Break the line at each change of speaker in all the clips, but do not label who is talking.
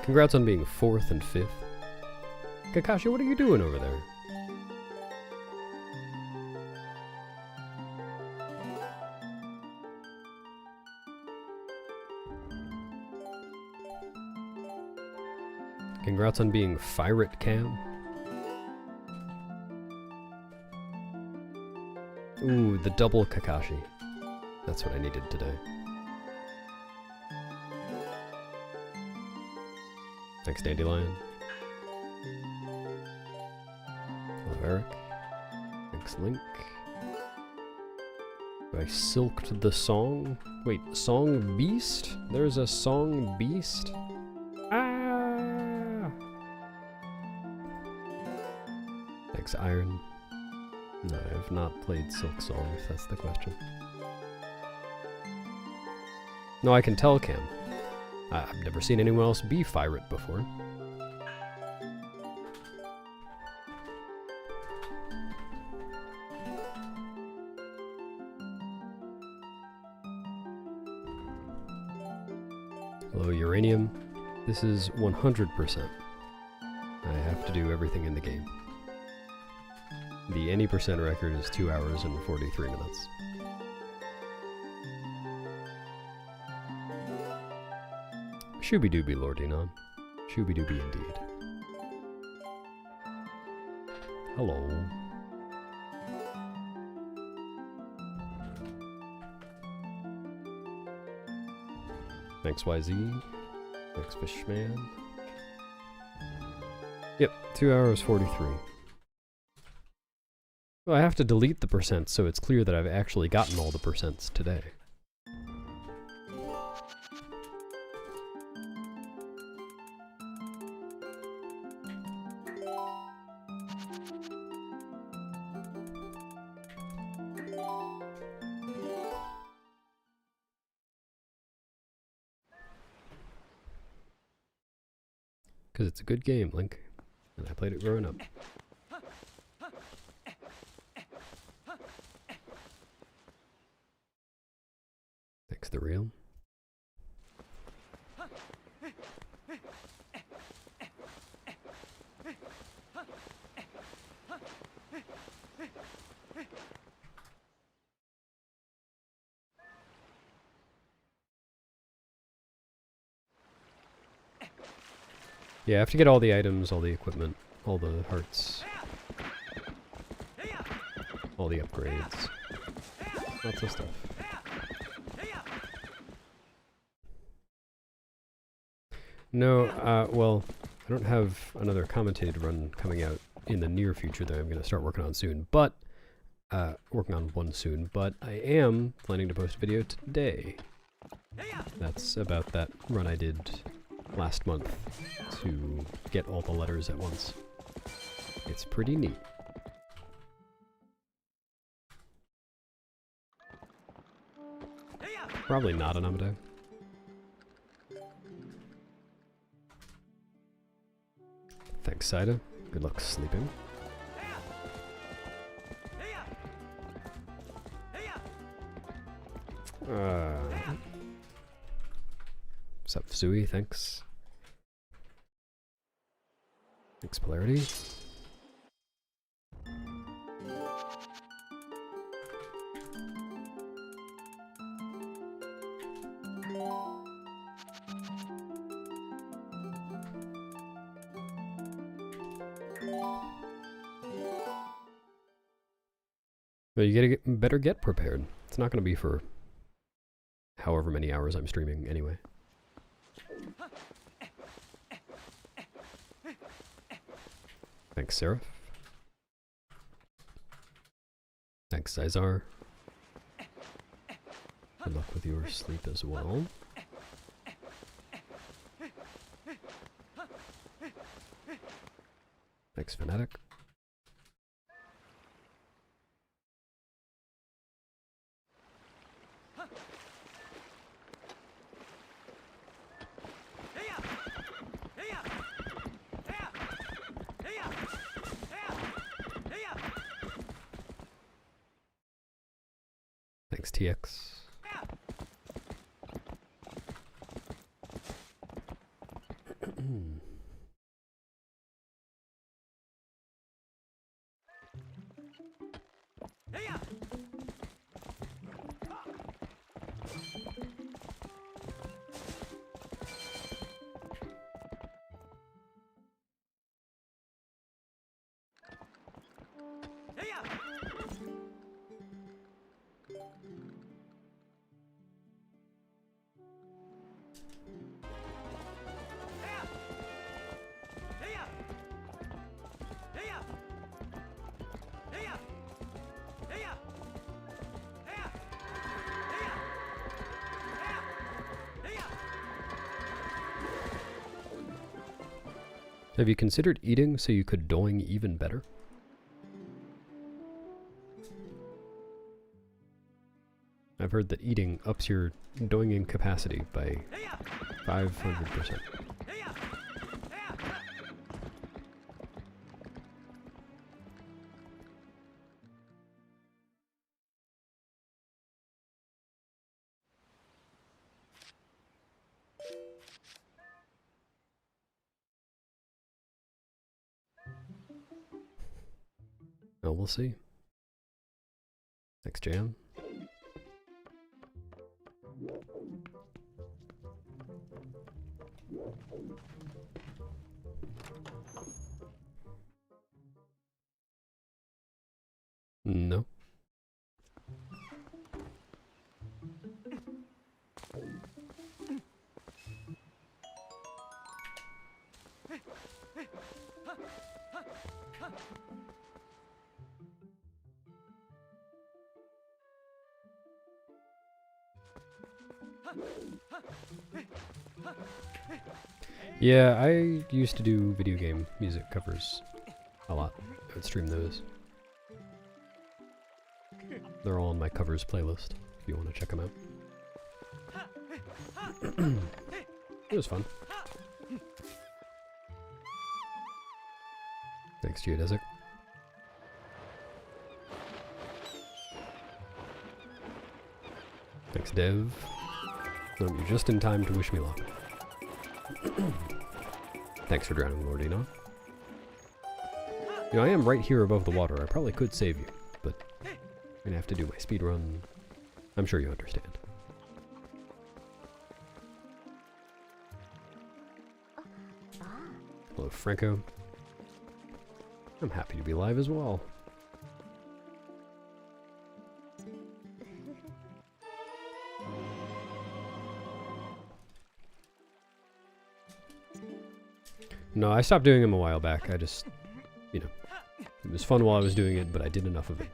Congrats on being 4th and 5th. Kakashi, what are you doing over there? Congrats on being Pirate Cam. Ooh, the double Kakashi. That's what I needed today. Thanks, Dandelion. Hello, Eric. Thanks, Link. I silked the song. Wait, Song Beast? There's a Song Beast? Ah! Thanks, Iron. No, I have not played Silk Song, if that's the question. No, I can tell Cam. I've never seen anyone else be Pirate before. Hello, Uranium. This is 100%. I have to do everything in the game. The any percent record is 2 hours and 43 minutes. Shooby-dooby, Lord Enon. Shooby-dooby indeed. Hello. Thanks, YZ. Thanks, Fishman. Yep, 2 hours 43. Well, I have to delete the percent so it's clear that I've actually gotten all the percents today. Because it's a good game, Link. And I played it growing up. Thanks, The Real. Yeah, I have to get all the items, all the equipment, all the hearts, all the upgrades, lots of stuff. No, well, I don't have another commentated run coming out in the near future that I'm going to start working on soon, but, working on one soon, but I am planning to post a video today. That's about that run I did last month to get all the letters at once. It's pretty neat. Probably not an Amade. Thanks, Saida. Good luck sleeping. What's up, Sui? Thanks. Thanks, Polarity. But you better get prepared. It's not going to be for however many hours I'm streaming anyway. Thanks, Seraph. Thanks, Zizar. Good luck with your sleep as well. Thanks, Fanatic. Thanks, TX. Have you considered eating so you could doing even better? I've heard that eating ups your doinging capacity by 500%. Well, we'll see. Next jam. No. Yeah, I used to do video game music covers a lot. I would stream those. They're all on my covers playlist, if you want to check them out. It was fun. Thanks, Geodesic. Thanks, Dev. You're just in time to wish me luck. Thanks for drowning, Lordino. You know, I am right here above the water. I probably could save you, but I'm gonna have to do my speedrun. I'm sure you understand. Hello, Franco. I'm happy to be live as well. No, I stopped doing them a while back. I just, you know, it was fun while I was doing it, but I did enough of it.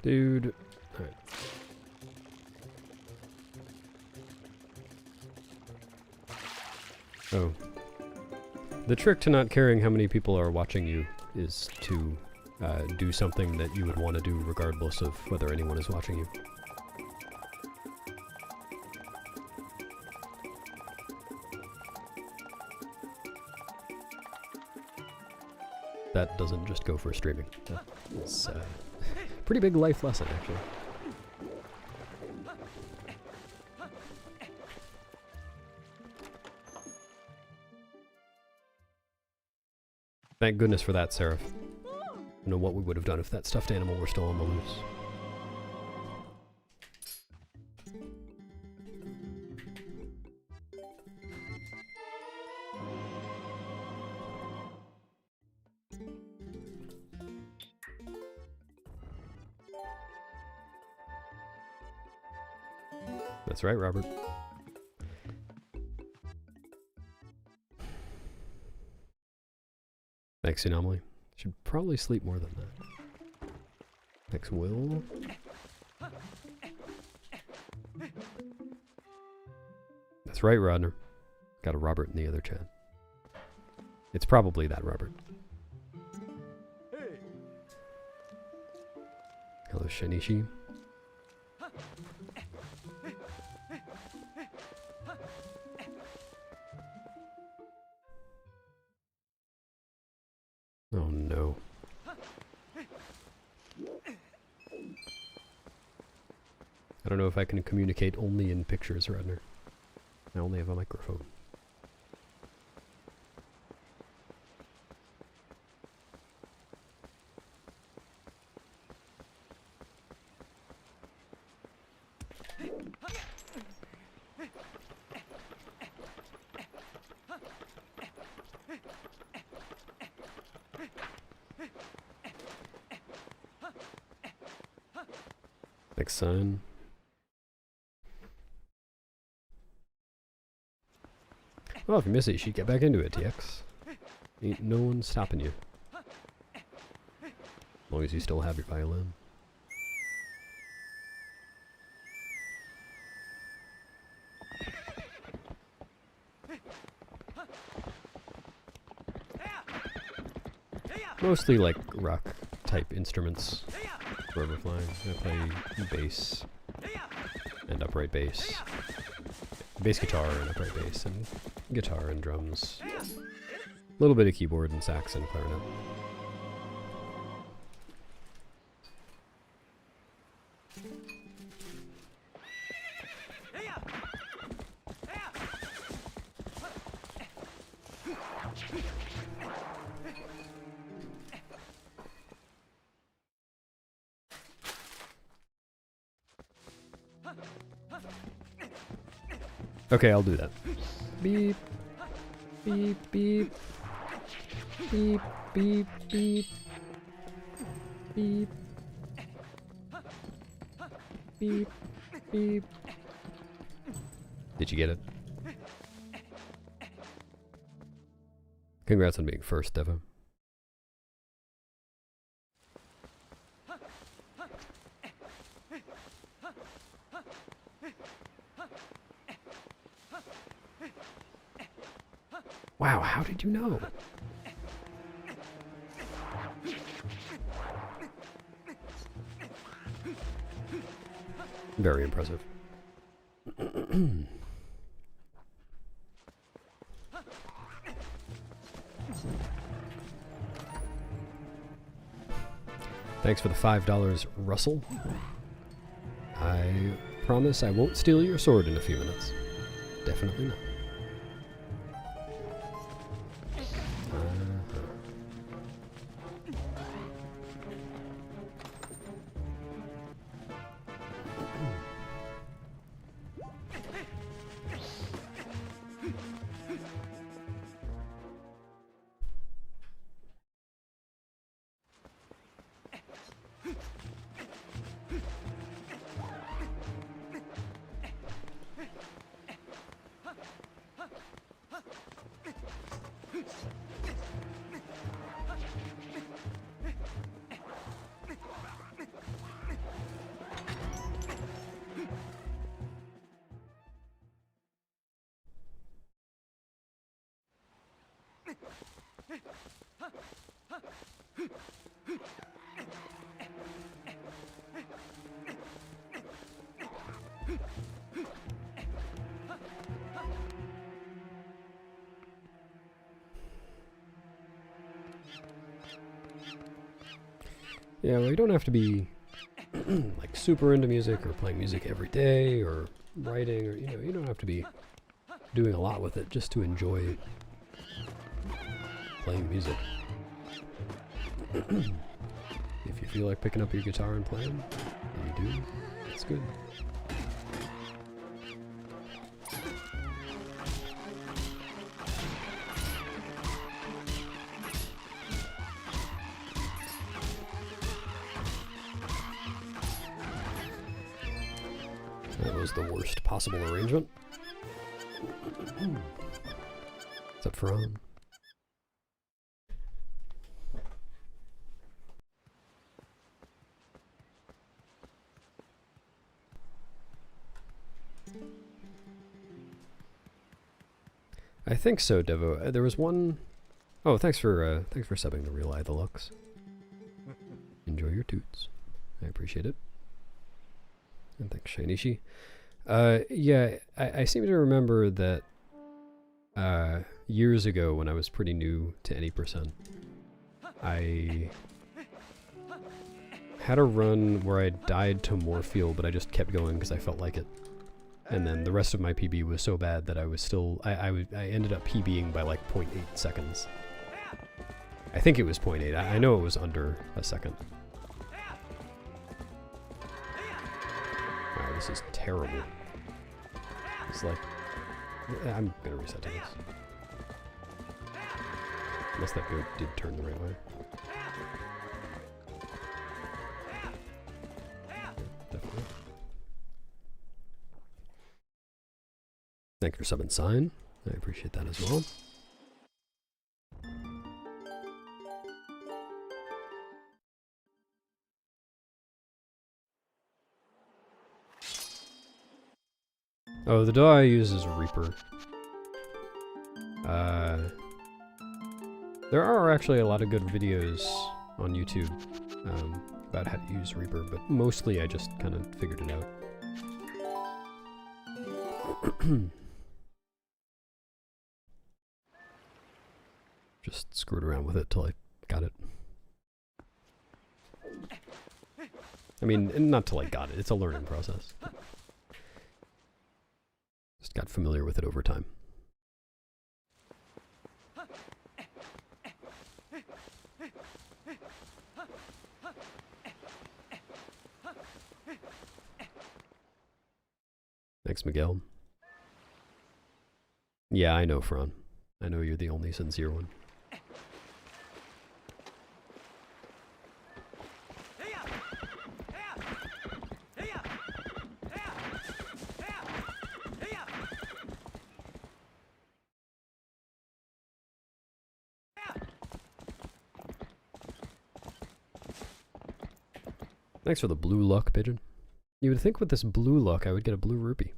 Dude. Alright. Oh. The trick to not caring how many people are watching you is to do something that you would want to do regardless of whether anyone is watching you. That doesn't just go for streaming. That's pretty big life lesson, actually. Thank goodness for that, Seraph. I don't know what we would have done if that stuffed animal were still on the loose. That's right, Robert. Thanks, Anomaly. Should probably sleep more than that. Thanks, Will. That's right, Rodner. Got a Robert in the other chat. It's probably that Robert. Hello, Shinichi. Oh no. I don't know if I can communicate only in pictures, Rodner. I only have a microphone. Next sign. Well, if you miss it, you should get back into it, TX. Ain't no one stopping you. As long as you still have your violin. Mostly like rock type instruments for overflying. I play bass and upright bass. Bass guitar and upright bass and guitar and drums. A little bit of keyboard and sax and clarinet. Okay, I'll do that. Beep. Beep, beep. Beep, beep, beep. Beep. Beep, beep. Did you get it? Congrats on being first, Devo. Wow, how did you know? Very impressive. Thanks for the $5, Russell. I promise I won't steal your sword in a few minutes. Definitely not. Yeah, well, you don't have to be like super into music or playing music every day or writing, or you don't have to be doing a lot with it just to enjoy playing music. If you feel like picking up your guitar and playing, and you do, that's good. That was the worst possible arrangement. What's up, Ferran? I think so, Devo. There was one... Oh, thanks for subbing the Real Eye the Lux. Enjoy your toots. I appreciate it. And thanks, Shinichi. Yeah, I seem to remember that years ago when I was pretty new to any percent, I had a run where I died to Morpheal, but I just kept going because I felt like it. And then the rest of my PB was so bad that I was still... I ended up PBing by like 0.8 seconds. I think it was 0.8. I know it was under a second. Wow, this is terrible. It's like... I'm gonna reset to this. Unless that goat did turn the right way. Yeah, definitely. Thank you for sub and sign. I appreciate that as well. Oh, the DAW I use is Reaper. There are actually a lot of good videos on YouTube about how to use Reaper, but mostly I just kind of figured it out. Just screwed around with it till I got it. I mean, not till I got it, it's a learning process. Just got familiar with it over time. Thanks, Miguel. Yeah, I know, Fran. I know you're the only sincere one. Thanks for the blue luck, Pigeon. You would think with this blue luck I would get a blue rupee.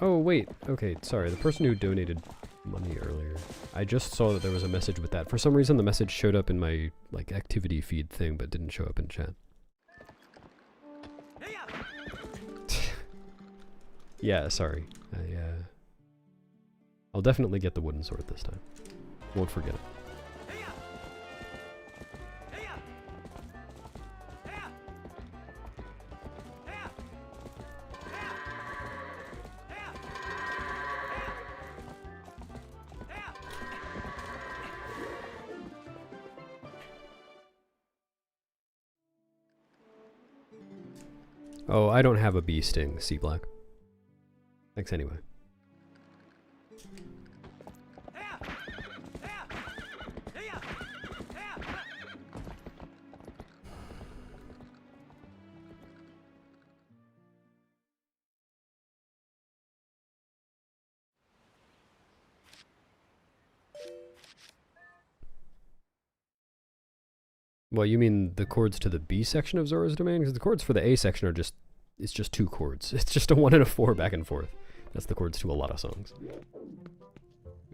Oh, wait. Okay, sorry. The person who donated money earlier. I just saw that there was a message with that. For some reason, the message showed up in my, like, activity feed thing, but didn't show up in chat. Yeah, sorry. I'll definitely get the wooden sword this time. Won't forget it. Oh, I don't have a bee sting, Sea Black. Thanks anyway. Well, you mean the chords to the B section of Zora's Domain? Because the chords for the A section are just, it's just two chords. It's just a 1 and a 4 back and forth. That's the chords to a lot of songs.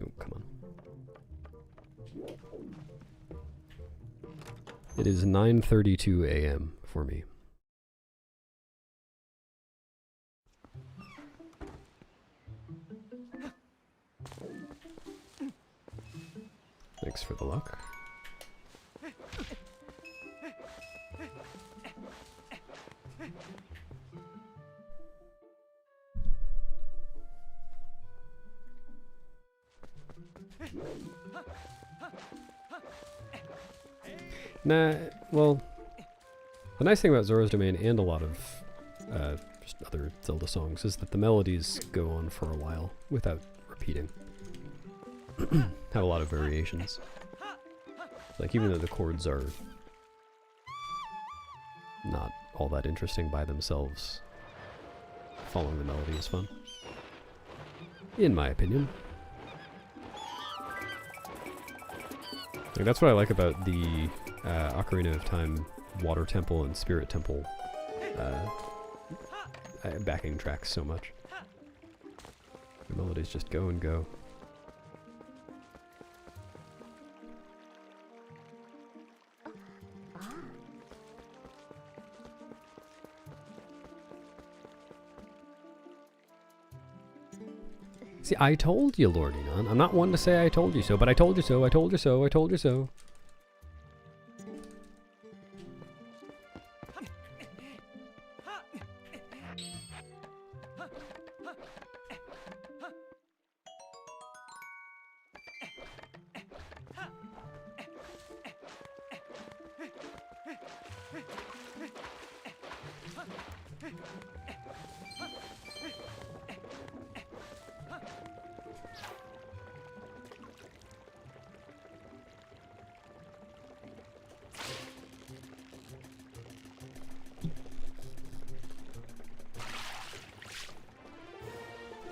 Oh, come on. It is 9:32 a.m. for me. Thanks for the luck. Nah, well, the nice thing about Zora's Domain and a lot of just other Zelda songs is that the melodies go on for a while without repeating. Have a lot of variations. Like, even though the chords are not all that interesting by themselves, following the melody is fun. In my opinion. Like, that's what I like about the Ocarina of Time Water Temple and Spirit Temple backing tracks so much. The melodies just go and go. See, I told you, Lord Enon. I'm not one to say I told you so, but I told you so, I told you so, I told you so.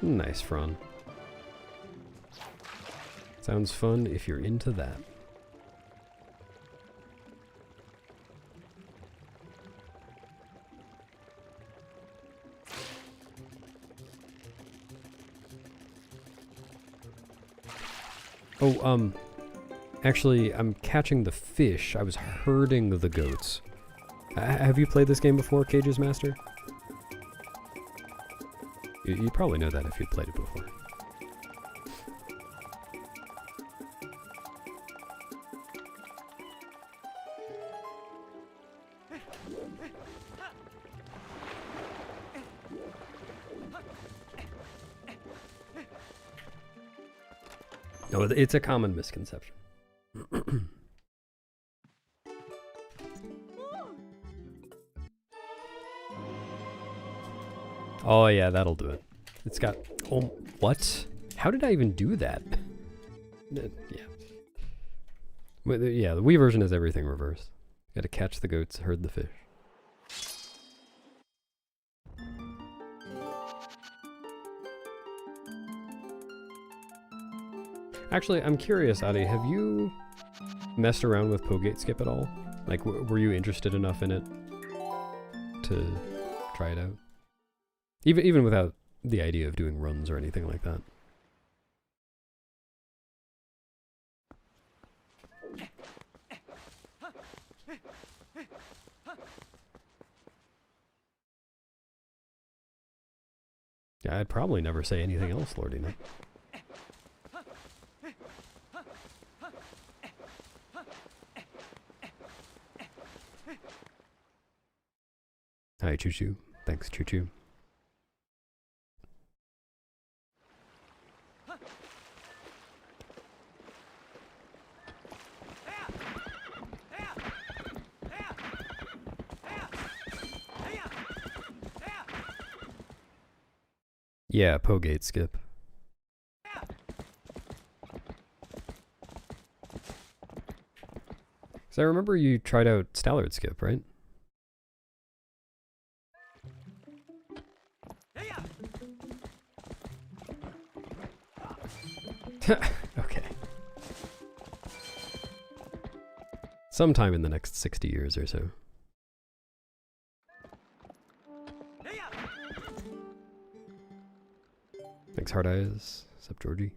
Nice, Fron. Sounds fun if you're into that. Oh, actually, I'm catching the fish. I was herding the goats. Have you played this game before, Cage's Master? You probably know that if you've played it before. No, it's a common misconception. Oh yeah, that'll do it. It's got... Oh, what? How did I even do that? Yeah. Yeah, the Wii version has everything reversed. Gotta catch the goats, herd the fish. Actually, I'm curious, Adi, have you messed around with Pogate Skip at all? Like, were you interested enough in it to try it out? Even without the idea of doing runs or anything like that. Yeah, I'd probably never say anything else, Lordina. Hi, Choo Choo. Thanks, Choo Choo. Yeah, Pogate Skip. So I remember you tried out Stallard Skip, right? Okay. Sometime in the next 60 years or so. Thanks, Hard Eyes. What's up, Georgie?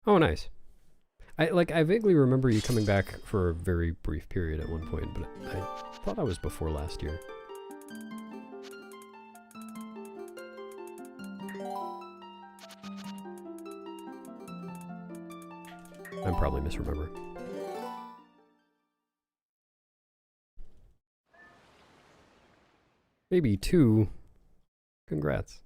Oh, nice. I vaguely remember you coming back for a very brief period at one point, but I thought that was before last year. I'm probably misremembering. Maybe 2. Congrats.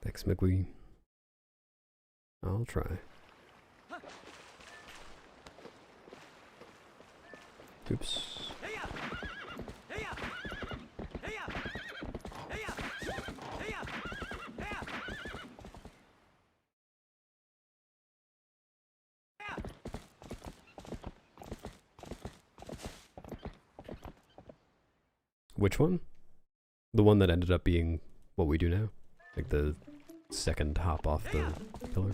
Thanks, McWee. I'll try. Oops. Which one? The one that ended up being what we do now? Like the second hop off the pillar?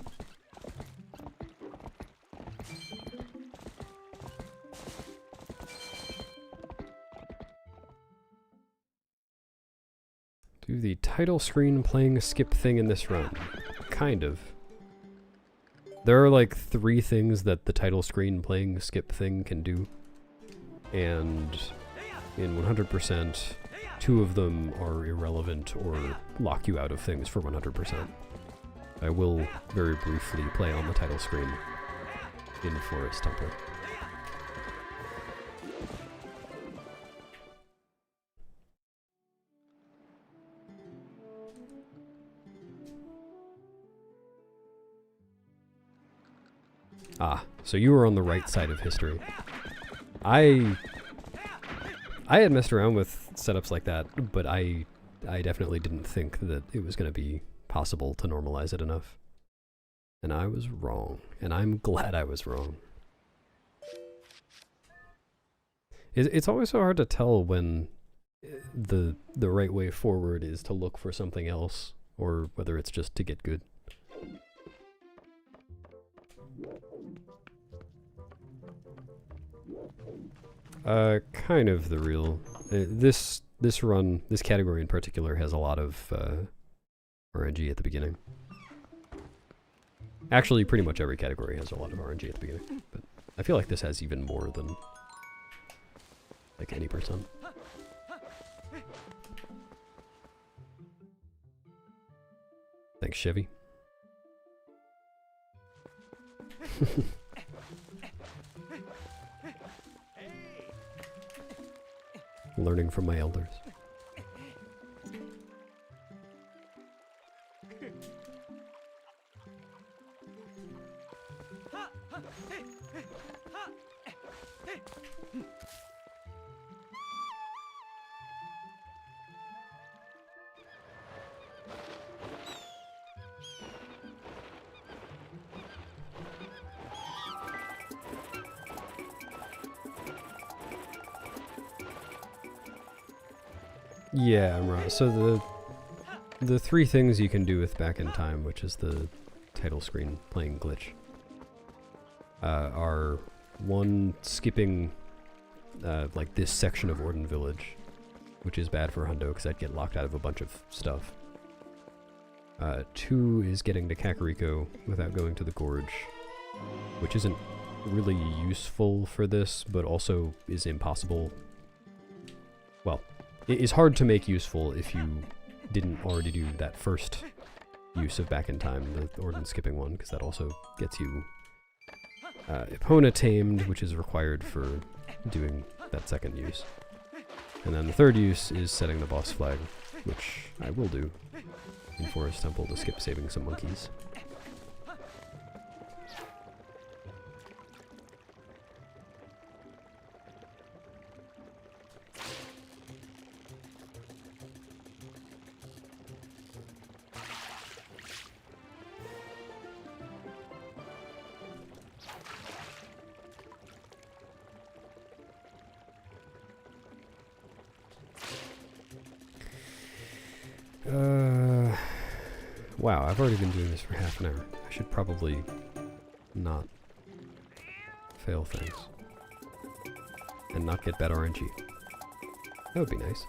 Do the title screen playing skip thing in this run. Kind of. There are like 3 things that the title screen playing skip thing can do. And in 100%, 2 of them are irrelevant or lock you out of things for 100%. I will very briefly play on the title screen in Forest Temple. Ah, so you were on the right side of history. I had messed around with setups like that, but I definitely didn't think that it was going to be possible to normalize it enough. And I was wrong, and I'm glad I was wrong. It's always so hard to tell when the right way forward is to look for something else, or whether it's just to get good. Kind of the real. This run, this category in particular, has a lot of RNG at the beginning. Actually, pretty much every category has a lot of RNG at the beginning, but I feel like this has even more than like any percent. Thanks, Chevy. Learning from my elders. Yeah, I'm right. So the three things you can do with Back in Time, which is the title screen playing glitch, are one, skipping like this section of Orden Village, which is bad for Hundo because I'd get locked out of a bunch of stuff. Two is getting to Kakariko without going to the Gorge, which isn't really useful for this, but also is impossible. Well, it is hard to make useful if you didn't already do that first use of Back in Time, the Orden skipping one, because that also gets you Epona tamed, which is required for doing that second use. And then the third use is setting the boss flag, which I will do in Forest Temple to skip saving some monkeys. Wow, I've already been doing this for half an hour. I should probably not fail things. And not get bad RNG. That would be nice.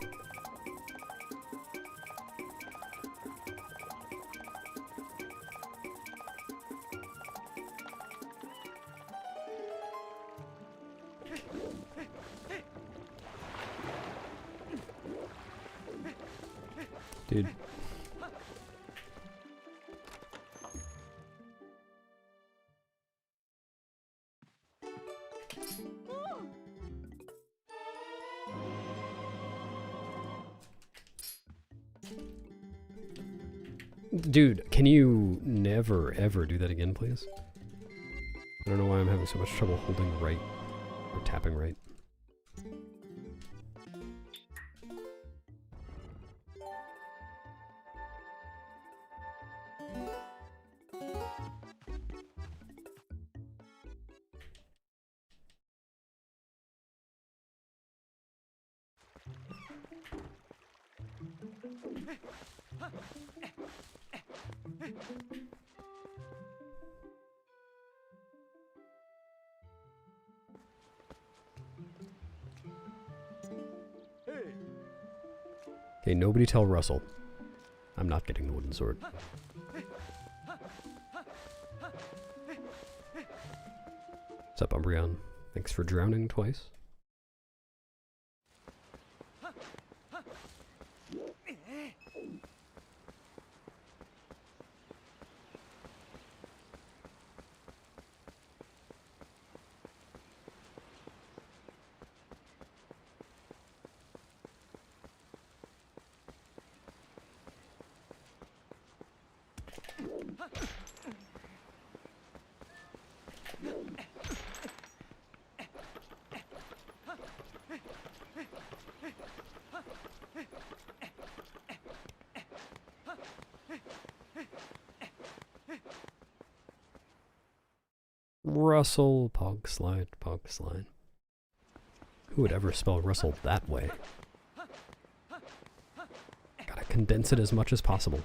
Dude. Dude, can you never, ever do that again, please? I don't know why I'm having so much trouble holding right or tapping right. Okay, nobody tell Russell. I'm not getting the wooden sword. What's up, Umbreon? Thanks for drowning twice. Russell, pog slide, pog slide. Who would ever spell Russell that way? Gotta condense it as much as possible.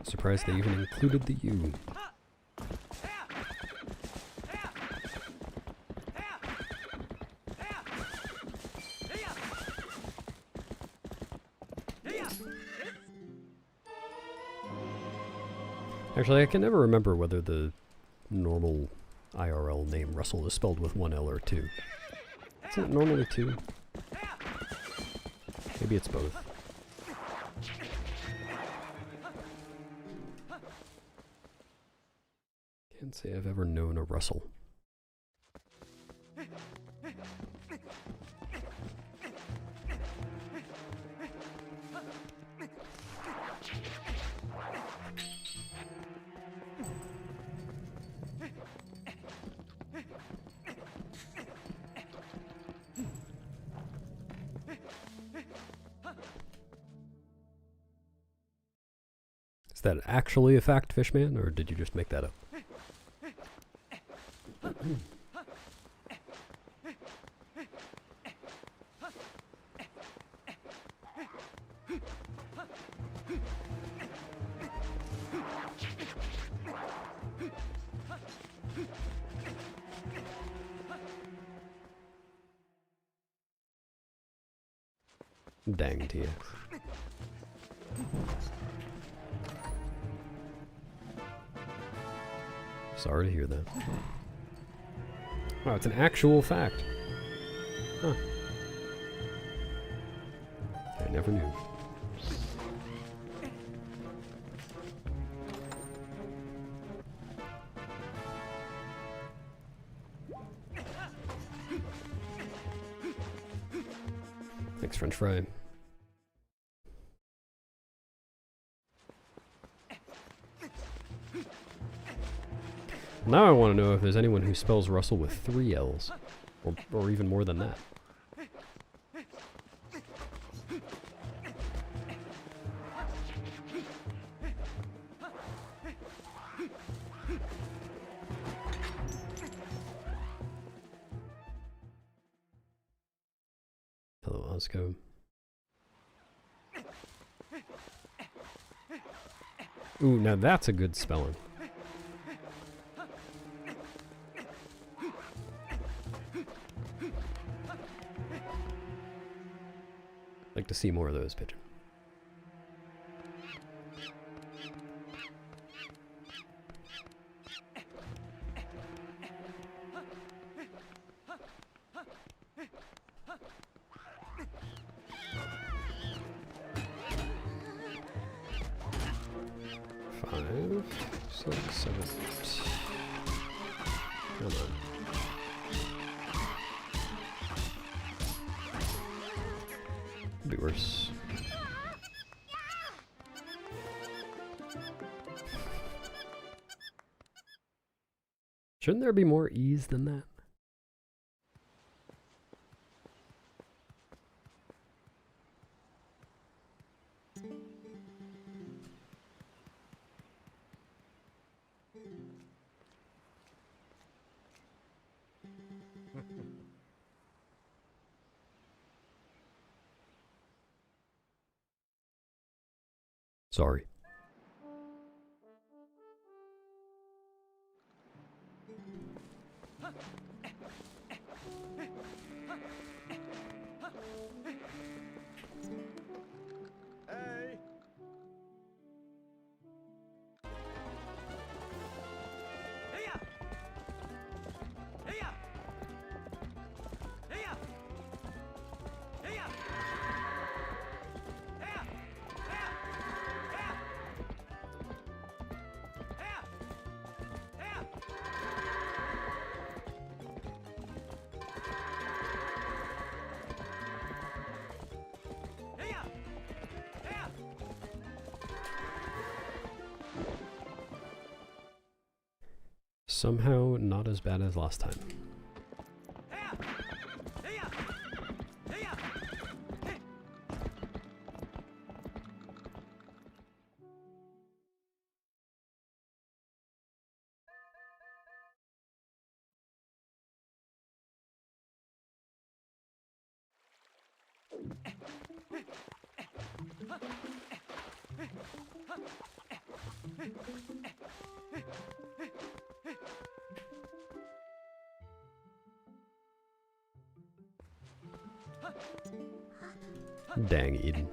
Surprised they even included the U. Actually, I can never remember whether the normal IRL name Russell is spelled with one L or two. Isn't it normally two? Maybe it's both. Can't say I've ever known a Russell. Is that actually a fact, Fishman, or did you just make that up? Dang, TX. Sorry to hear that. Wow, it's an actual fact. Huh. I never knew. Thanks, French fry. Now I want to know if there's anyone who spells Russell with 3 L's. Or even more than that. Hello, Ozco. Ooh, now that's a good spelling. Like to see more of those, Pigeon. Five, 6, 7, 8. Come on. Could be worse. Shouldn't there be more E's than that? Sorry.
Hey.
Somehow not as bad as last time. Dang, Eden.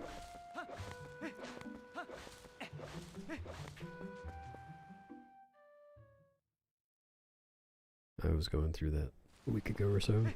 I was going through that a week ago or so.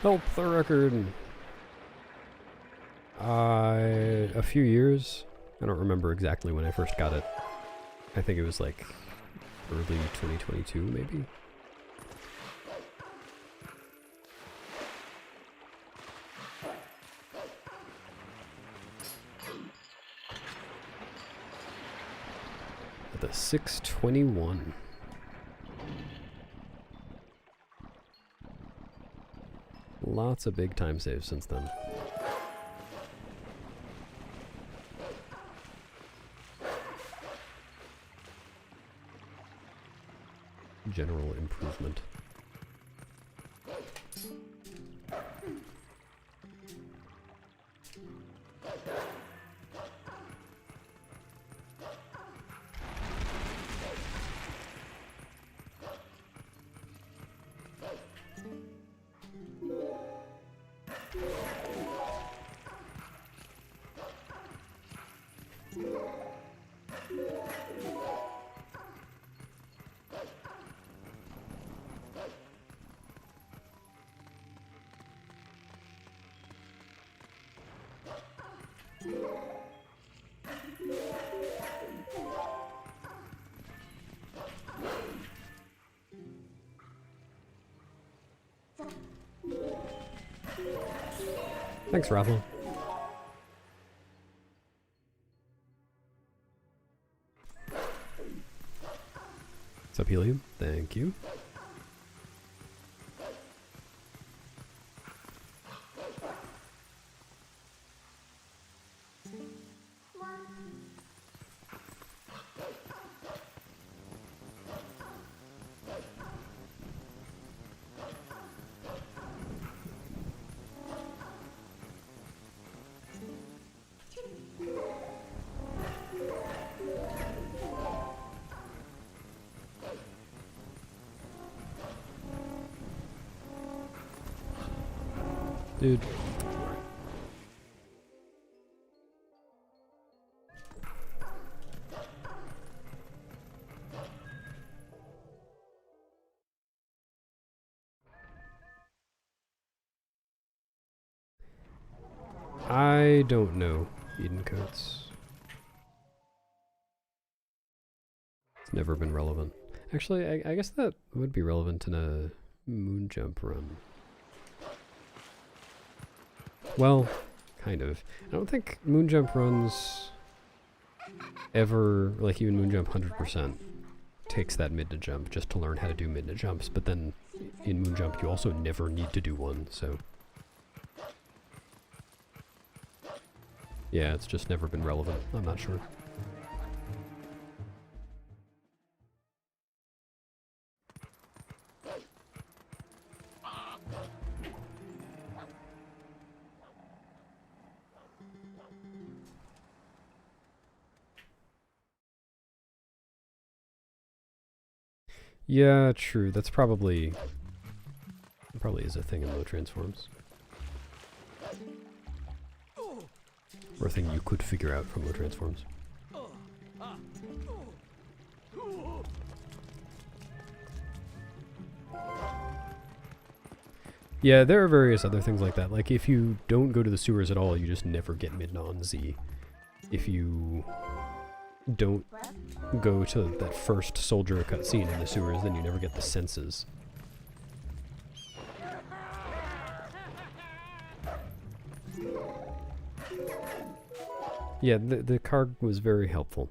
Help the record! A few years. I don't remember exactly when I first got it. I think it was like early 2022, maybe? At the 621. Lots of big time saves since then. General improvement. Thanks, Raffle. What's up, Helium? Thank you. Dude. I don't know, Eden Coates. It's never been relevant. Actually, I guess that would be relevant in a moon jump run. Well, kind of. I don't think moon jump runs ever, like even moon jump 100%, takes that mid to jump just to learn how to do mid to jumps, but then in moon jump you also never need to do one, so yeah, it's just never been relevant. I'm not sure. Yeah, true. That's probably is a thing in low transforms. Or a thing you could figure out from low transforms. Yeah, there are various other things like that. Like if you don't go to the sewers at all, you just never get mid on Z. If you don't go to that first soldier cutscene in the sewers, then you never get the senses. Yeah, the card was very helpful.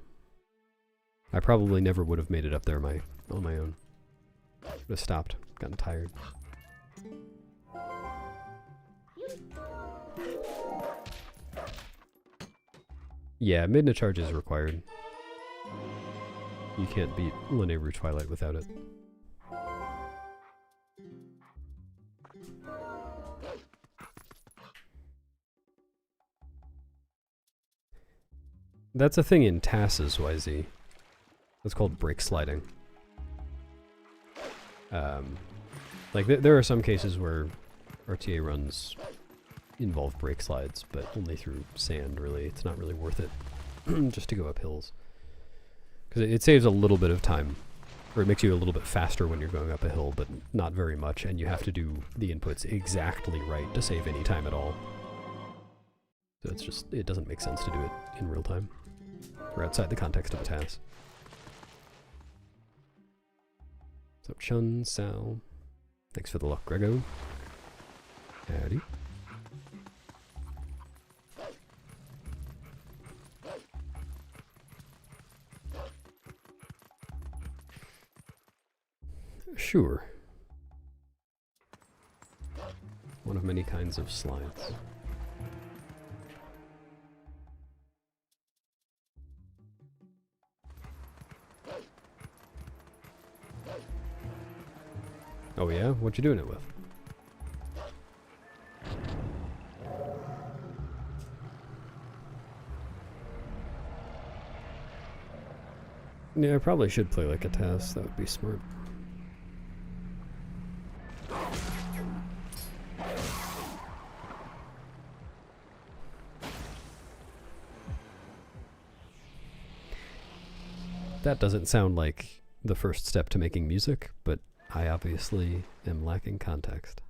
I probably never would have made it up there on my own. Would have stopped, gotten tired. Yeah, Midna charge is required. You can't beat Linear Twilight without it. That's a thing in TAS's YZ. It's called break sliding. Like there are some cases where RTA runs involve break slides, but only through sand, really. It's not really worth it just to go up hills. Because it saves a little bit of time, or it makes you a little bit faster when you're going up a hill, but not very much, and you have to do the inputs exactly right to save any time at all. So it's just, it doesn't make sense to do it in real time, or outside the context of a task. What's up, Chun, Sal? Thanks for the luck, Grego. Howdy. Sure. One of many kinds of slides. Oh yeah? What you doing it with? Yeah, I probably should play like a task. That would be smart. That doesn't sound like the first step to making music, but I obviously am lacking context.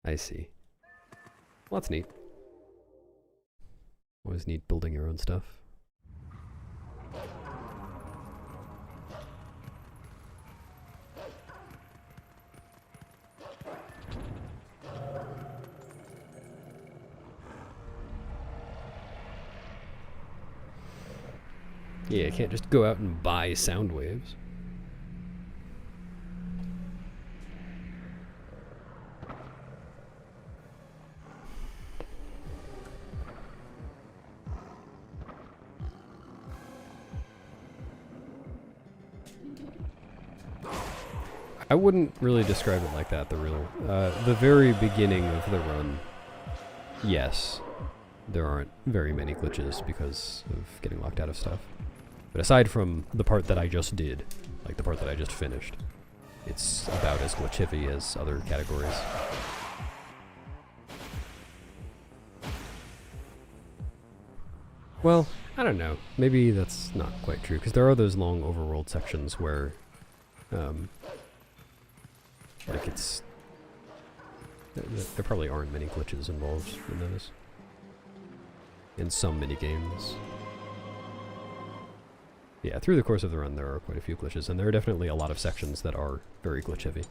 I see. Well, that's neat. Always neat building your own stuff. Yeah, you can't just go out and buy sound waves. I wouldn't really describe it like that, the very beginning of the run, yes, there aren't very many glitches because of getting locked out of stuff. But aside from the part that I just did, like the part that I just finished, it's about as glitch heavy as other categories. Well, I don't know. Maybe that's not quite true, because there are those long overworld sections where, like it's... There probably aren't many glitches involved in those. In some minigames. Yeah, through the course of the run there are quite a few glitches, and there are definitely a lot of sections that are very glitch heavy.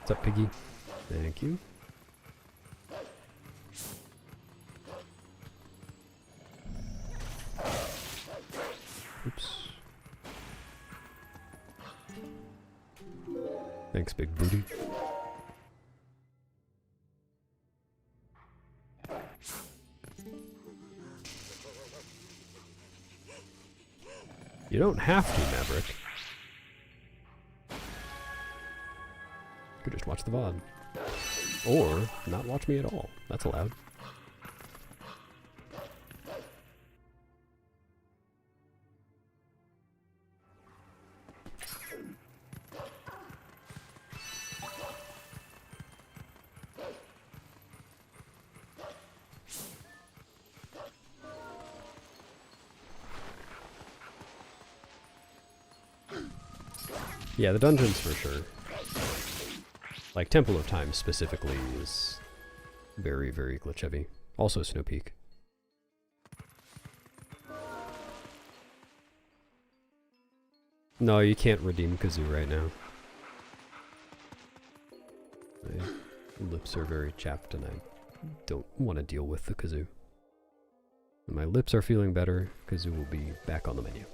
What's up, Piggy? Thank you. Oops. Thanks, big booty. You don't have to, Maverick. You could just watch the VOD. Or not watch me at all. That's allowed. Yeah, the dungeons for sure. Like Temple of Time specifically is very, very glitch heavy. Also Snow Peak. No, you can't redeem Kazoo right now. My lips are very chapped and I don't want to deal with the Kazoo. When my lips are feeling better, Kazoo will be back on the menu.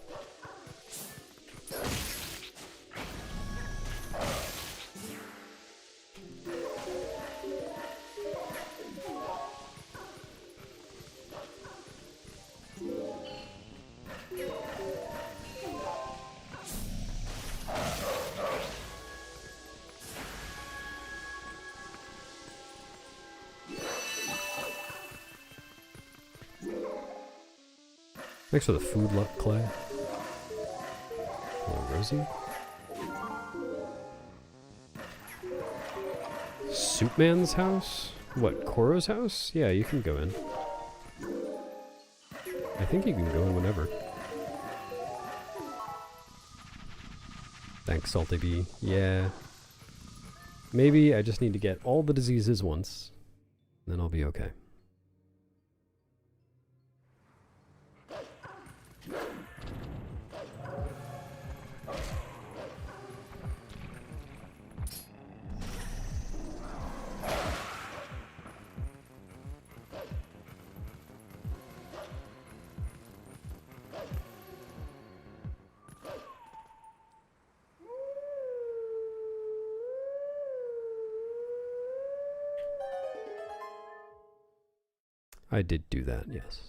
Thanks for the food luck, Clay. Hello, Rosie. Soupman's house? What, Koro's house? Yeah, you can go in. I think you can go in whenever. Thanks, Salty Bee. Yeah. Maybe I just need to get all the diseases once, then I'll be okay. I did do that, yes.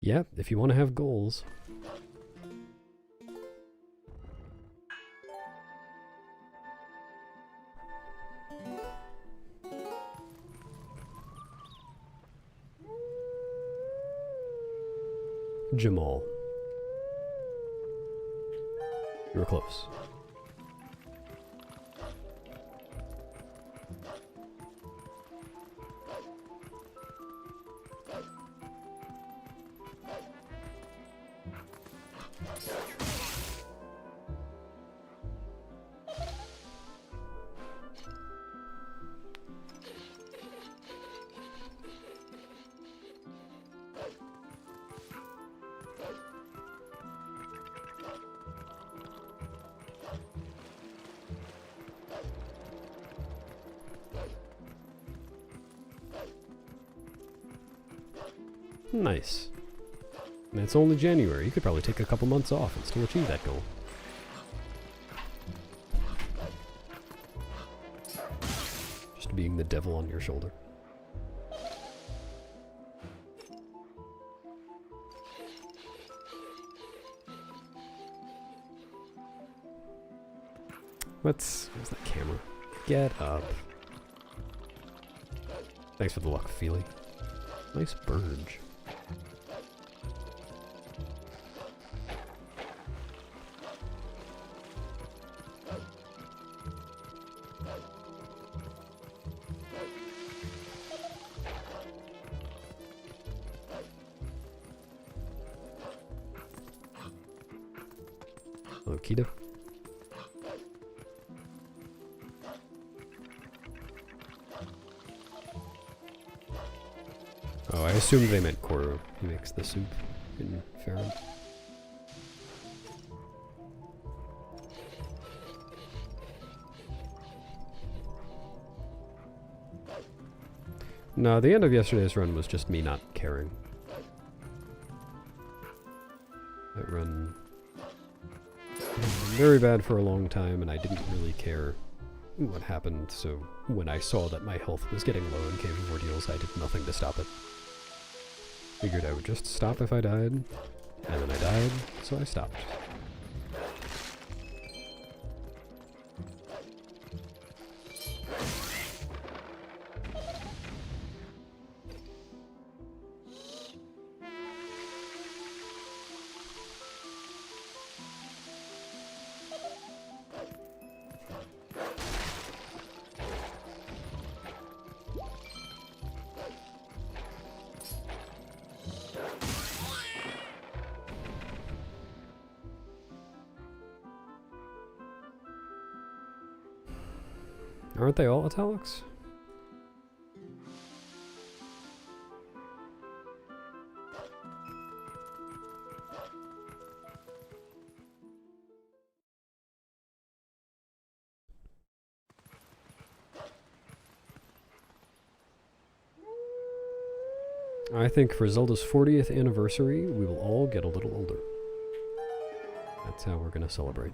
Yep, if you want to have goals. Jamal. You were close. Nice. And it's only January. You could probably take a couple months off and still achieve that goal. Just being the devil on your shoulder. Where's that camera? Get up. Thanks for the luck, Feely. Nice Burge. Hello, Kita. Oh, I assumed they meant Koro. He makes the soup in Farron. No, the end of yesterday's run was just me not caring. That run was very bad for a long time, and I didn't really care what happened, so when I saw that my health was getting low in Cave of Ordeals, I did nothing to stop it. Figured I would just stop if I died, and then I died, so I stopped. Aren't they all italics? I think for Zelda's 40th anniversary, we will all get a little older. That's how we're gonna celebrate.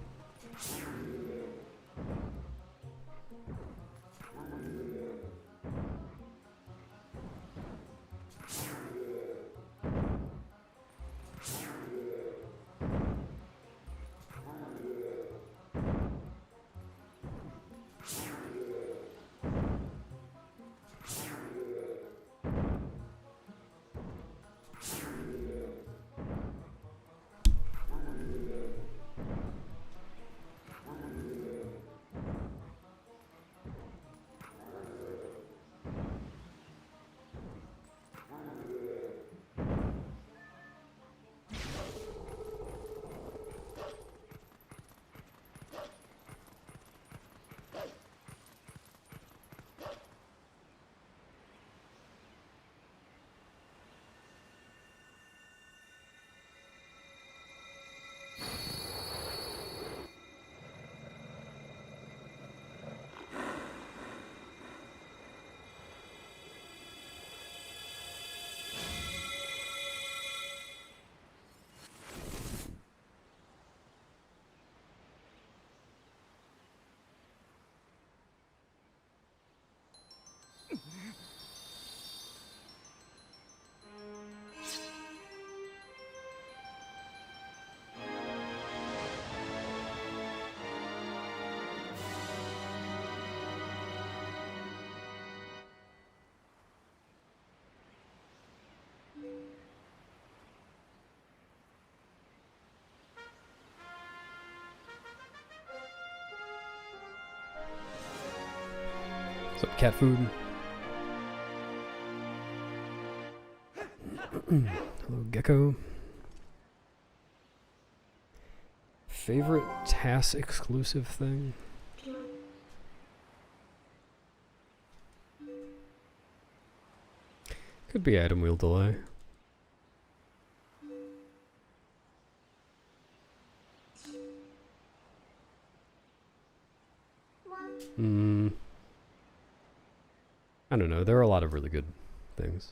What's up, cat food? Hello, Gecko. Favorite TAS exclusive thing? Could be item wheel delay. I don't know, there are a lot of really good things.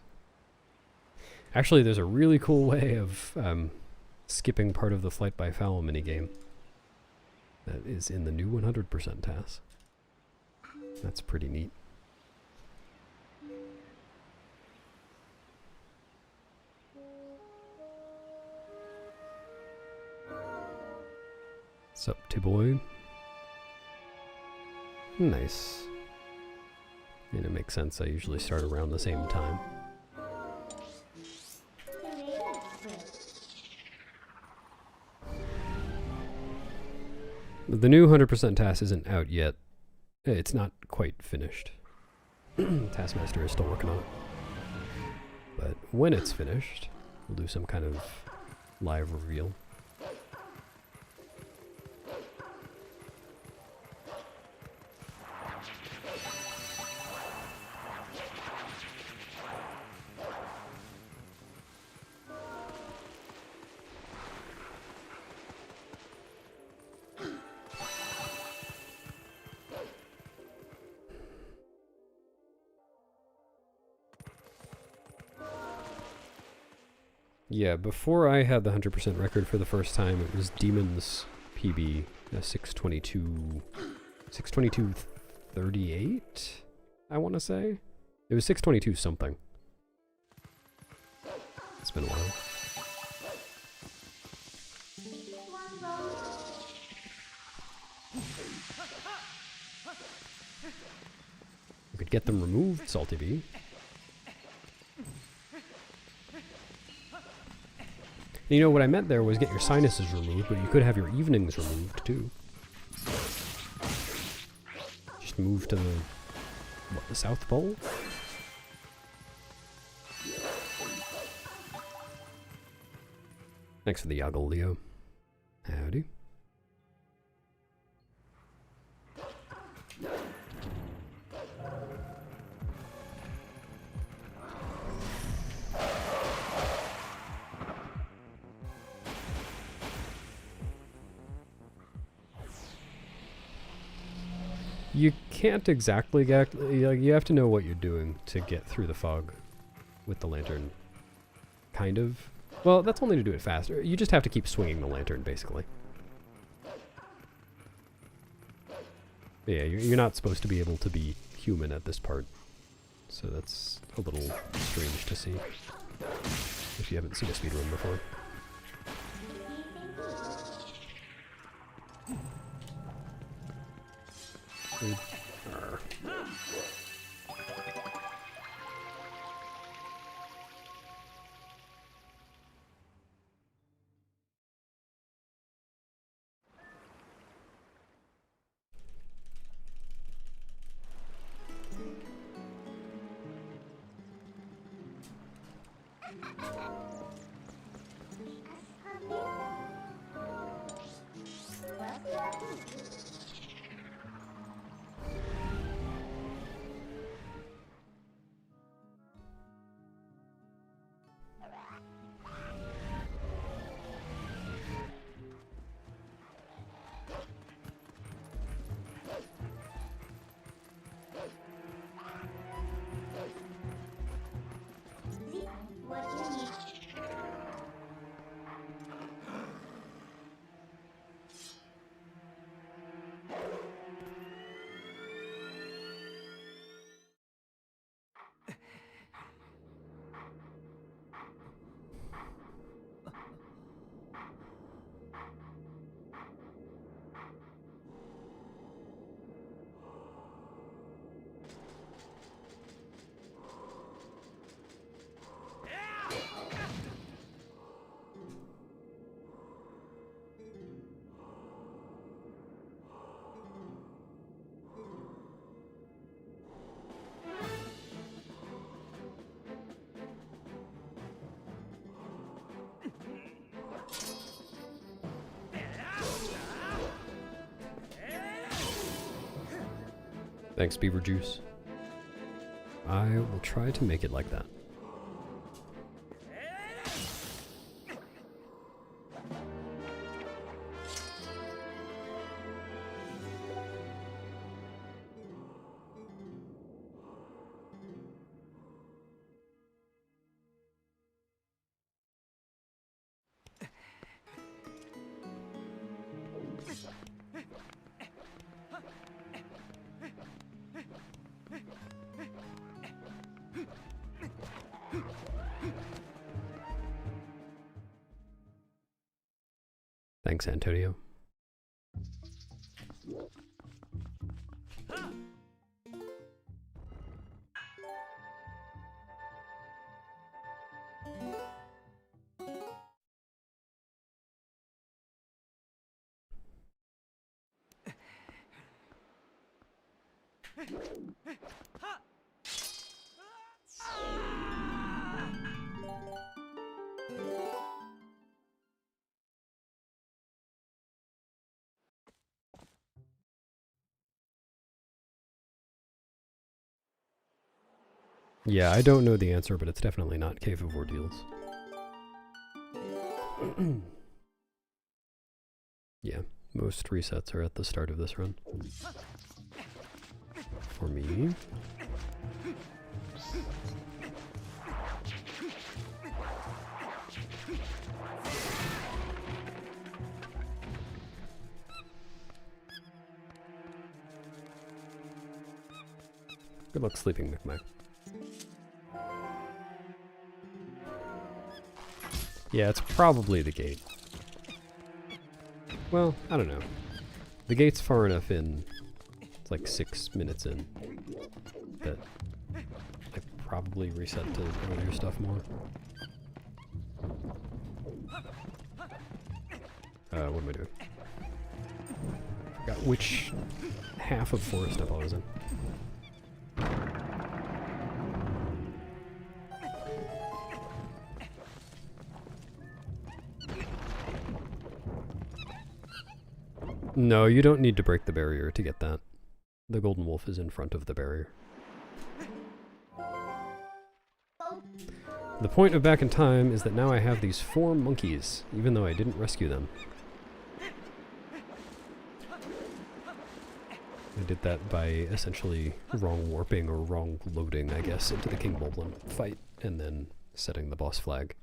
Actually, there's a really cool way of skipping part of the flight by foul minigame that is in the new 100% task. That's pretty neat. Sup, T-boy? Nice. And it makes sense, I usually start around the same time. The new 100% task isn't out yet. It's not quite finished. Taskmaster is still working on it. But when it's finished, we'll do some kind of live reveal. Yeah, before I had the 100% record for the first time, it was Demon's PB, 622.38, I want to say? It was 622 something. It's been a while. We could get them removed, Salty Bee. You know, what I meant there was get your sinuses removed, but you could have your evenings removed, too. Just move to the, what, the South Pole? Thanks for the Yoggle, Leo. Howdy. You can't exactly get, you have to know what you're doing to get through the fog with the lantern. Kind of. Well, that's only to do it faster. You just have to keep swinging the lantern, basically. But yeah, you're not supposed to be able to be human at this part. So that's a little strange to see if you haven't seen a speedrun before. Thanks, Beaver Juice. I will try to make it like that. Thanks, Antonio. Yeah, I don't know the answer, but it's definitely not Cave of Ordeals. Yeah, most resets are at the start of this run. For me. Good luck sleeping, McMac. Yeah, it's probably the gate. Well, I don't know. The gate's far enough in. It's like 6 minutes in. That I probably reset to earlier stuff more. What am I doing? Forgot which half of forest step I was in. No, you don't need to break the barrier to get that. The golden wolf is in front of the barrier. The point of Back in Time is that now I have these 4 monkeys, even though I didn't rescue them. I did that by essentially wrong warping or wrong loading, I guess, into the King Boblin fight, and then setting the boss flag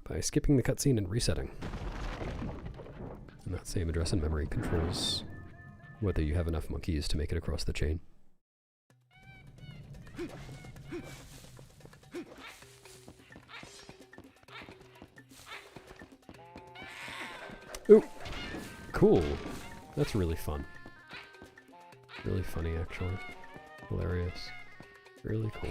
by skipping the cutscene and resetting. And that same address in memory controls whether you have enough monkeys to make it across the chain. Ooh! Cool! That's really fun. Really funny, actually. Hilarious. Really cool.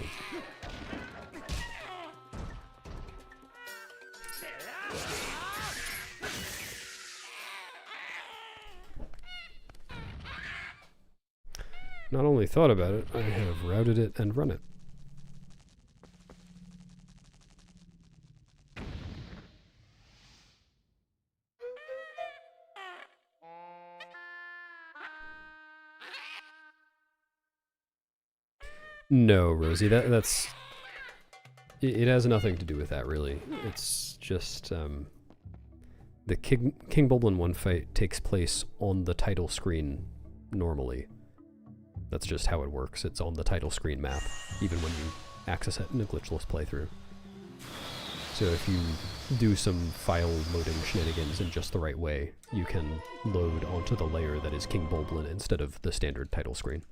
Not only thought about it, I have routed it and run it. No, Rosie, that's... It has nothing to do with that, really. It's just, the King Boblin 1 fight takes place on the title screen normally. That's just how it works. It's on the title screen map, even when you access it in a glitchless playthrough. So if you do some file loading shenanigans in just the right way, you can load onto the layer that is King Boblin instead of the standard title screen.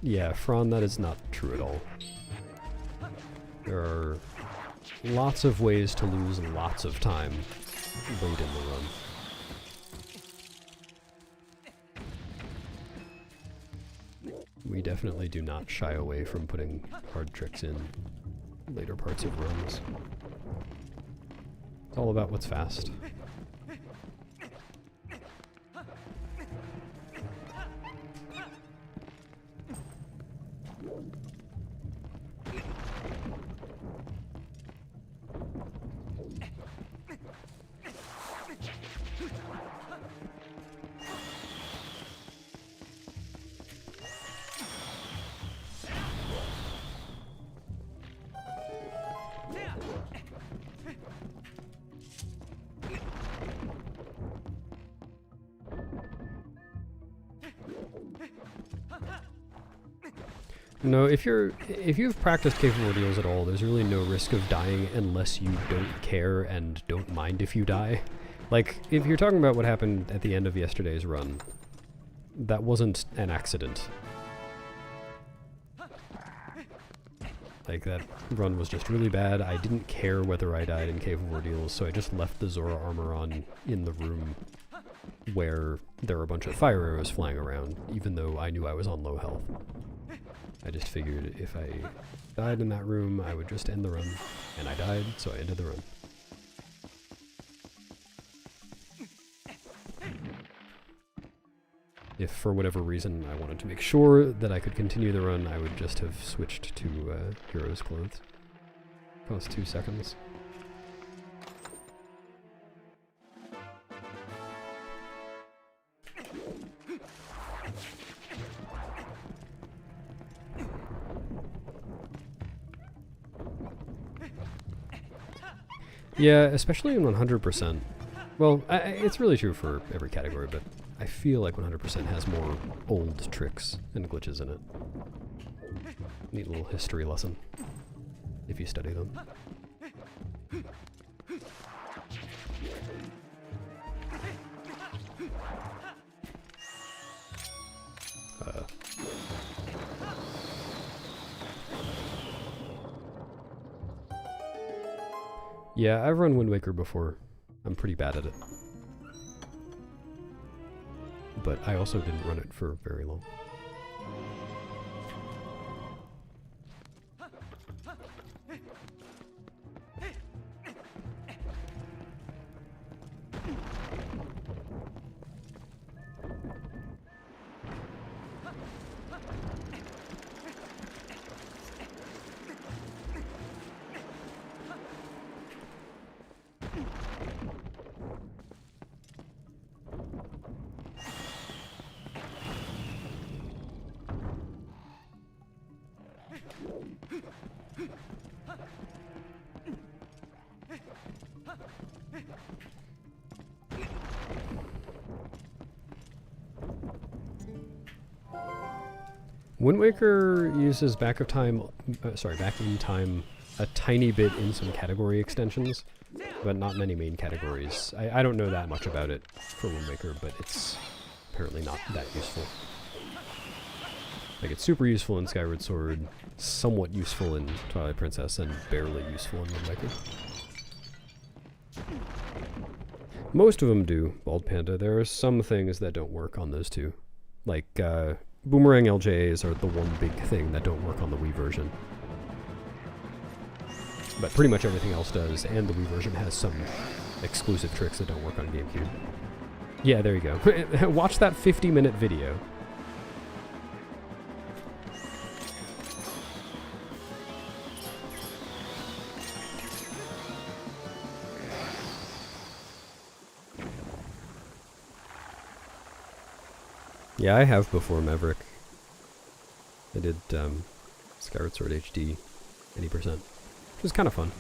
Yeah, Fran, that is not true at all. There are lots of ways to lose lots of time late in the run. We definitely do not shy away from putting hard tricks in later parts of runs. It's all about what's fast. No, if you've practiced cave ordeals at all, there's really no risk of dying unless you don't care and don't mind if you die. Like, if you're talking about what happened at the end of yesterday's run, that wasn't an accident. Like, that run was just really bad. I didn't care whether I died in cave ordeals, so I just left the Zora armor on in the room where there were a bunch of fire arrows flying around, even though I knew I was on low health. I just figured if I died in that room, I would just end the run. And I died, so I ended the run. If for whatever reason I wanted to make sure that I could continue the run, I would just have switched to Hero's Clothes. Cost 2 seconds. Yeah, especially in 100%. Well, it's really true for every category, but I feel like 100% has more old tricks and glitches in it. Neat little history lesson, if you study them. Yeah, I've run Wind Waker before. I'm pretty bad at it. But I also didn't run it for very long. Wind Waker uses back in time a tiny bit in some category extensions, but not many main categories. I don't know that much about it for Wind Waker, but it's apparently not that useful. Like, it's super useful in Skyward Sword, somewhat useful in Twilight Princess, and barely useful in Wind Waker. Most of them do, Bald Panda. There are some things that don't work on those two. Like, Boomerang LJAs are the one big thing that don't work on the Wii version. But pretty much everything else does, and the Wii version has some exclusive tricks that don't work on GameCube. Yeah, there you go. Watch that 50-minute video. Yeah, I have before Maverick. I did Skyward Sword HD 80%, which was kind of fun.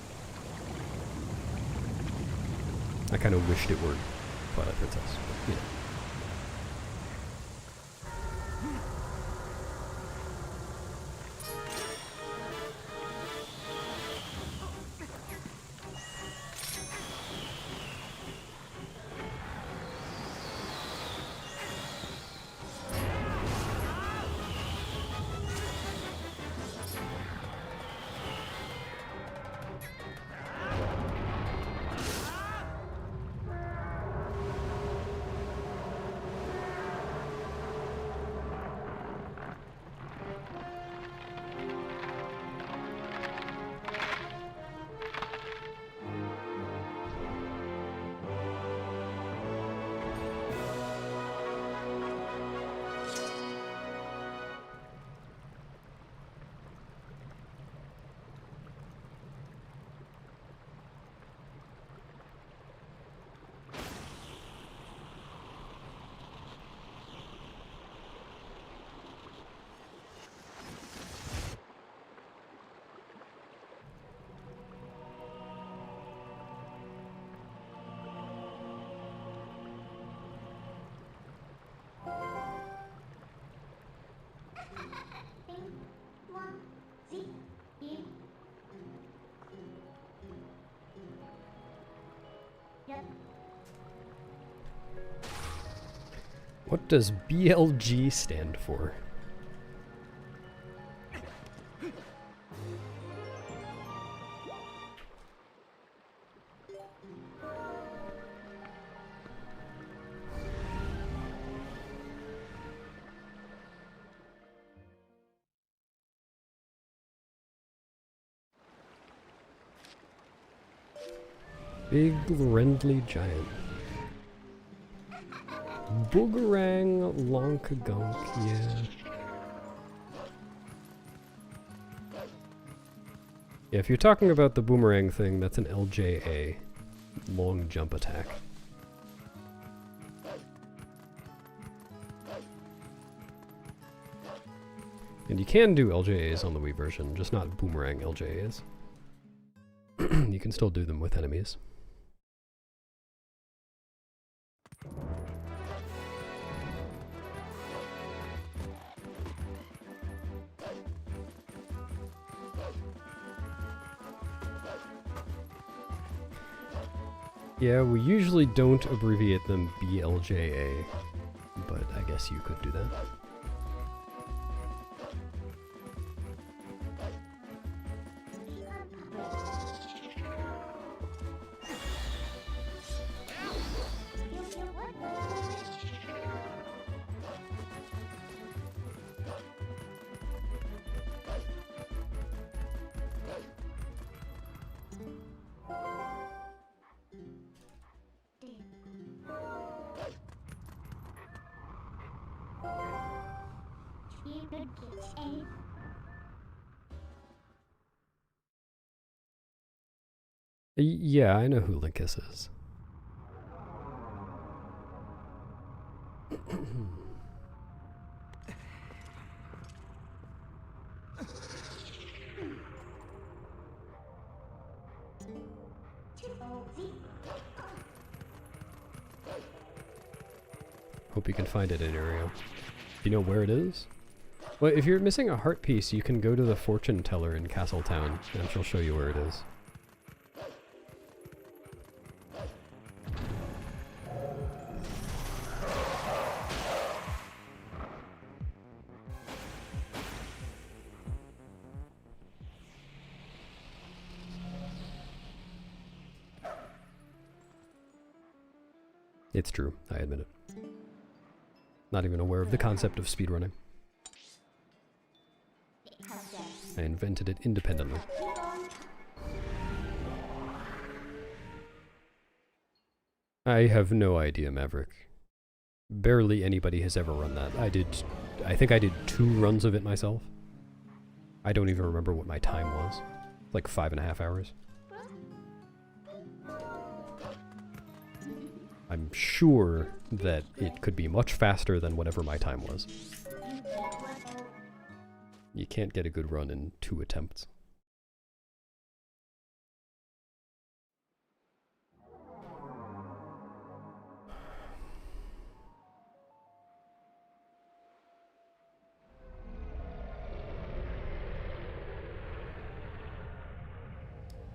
I kind of wished it were Twilight Princess, but, you know. What does BLG stand for? Big Rendley Giant. Boogerang Lonkagunk, yeah. Yeah, if you're talking about the boomerang thing, that's an LJA. Long jump attack. And you can do LJAs on the Wii version, just not boomerang LJAs. You can still do them with enemies. Yeah, we usually don't abbreviate them BLJA, but I guess you could do that. Yeah, I know who Linkus is. Hope you can find it in area. Do you know where it is? Well, if you're missing a heart piece, you can go to the fortune teller in Castletown, and she'll show you where it is. It's true, I admit it. Not even aware of the concept of speedrunning. I invented it independently. I have no idea, Maverick. Barely anybody has ever run that. I think I did 2 runs of it myself. I don't even remember what my time was. Like 5.5 hours. I'm sure that it could be much faster than whatever my time was. You can't get a good run in 2 attempts.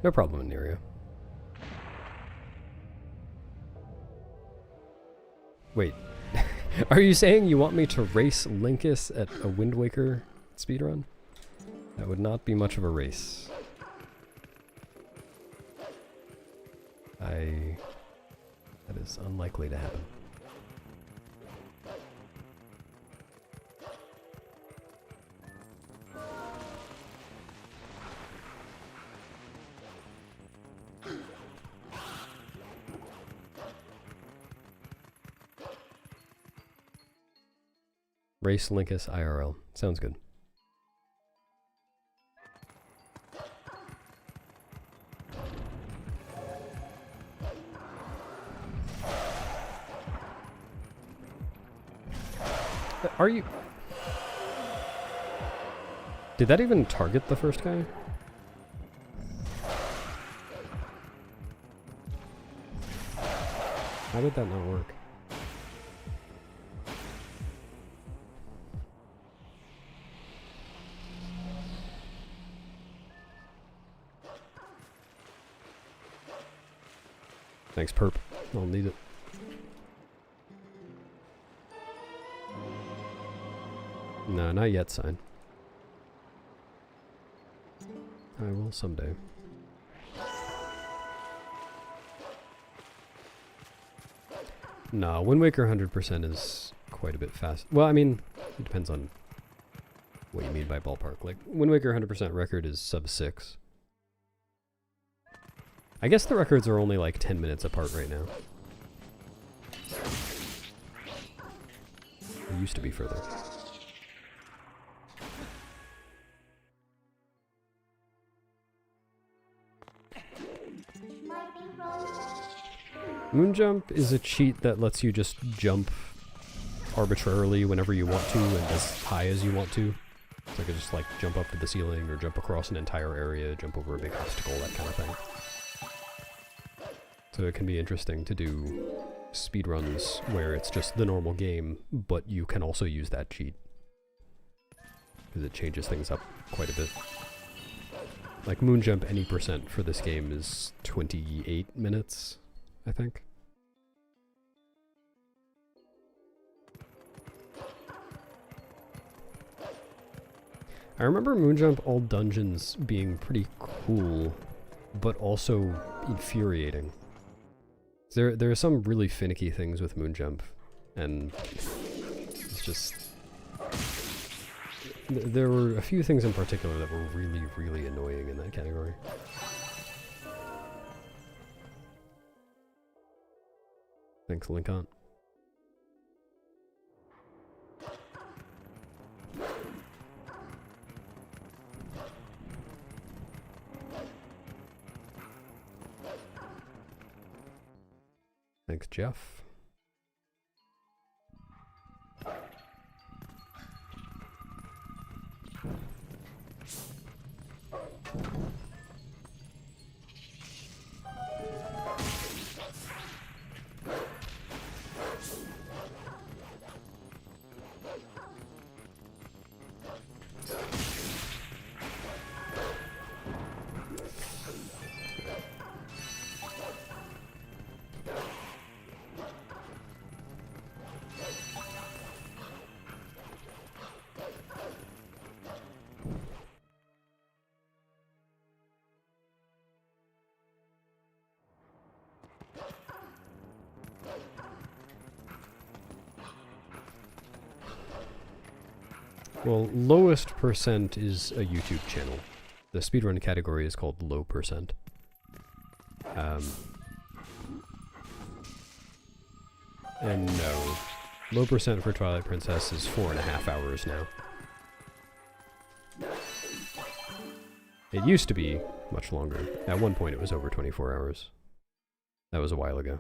No problem in the area. Wait, are you saying you want me to race Linkus at a Wind Waker speedrun? That would not be much of a race. That is unlikely to happen. Race Linkus IRL. Sounds good. Are you... Did that even target the first guy? How did that not work? Thanks, perp. I'll need it. No, not yet, sign. I will someday. No, Wind Waker 100% is quite a bit fast. Well, I mean, it depends on what you mean by ballpark. Like, Wind Waker 100% record is sub 6. I guess the records are only like 10 minutes apart right now. It used to be further. Moonjump is a cheat that lets you just jump arbitrarily whenever you want to and as high as you want to. So I could just like jump up to the ceiling or jump across an entire area, jump over a big obstacle, that kind of thing. So it can be interesting to do speedruns where it's just the normal game, but you can also use that cheat. Because it changes things up quite a bit. Like Moonjump any percent for this game is 28 minutes, I think. I remember Moonjump all dungeons being pretty cool, but also infuriating. There are some really finicky things with Moonjump, and it's just... There were a few things in particular that were really, really annoying in that category. Thanks, Lincoln. Thanks, Jeff. Well, lowest percent is a YouTube channel. The speedrun category is called low percent. And no, low percent for Twilight Princess is 4.5 hours now. It used to be much longer. At one point it was over 24 hours. That was a while ago.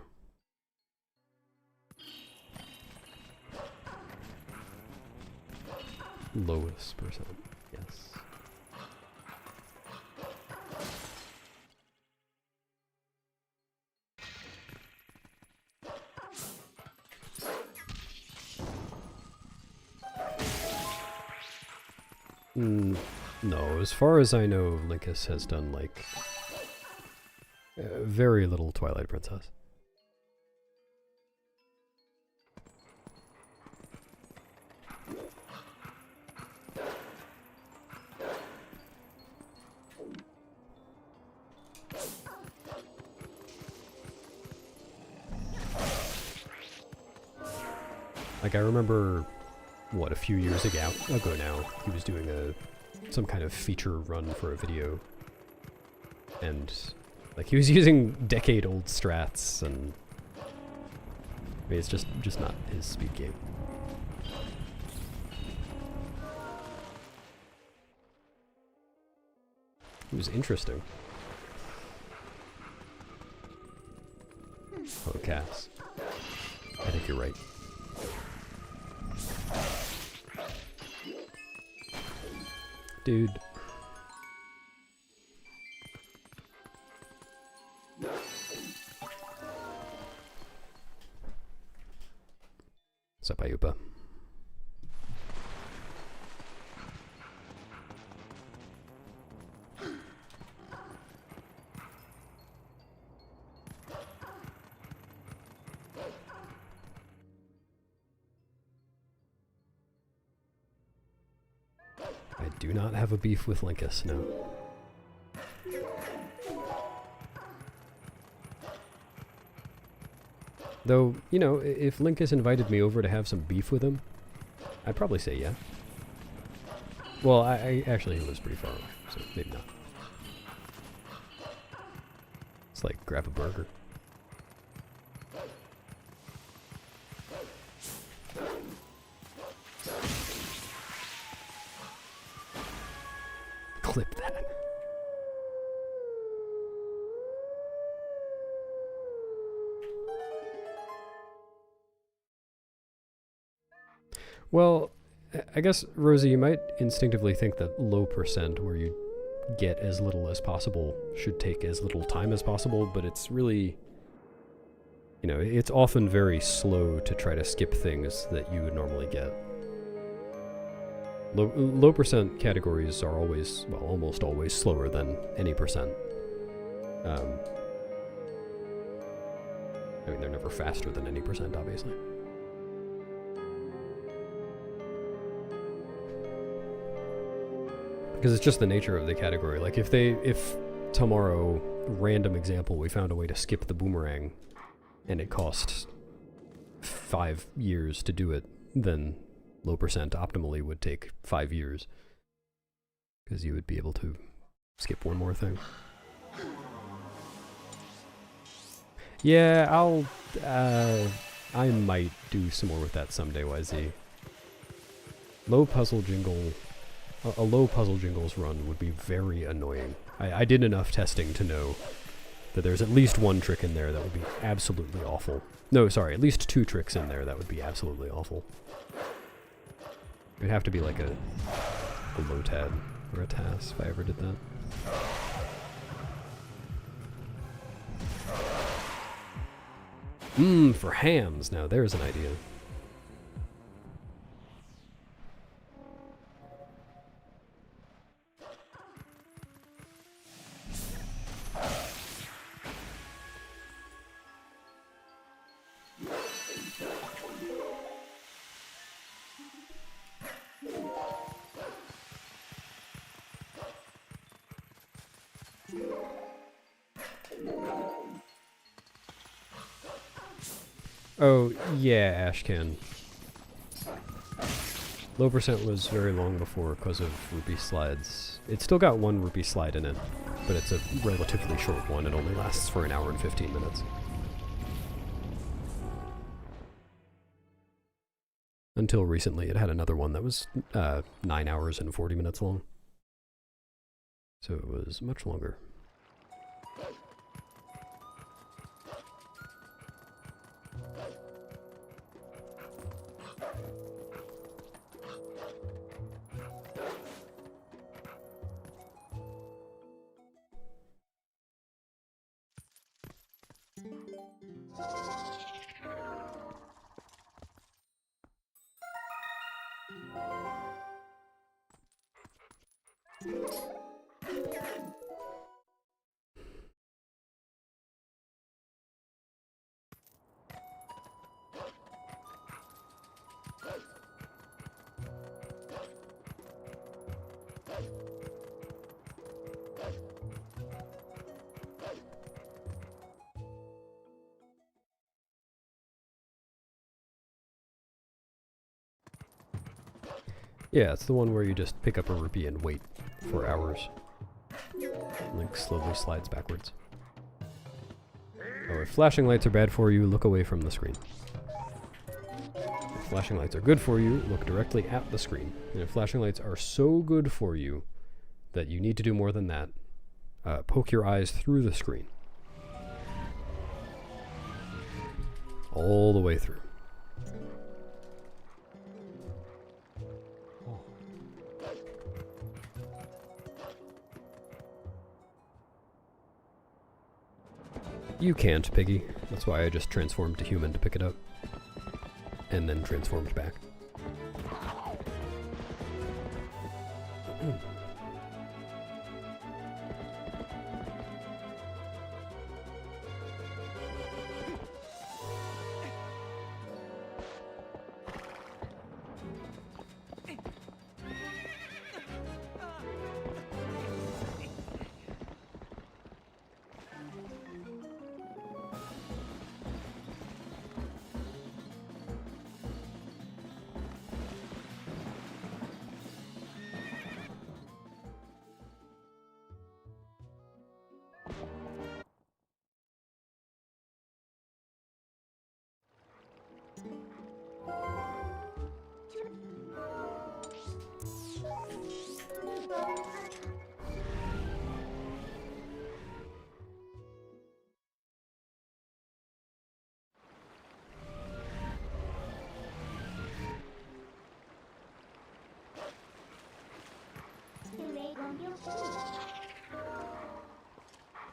Lowest percent, yes. No, as far as I know, Linkus has done, like, very little Twilight Princess. Like, I remember, what, a few years ago now, he was doing some kind of feature run for a video. And, like, he was using decade-old strats, and I mean, it's just not his speed game. It was interesting. Oh, Cass. I think you're right. Dude. What's up, Ayupa? do not have a beef with Linkus, no. Though, you know, if Linkus invited me over to have some beef with him, I'd probably say yeah. Well, I actually he lives pretty far away, so maybe not. It's like grab a burger. Clip that. Well, I guess, Rosie, you might instinctively think that low percent, where you get as little as possible, should take as little time as possible, but it's really, you know, it's often very slow to try to skip things that you would normally get. Low percent categories are always, well, almost always slower than any percent. I mean, they're never faster than any percent, obviously. Because it's just the nature of the category. Like, if tomorrow, random example, we found a way to skip the boomerang, and it costs 5 years to do it, then low percent optimally would take 5 years. Because you would be able to skip one more thing. Yeah, I might do some more with that someday, YZ. Low puzzle jingle... A low puzzle jingles run would be very annoying. I did enough testing to know that there's at least one trick in there that would be absolutely awful. No, sorry, at least 2 tricks in there that would be absolutely awful. It would have to be like a low-tad or a TAS if I ever did that. For hams. Now there's an idea. Oh, yeah, Ashcan. Low percent was very long before because of rupee slides. It's still got 1 rupee slide in it, but it's a relatively short one. It only lasts for an hour and 15 minutes. Until recently, it had another one that was 9 hours and 40 minutes long. So it was much longer. Yeah, it's the one where you just pick up a rupee and wait for hours. Link slowly slides backwards. Oh, if flashing lights are bad for you, look away from the screen. If flashing lights are good for you, look directly at the screen. And if flashing lights are so good for you that you need to do more than that, poke your eyes through the screen. All the way through. You can't, Piggy. That's why I just transformed to human to pick it up. And then transformed back.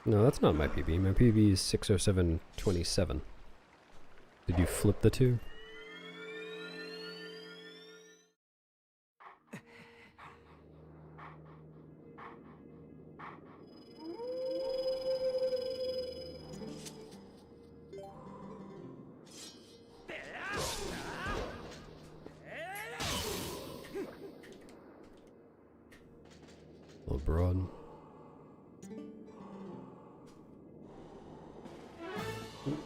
No, that's not my PB. My PB is 607.27. Did you flip the two? A little broad.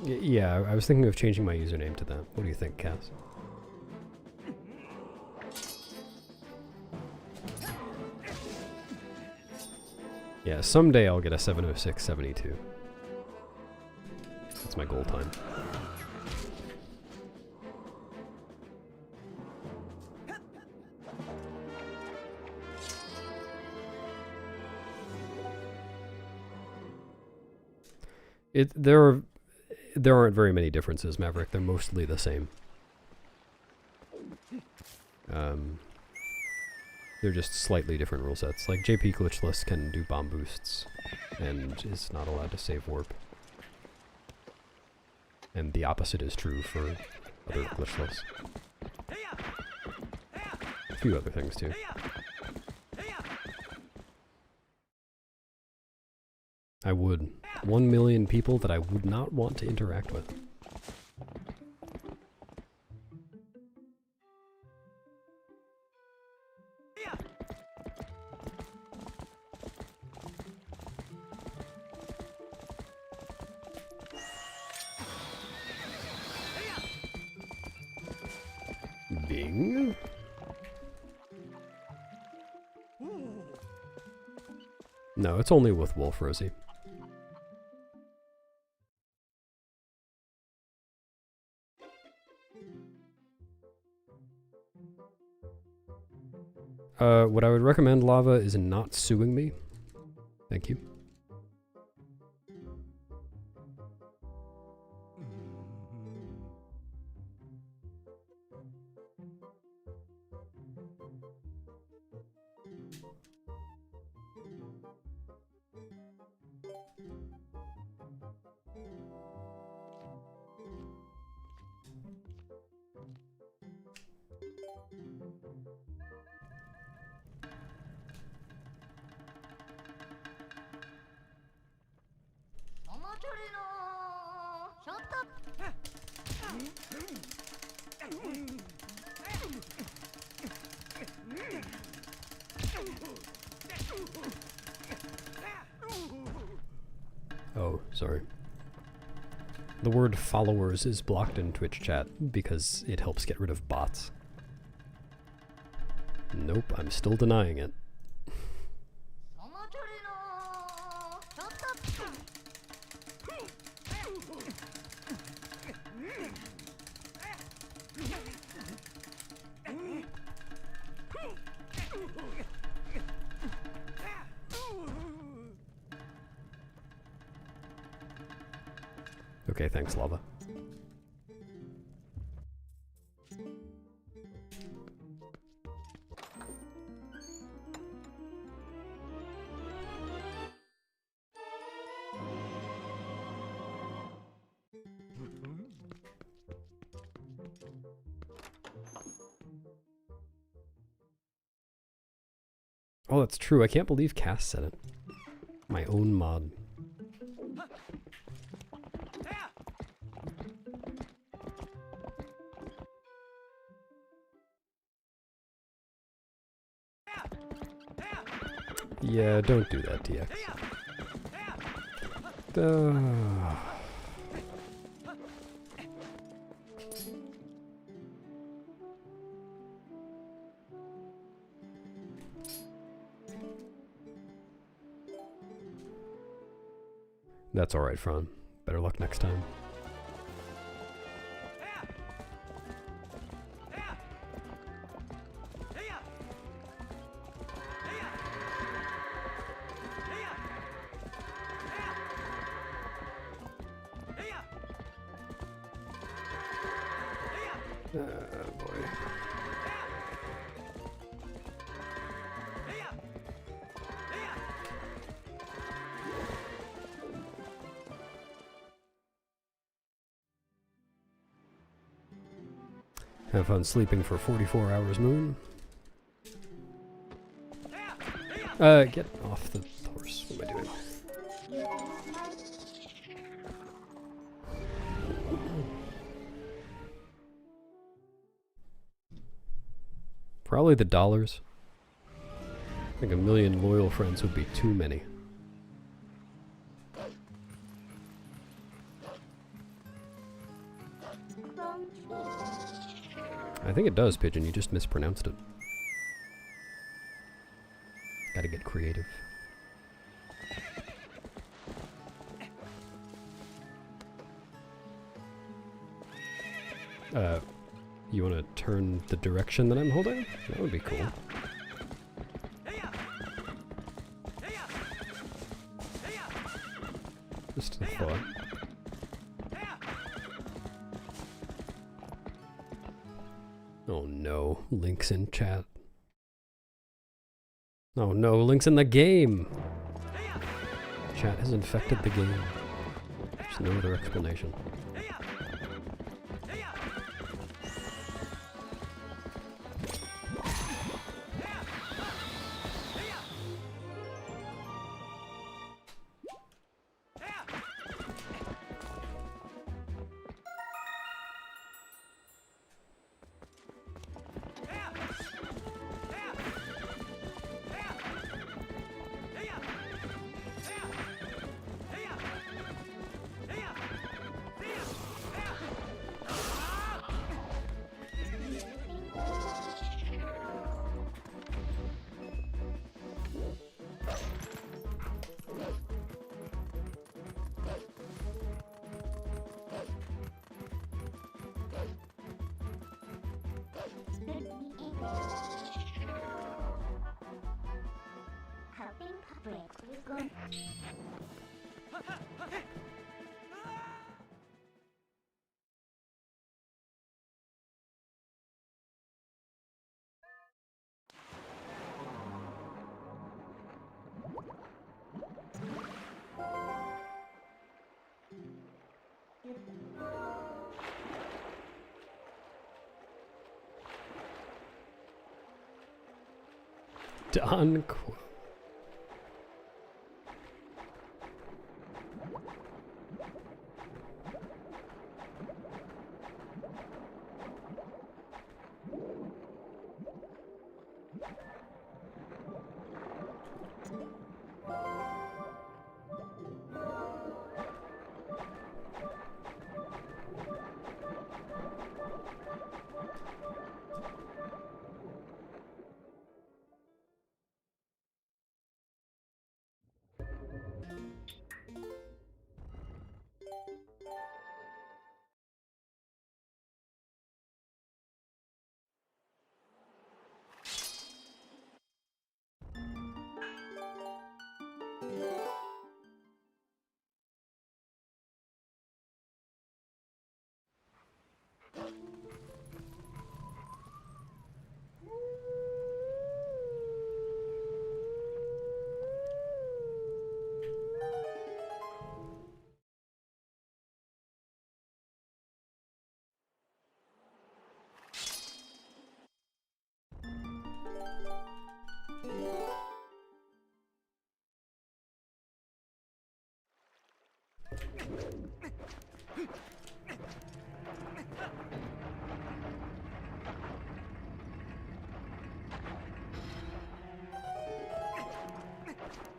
Yeah, I was thinking of changing my username to that. What do you think, Cass? Yeah, someday I'll get a 706.72. That's my goal time. There aren't very many differences, Maverick. They're mostly the same. They're just slightly different rule sets. Like JP Glitchless can do bomb boosts and is not allowed to save warp. And the opposite is true for other Glitchless. A few other things too. I would. 1 million people that I would not want to interact with. Bing? No, it's only with Wolf Rosie. What I would recommend, Lava, is not suing me. Thank you. Oh, sorry. The word followers is blocked in Twitch chat because it helps get rid of bots. Nope, I'm still denying it. Okay, thanks, Lava. Oh, that's true. I can't believe Cass said it. My own mod. Yeah, don't do that, TX. That's alright, Fran. Better luck next time. Have fun sleeping for 44 hours, Moon. Get off the horse. What am I doing? Probably the dollars. I think 1 million loyal friends would be too many. I think it does, Pigeon. You just mispronounced it. Gotta get creative. You want to turn the direction that I'm holding? That would be cool. Just a thought. Oh no, Link's in chat. Oh no, Link's in the game! Chat has infected the game. There's no other explanation. Don Quo.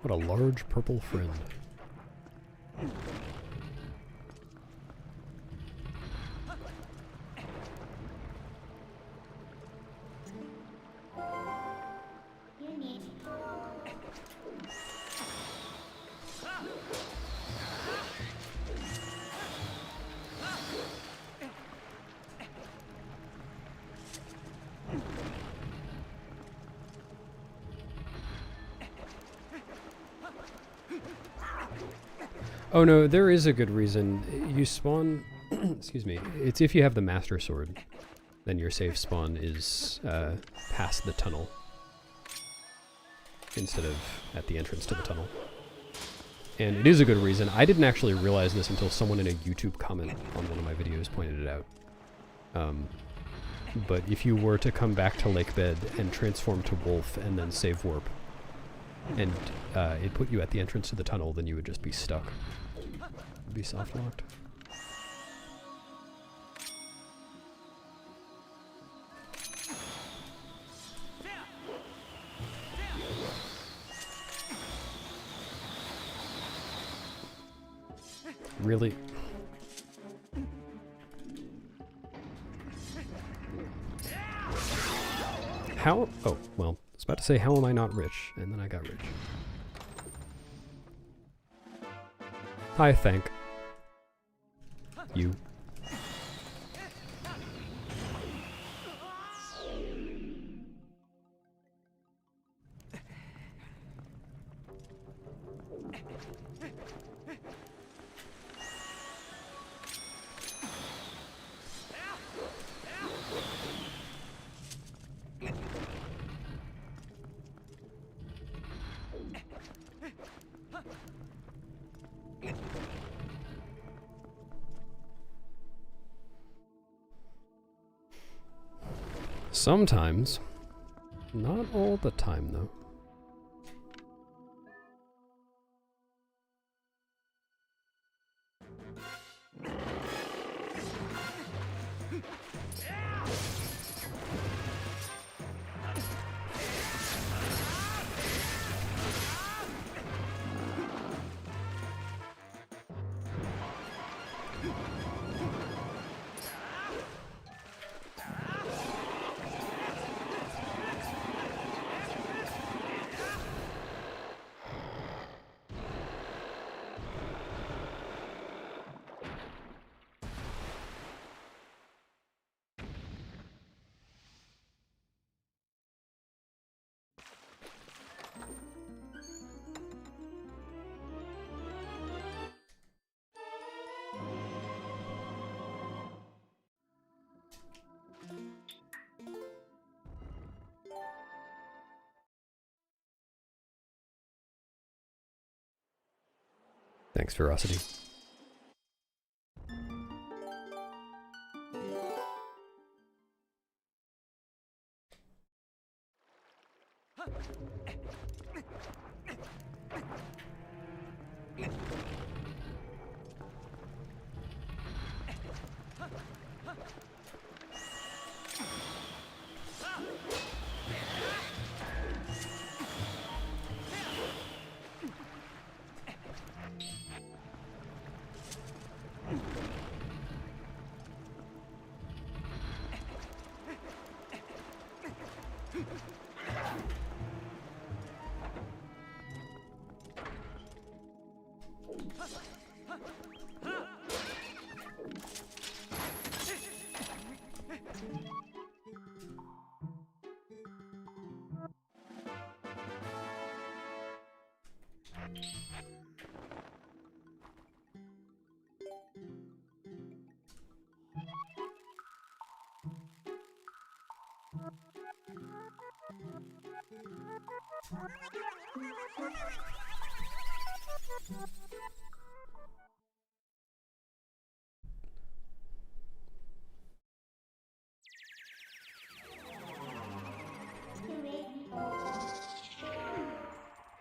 What a large purple friend. Oh no, there is a good reason. You spawn, excuse me, it's if you have the Master Sword, then your safe spawn is past the tunnel, instead of at the entrance to the tunnel. And it is a good reason. I didn't actually realize this until someone in a YouTube comment on one of my videos pointed it out. but if you were to come back to Lake Bed and transform to Wolf and then save warp, and it put you at the entrance to the tunnel, then you would just be stuck. Be soft locked. Really? How? Oh, well, I was about to say, how am I not rich? And then I got rich. Hi, thank you. Sometimes. Not all the time, though. Thanks, Ferocity.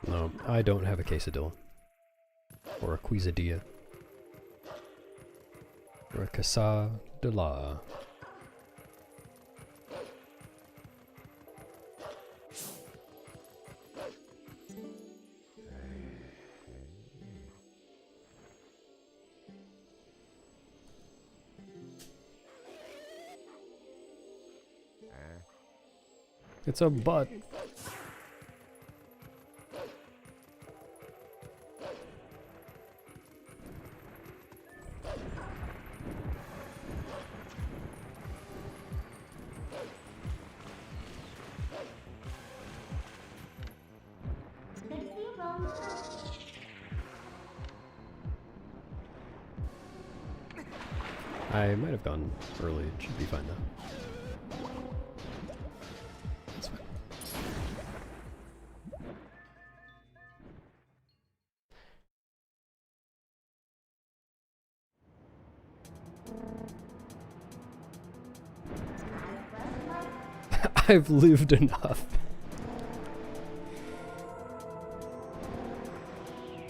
No, I don't have a quesadilla. Or a quesadilla. Or a quesadilla. It's a butt. I might have gone early. It should be fine though. That's fine. I've lived enough.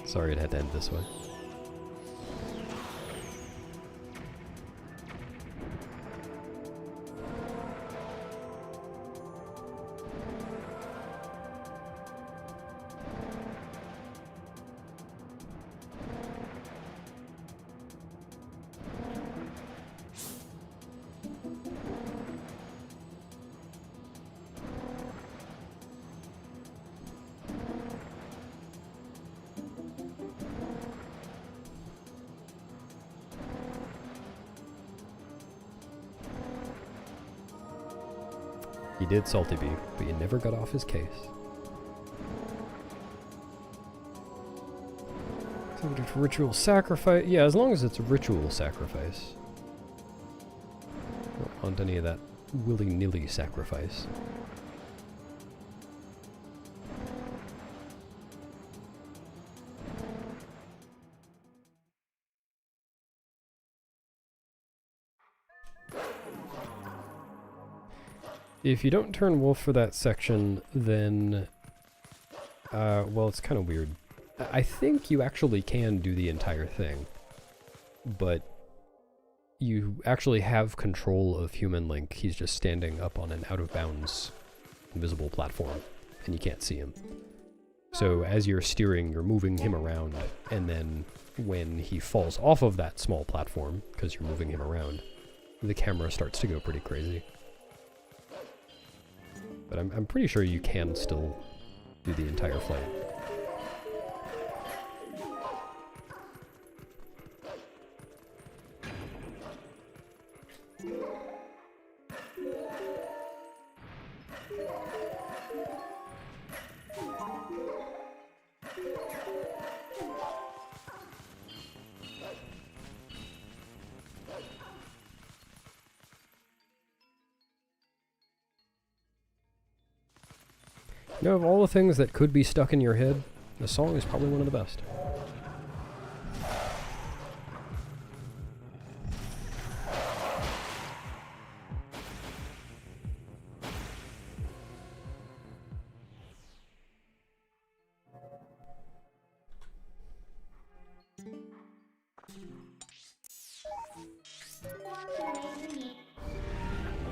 Sorry it had to end this way. He did Salty Bee, but you never got off his case. Subject to ritual sacrifice. Yeah, as long as it's a ritual sacrifice. Don't want any of that willy-nilly sacrifice. If you don't turn wolf for that section, then, well, it's kind of weird. I think you actually can do the entire thing, but you actually have control of Human Link. He's just standing up on an out-of-bounds invisible platform, and you can't see him. So as you're steering, you're moving him around, and then when he falls off of that small platform, because you're moving him around, the camera starts to go pretty crazy. But I'm pretty sure you can still do the entire flight. You know, of all the things that could be stuck in your head, the song is probably one of the best.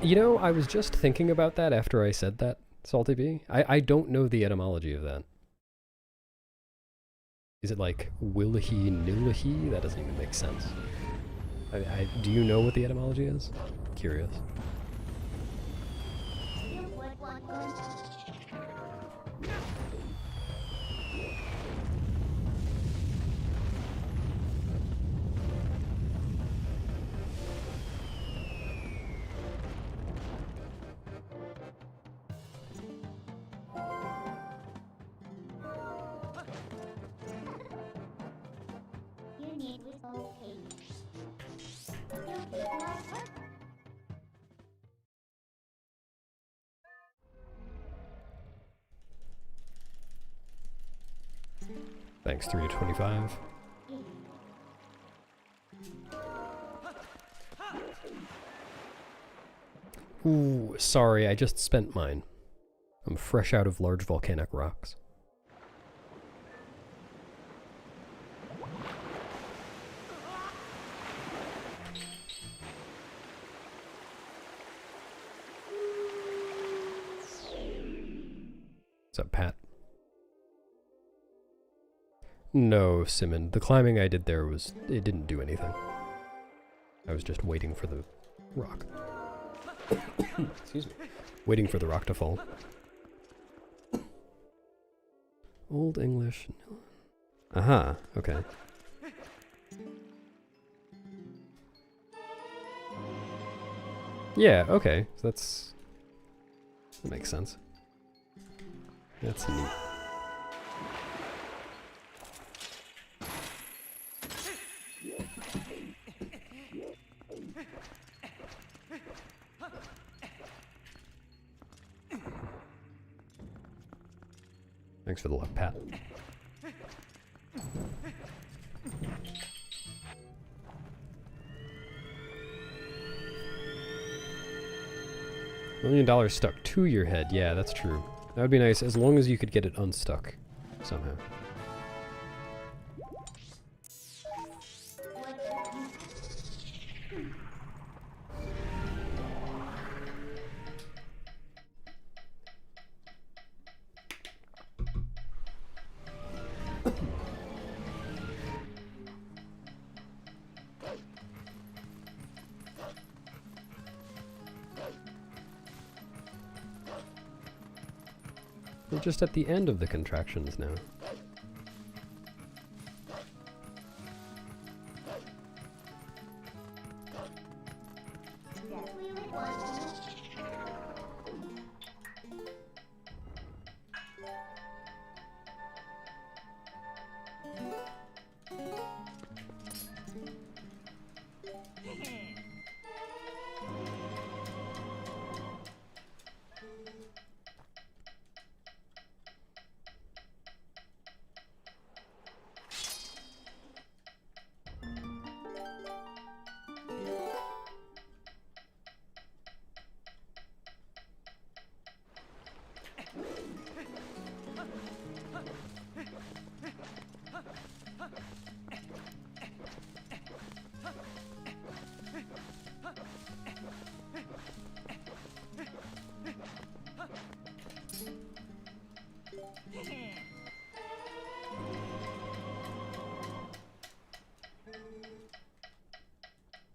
You know, I was just thinking about that after I said that, Salty Bee. I don't know the etymology of that. Is it like will-he, nil-he? That doesn't even make sense. Do you know what the etymology is? Curious. Thanks, 325. Ooh, sorry, I just spent mine. I'm fresh out of large volcanic rocks. What's up, Pat? No, Simon. The climbing I did there it didn't do anything. I was just waiting for the rock. Excuse me. Waiting for the rock to fall. Old English. Aha, okay. Yeah, okay. So that makes sense. That's neat. Thanks for the luck, Pat. $1 million stuck to your head. Yeah, that's true. That would be nice as long as you could get it unstuck somehow. We're just at the end of the contractions now.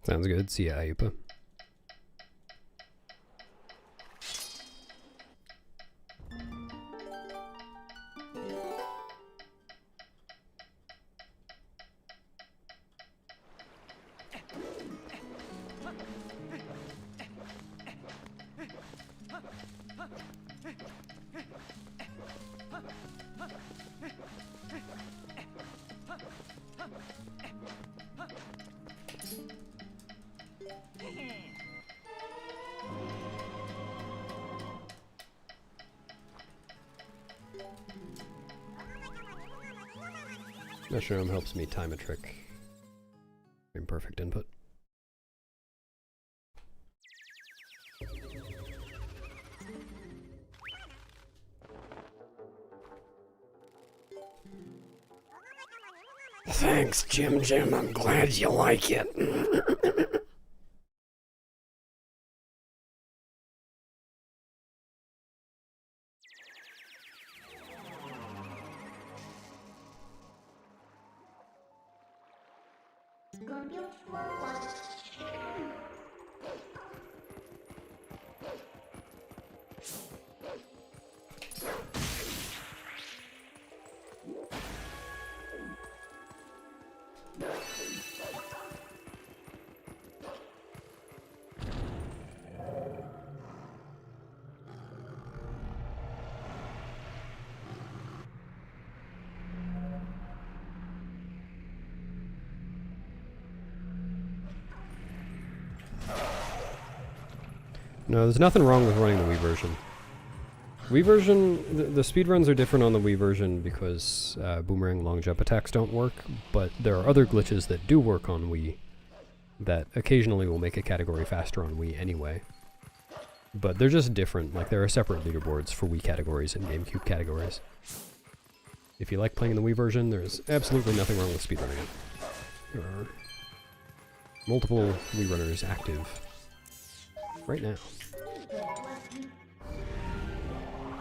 Sounds good. See ya, Ayupa. Metronome helps me time a trick. Imperfect input. Thanks, Jim. I'm glad you like it. No, there's nothing wrong with running the Wii version. Wii version, the speedruns are different on the Wii version because boomerang long jump attacks don't work, but there are other glitches that do work on Wii that occasionally will make a category faster on Wii anyway. But they're just different, like there are separate leaderboards for Wii categories and GameCube categories. If you like playing the Wii version, there's absolutely nothing wrong with speedrunning it. There are multiple Wii runners active right now.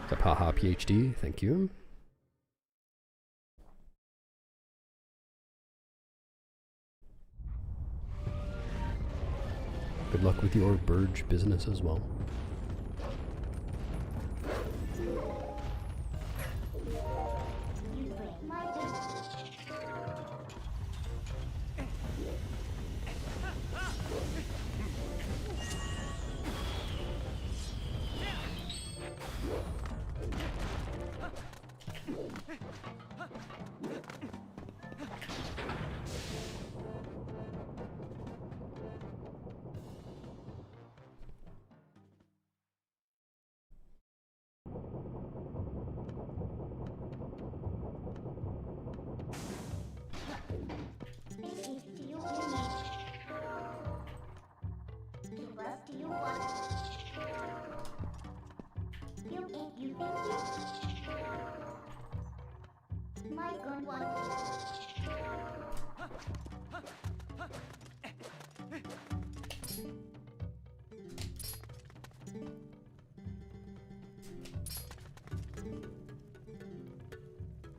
What's up, haha PhD? Thank you. Good luck with your Burge business as well.
you, thank you. My good one.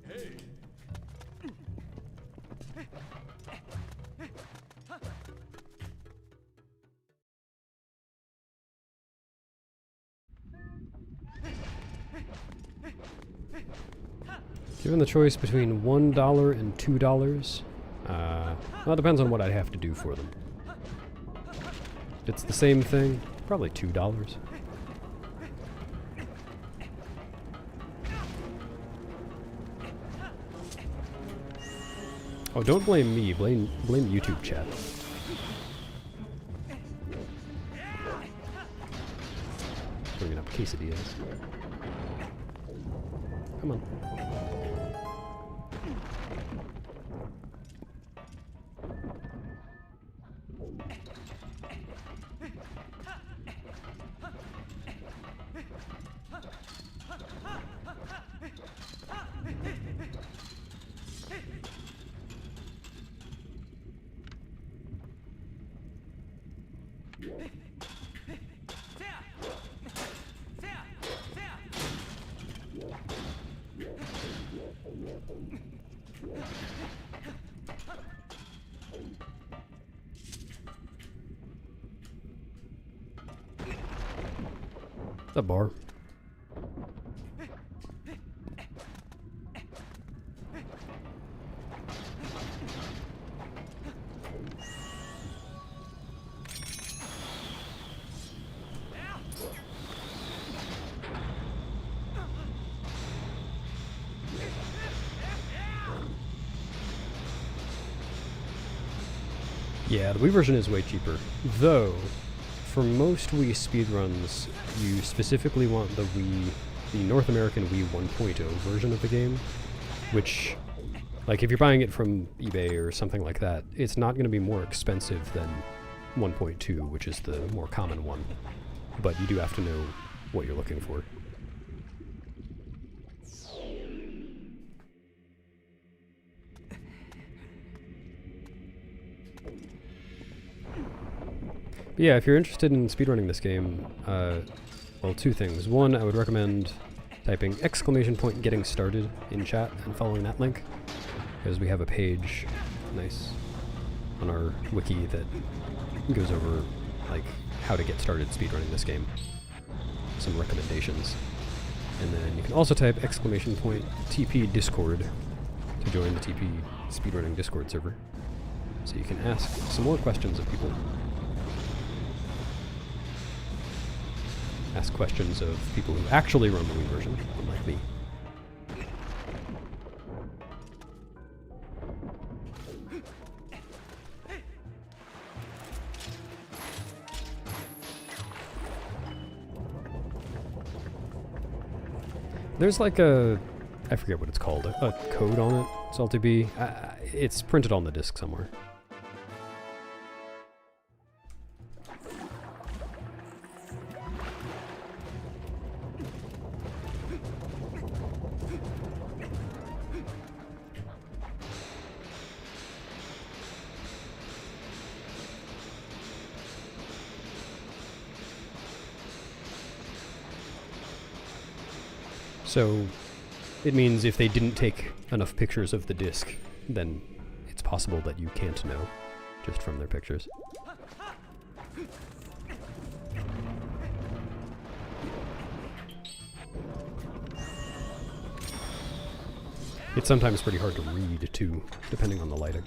Hey.
Given the choice between $1 and $2, well, it depends on what I'd have to do for them. If it's the same thing, probably $2. Oh, don't blame me. Blame YouTube chat. Bringing up quesadillas. Come on. The bar. Yeah, the Wii version is way cheaper. Though, for most Wii speedruns, you specifically want the North American Wii 1.0 version of the game, which, like, if you're buying it from eBay or something like that, it's not going to be more expensive than 1.2, which is the more common one. But you do have to know what you're looking for. But yeah, if you're interested in speedrunning this game, well, two things. One, I would recommend typing !getting started in chat and following that link, because we have a page, nice, on our wiki that goes over, like, how to get started speedrunning this game. Some recommendations. And then you can also type !TP Discord to join the TP speedrunning Discord server, so you can ask some more questions of people. Ask questions of people who actually run the Wii version, unlike me. There's like a, I forget what it's called, a code on it, Salty B. It's printed on the disc somewhere. So, it means if they didn't take enough pictures of the disc, then it's possible that you can't know, just from their pictures. It's sometimes pretty hard to read, too, depending on the lighting.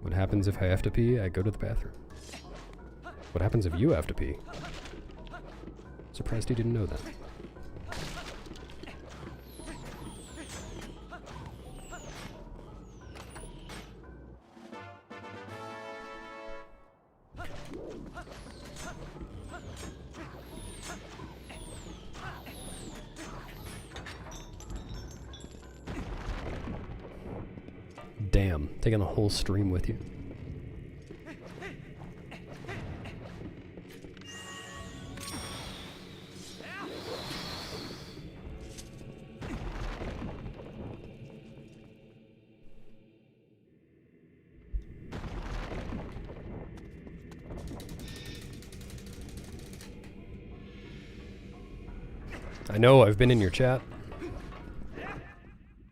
What happens if I have to pee? I go to the bathroom. What happens if you have to pee? Surprised he didn't know that. Damn, taking the whole stream with you. I know, I've been in your chat.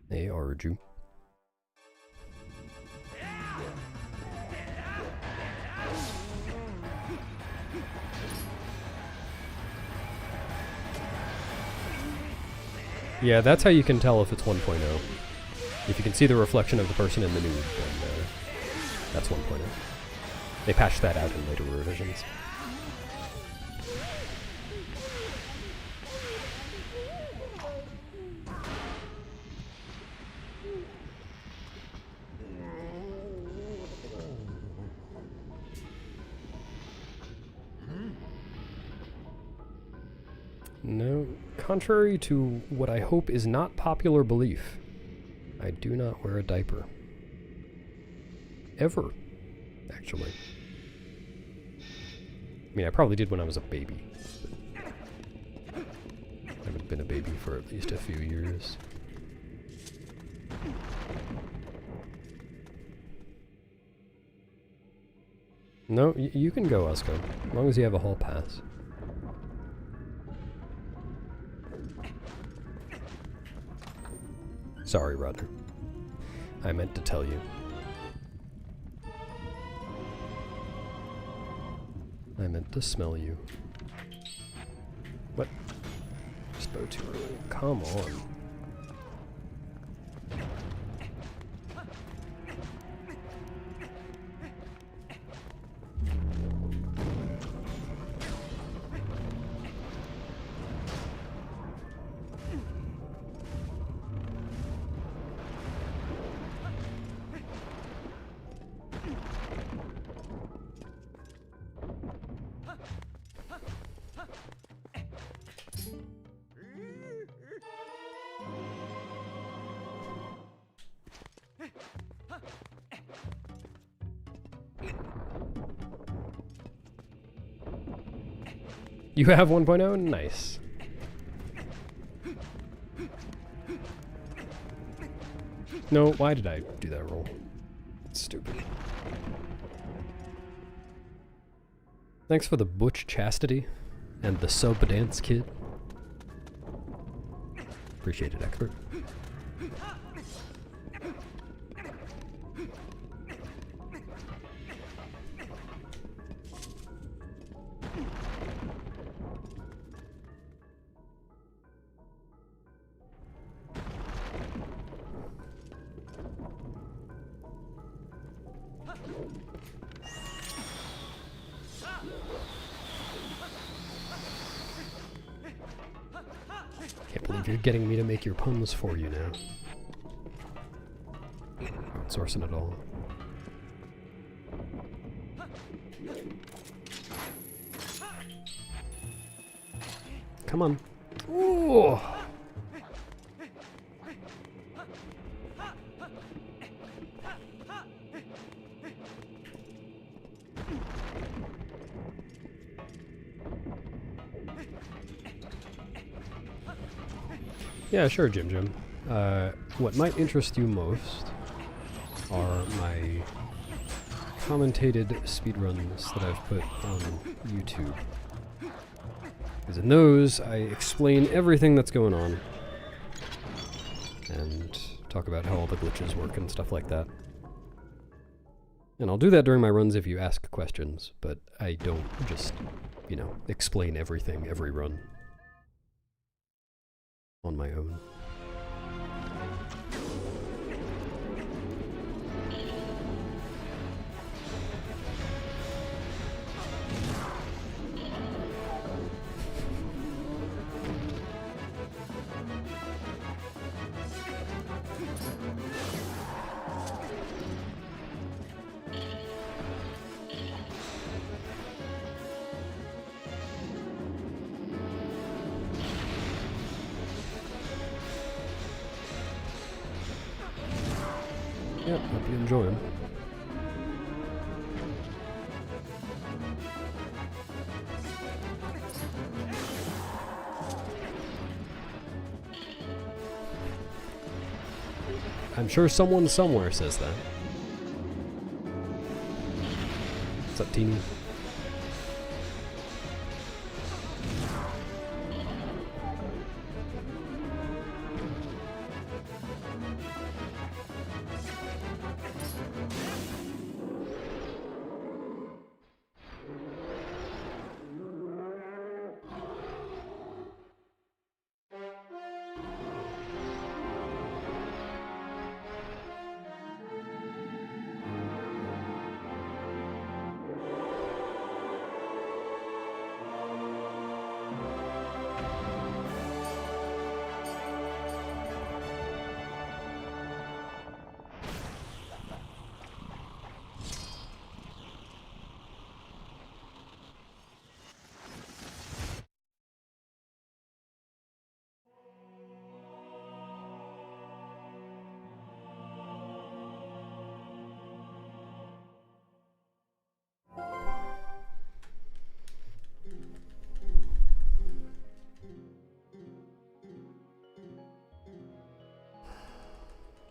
Hey, Arju. Yeah, that's how you can tell if it's 1.0. If you can see the reflection of the person in the nude, then that's 1.0. They patched that out in later revisions. No, contrary to what I hope is not popular belief, I do not wear a diaper. Ever, actually. I mean, I probably did when I was a baby. I haven't been a baby for at least a few years. No, you can go, Usko, as long as you have a hall pass. Sorry, Roger. I meant to tell you. I meant to smell you. What? Spoke too early. Come on. You have 1.0? Nice. No, why did I do that roll? It's stupid. Thanks for the Butch Chastity and the sub dance kid. Appreciate it, expert. Can't believe you're getting me to make your puns for you now. Outsourcing it all. Come on. Ooh. Yeah, sure, Jim Jim. What might interest you most are my commentated speedruns that I've put on YouTube. Because in those, I explain everything that's going on and talk about how all the glitches work and stuff like that. And I'll do that during my runs if you ask questions, but I don't just, you know, explain everything every run on my own. Yep, hope you enjoy them. I'm sure someone somewhere says that. What's up, Teeny?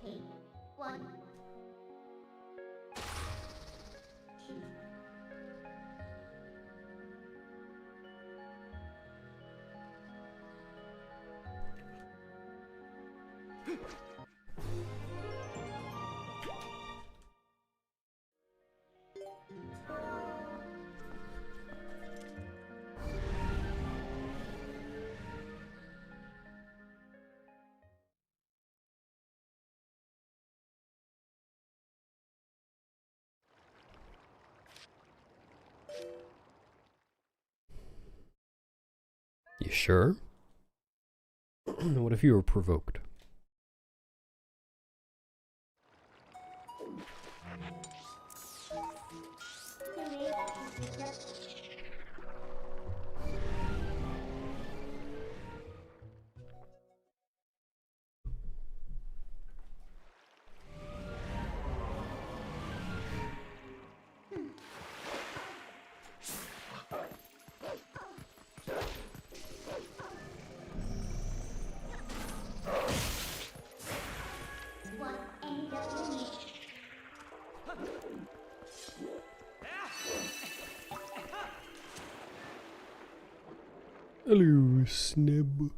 Okay. 1, 2.
You sure? What if you were provoked? Hello, Snib.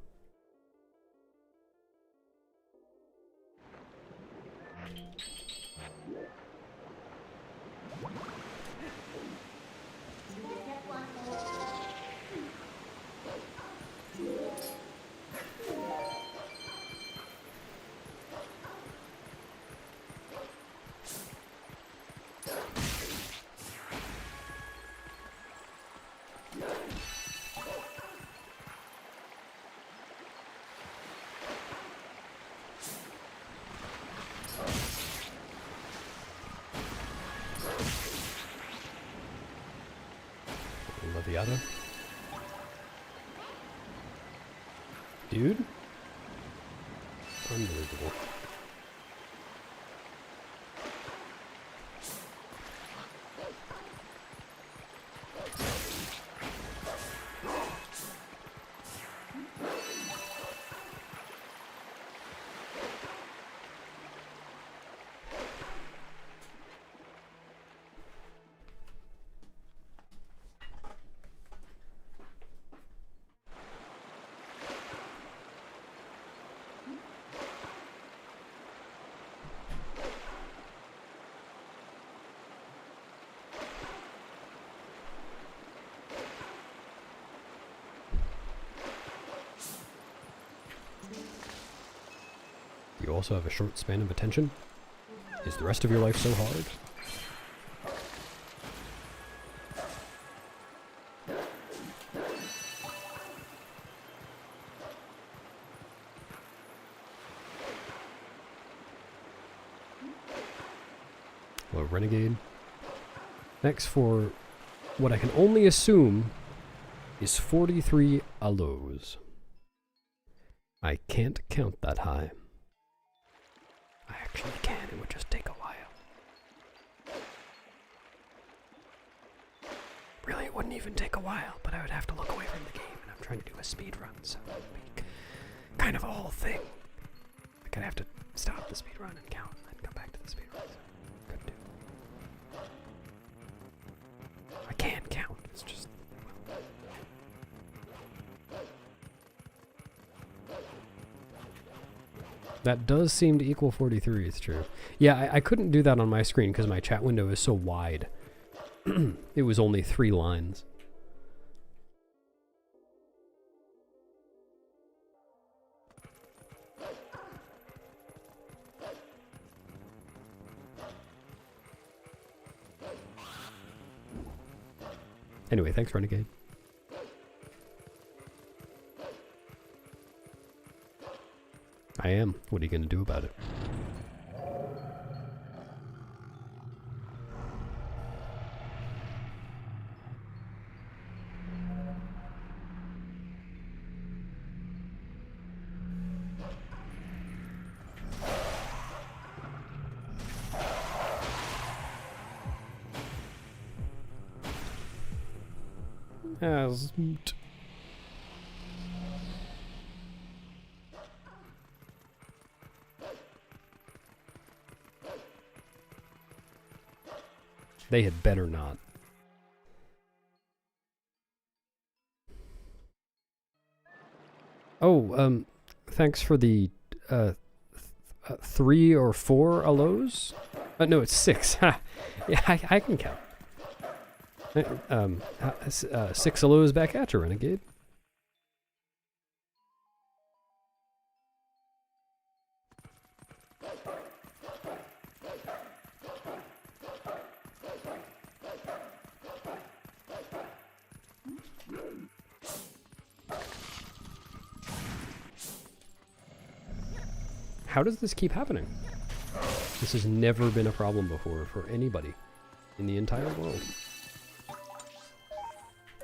Leviata? Dude? Unbelievable. You also have a short span of attention? Is the rest of your life so hard? Hello, Renegade. Next for what I can only assume is 43 allos. I can't count that high. I actually can, it would just take a while. Really, it wouldn't even take a while, but I would have to look away from the game, and I'm trying to do a speedrun, so it would be kind of a whole thing. Like I'd have to stop the speedrun and count, and then come back to the speedrun, so couldn't do. I can count, it's just... That does seem to equal 43, it's true. Yeah, I couldn't do that on my screen because my chat window is so wide. It was only 3 lines. Anyway, thanks, Renegade. I am. What are you going to do about it? Asmt. They had better not. Oh, thanks for the 3 or 4 allos? No, it's 6. Ha! Yeah, I can count. 6 allos back at you, Renegade. How does this keep happening? This has never been a problem before for anybody in the entire world.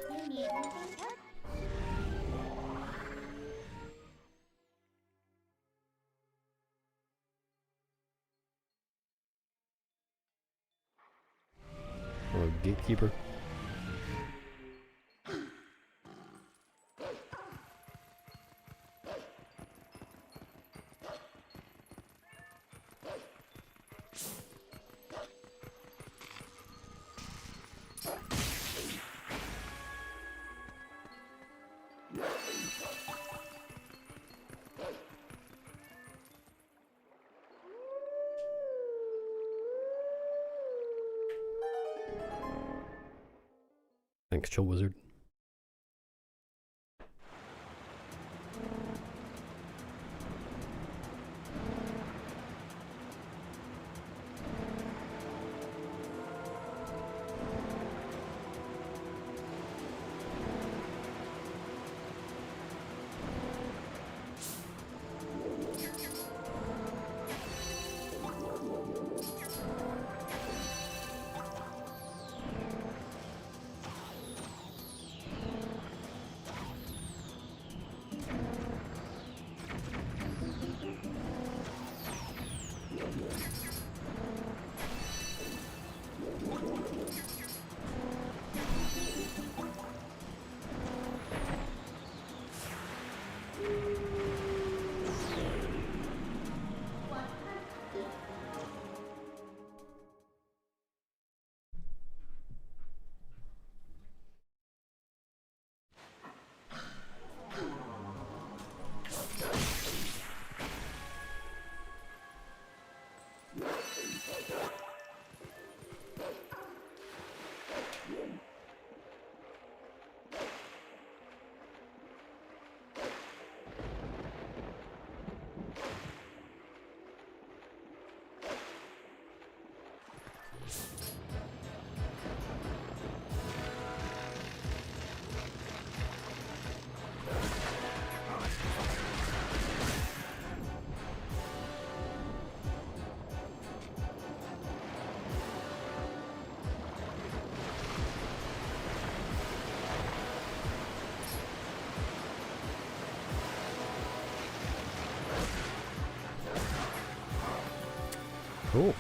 You need input?
Or gatekeeper. Thanks, Chill Wizard. Cool.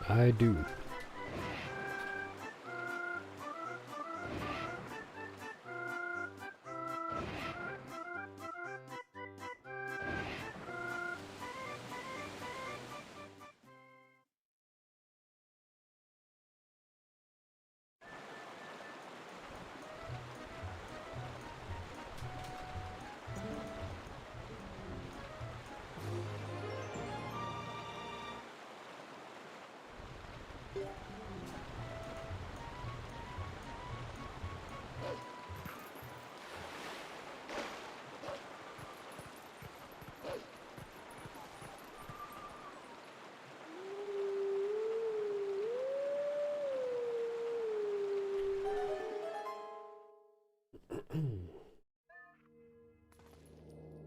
I do.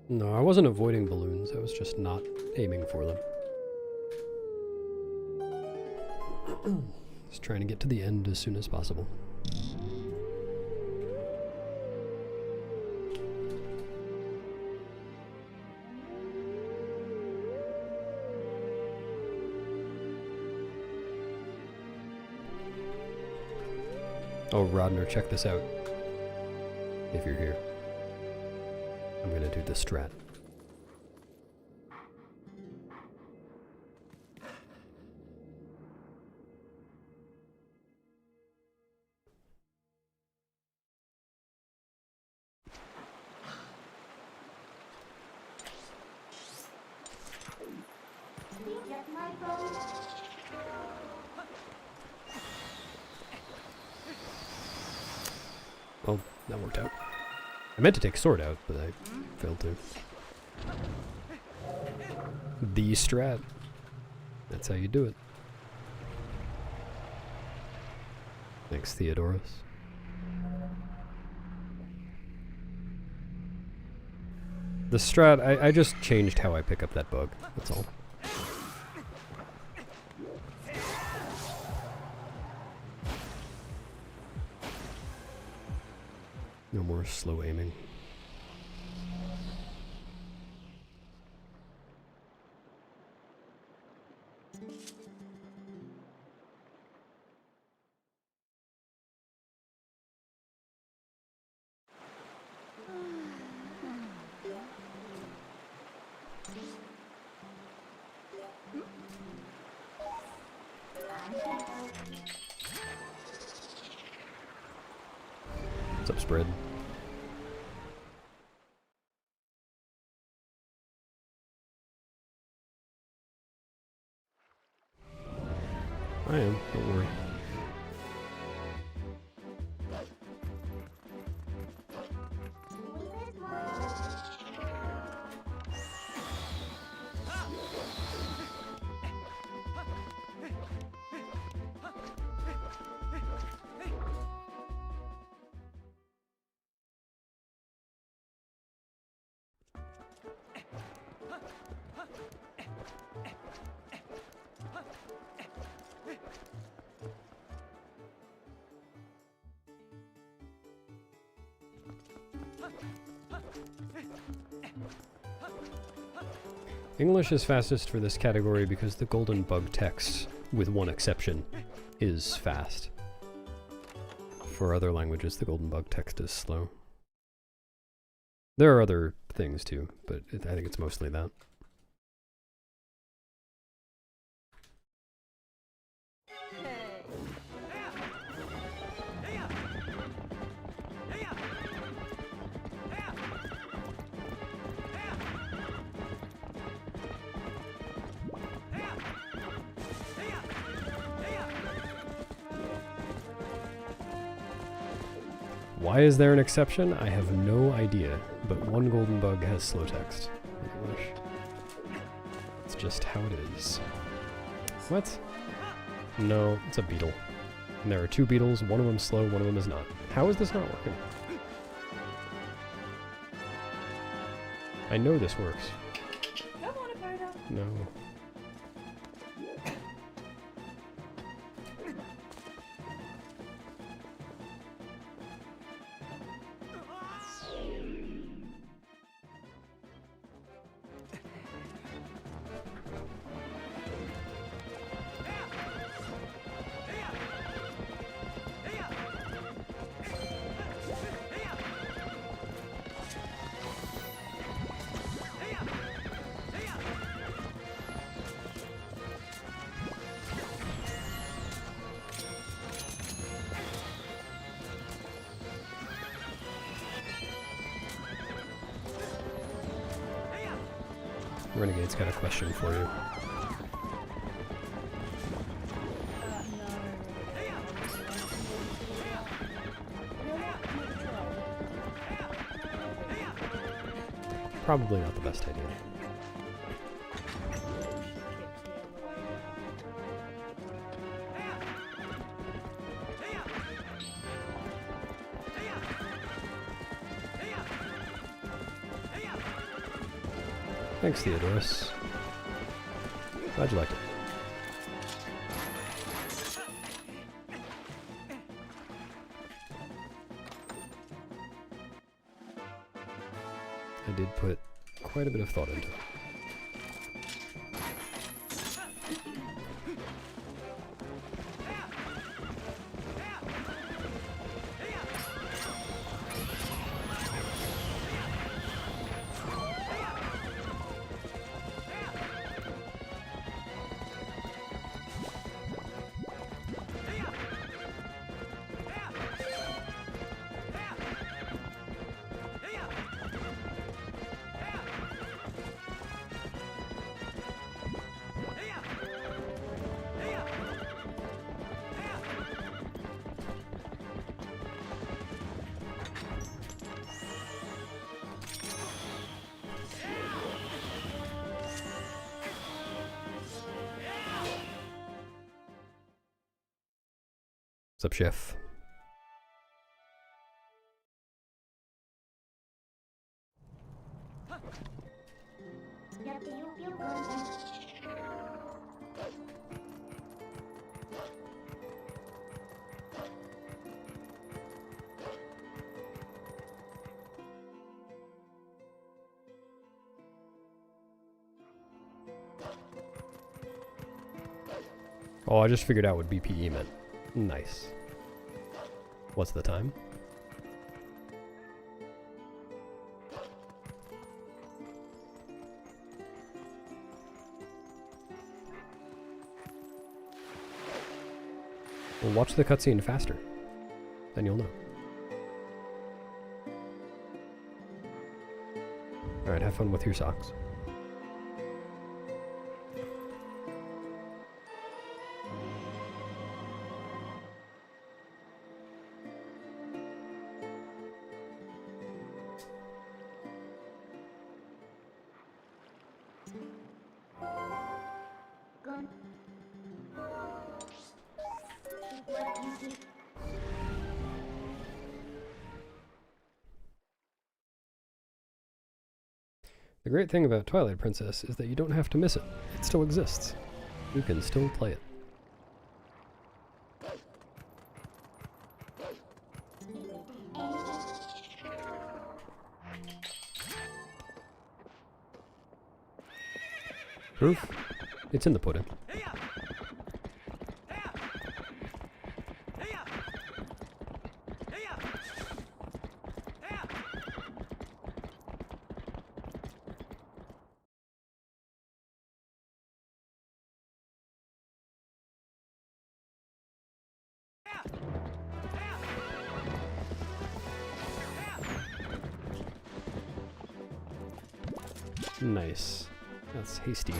No, I wasn't avoiding balloons, I was just not aiming for them. Just trying to get to the end as soon as possible. Oh, Rodner, check this out. If you're here. I'm gonna do the strat.
Get my phone.
Well, that worked out. I meant to take sword out, but I failed to. The strat. That's how you do it. Thanks, Theodorus. The strat, I just changed how I pick up that bug, that's all. No more slow aiming. What's up, Spread? I am, don't worry. English is fastest for this category because the golden bug text, with one exception, is fast. For other languages, the golden bug text is slow. There are other things too, but I think it's mostly that. Why is there an exception? I have no idea, but one golden bug has slow text in English. It's just how it is. What? No, it's a beetle. And there are two beetles, one of them's slow, one of them is not. How is this not working? I know this works.
Come on, Alberto.
No. Renegade's got a question for you. Probably not the best idea. Thanks, Theodorus. Glad you liked it. I did put quite a bit of thought into it. What's up, Chef? Oh, I just figured out what BPE meant. Nice. What's the time? Well, watch the cutscene faster. Then you'll know. Alright, have fun with your socks. The great thing about Twilight Princess is that you don't have to miss it. It still exists. You can still play it. Proof? It's in the pudding. Nice. That's hasty.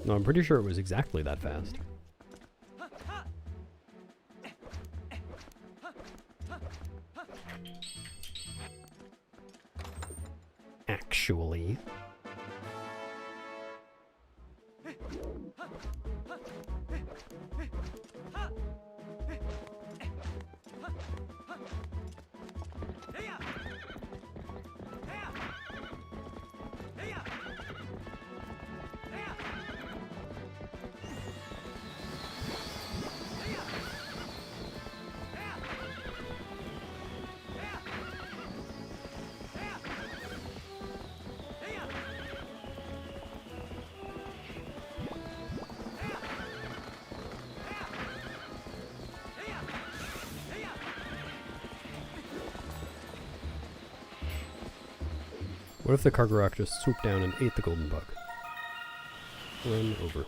No, I'm pretty sure it was exactly that fast. Actually. What if the Kargarok just swooped down and ate the golden bug? Run over.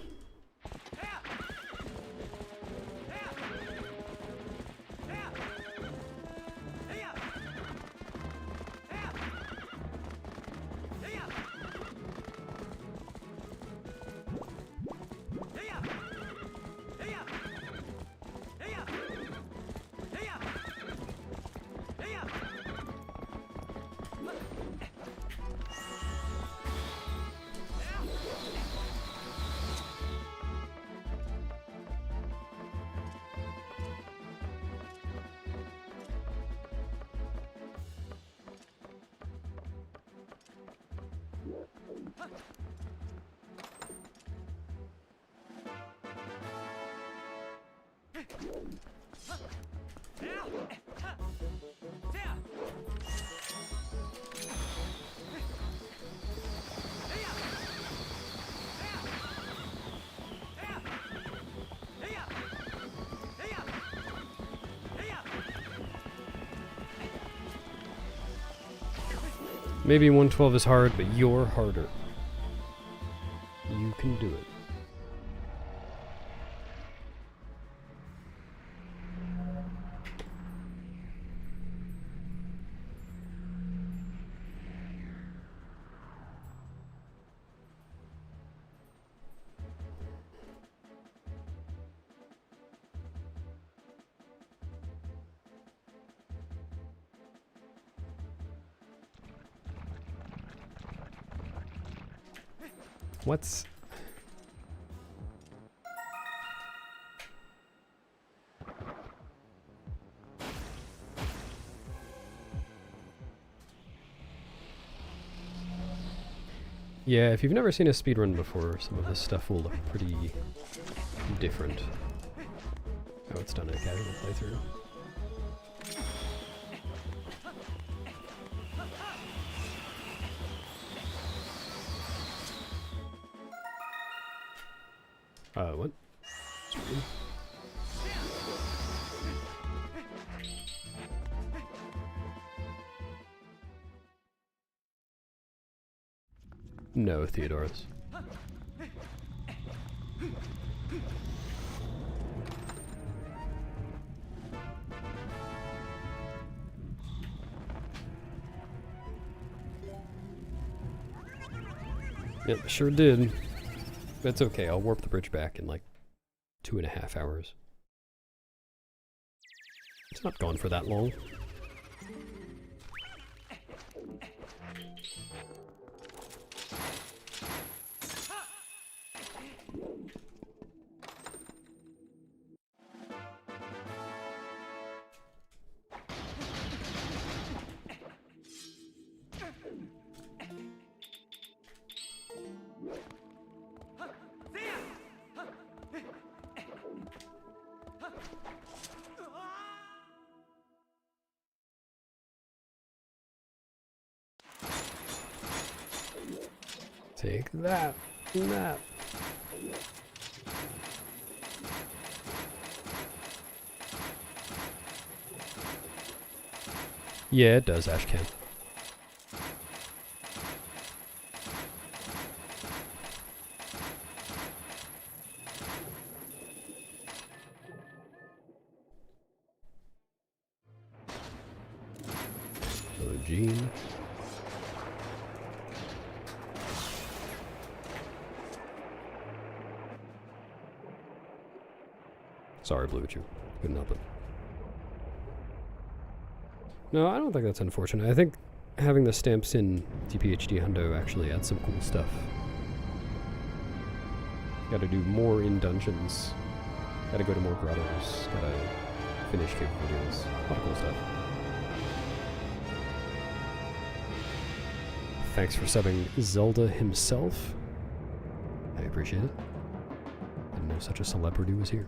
Maybe 112 is hard, but you're harder. You can do it. What's... Yeah, if you've never seen a speedrun before, some of this stuff will look pretty different. Oh, it's done in a casual playthrough. What? Sorry. No, Theodorus. Yep, sure did. That's okay, I'll warp the bridge back in like 2.5 hours. It's not gone for that long. Take that and that. Yeah, it does, Ashcan. Hello, Gene. Sorry, blew at you. Couldn't help it. No, I don't think that's unfortunate. I think having the stamps in DPHD Hundo actually adds some cool stuff. Gotta do more in dungeons. Gotta go to more grottos. Gotta finish cave videos. A lot of cool stuff. Thanks for subbing Zelda himself. I appreciate it. Didn't know such a celebrity was here.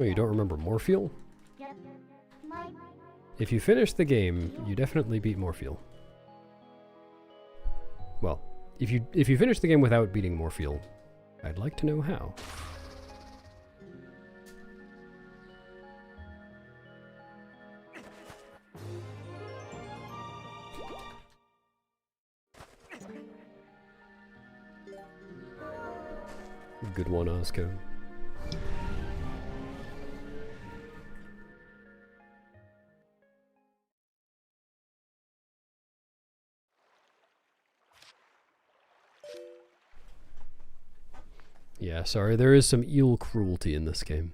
Oh, you don't remember Morpheal? If you finish the game, you definitely beat Morpheal. Well, if you finish the game without beating Morpheal, I'd like to know how. Good one, Osco. Yeah, sorry, there is some eel cruelty in this game.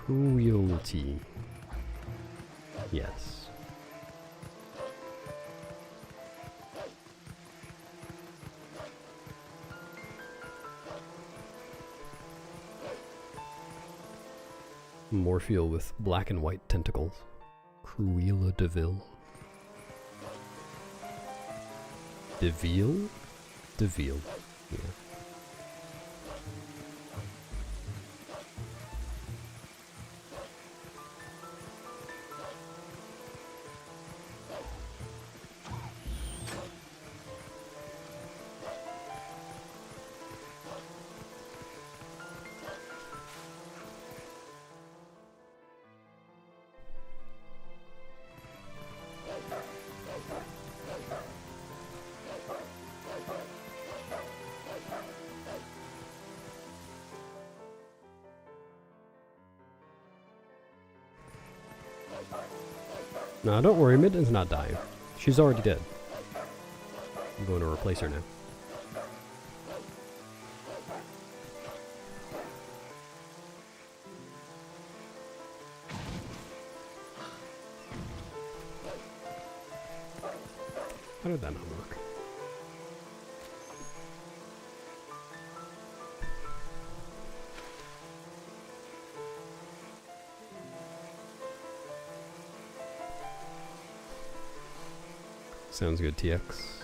Cruelty. Yes. Morpheal with black and white tentacles. Cruella de Vil. DeVille? DeVille. Yeah. No, don't worry, Midden's not dying. She's already dead. I'm going to replace her now. How did that not work? Sounds good, TX.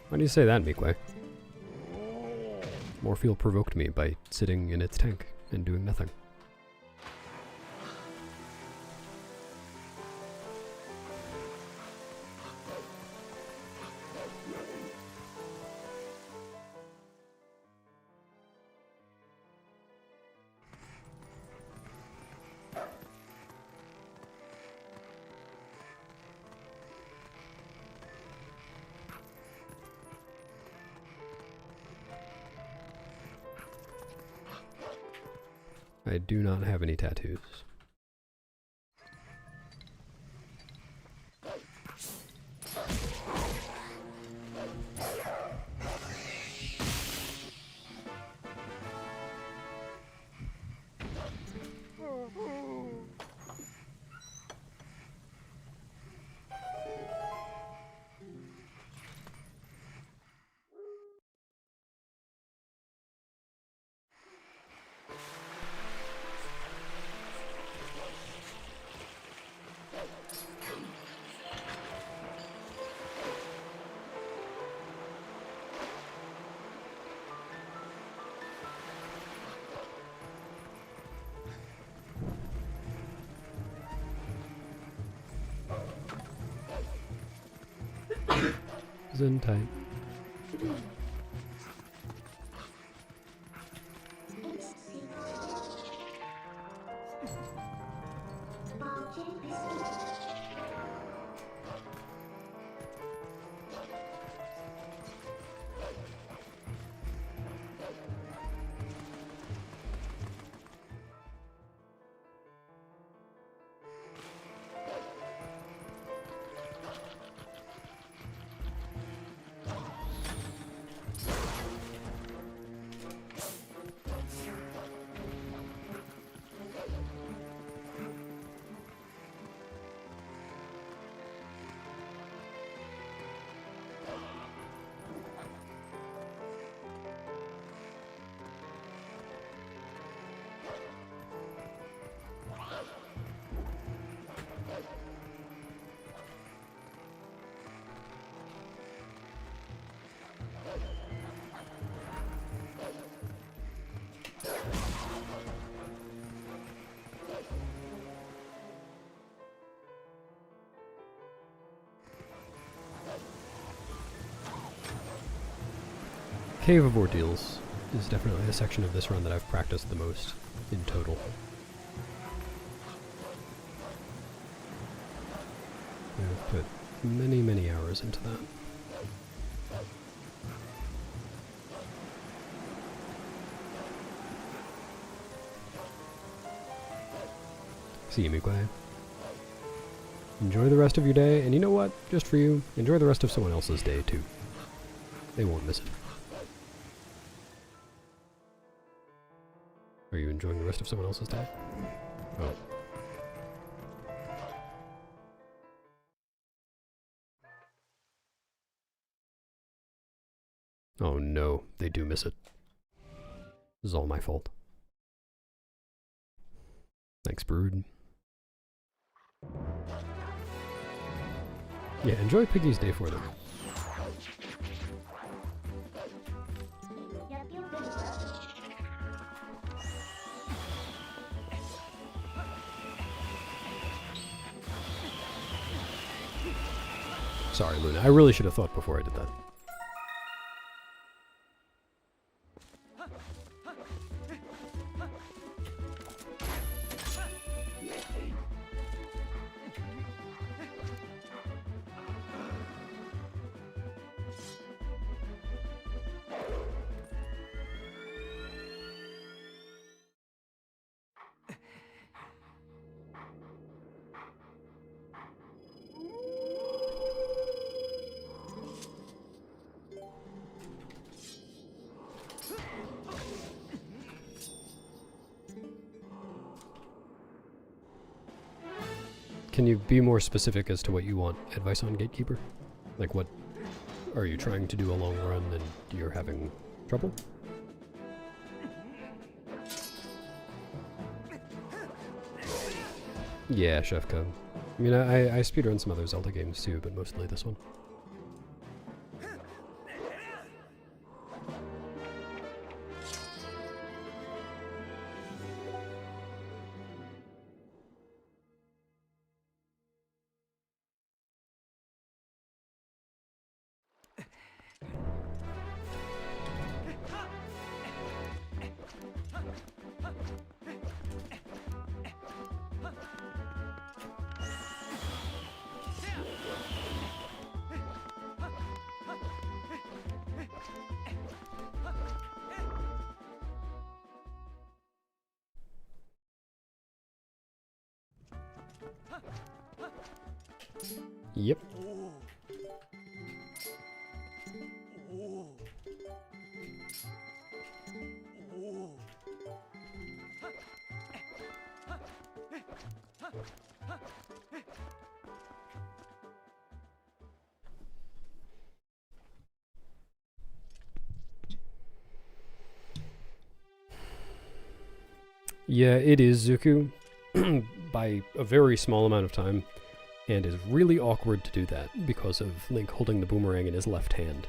Why do you say that, Mikwe? Morpheal provoked me by sitting in its tank and doing nothing. I do not have any tattoos. Zen type. Cave of Ordeals is definitely a section of this run that I've practiced the most in total. I've put many, many hours into that. See you, Miguel. Enjoy the rest of your day, and you know what? Just for you, enjoy the rest of someone else's day, too. They won't miss it. Are you enjoying the rest of someone else's day? Oh. Oh no, they do miss it. This is all my fault. Thanks, Brood. Yeah, enjoy Piggy's day for them. Sorry, Luna. I really should have thought before I did that. Can you be more specific as to what you want advice on, Gatekeeper? Like, what are you trying to do a long run and you're having trouble? Yeah, Chef Cub. I mean, I speedrun some other Zelda games too, but mostly this one. Yep. Yeah, it is, Zuku, by a very small amount of time, and is really awkward to do that because of Link holding the boomerang in his left hand.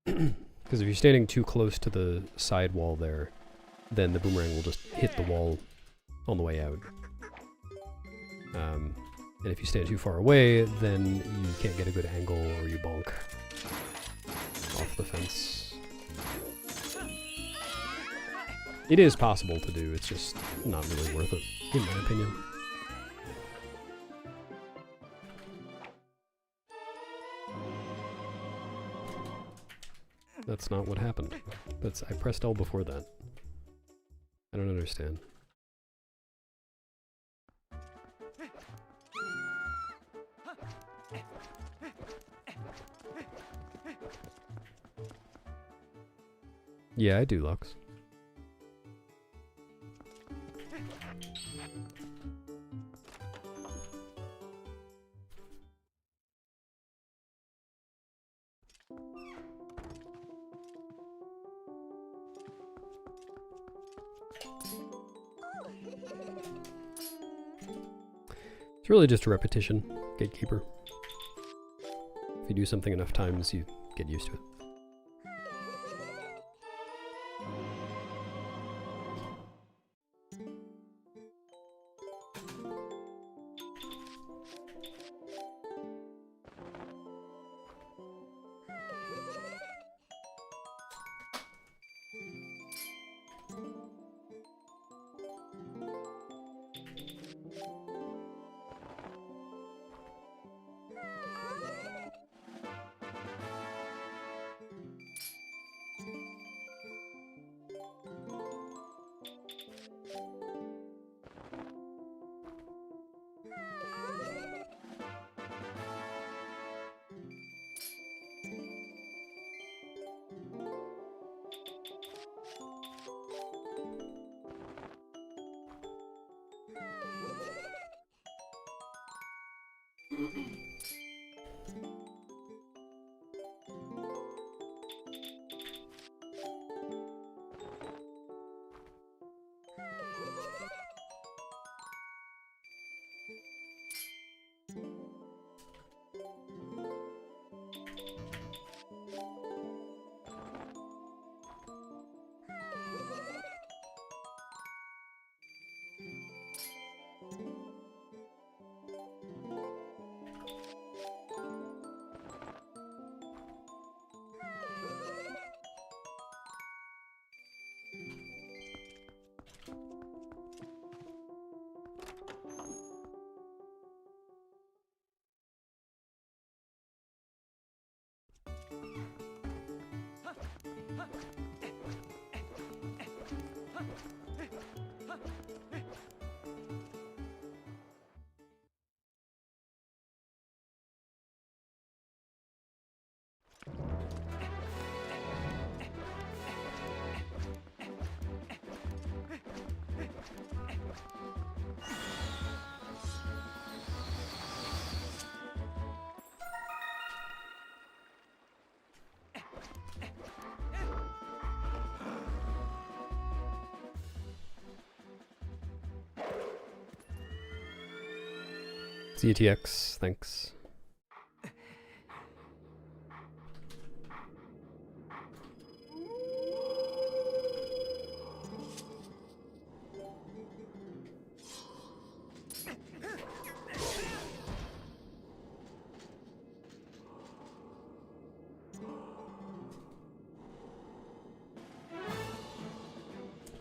Because if you're standing too close to the side wall there, then the boomerang will just hit the wall on the way out. And if you stand too far away, then you can't get a good angle or you bonk off the fence. It is possible to do, it's just not really worth it, in my opinion. That's not what happened. I pressed L before that. I don't understand. Yeah, I do, Lux. It's really just a repetition, Gatekeeper. If you do something enough times, you get used to it. ZTX, thanks.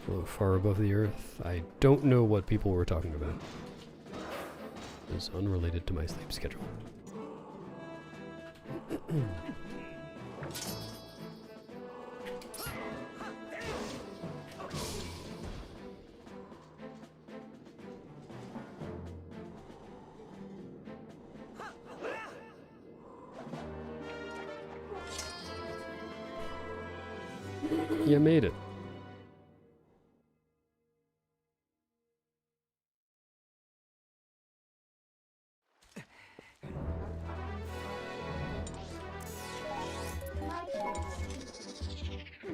A little far above the earth. I don't know what people were talking about. It's unrelated to my sleep schedule. You made it.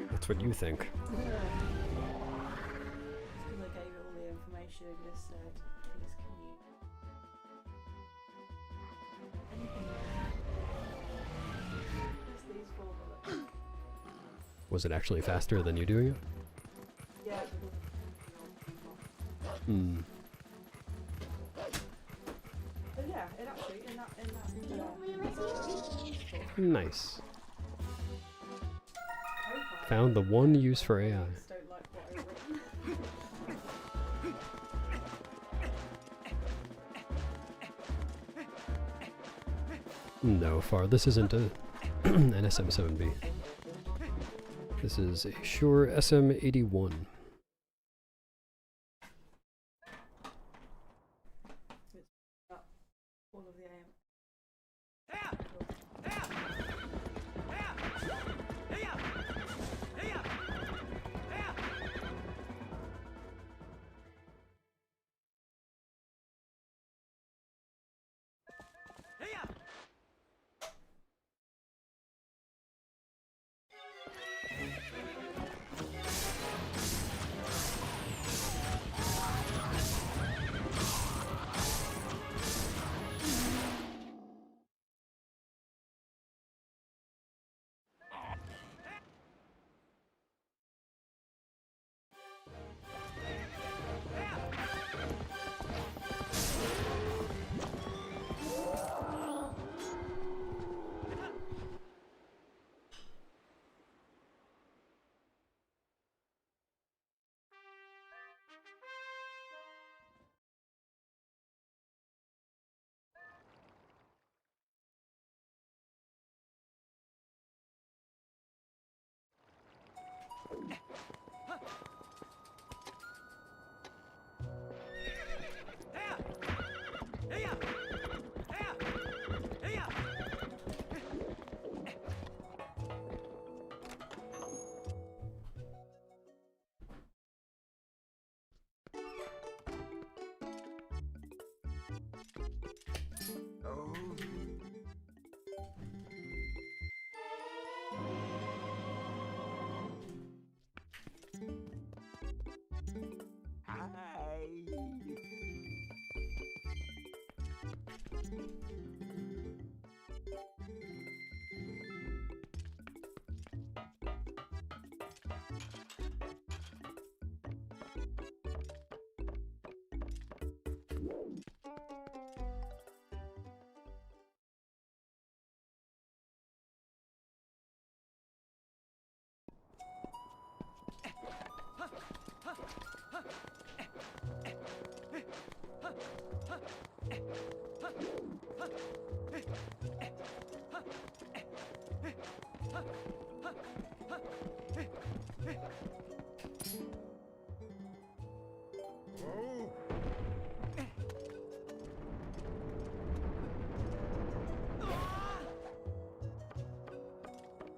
That's what you think.
Because I gave it all the information and just said, please can you... Just these 4 bullets.
Was it actually faster than you doing it?
Yeah.
Hmm.
But yeah, it actually, in that
Nice. Found the one use for AI.
don't like what I've written.
No, Far. This isn't a an SM7B. This is a Shure SM81.
All of the AM.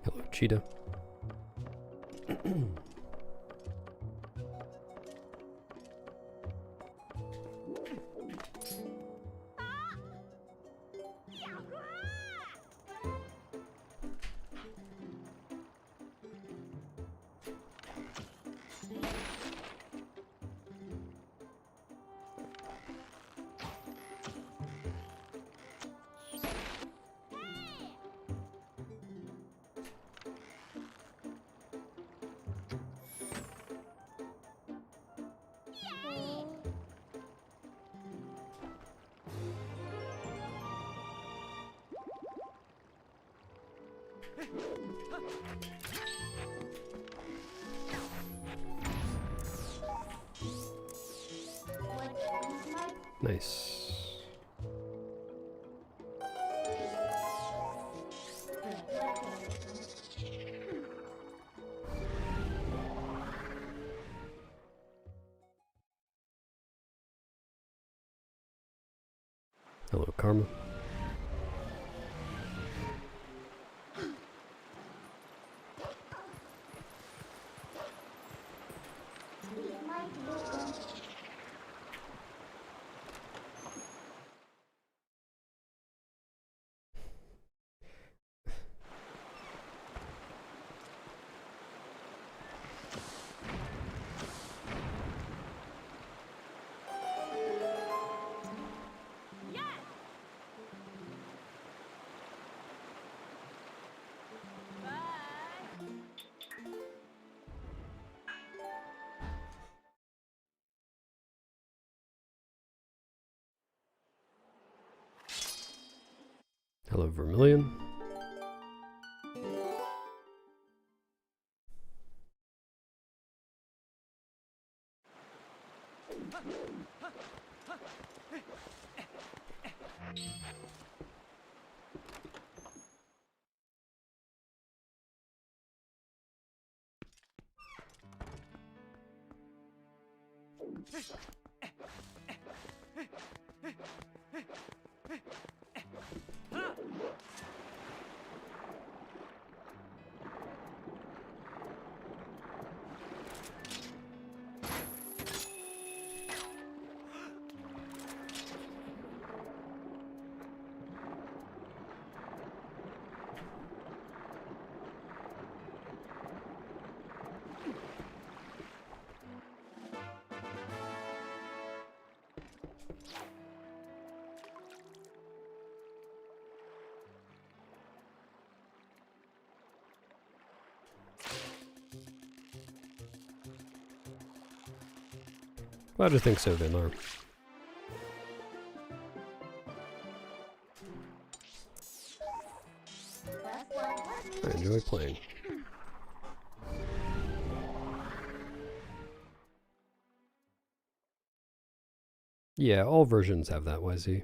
Hello, cheetah. Nice. Hello, Karma. Hello, Vermilion. Glad to think so, then, Lar. I enjoy playing. Yeah, all versions have that, YZ.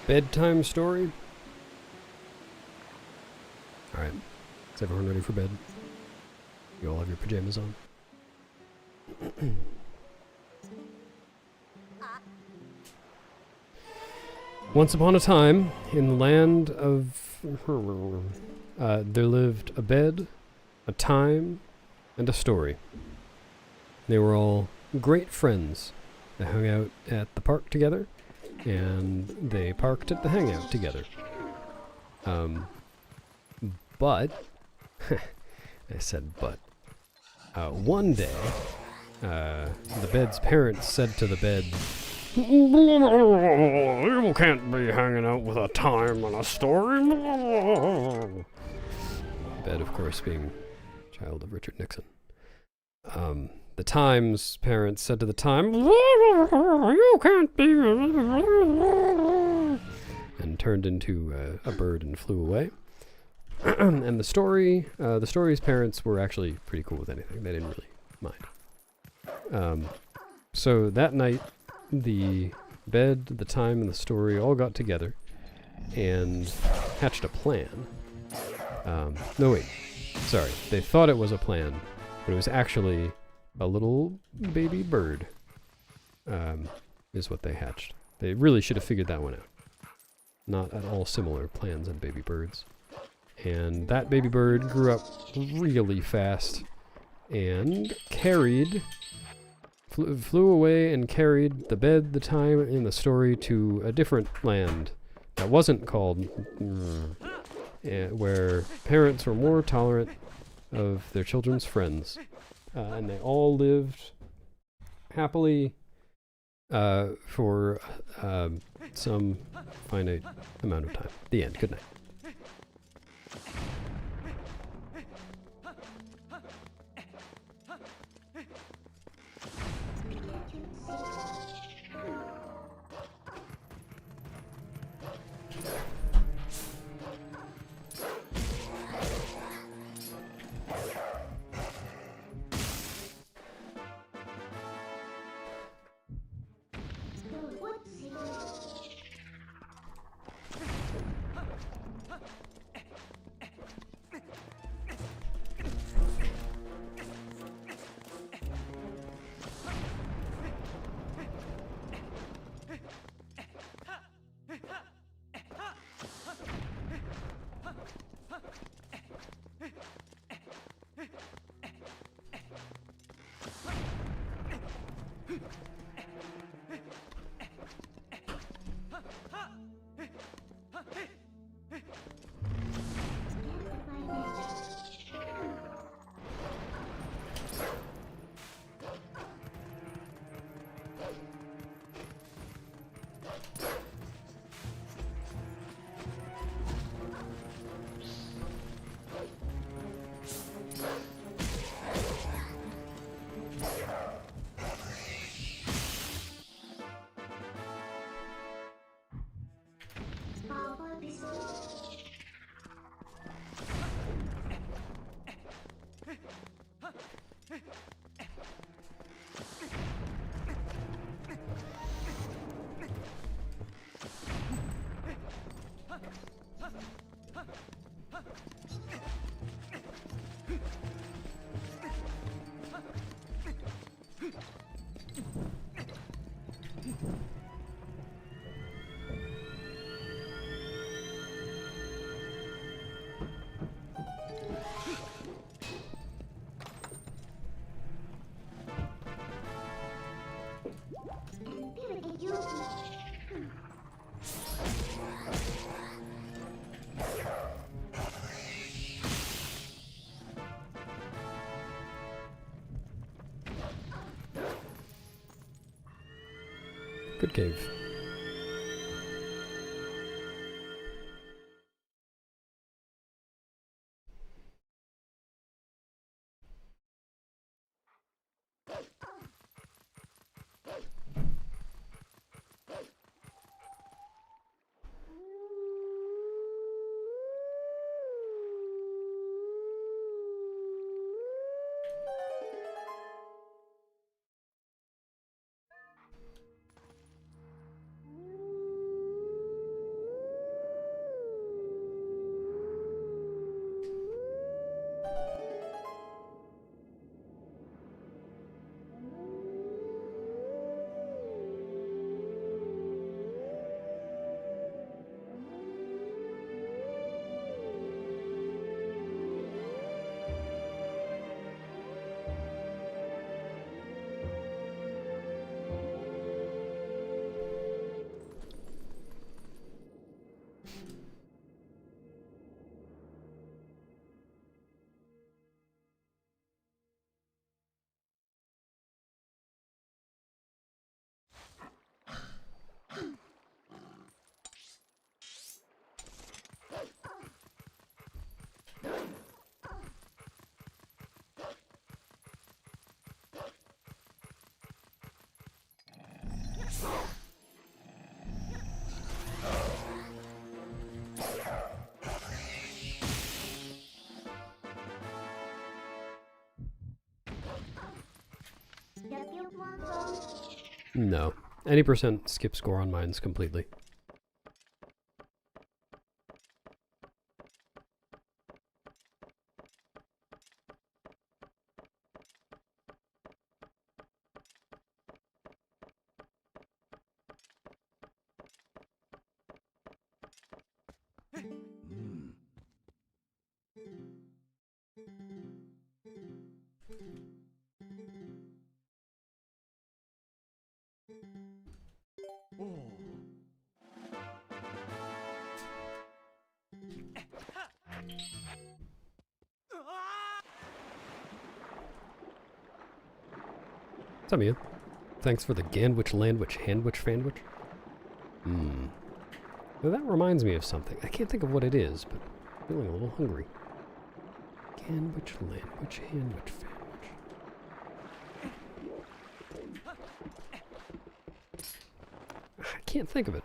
Bedtime story? Alright. Is everyone ready for bed? You all have your pajamas on? Once upon a time, in the land of... there lived a bed, a time, and a story. They were all great friends. They hung out at the park together, and they parked at the hangout together. But... I said but. One day, the bed's parents said to the bed, "You can't be hanging out with a time and a story." Bed, of course, being child of Richard Nixon. The Time's parents said to the Time, "You can't be..." And turned into a bird and flew away. And the story's parents were actually pretty cool with anything. They didn't really mind. So that night, the bed, the time, and the story all got together and hatched a plan. No, wait. Sorry. They thought it was a plan, but it was actually a little baby bird, is what they hatched. They really should have figured that one out. Not at all similar plans on baby birds. And that baby bird grew up really fast and flew away and carried the bed, the time, and the story to a different land that wasn't called, where parents were more tolerant of their children's friends. And they all lived happily for some finite amount of time. The end. Good night. Good cave. No. Any percent skip score on mine's completely. What's up, Mia? Thanks for the Ganwich, Landwich, Handwich, Fanwich. Well, that reminds me of something. I can't think of what it is, but I'm feeling a little hungry. Ganwich, Landwich, Handwich, Fanwich. I can't think of it.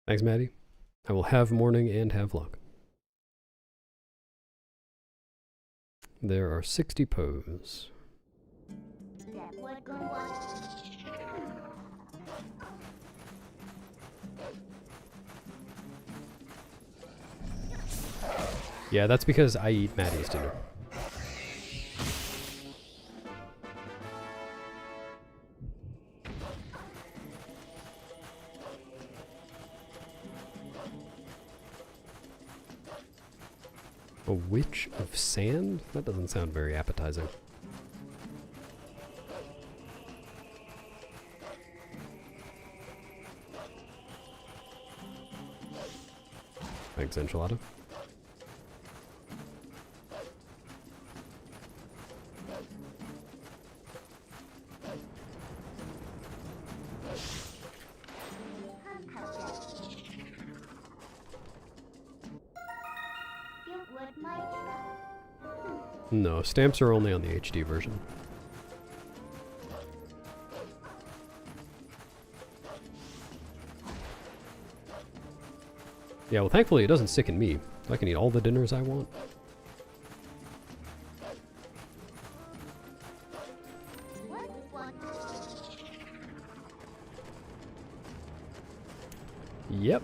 Thanks, Maddie. I will have morning and have luck. There are 60 pose. Yeah, that's because I eat Maddie's dinner. A witch of sand? That doesn't sound very appetizing. Thanks, enchilada. No, stamps are only on the HD version. Yeah, well, thankfully it doesn't sicken me. I can eat all the dinners I want. Yep.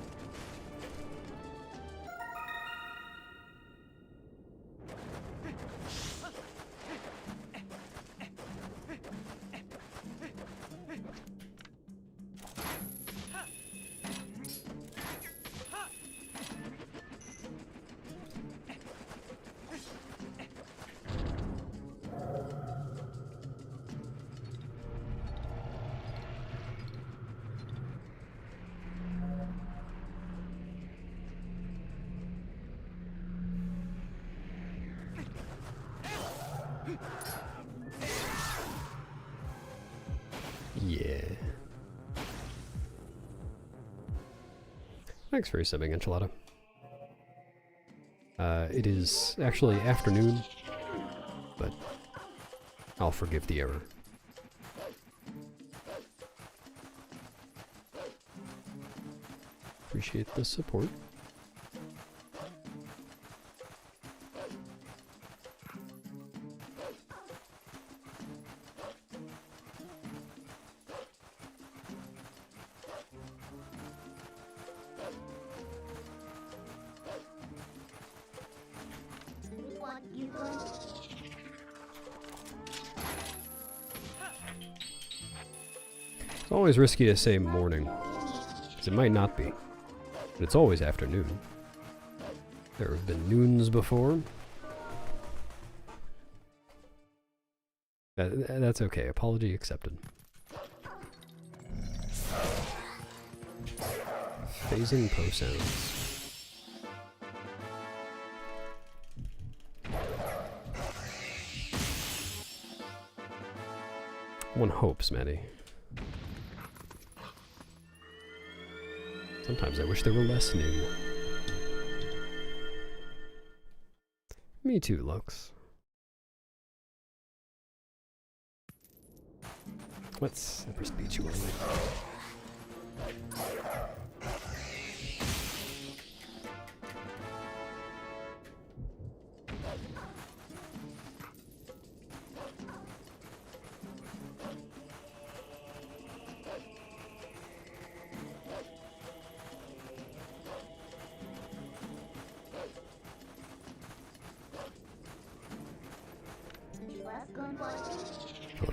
Yeah. Thanks for resubbing, enchilada. It is actually afternoon, but I'll forgive the error. Appreciate the support. It's always risky to say morning, because it might not be, but it's always afternoon. There have been noons before. That's okay, apology accepted. Phasing post sounds. One hopes, Maddie. Sometimes I wish there were less new. Me too, Lux. Let's press B2 only.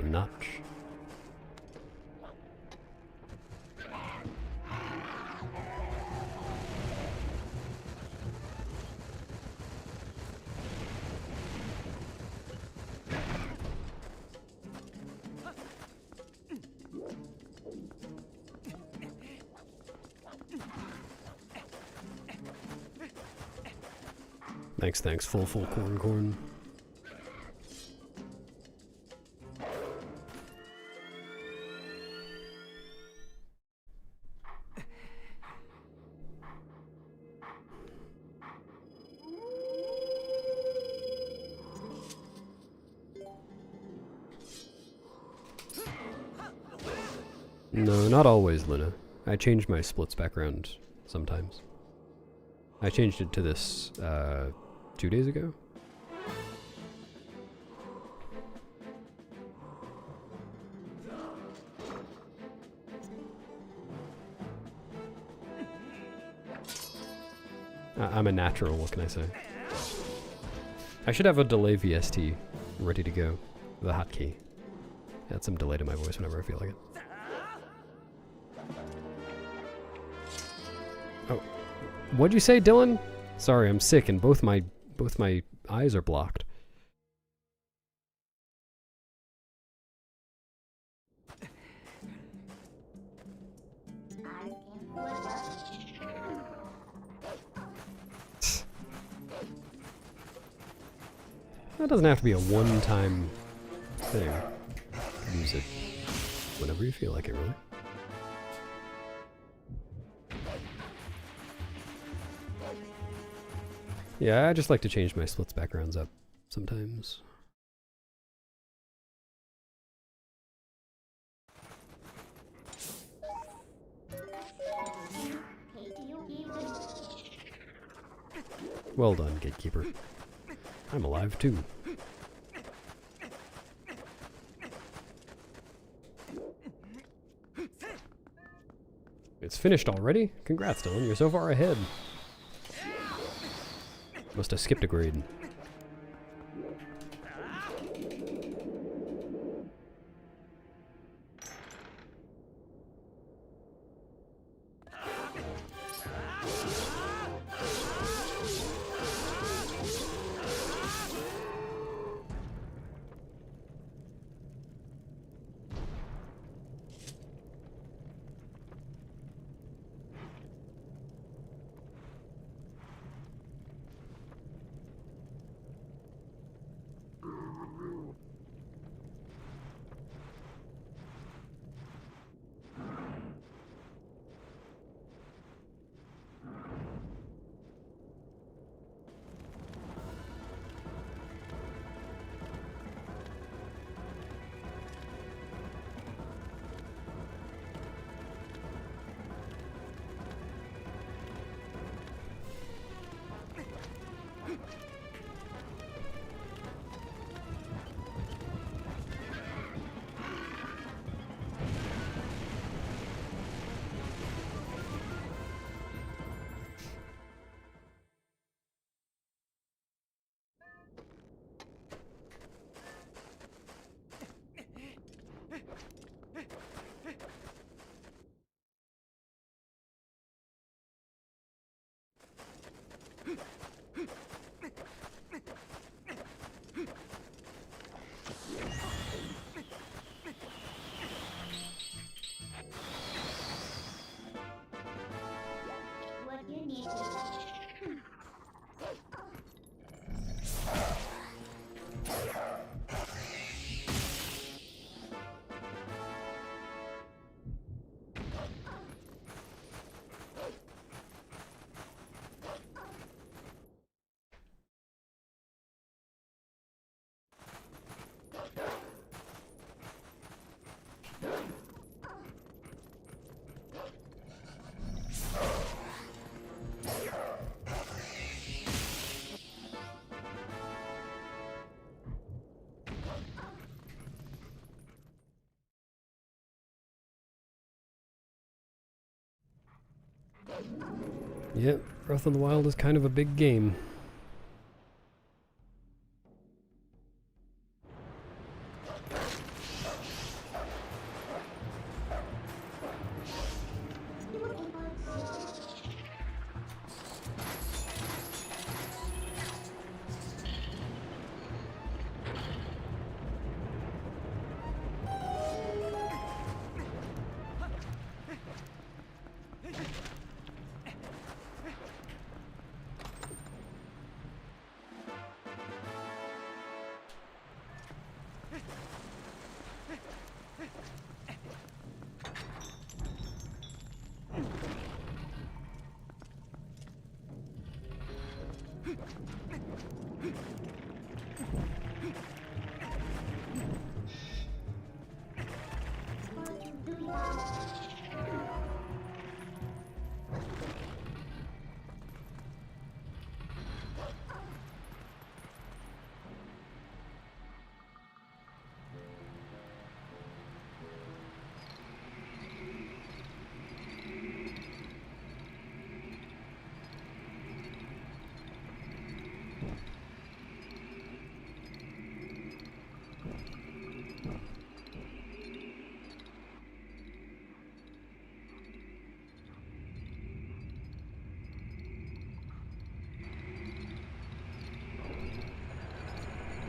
notch. Thanks, full corn. No, not always, Luna. I change my splits background sometimes. I changed it to this, 2 days ago? I'm a natural, what can I say? I should have a delay VST ready to go. The hotkey. Add some delay to my voice whenever I feel like it. Oh. What'd you say, Dylan? Sorry, I'm sick and both my eyes are blocked. That doesn't have to be a one-time thing. Use it whenever you feel like it, really. Yeah, I just like to change my splits backgrounds up sometimes. Well done, Gatekeeper. I'm alive too. It's finished already? Congrats, Dylan, you're so far ahead. Must have skipped a grade. Yep, Breath of the Wild is kind of a big game.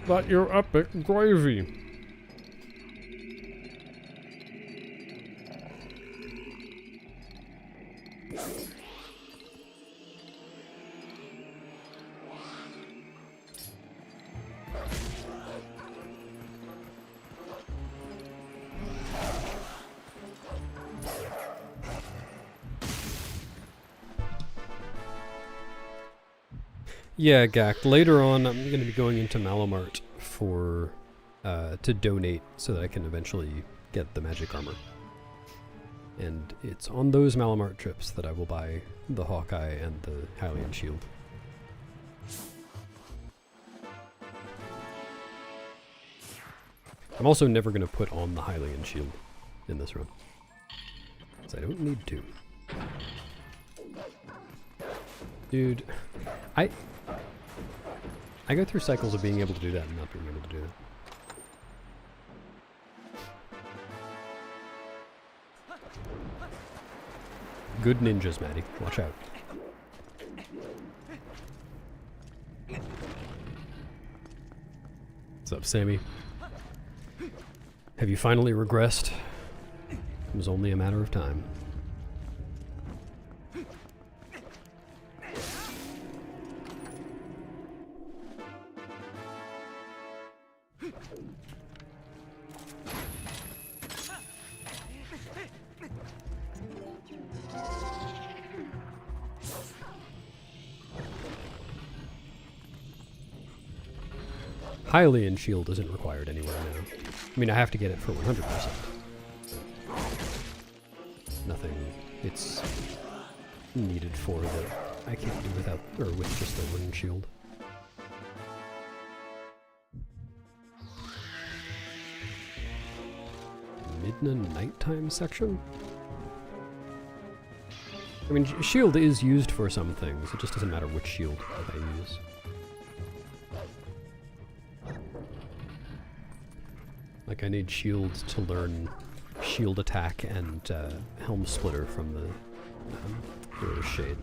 But you're epic gravy. Yeah, Gak. Later on, I'm going to be going into Malamart for to donate so that I can eventually get the magic armor. And it's on those Malamart trips that I will buy the Hawkeye and the Hylian shield. I'm also never going to put on the Hylian shield in this run, because I don't need to. Dude, I go through cycles of being able to do that and not being able to do that. Good ninjas, Maddie. Watch out. What's up, Sammy? Have you finally regressed? It was only a matter of time. Hylian shield isn't required anywhere now. I mean, I have to get it for 100%. Nothing it's needed for that I can't do without, or with just the wooden shield. Midna nighttime section? I mean, shield is used for some things, it just doesn't matter which shield that I use. Like, I need shields to learn shield attack and helm splitter from the Hero's Shade.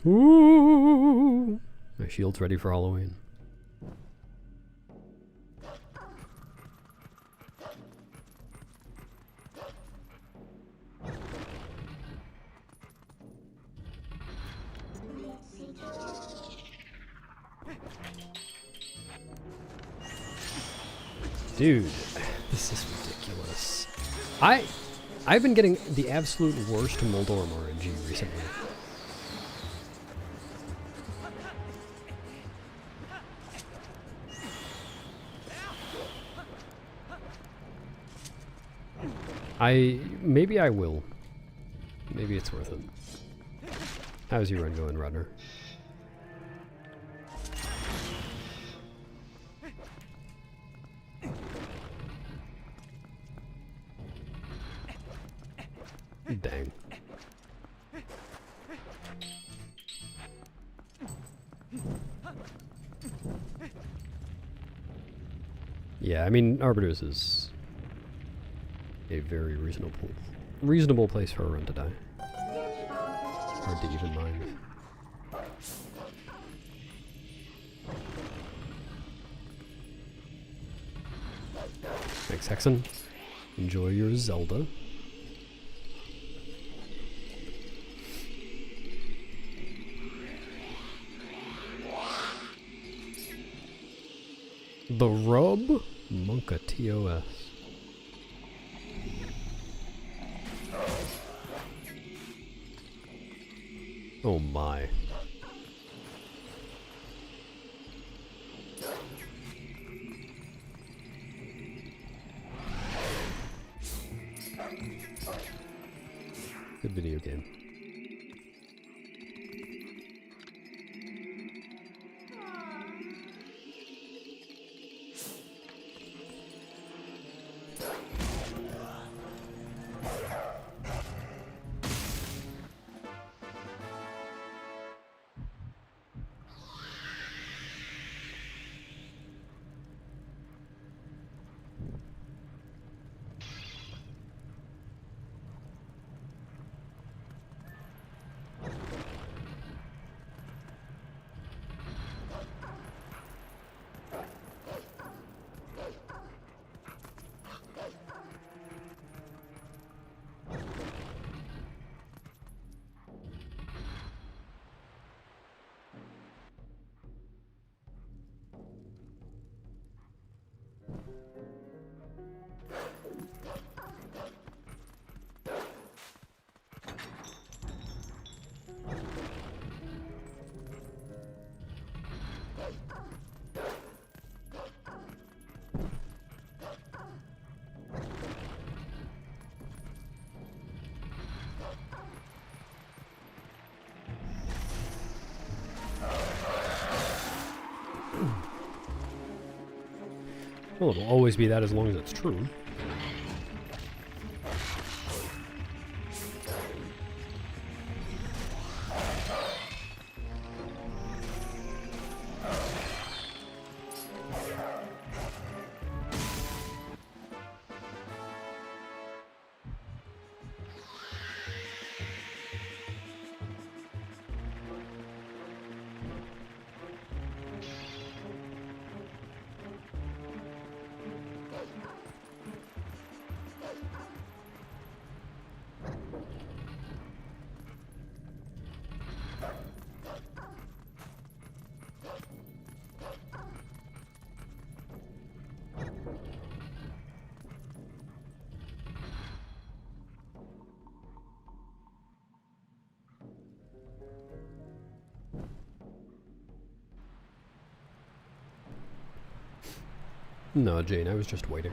Ooh! My shield's ready for Halloween. Dude, this is ridiculous. I've been getting the absolute worst Moldorm RNG recently. Maybe I will. Maybe it's worth it. How's your run going, Rodner? Dang. Yeah, I mean, Arbiter's is a very reasonable place for a run to die. Hard to even mind. Thanks, Hexen. Enjoy your Zelda. The rub Monka TOS. Oh my. Good video game. Well, it'll always be that as long as it's true. No, Jane, I was just waiting.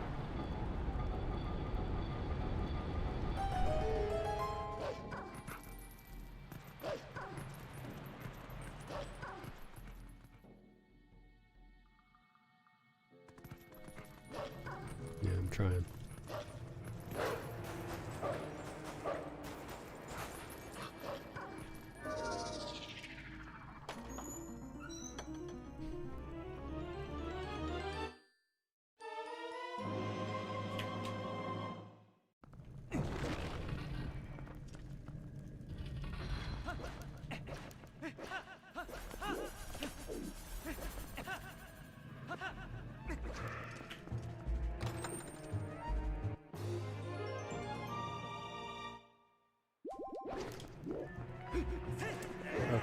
Yeah, I'm trying.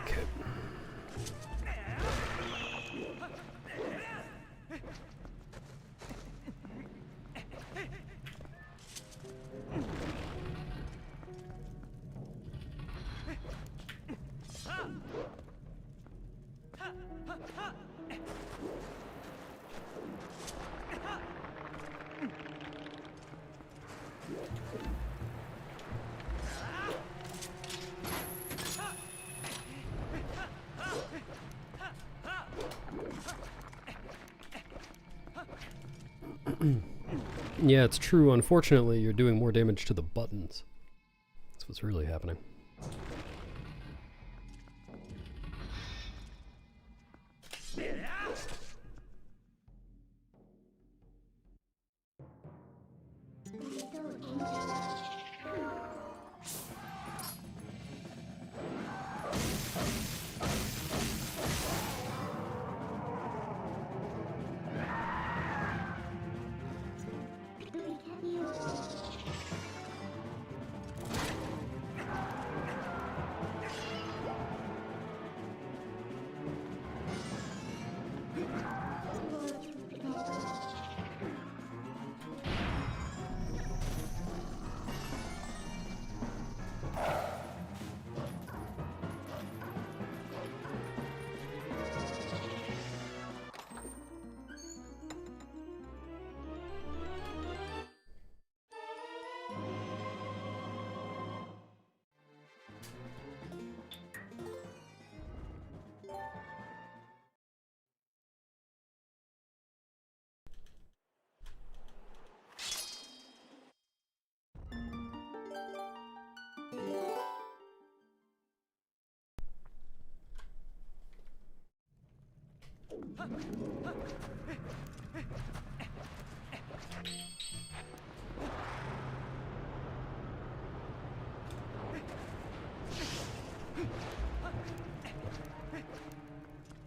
Okay. Yeah, it's true. Unfortunately, you're doing more damage to the buttons. That's what's really happening.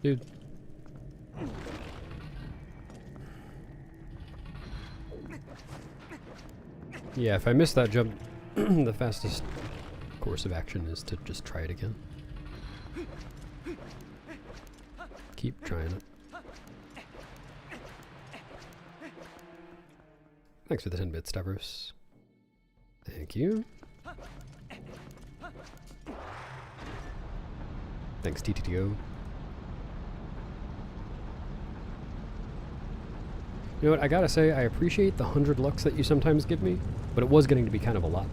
Dude. Yeah, if I miss that jump, the fastest course of action is to just try it again. Keep trying it. Thanks for the 10 bits, Stavros. Thank you. Thanks, TTTO. You know what, I gotta say, I appreciate the 100 lucks that you sometimes give me, but it was getting to be kind of a lot.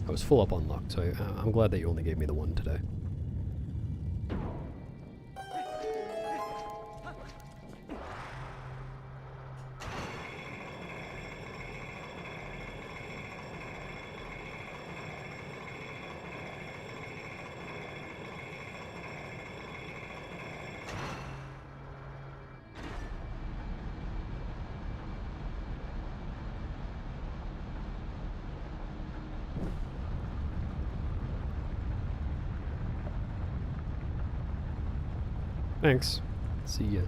I was full up on luck, so I'm glad that you only gave me the one today. Thanks. See ya.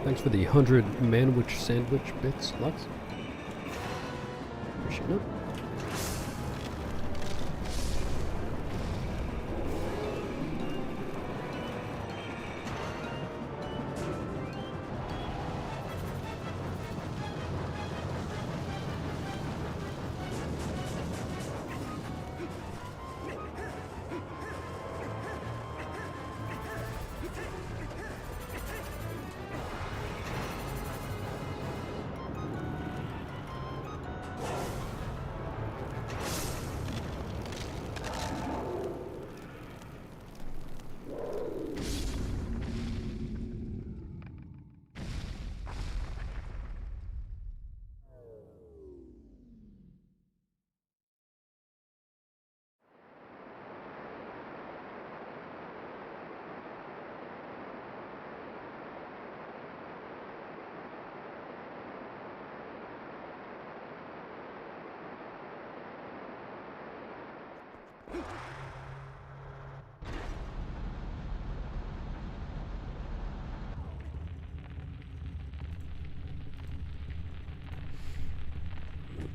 Thanks for the 100 manwich sandwich bits, Lux. Appreciate it.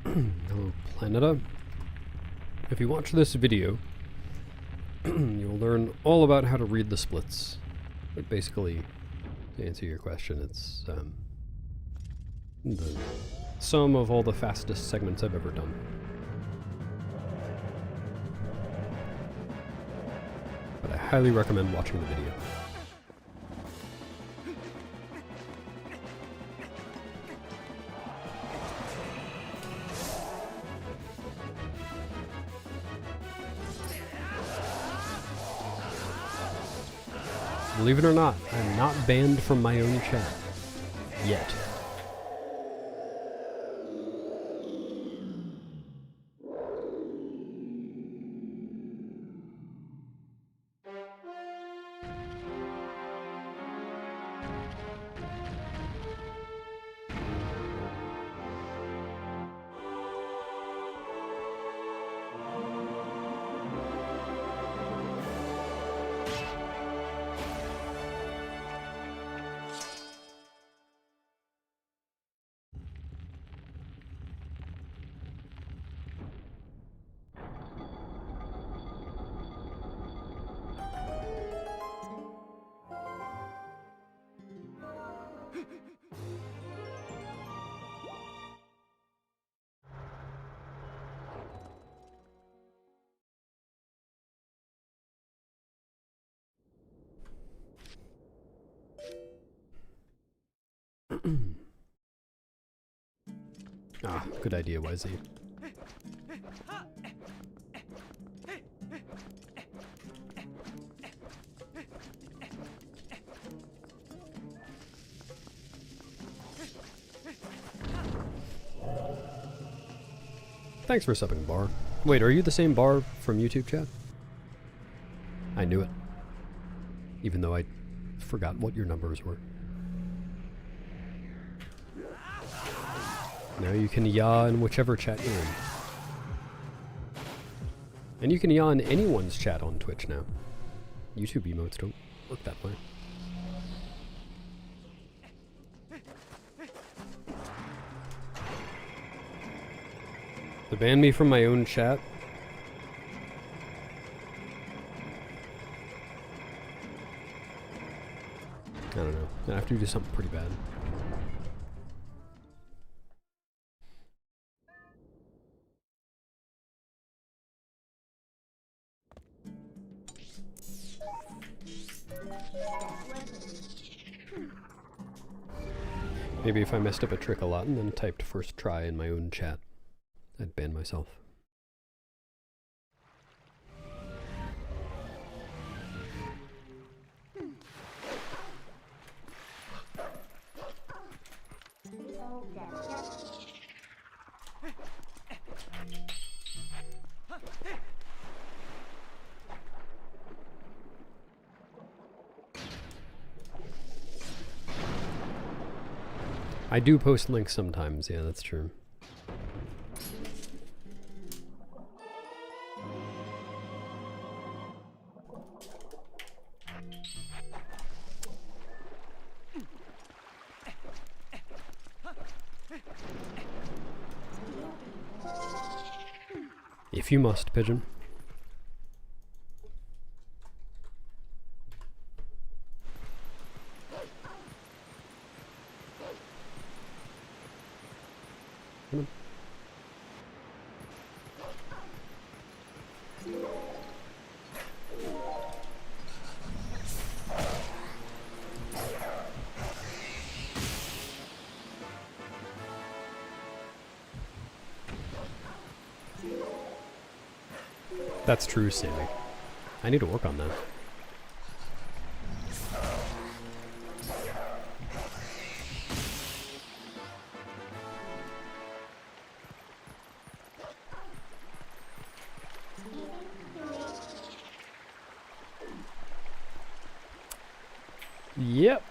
Hello, Planeta. If you watch this video, you'll learn all about how to read the splits. But basically, to answer your question, it's the sum of all the fastest segments I've ever done. But I highly recommend watching the video. Believe it or not, I'm not banned from my own chat. Yet. Ah, good idea, YZ. Thanks for subbing, Bar. Wait, are you the same Bar from YouTube chat? I knew it. Even though I forgot what your numbers were. Now you can yaw in whichever chat you're in. And you can yaw in anyone's chat on Twitch now. YouTube emotes don't work that way. They banned me from my own chat. I don't know. I have to do something pretty bad. Maybe if I messed up a trick a lot and then typed first try in my own chat, I'd ban myself. I do post links sometimes, yeah, that's true. If you must, Pigeon. That's true, Sammy. I need to work on that. Yep.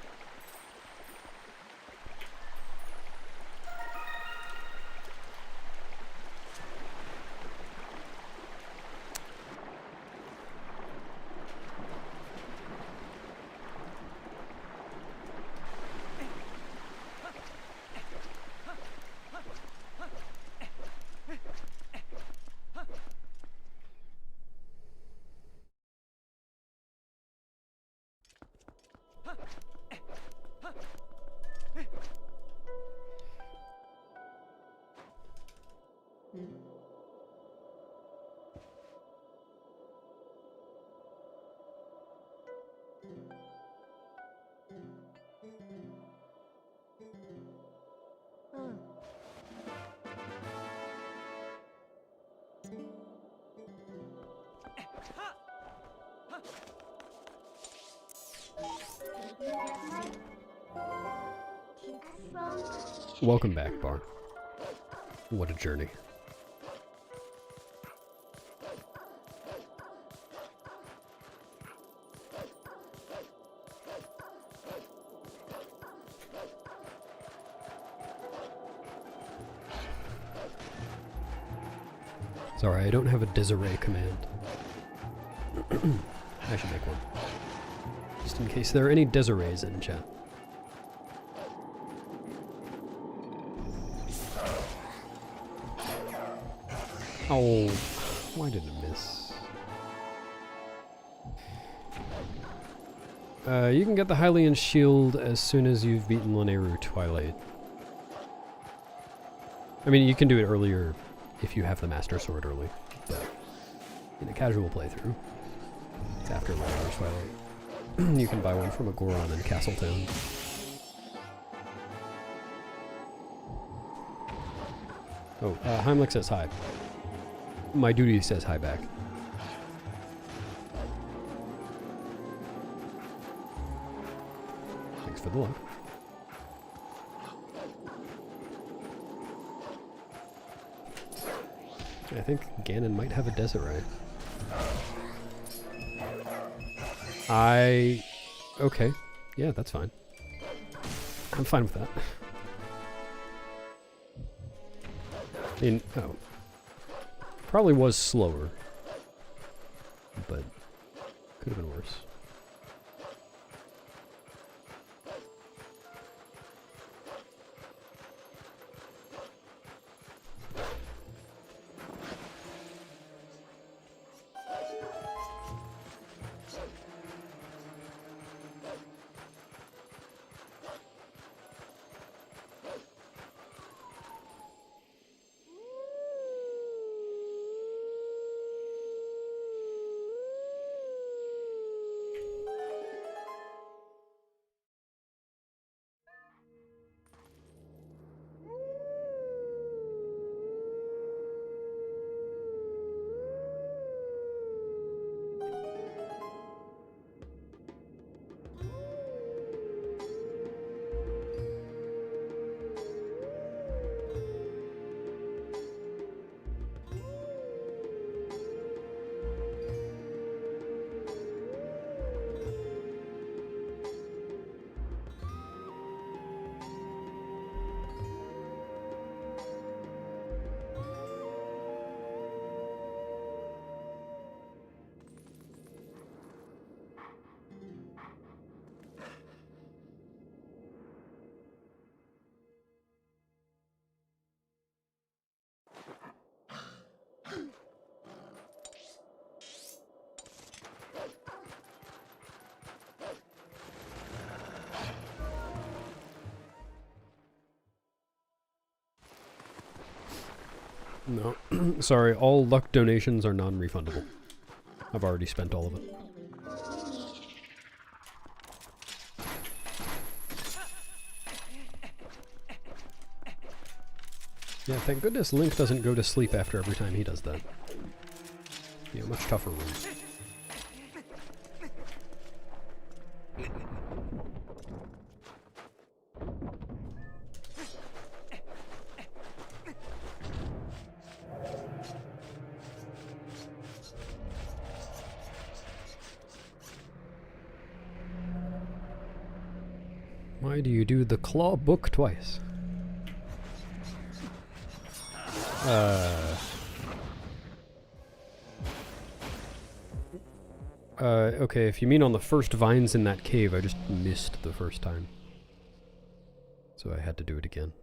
Welcome back, Bar. What a journey. Sorry, I don't have a disarray command. I should make one. Just in case there are any disarrays in chat. Oh, why did it miss? You can get the Hylian shield as soon as you've beaten Lanayru Twilight. I mean, you can do it earlier if you have the Master Sword early, but in a casual playthrough, it's after Lanayru Twilight. You can buy one from a Goron in Castletown. Oh, Heimlich says hi. My duty says hi back. Thanks for the luck. I think Ganon might have a Desiree. Okay. Yeah, that's fine. I'm fine with that. Oh. Probably was slower. But could have been worse. No. Sorry, all luck donations are non-refundable. I've already spent all of it. Yeah, thank goodness Link doesn't go to sleep after every time he does that. Be a much tougher room. Why do you do the claw book twice? Okay, if you mean on the first vines in that cave, I just missed the first time. So I had to do it again.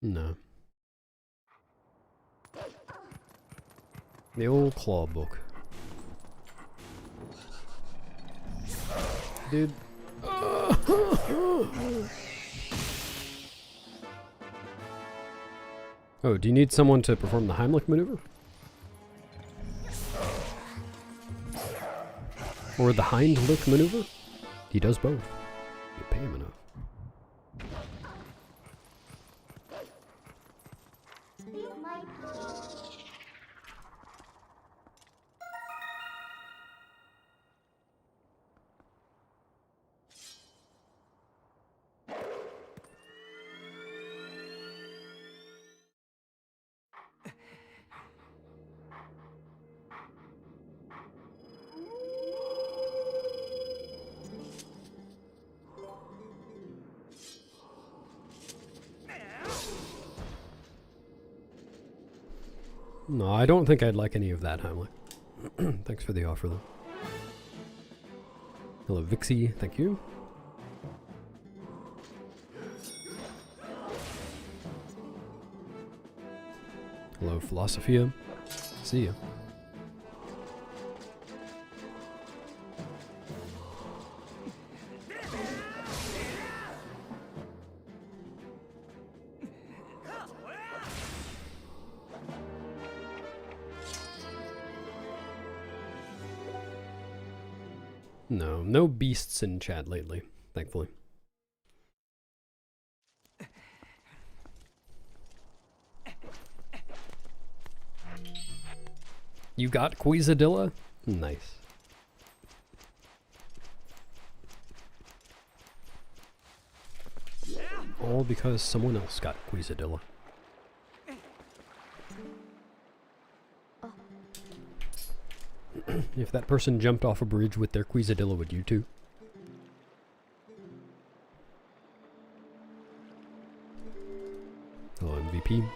No. The old claw book. Dude. Oh, do you need someone to perform the Heimlich maneuver? Or the Hindlich maneuver? He does both. You pay him enough. No, I don't think I'd like any of that, Heimlich. Thanks for the offer, though. Hello, Vixie. Thank you. Hello, Philosophia. See ya. No beasts in chat lately, thankfully. You got Quizadilla? Nice. All because someone else got Quizadilla. If that person jumped off a bridge with their Quizadilla, would you too? Hello, MVP.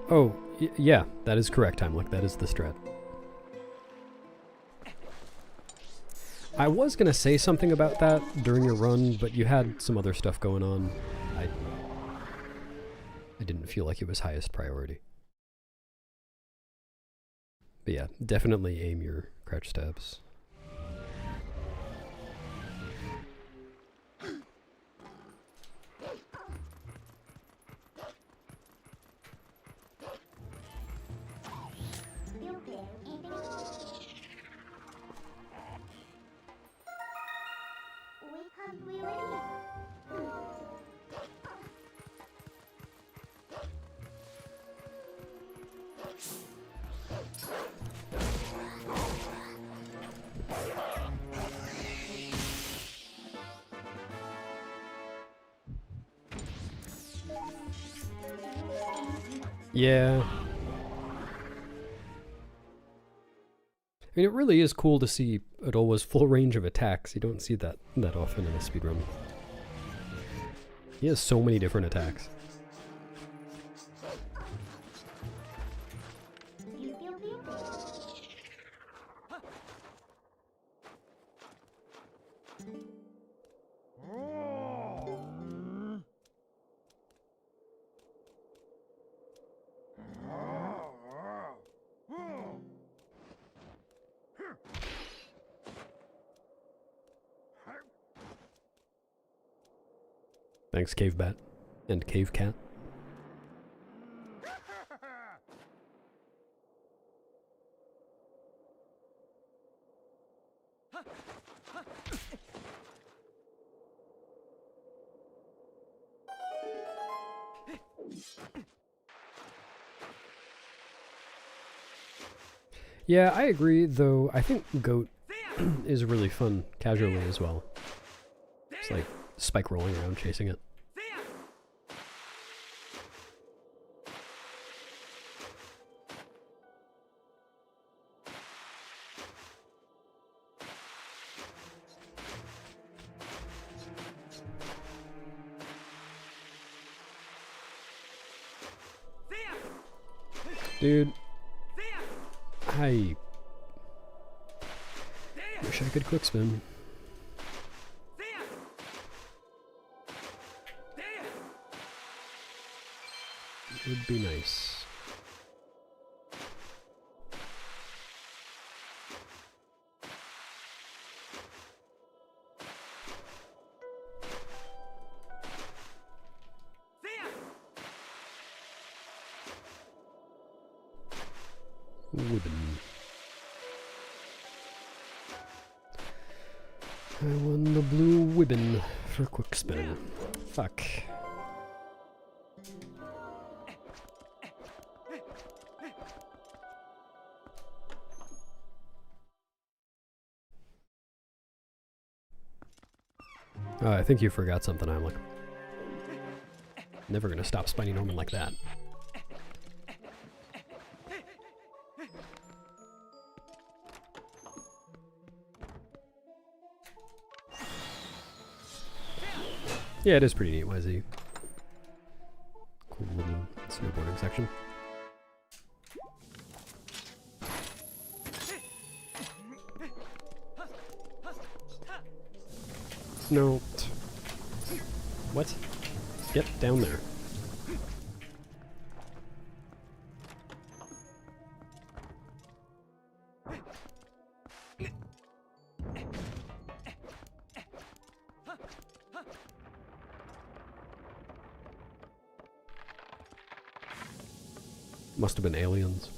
Oh, yeah, that is correct, Heimlich. That is the strat. I was gonna say something about that during your run, but you had some other stuff going on. I didn't feel like it was highest priority. But yeah, definitely aim your crouch stabs. Yeah. I mean, it really is cool to see Adolwa's full range of attacks. You don't see that often in a speedrun. He has so many different attacks. Thanks, Cave Bat and Cave Cat. Yeah, I agree, though I think Goat is really fun casually as well. It's like Spike rolling around chasing it. Dude, I wish I could quick spin. It would be nice. Ribbon. I won the blue ribbon for quick spinning. Fuck. I think you forgot something, Heimlich. Never gonna stop Spiny Norman like that. Yeah, it is pretty neat, YZ. Cool little snowboarding section. No. What? Get down there. Must have been aliens.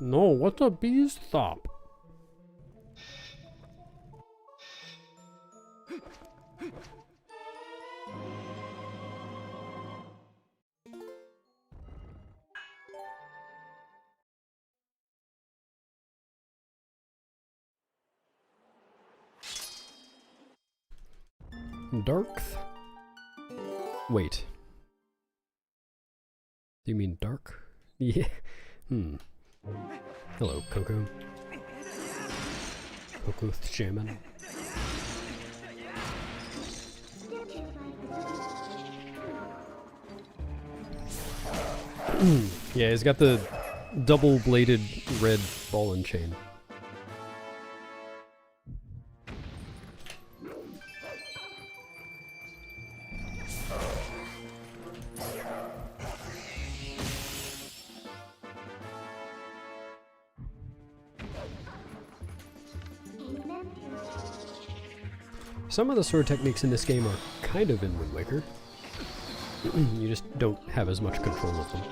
No, what's a bee's thop? Darkth? Wait. Do you mean dark? Yeah. Hello, Coco. Coco Shaman. Yeah, he's got the double-bladed red ball and chain. Some of the sword techniques in this game are kind of in Wind Waker. You just don't have as much control of them.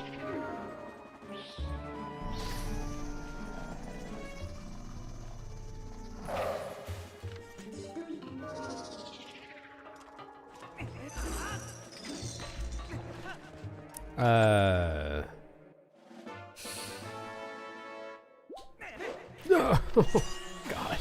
No! God.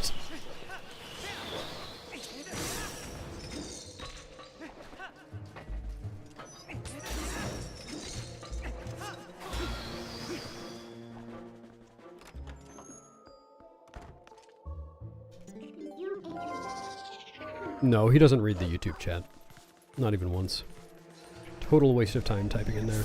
No, he doesn't read the YouTube chat. Not even once. Total waste of time typing in there.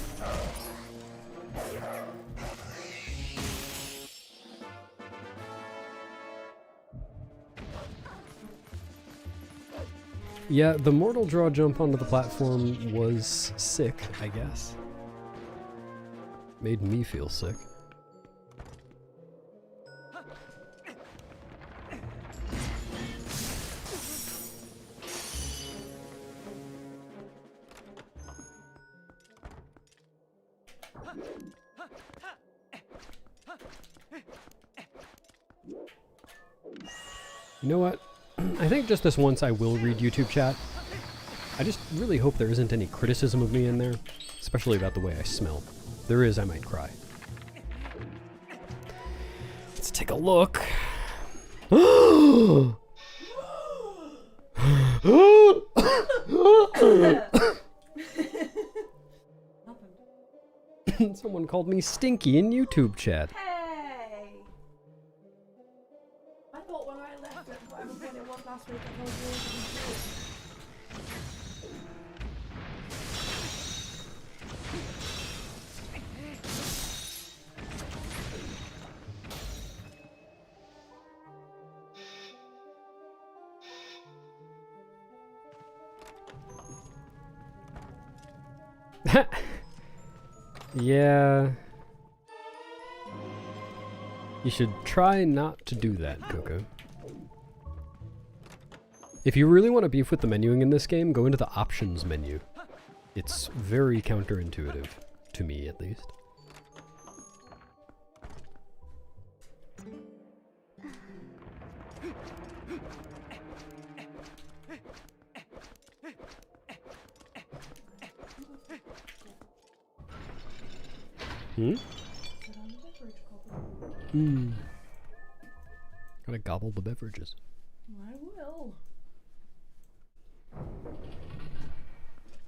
Yeah, the mortal draw jump onto the platform was sick, I guess. Made me feel sick. You know what? I think just this once I will read YouTube chat. I just really hope there isn't any criticism of me in there, especially about the way I smell. If there is, I might cry. Let's take a look. Someone called me stinky in YouTube chat.
Hey! I thought when I left it, whatever point it was last week, I told you.
Yeah. You should try not to do that, Coco. If you really want to beef with the menuing in this game, go into the options menu. It's very counterintuitive, to me at least. Hmm? Hmm. Gotta gobble the beverages.
I will.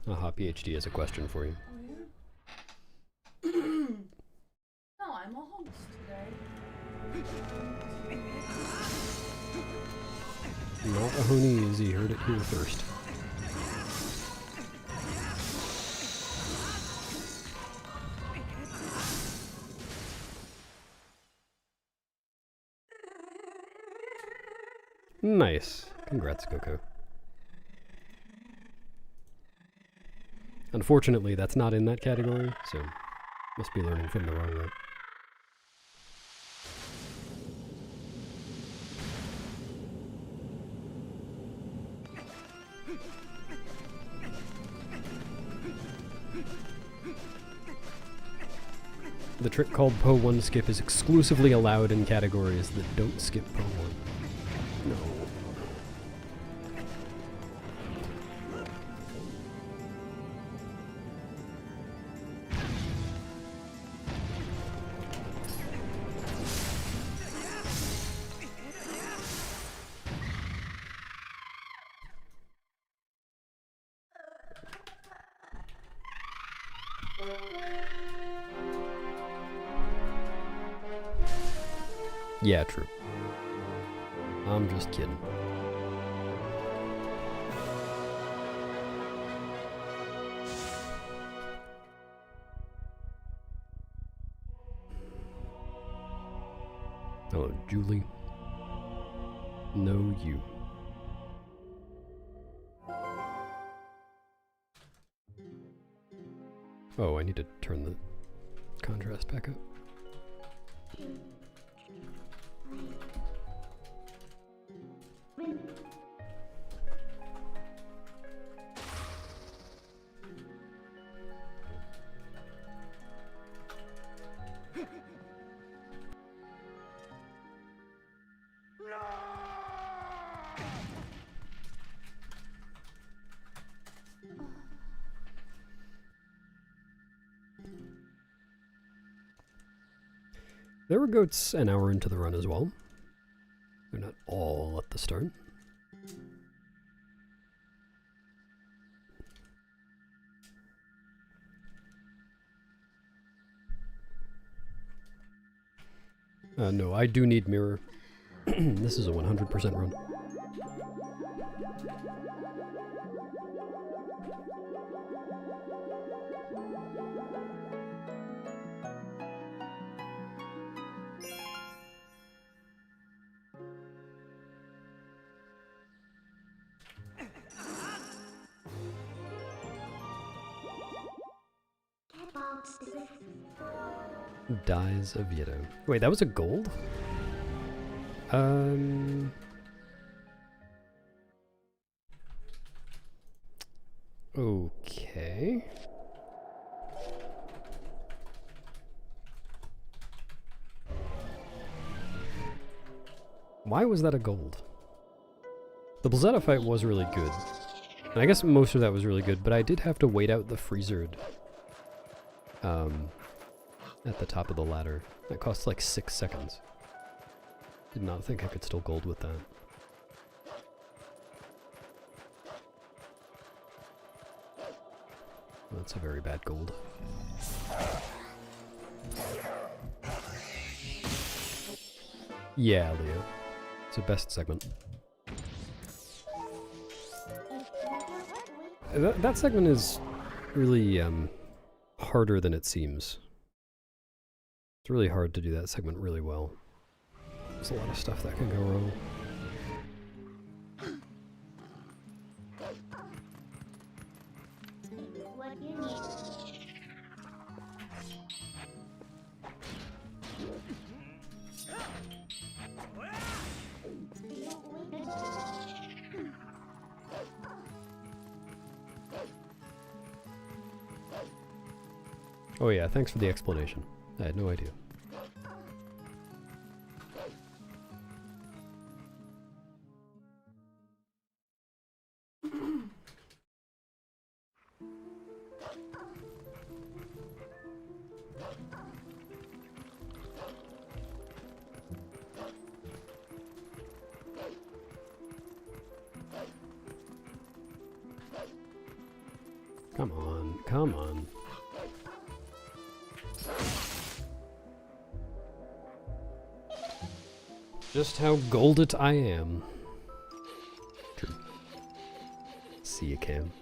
Aha, PhD has a question for you.
Oh, yeah? No, I'm a host today.
Not a honey is, he heard it here first. Nice. Congrats, Coco. Unfortunately, that's not in that category, so must be learning from the wrong way. The trick called Po 1 skip is exclusively allowed in categories that don't skip Po 1. No. Yeah, true. I'm just kidding. Hello, Julie. No, you. Oh, I need to turn the contrast back up. There were goats an hour into the run as well. They're not all at the start. No, I do need mirror. This is a 100% run. Dies of Yeto. Wait, that was a gold? Okay. Why was that a gold? The Blazetta fight was really good. And I guess most of that was really good, but I did have to wait out the Freezered at the top of the ladder. That cost like 6 seconds. Did not think I could still gold with that. That's a very bad gold. Yeah, Leo. It's a best segment. That segment is really harder than it seems. It's really hard to do that segment really well. There's a lot of stuff that can go wrong.
What you need.
Oh yeah, thanks for the explanation. I had no idea. Come on, come on. Just how golded I am. True. See you, Cam.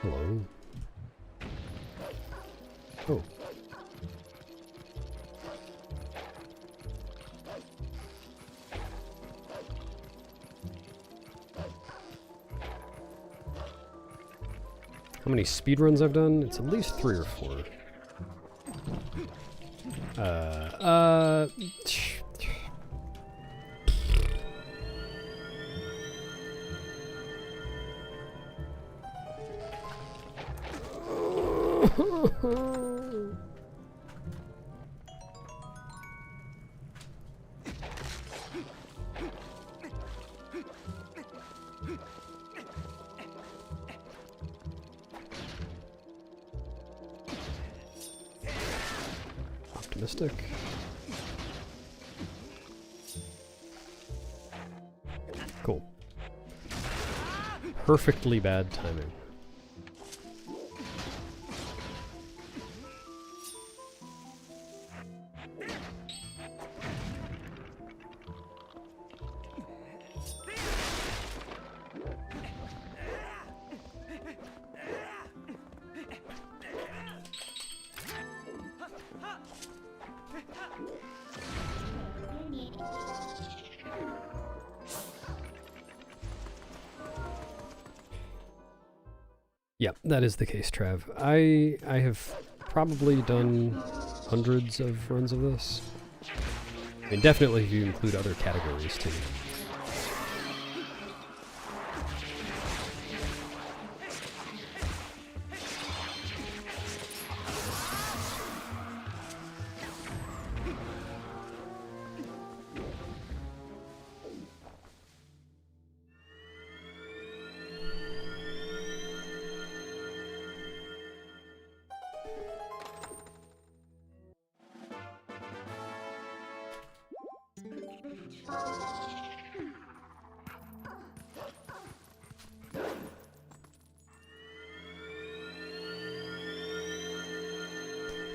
Hello. Oh. How many speedruns I've done? It's at least 3 or 4. Optimistic. Cool. Perfectly bad timing. Yep, that is the case, Trav. I have probably done hundreds of runs of this. I mean, definitely if you include other categories too.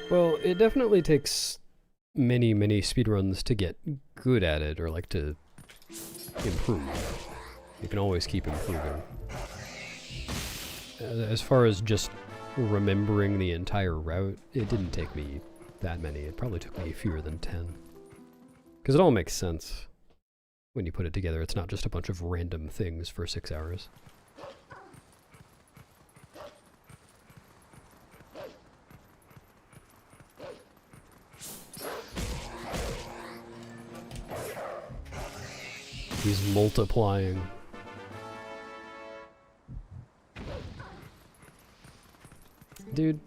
Well, it definitely takes many, many speedruns to get good at it, or like to improve. You can always keep improving. As far as just remembering the entire route, it didn't take me that many. It probably took me fewer than 10. Because it all makes sense when you put it together. It's not just a bunch of random things for 6 hours. He's multiplying. Dude.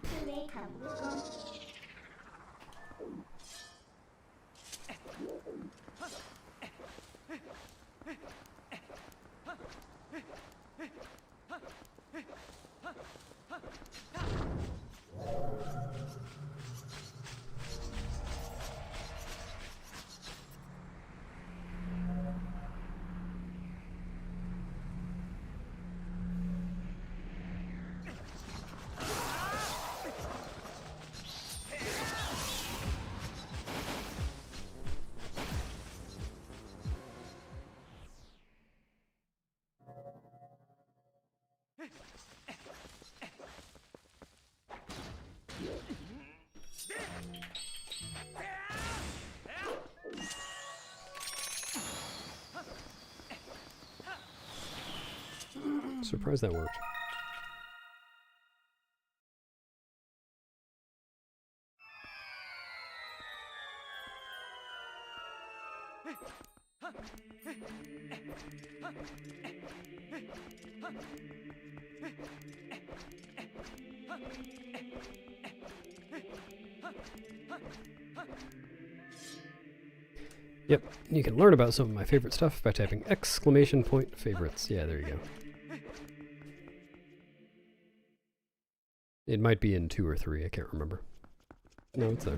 Surprised that worked. Yep, you can learn about some of my favorite stuff by typing !favorites. Yeah, there you go. It might be in 2 or 3, I can't remember. No, it's there.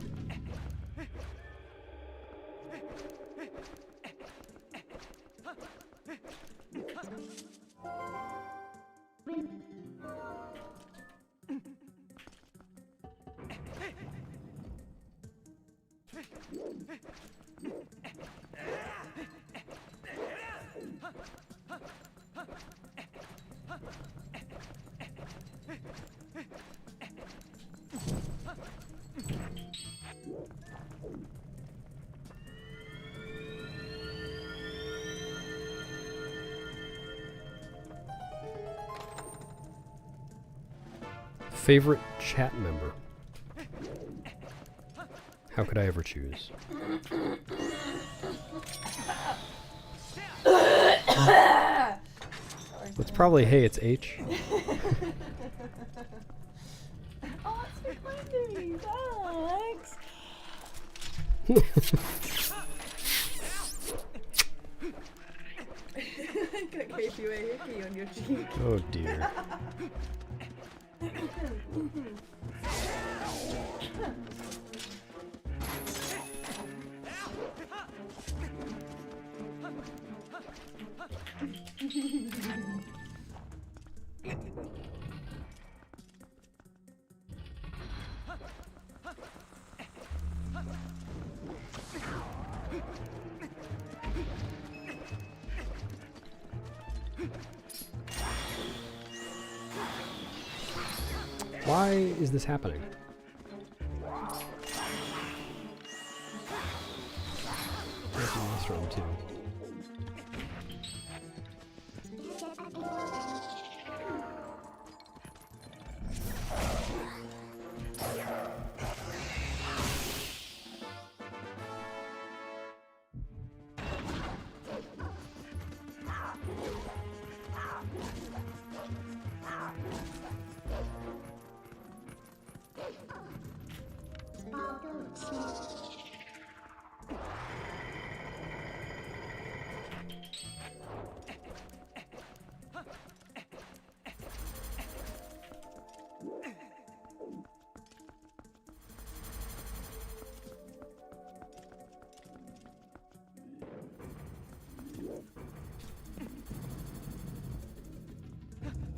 Favorite chat member? How could I ever choose? It's probably, hey, it's H.
Oh, it's behind me, thanks. That gave you a hickey on your cheek.
Oh dear. Why is this happening? Last round too.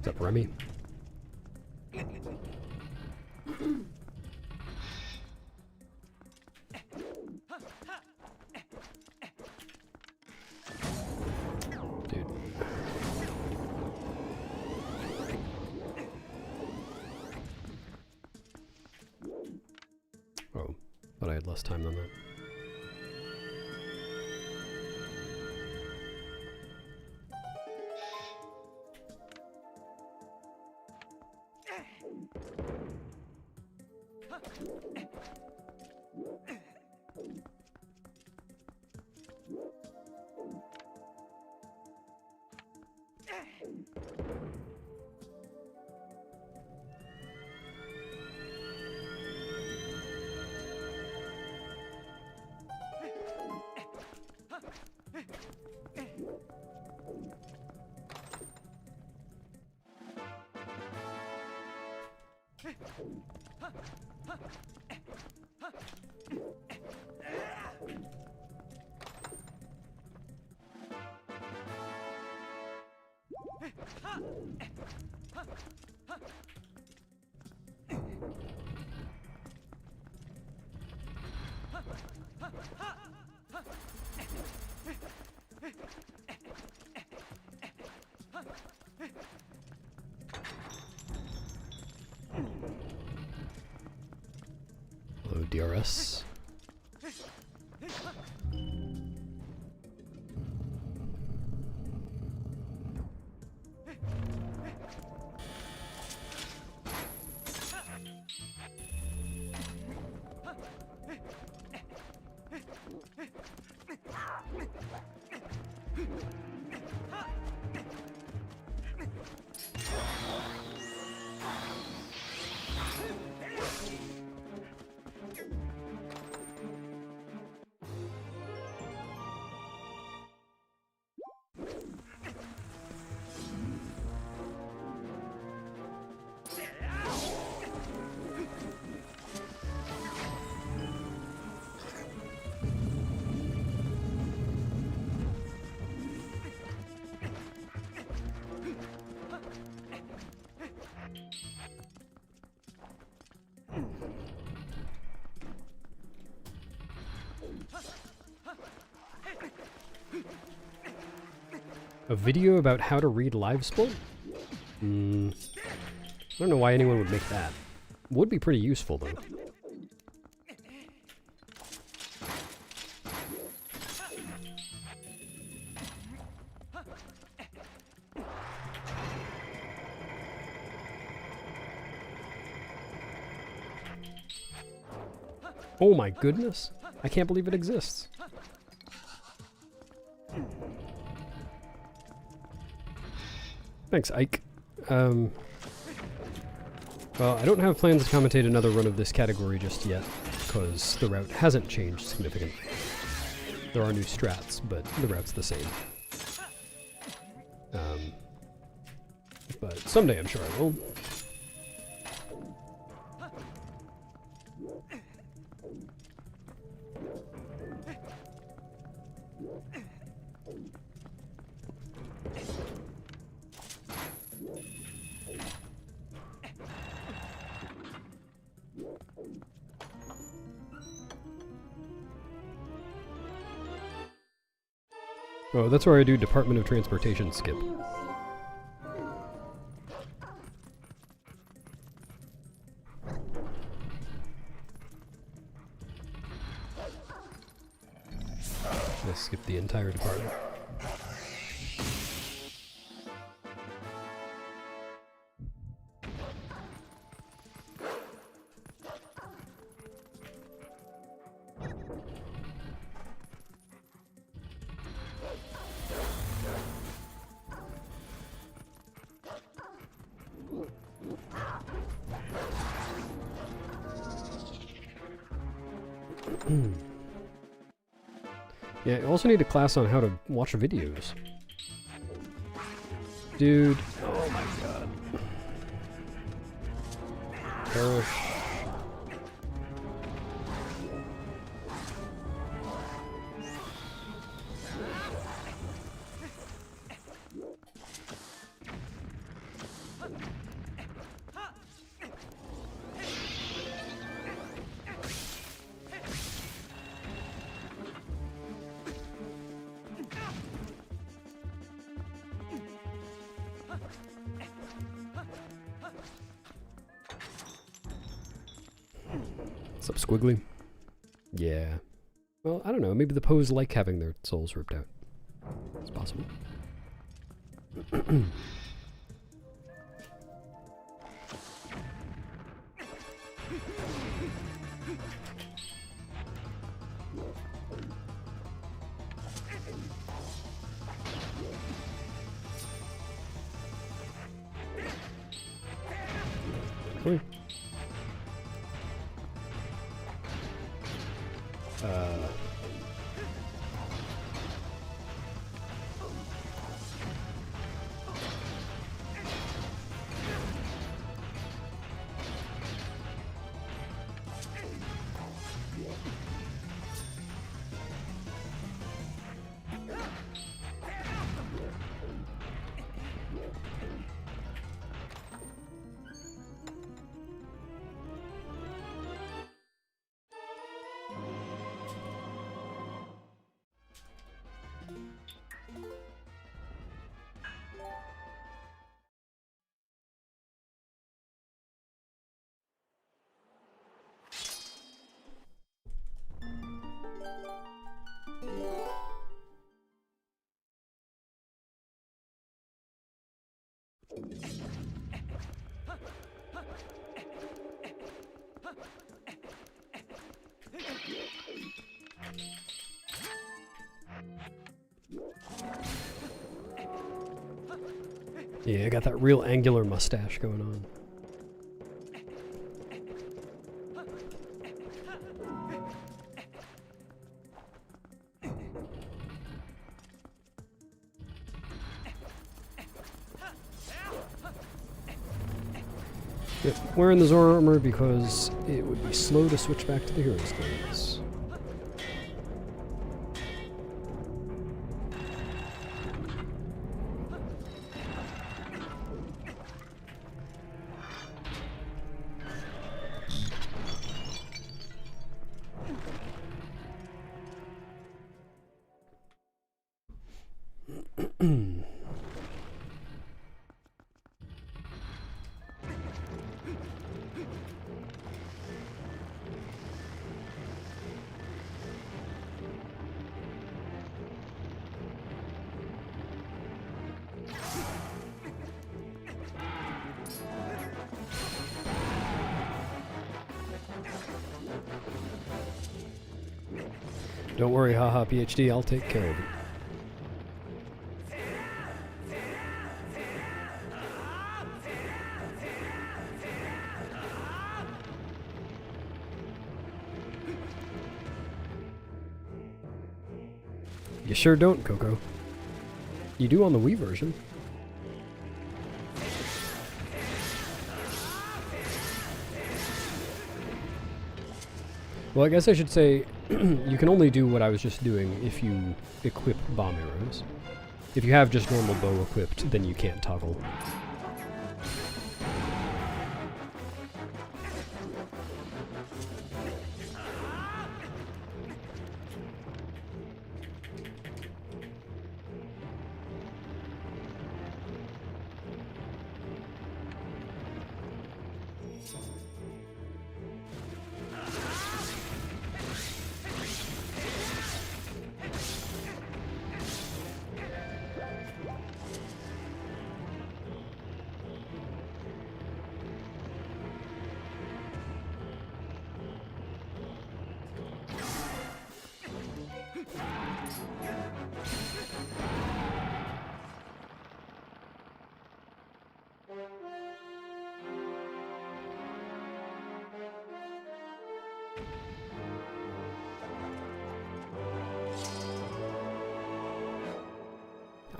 What's up, Remy? Dude. Oh, but I had less time than that. Hello, DRS. A video about how to read live split? I don't know why anyone would make that. Would be pretty useful, though. Oh my goodness! I can't believe it exists. Thanks, Ike. Well, I don't have plans to commentate another run of this category just yet, because the route hasn't changed significantly. There are new strats, but the route's the same. But someday I'm sure I will. Oh, that's where I do Department of Transportation skip. I skipped the entire department. Yeah, I also need a class on how to watch videos. Dude. Oh my god. Perish. What's up, Squiggly? Yeah. Well, I don't know. Maybe the Poes like having their souls ripped out. It's possible. Cool. Yeah, I got that real angular mustache going on. Yep, wearing the Zora armor because it would be slow to switch back to the hero's clothes. Don't worry, haha, PhD, I'll take care of it. You sure don't, Coco. You do on the Wii version. Well, I guess I should say, you can only do what I was just doing if you equip bomb arrows. If you have just normal bow equipped, then you can't toggle.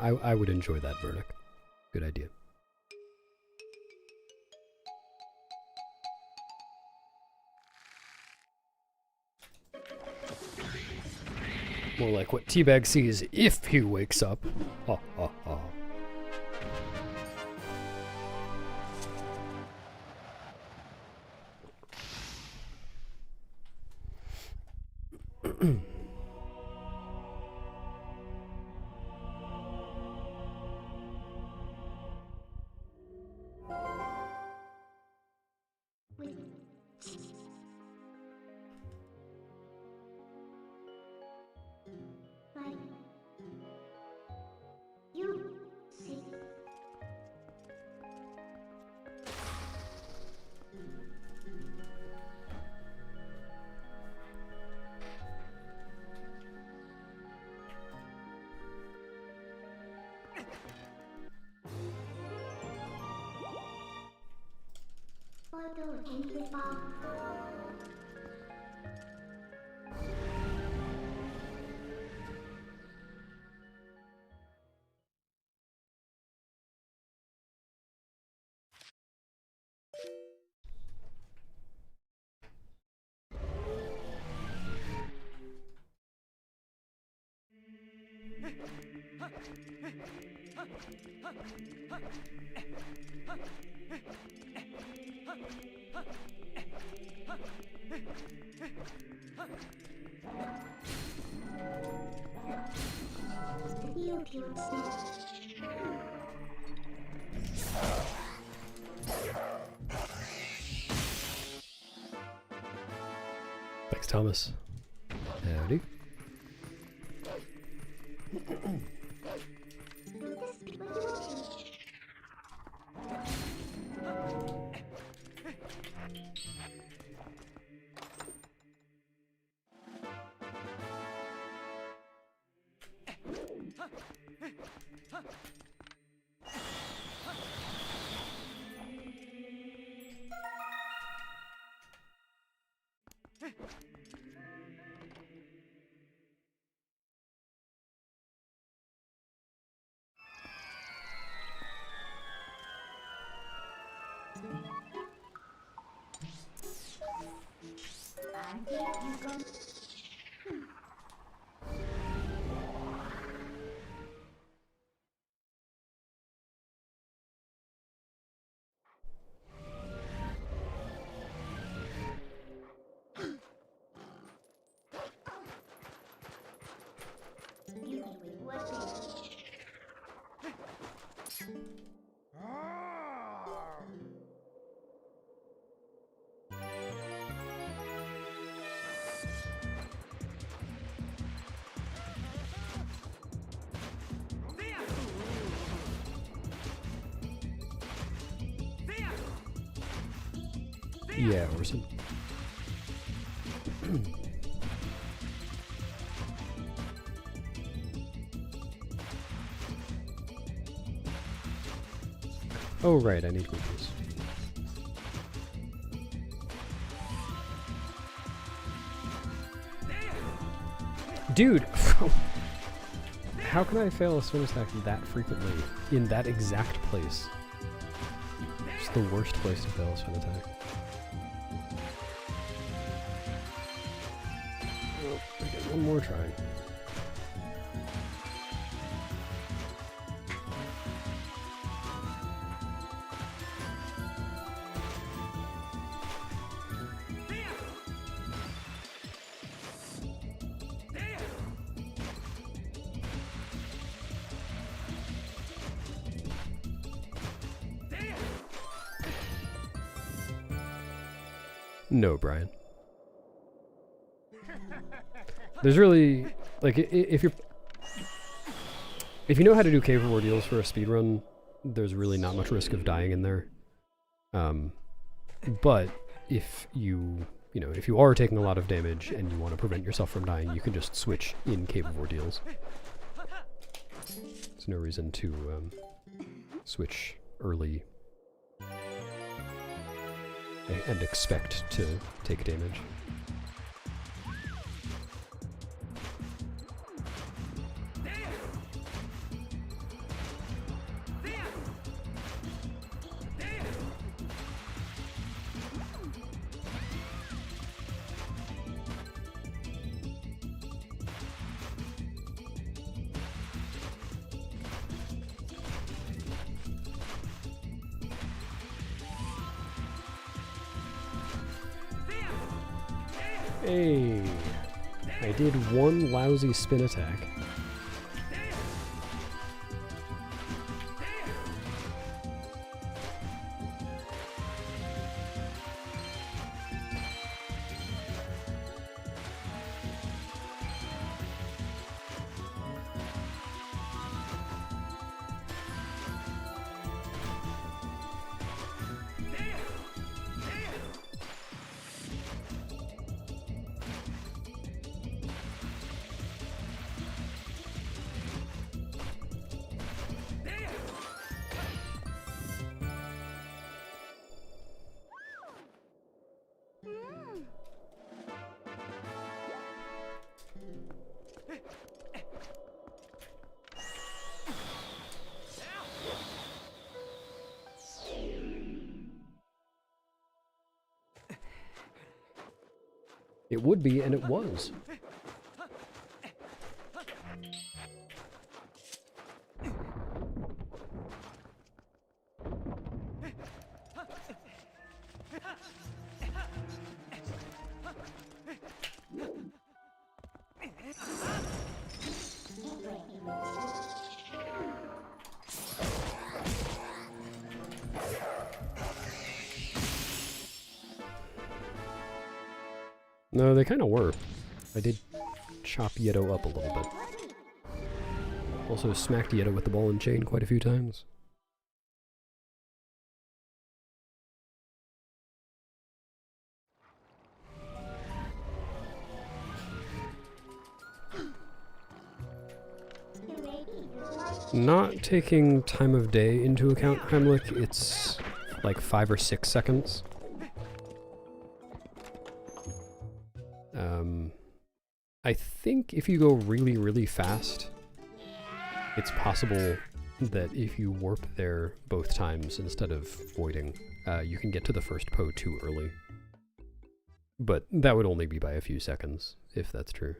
I would enjoy that verdict. Good idea. More like what Teabag sees if he wakes up. Ha ha ha. Thanks, Thomas. Howdy. Yeah, Orson. Oh, right, I need groupies. Dude! How can I fail a spin attack that frequently in that exact place? It's the worst place to fail a spin attack. Oh, I get one more try. No, Brian. There's really, like, if you know how to do cave ordeals for a speedrun, there's really not much risk of dying in there. But if you are taking a lot of damage and you want to prevent yourself from dying, you can just switch in cave of ordeals. There's no reason to switch early and expect to take damage. Hey, I did one lousy spin attack. It would be, and it was. No, they kind of were. I did chop Yeto up a little bit. Also smacked Yeto with the ball and chain quite a few times. Not taking time of day into account, Heimlich, it's like 5 or 6 seconds. I think if you go really, really fast, it's possible that if you warp there both times instead of voiding, you can get to the first Po too early. But that would only be by a few seconds, if that's true.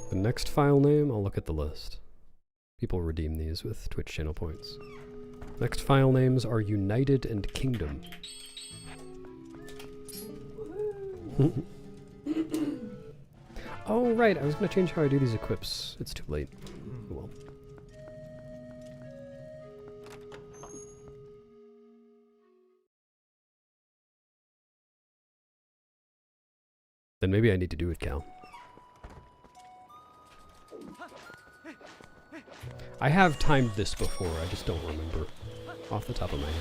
The next file name, I'll look at the list. People redeem these with Twitch channel points. Next file names are United and Kingdom. Oh, right, I was going to change how I do these equips. It's too late. Oh, well. Then maybe I need to do it, Cal. I have timed this before, I just don't remember off the top of my head.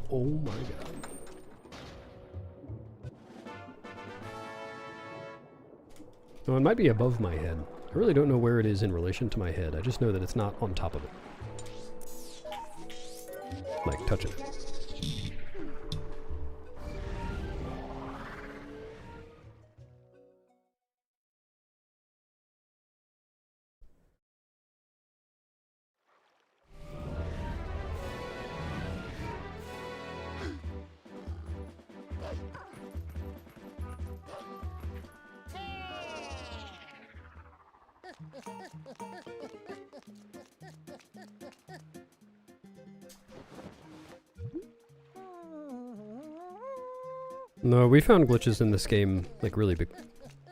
Oh my god. No, it might be above my head. I really don't know where it is in relation to my head. I just know that it's not on top of it. Like, touching it. No, we found glitches in this game, like really big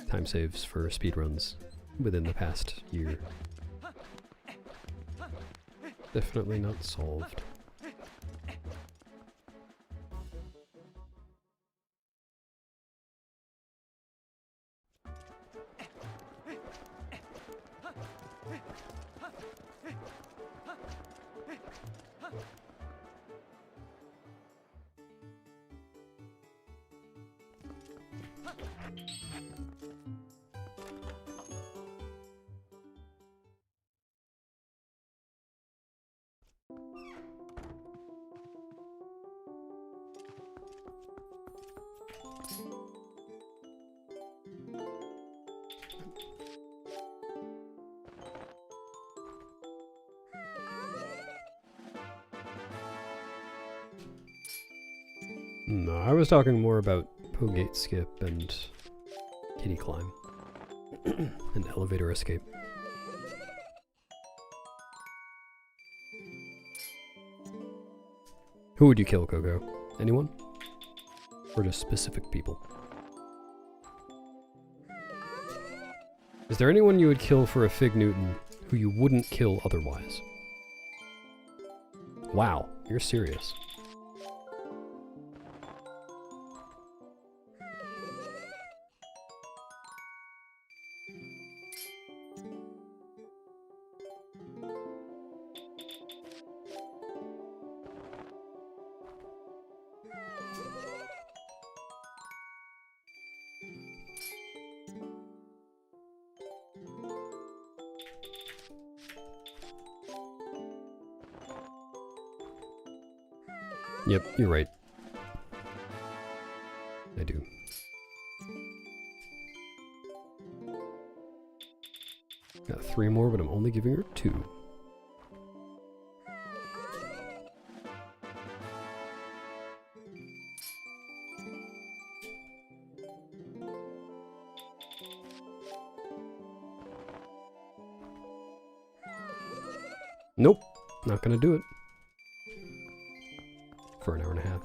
time saves for speedruns within the past year. Definitely not solved. No, I was talking more about Pogate skip and kitty climb and elevator escape. Who would you kill, Coco? Anyone? Or just specific people? Is there anyone you would kill for a Fig Newton who you wouldn't kill otherwise? Wow, you're serious. Yep, you're right. I do. Got 3 more, but I'm only giving her 2. Nope, not gonna do it. For an hour and a half.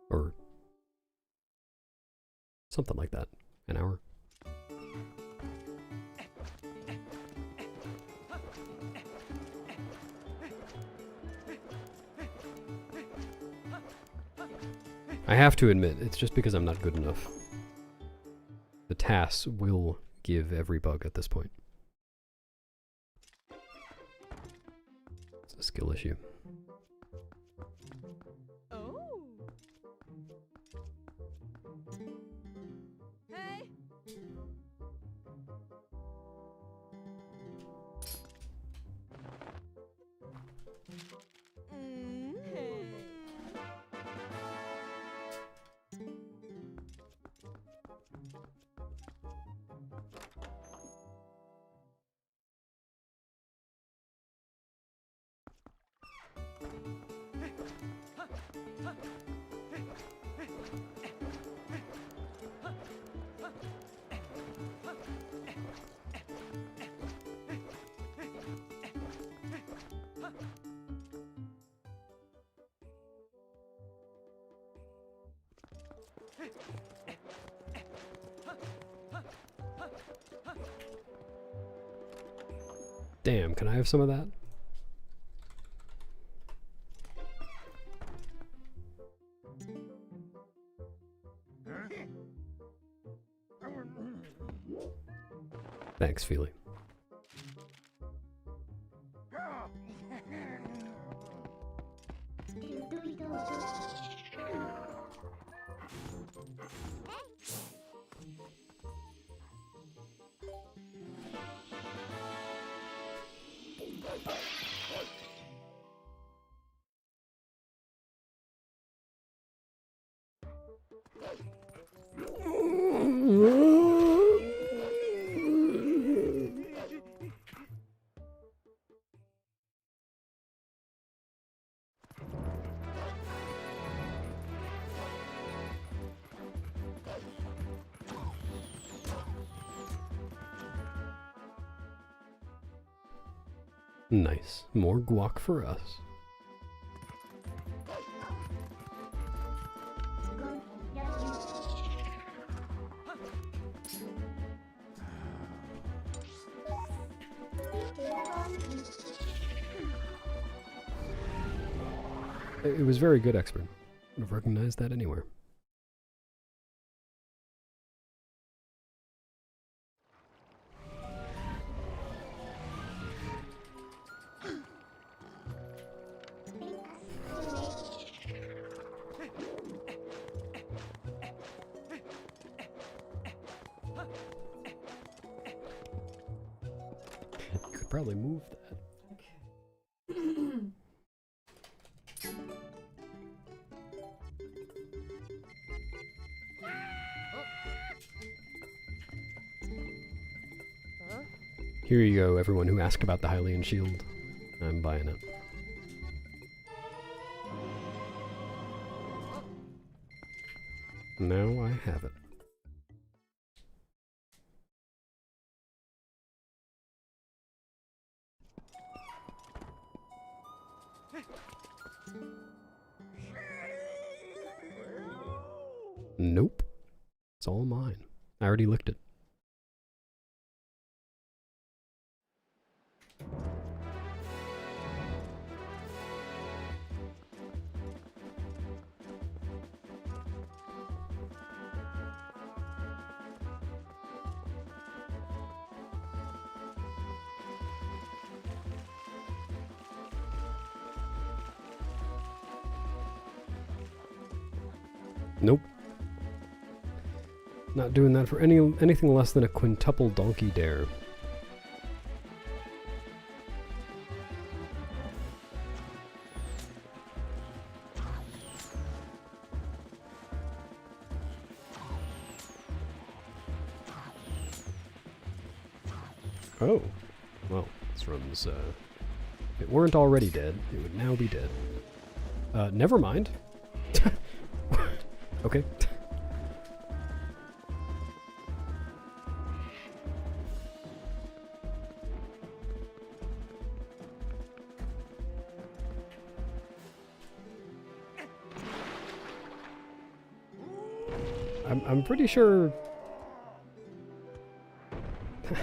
Or something like that. An hour. I have to admit, it's just because I'm not good enough. The tasks will give every bug at this point. skill issue.
Oh. Hey. Hey.
Damn, can I have some of that? Thanks, Feely. Nice. More guac for us. It was very good, expert. Would have recognized that anywhere. You could probably move that. Here you go, everyone who asked about the Hylian shield. I'm buying it. Now I have it. Nope. It's all mine. I already licked it. Nope. Not doing that for anything less than a quintuple donkey dare. Oh. Well, this run's, if it weren't already dead, it would now be dead. Never mind. Okay. I'm pretty sure...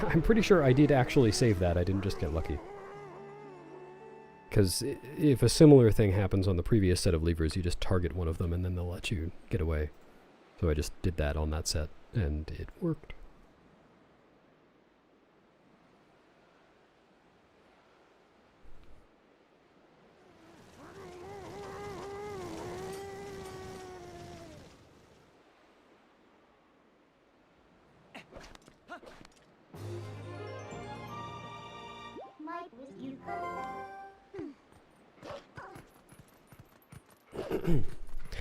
I'm pretty sure I did actually save that, I didn't just get lucky. Because if a similar thing happens on the previous set of levers, you just target one of them and then they'll let you get away. So I just did that on that set, and it worked.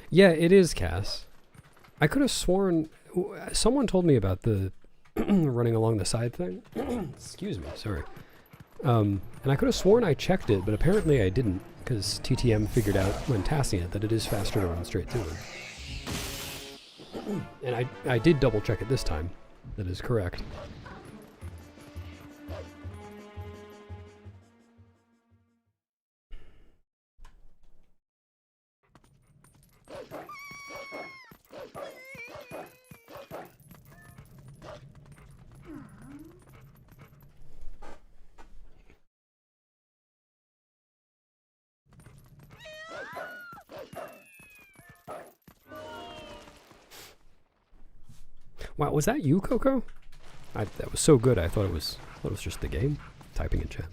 Yeah, it is, Cass. I could have sworn someone told me about the running along the side thing. Excuse me, sorry. And I could have sworn I checked it, but apparently I didn't, because TTM figured out when tasking it that it is faster to run straight to it. And I did double check it this time. That is correct. Wow, was that you, Coco? That was so good. I thought it was just the game. Typing in chat.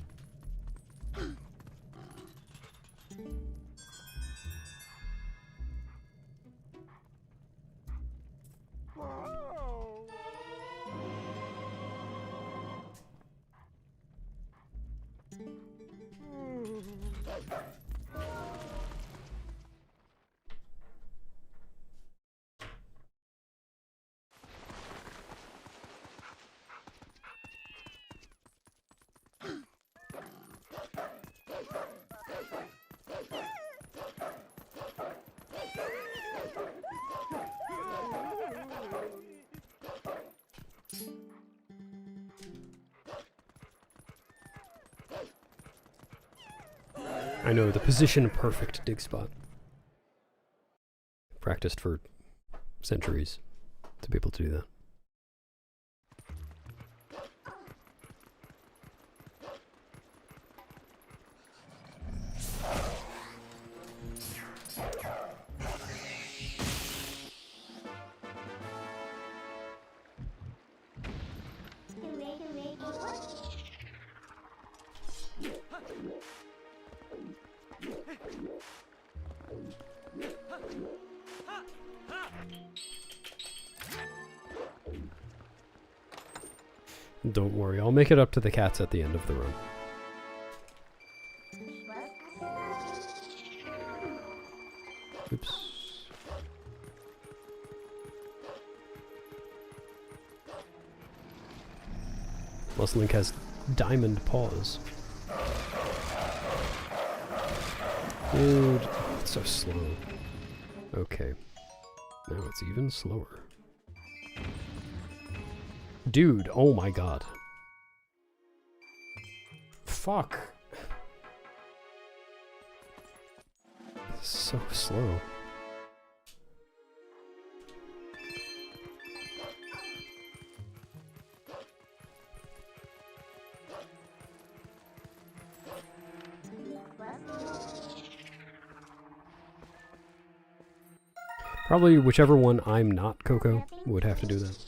I know, the position perfect dig spot. Practiced for centuries to be able to do that. Don't worry, I'll make it up to the cats at the end of the run. Oops. Link has diamond paws. Dude, it's so slow. Okay. Now it's even slower. Dude, oh my god. Fuck. So slow. Probably whichever one I'm not Coco would have to do that.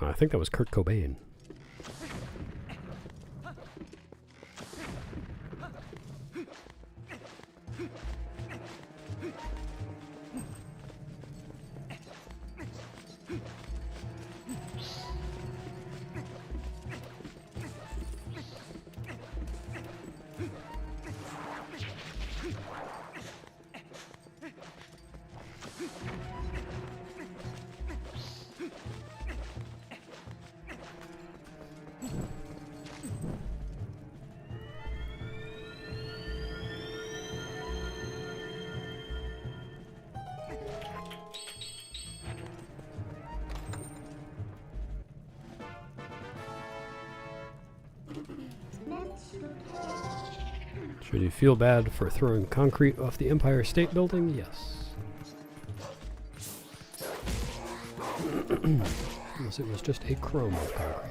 I think that was Kurt Cobain. Should you feel bad for throwing concrete off the Empire State Building? Yes. Unless it was just a chrome of concrete.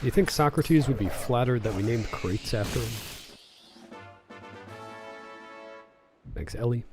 Do you think Socrates would be flattered that we named crates after him? Thanks, Ellie.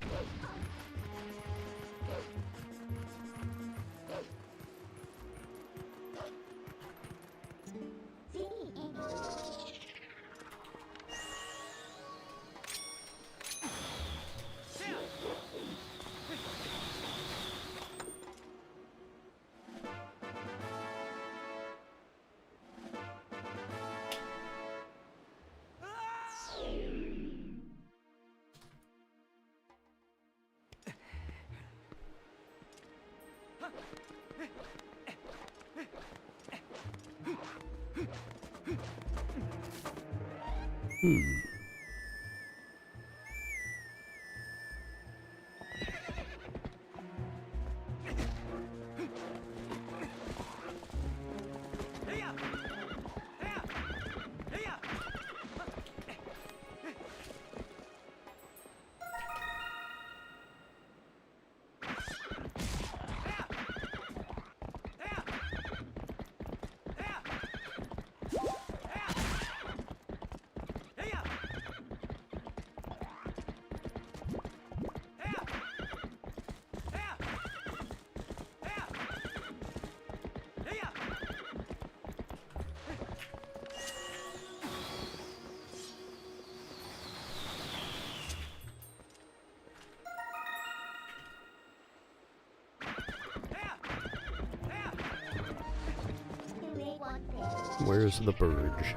Where's the Burge?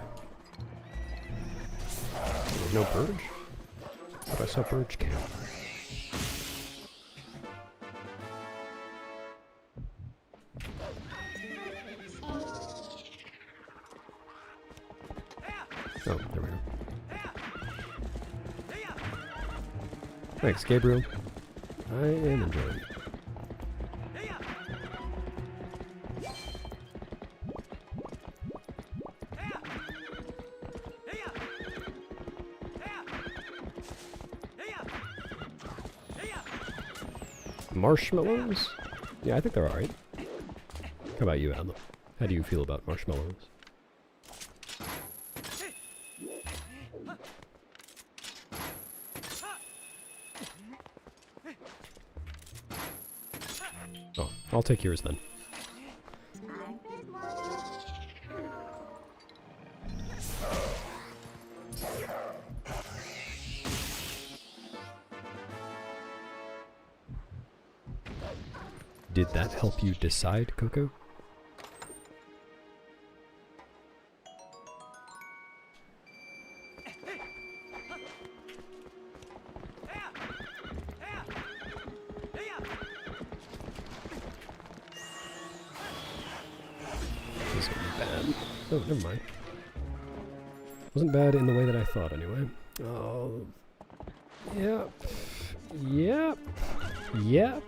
There's no Burge? I thought I saw Burge camp. Oh, there we go. Thanks, Gabriel. I am enjoying it. Marshmallows? Yeah, I think they're alright. How about you, Adam? How do you feel about marshmallows? Oh, I'll take yours then. Did that help you decide, Coco? This is gonna be bad. Oh, never mind. Wasn't bad in the way that I thought, anyway. Oh. Yep. Yep. Yep.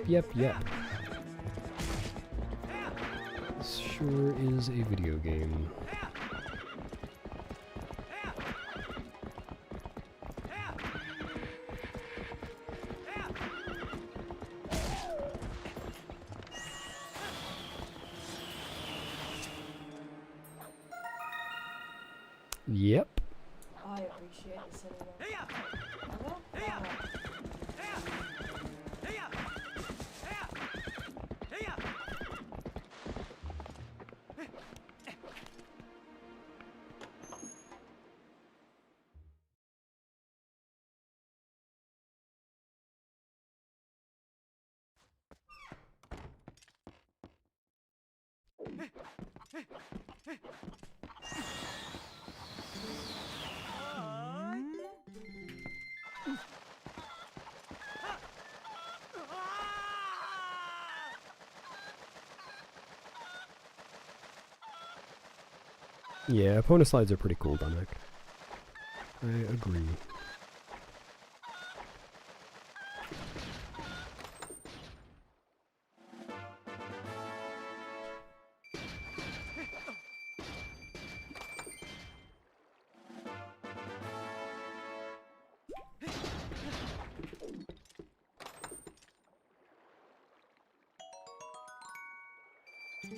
Yep. This sure is a video game. Yep.
I appreciate the silly one.
Yeah, opponent slides are pretty cool, Dominic. I agree.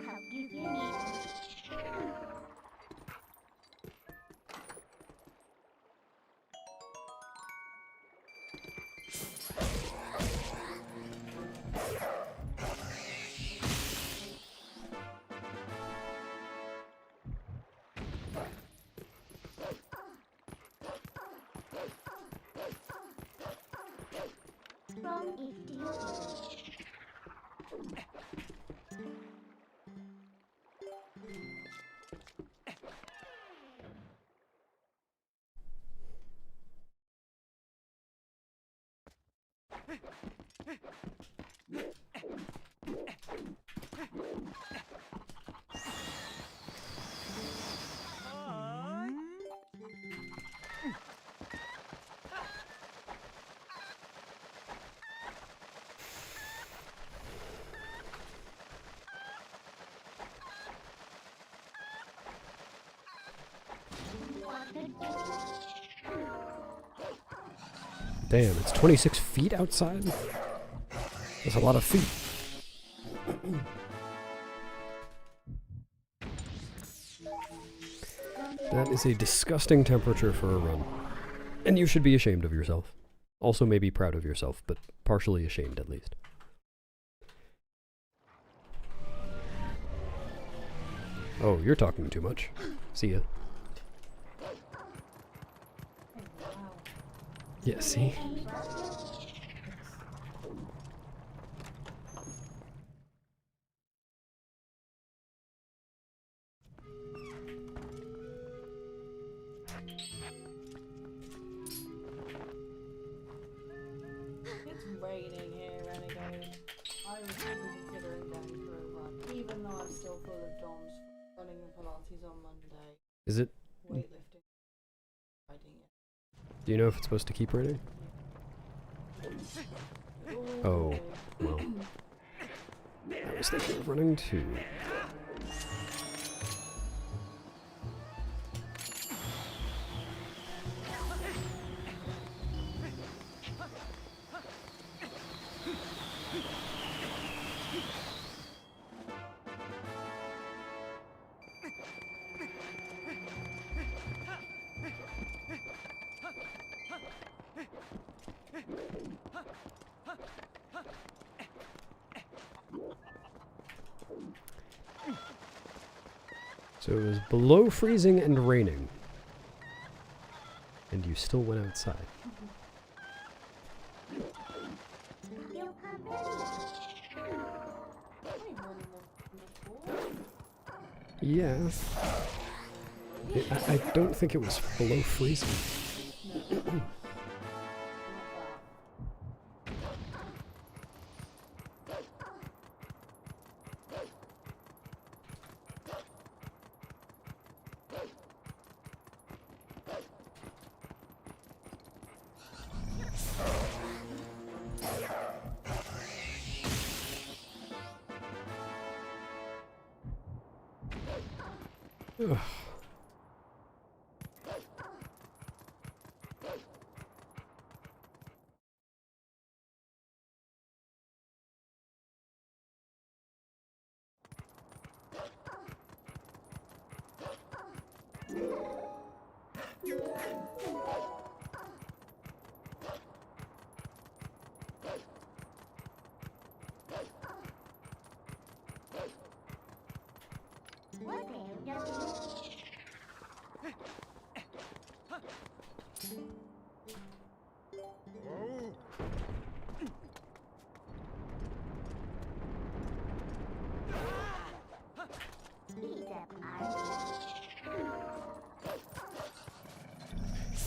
How you need? From Ethiopia.
Damn, it's 26 feet outside? That's a lot of feet. That is a disgusting temperature for a run. And you should be ashamed of yourself. Also maybe proud of yourself, but partially ashamed at least. Oh, you're talking too much. See ya. Yeah, see?
It's raining here, Renegade. I was even considering going for a run, even though I'm still full of DOMs for running the Pilates on Monday.
Is it?
Weightlifting. Riding it.
Do you know if it's supposed to keep raining? Oh, well. I was thinking of running too. So it was below freezing and raining. And you still went outside. Yeah. I don't think it was below freezing. Ugh.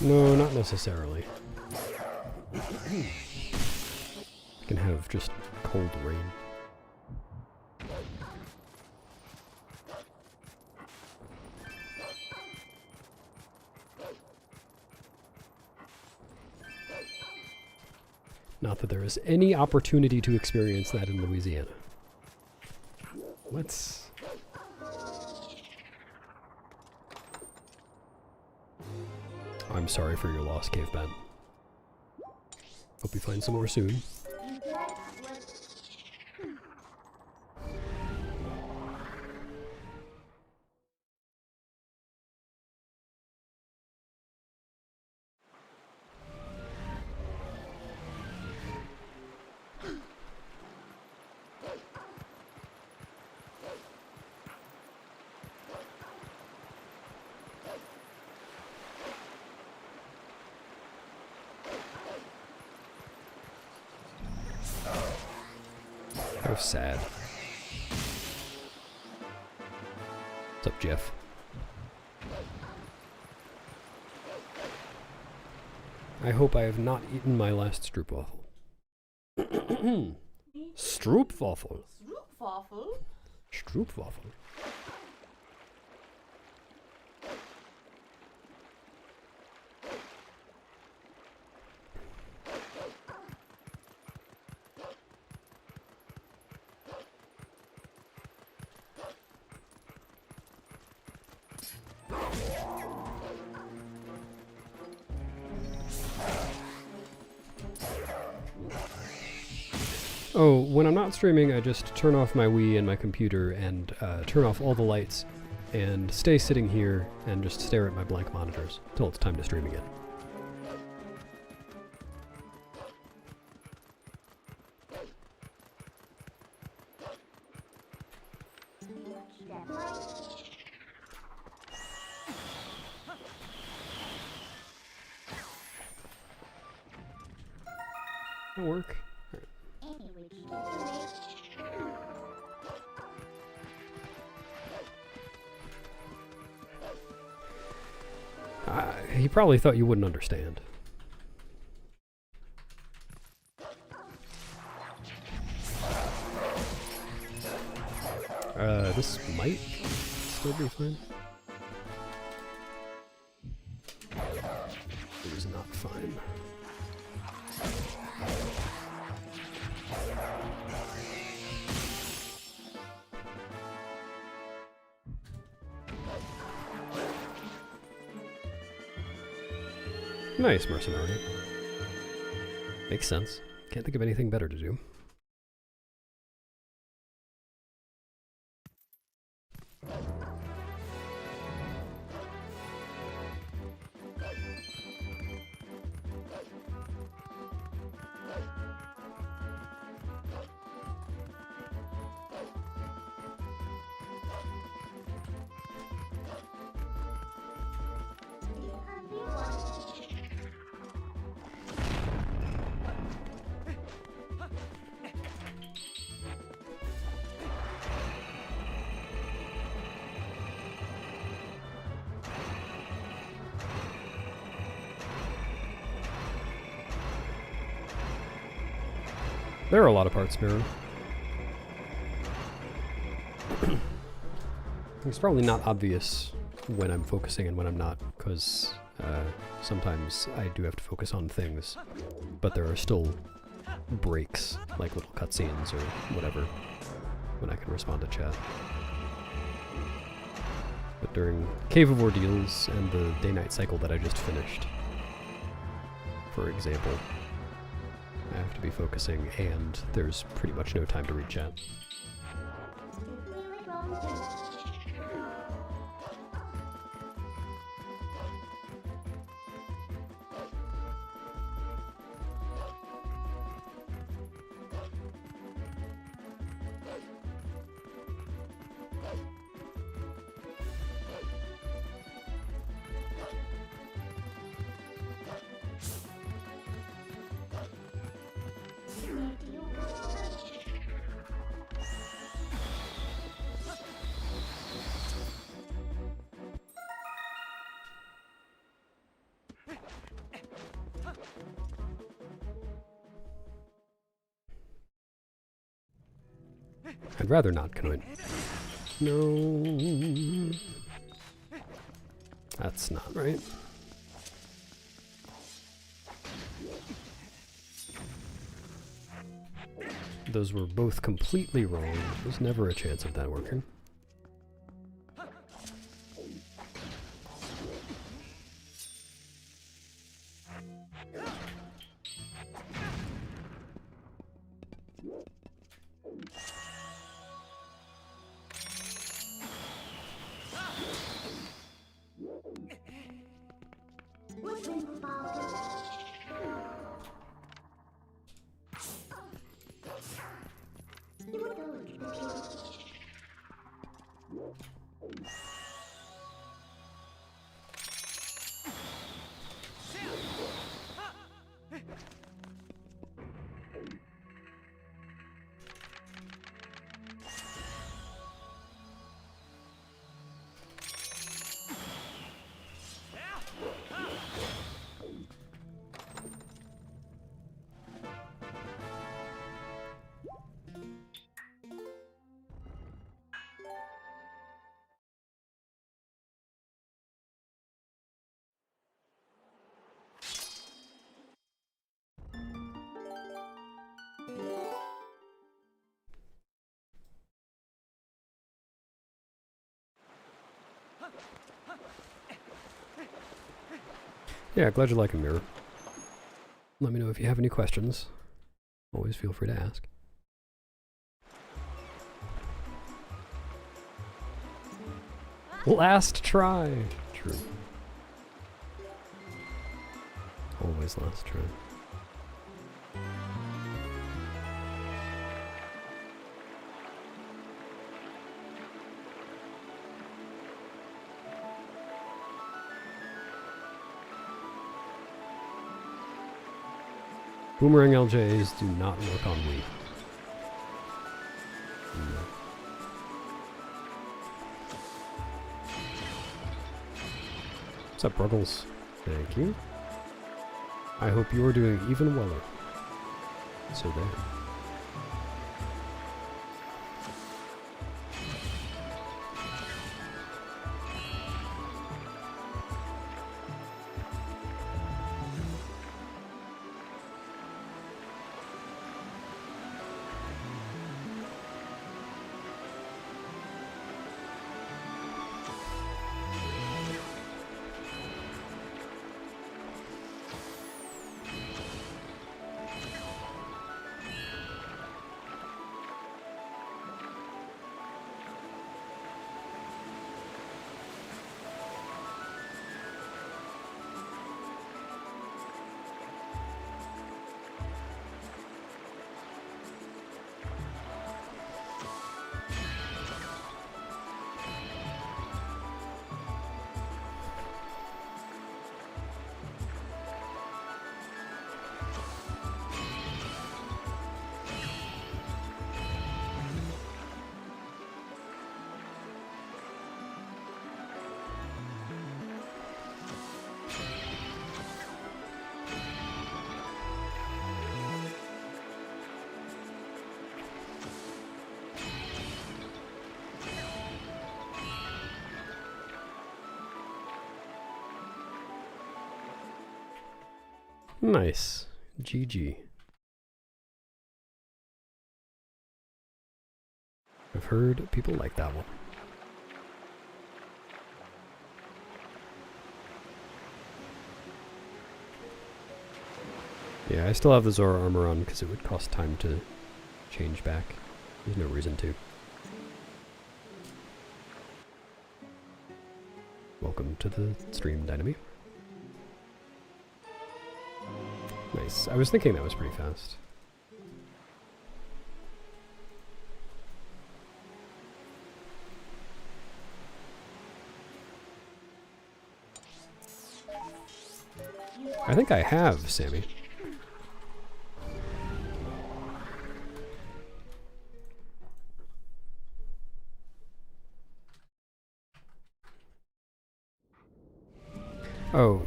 No, not necessarily. You can have just cold rain. Not that there is any opportunity to experience that in Louisiana. Let's... I'm sorry for your loss, Caveman. Hope you find some more soon. How sad. What's up, Jeff? I hope I have not eaten my last stroopwafel. Stroopwafel.
Stroopwafel?
Stroopwafel. Oh, when I'm not streaming, I just turn off my Wii and my computer and turn off all the lights and stay sitting here and just stare at my blank monitors till it's time to stream again. That'll work. He probably thought you wouldn't understand. This might still be fine. It is not fine. Nice, mercenary. Makes sense. Can't think of anything better to do. There are a lot of parts, Miro. It's probably not obvious when I'm focusing and when I'm not, because sometimes I do have to focus on things, but there are still breaks, like little cutscenes or whatever, when I can respond to chat. But during Cave of Ordeals and the day-night cycle that I just finished, for example, I have to be focusing, and there's pretty much no time to read chat. I'd rather not, Kanoid. No. That's not right. Those were both completely wrong. There's never a chance of that working. Yeah, glad you like a mirror. Let me know if you have any questions. Always feel free to ask. Last try! True. Always last try. Boomerang LJs do not work on Wii. No. What's up, Ruggles? Thank you. I hope you're doing even weller. So there. Nice. GG. I've heard people like that one. Yeah, I still have the Zora armor on because it would cost time to change back. There's no reason to. Welcome to the stream, Dynamy. Nice. I was thinking that was pretty fast. I think I have, Sammy. Oh,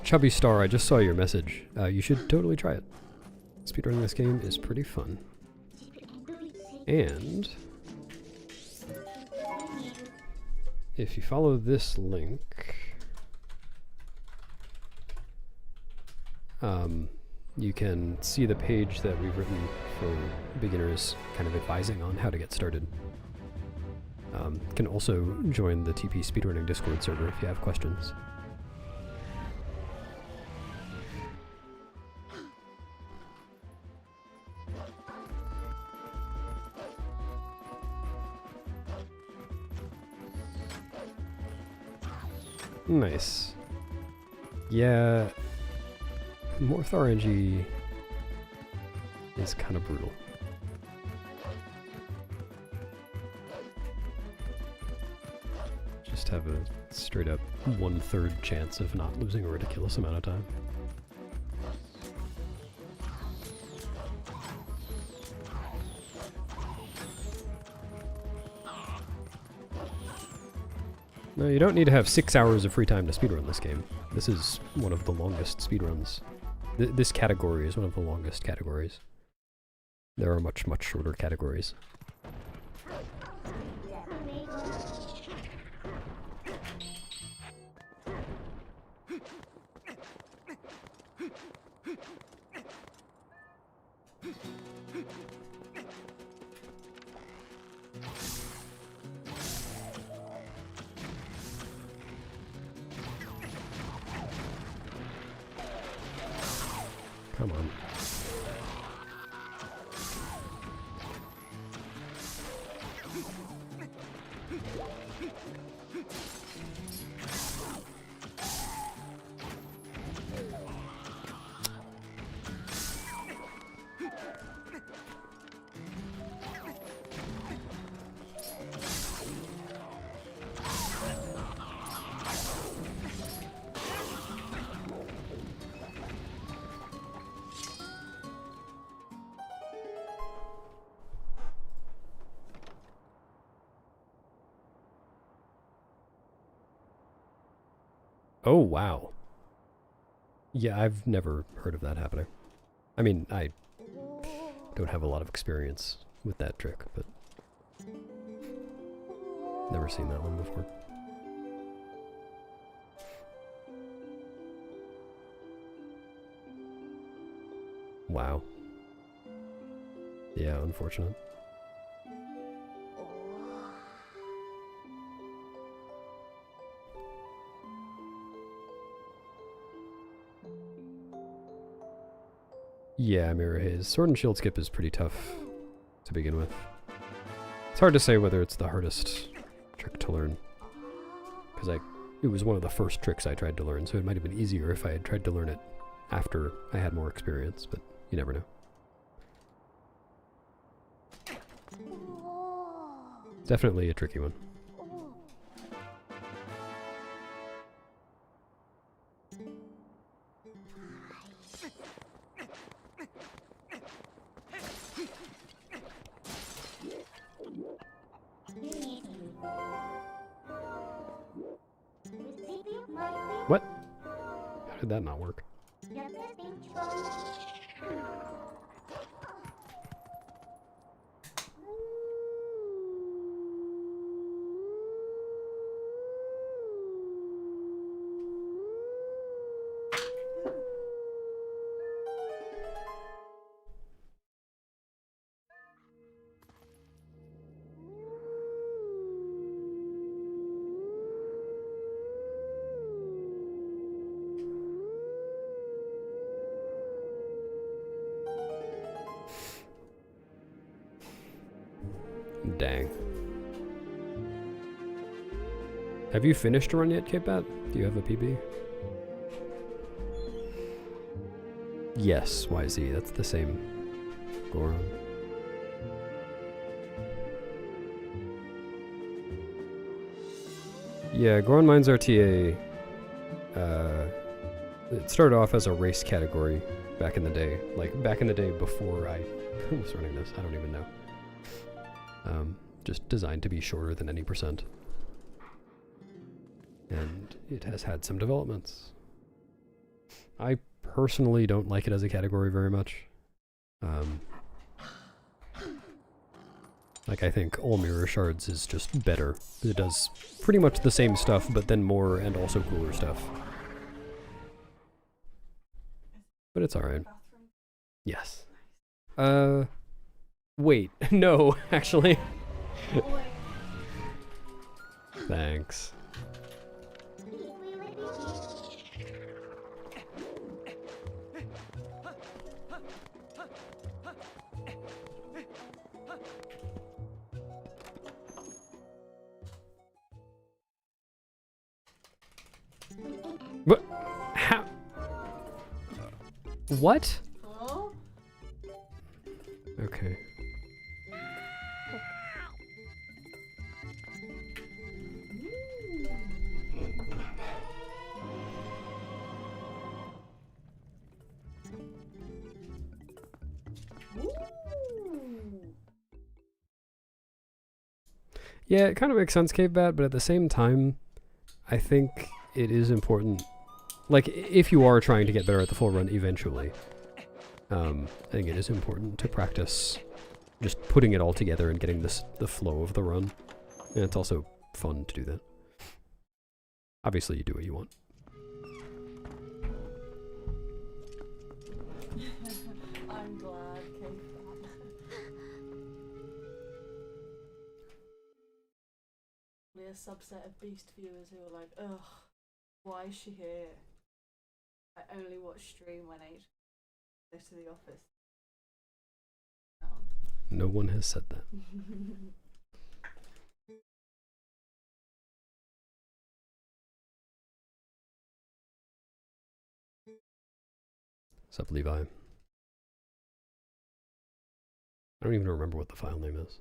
Chubby Star, I just saw your message. You should totally try it. Speedrunning this game is pretty fun. And if you follow this link, you can see the page that we've written for beginners, kind of advising on how to get started. Can also join the TP Speedrunning Discord server if you have questions. Nice. Yeah, Morph RNG is kind of brutal. Just have a straight up 1/3 chance of not losing a ridiculous amount of time. No, you don't need to have 6 hours of free time to speedrun this game. This is one of the longest speedruns. This category is one of the longest categories. There are much, much shorter categories. Come on. Oh, wow. Yeah, I've never heard of that happening. I mean, I don't have a lot of experience with that trick, but never seen that one before. Wow. Yeah, unfortunate. Yeah, Mirror Haze. Sword and Shield Skip is pretty tough to begin with. It's hard to say whether it's the hardest trick to learn, because it was one of the first tricks I tried to learn, so it might have been easier if I had tried to learn it after I had more experience, but you never know. Definitely a tricky one. What? How did that not work? Dang. Have you finished a run yet, K-Bat? Do you have a PB? Yes, YZ, that's the same Goron. Yeah, Goron Mines RTA, it started off as a race category back in the day. Like, back in the day before I was running this, I don't even know. Just designed to be shorter than any percent. And it has had some developments. I personally don't like it as a category very much. Like, I think all Mirror Shards is just better. It does pretty much the same stuff, but then more and also cooler stuff. But it's alright. Yes. Wait. No, actually. Thanks. What? How? What?
Huh?
Okay. Yeah, it kind of makes sense, Cave Bat, but at the same time, I think it is important. Like, if you are trying to get better at the full run eventually, I think it is important to practice just putting it all together and getting the flow of the run. And it's also fun to do that. Obviously, you do what you want.
I'm glad, Kate. A subset of Beast viewers who are like, ugh, why is she here? I only watch stream when close to the office.
No one has said that. What's up, Levi? I don't even remember what the file name is.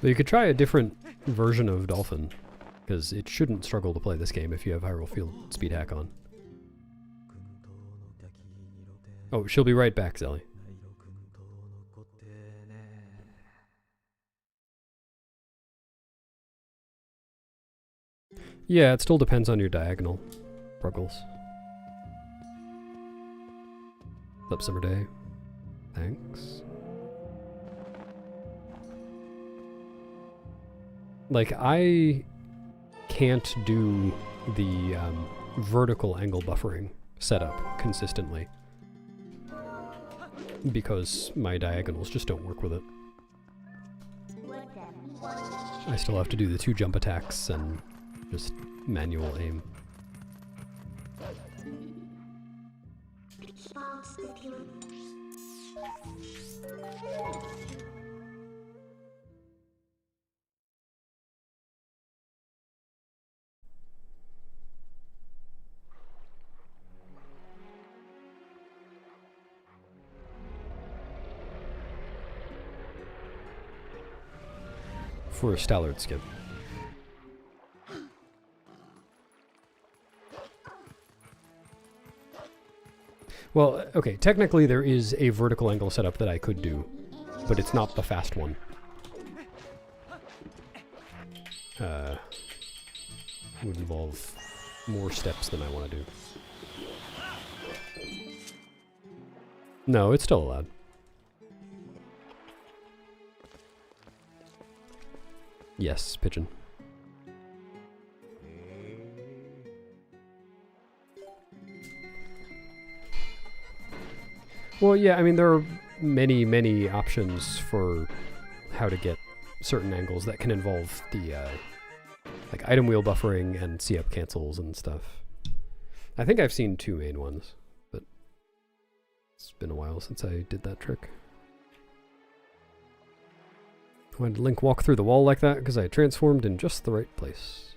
But you could try a different version of Dolphin, because it shouldn't struggle to play this game if you have Hyrule Field Speed Hack on. Oh, she'll be right back, Zelly. Yeah, it still depends on your diagonal, Bruggles. What's up, Summer Day? Thanks. Like, I can't do the vertical angle buffering setup consistently because my diagonals just don't work with it. I still have to do the 2 jump attacks and just manual aim. For a Stallard skip. Well, okay, technically there is a vertical angle setup that I could do, but it's not the fast one. Would involve more steps than I want to do. No, it's still allowed. Yes, pigeon. Well, yeah, I mean, there are many, many options for how to get certain angles that can involve the, like, item wheel buffering and C-up cancels and stuff. I think I've seen 2 main ones, but it's been a while since I did that trick. Why did Link walk through the wall like that? Because I transformed in just the right place.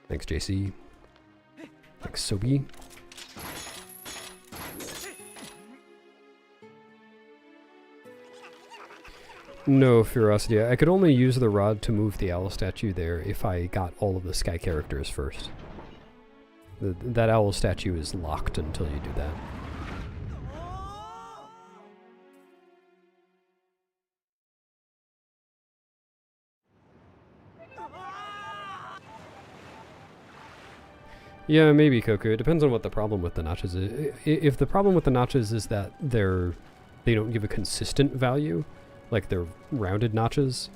Thanks, JC. Thanks, Sobi. No, Ferocity. I could only use the rod to move the owl statue there if I got all of the sky characters first. That owl statue is locked until you do that. Yeah, maybe, Koku. It depends on what the problem with the notches is. If the problem with the notches is that they don't give a consistent value, like they're rounded notches,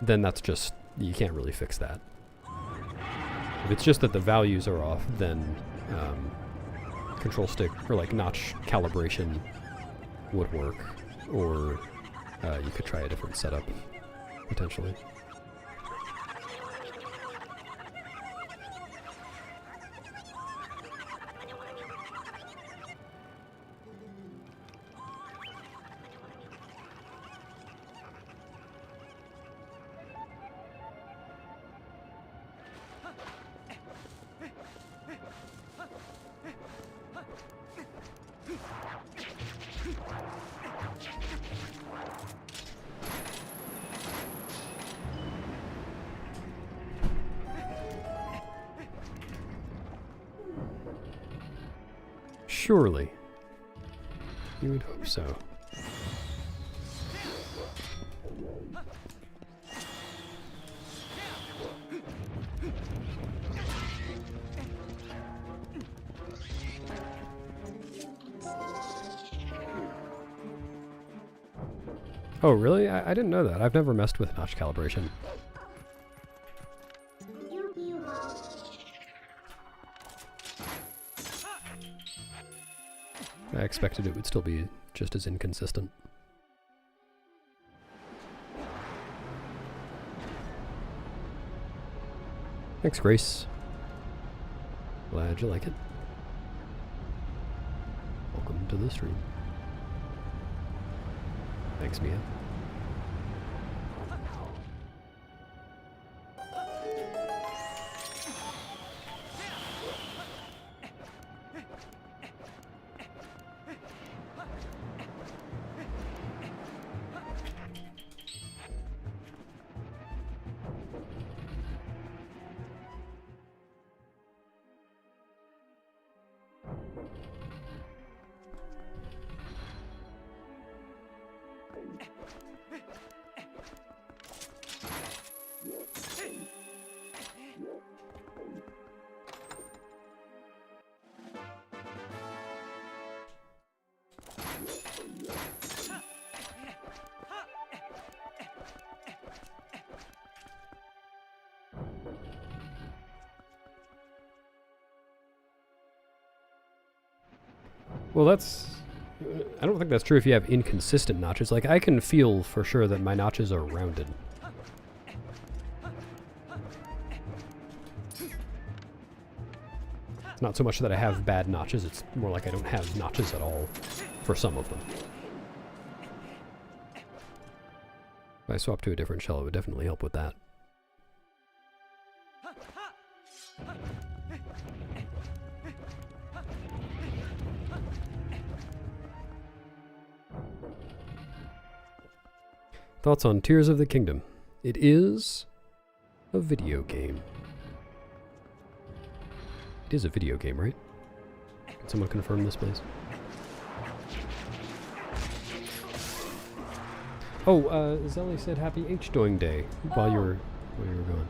then that's just you can't really fix that. If it's just that the values are off, then control stick or like notch calibration would work, or you could try a different setup potentially. Surely. You would hope so. Oh, really? I didn't know that. I've never messed with notch calibration. I expected it would still be just as inconsistent. Thanks, Grace. Glad you like it. Welcome to the stream. Thanks, Mia. Well, that's... I don't think that's true if you have inconsistent notches. Like, I can feel for sure that my notches are rounded. It's not so much that I have bad notches, it's more like I don't have notches at all for some of them. If I swap to a different shell, it would definitely help with that. Thoughts on Tears of the Kingdom? It is a video game. It is a video game, right? Can someone confirm this, please? Oh, Zelly said happy H-Doing Day while you were gone.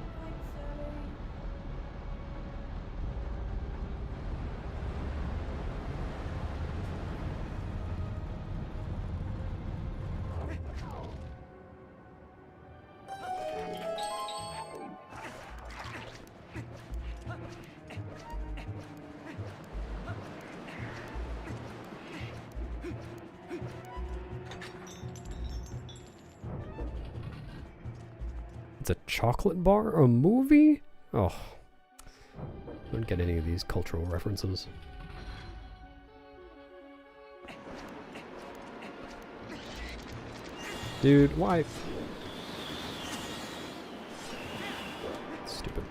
It's a chocolate bar? A movie? Oh. I don't get any of these cultural references. Dude, why? Stupid.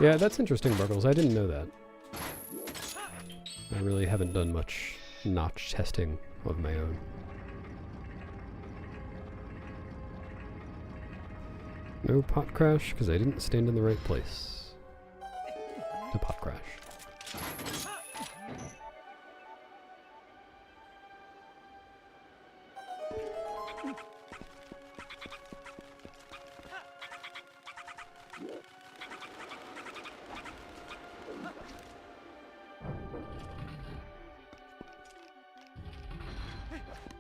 Yeah, that's interesting, Buggles. I didn't know that. I really haven't done much notch testing of my own. No pot crash, because I didn't stand in the right place. to pot crash.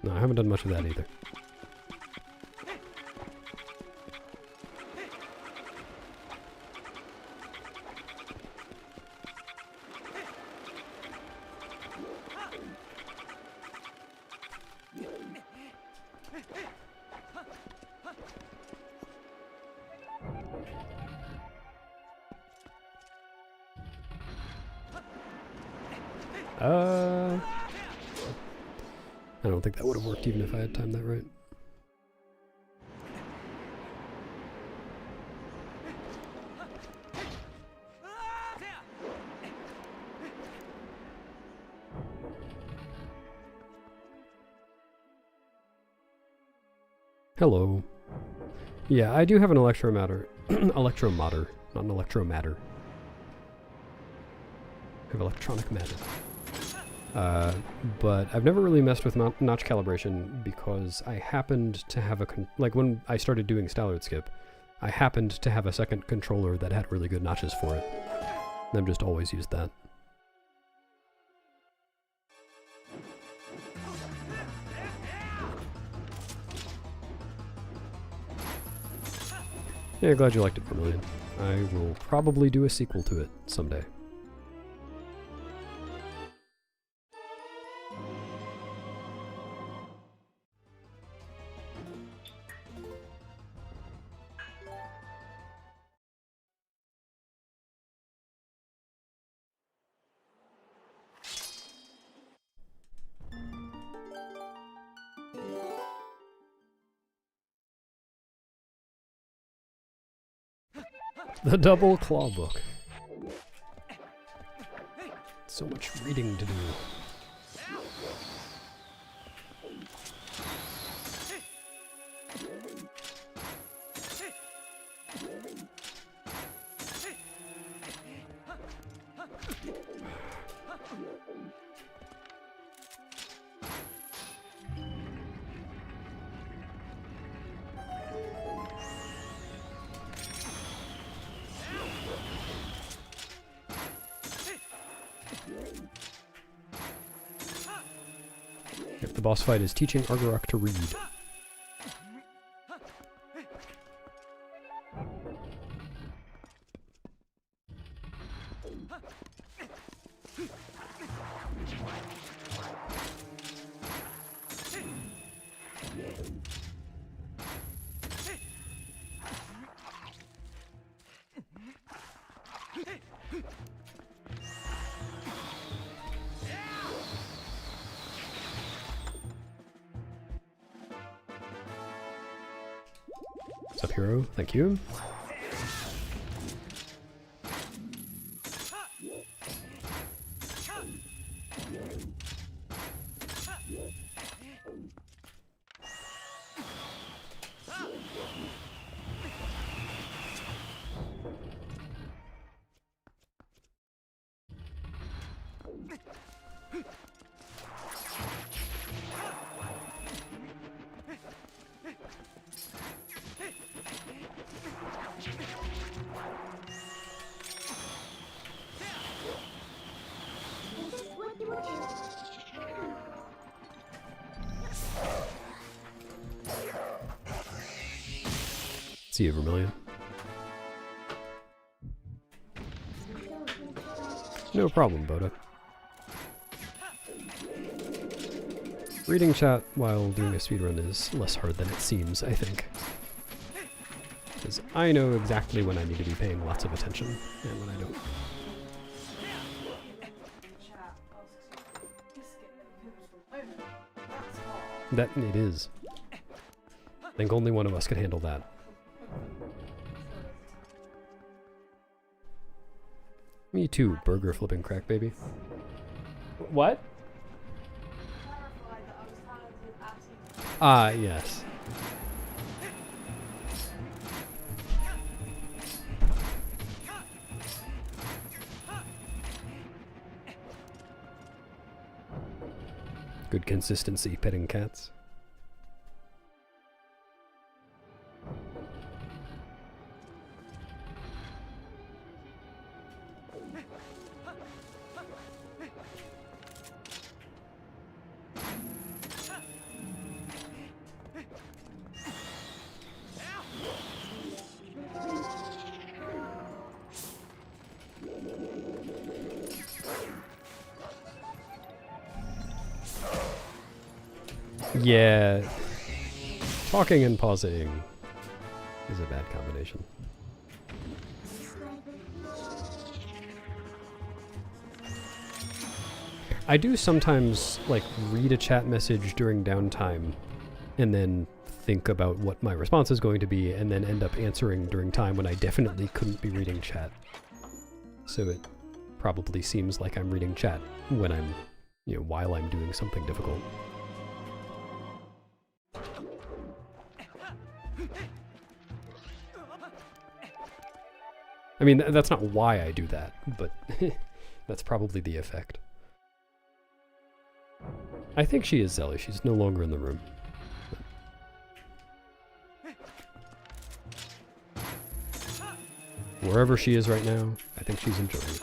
No, I haven't done much of that either. I don't think that would have worked even if I had timed that right. Hello. Yeah, I do have an electromatter. Electromatter, not an electromatter. I have electronic matter. But I've never really messed with notch calibration because I happened to have like when I started doing Stallard Skip, I happened to have a second controller that had really good notches for it. And I've just always used that. Yeah, glad you liked it, Vermilion. I will probably do a sequel to it someday. The double claw book. So much reading to do. If the boss fight is teaching Argarok to read. What's up, hero? Thank you. See you, Vermilion. No problem, Boda. Reading chat while doing a speedrun is less hard than it seems, I think. Because I know exactly when I need to be paying lots of attention, and when I don't. That it is. I think only one of us could handle that. Me too, burger flipping crack baby. What? Ah, yes. Good consistency petting cats. Yeah, talking and pausing is a bad combination. I do sometimes, like, read a chat message during downtime and then think about what my response is going to be and then end up answering during time when I definitely couldn't be reading chat. So it probably seems like I'm reading chat when I'm, you know, while I'm doing something difficult. I mean, that's not why I do that, but that's probably the effect. I think she is Zelly. She's no longer in the room. Wherever she is right now, I think she's enjoying it.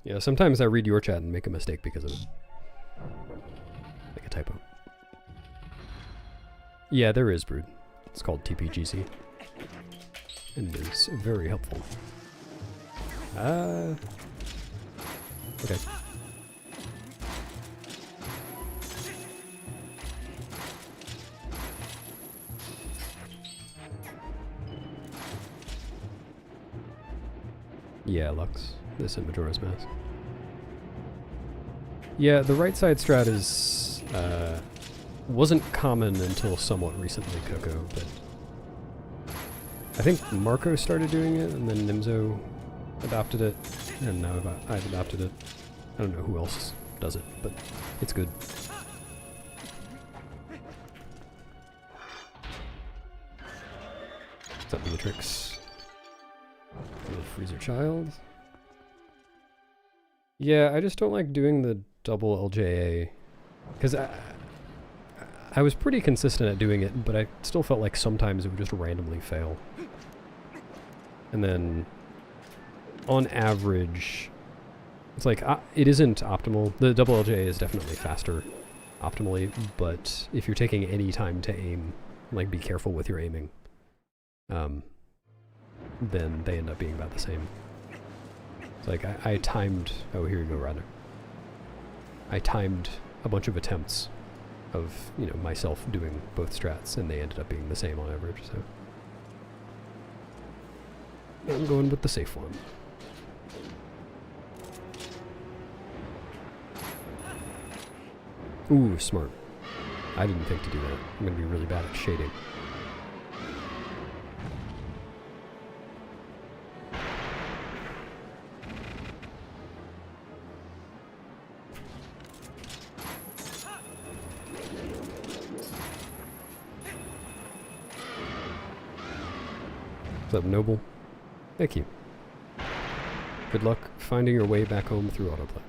Yeah, sometimes I read your chat and make a mistake because of it. Like a typo. Yeah, there is Brood. It's called TPGC. And it is very helpful. Okay. Yeah, Lux. This in Majora's Mask. Yeah, the right side strat is, wasn't common until somewhat recently, Coco, but I think Marco started doing it, and then Nimzo adopted it, and now I've adopted it. I don't know who else does it, but it's good. What's up, Matrix? Little Freezer Child. Yeah, I just don't like doing the double LJA, because I was pretty consistent at doing it, but I still felt like sometimes it would just randomly fail. And then, on average, it's like, it isn't optimal. The double LJA is definitely faster optimally, but if you're taking any time to aim, like, be careful with your aiming, then they end up being about the same. It's like, I timed... Oh, here you go, Rodner. I timed a bunch of attempts of, you know, myself doing both strats, and they ended up being the same on average, so... I'm going with the safe one. Ooh, smart. I didn't think to do that. I'm gonna be really bad at shading. What's up, Noble? Thank you. Good luck finding your way back home through autoplay.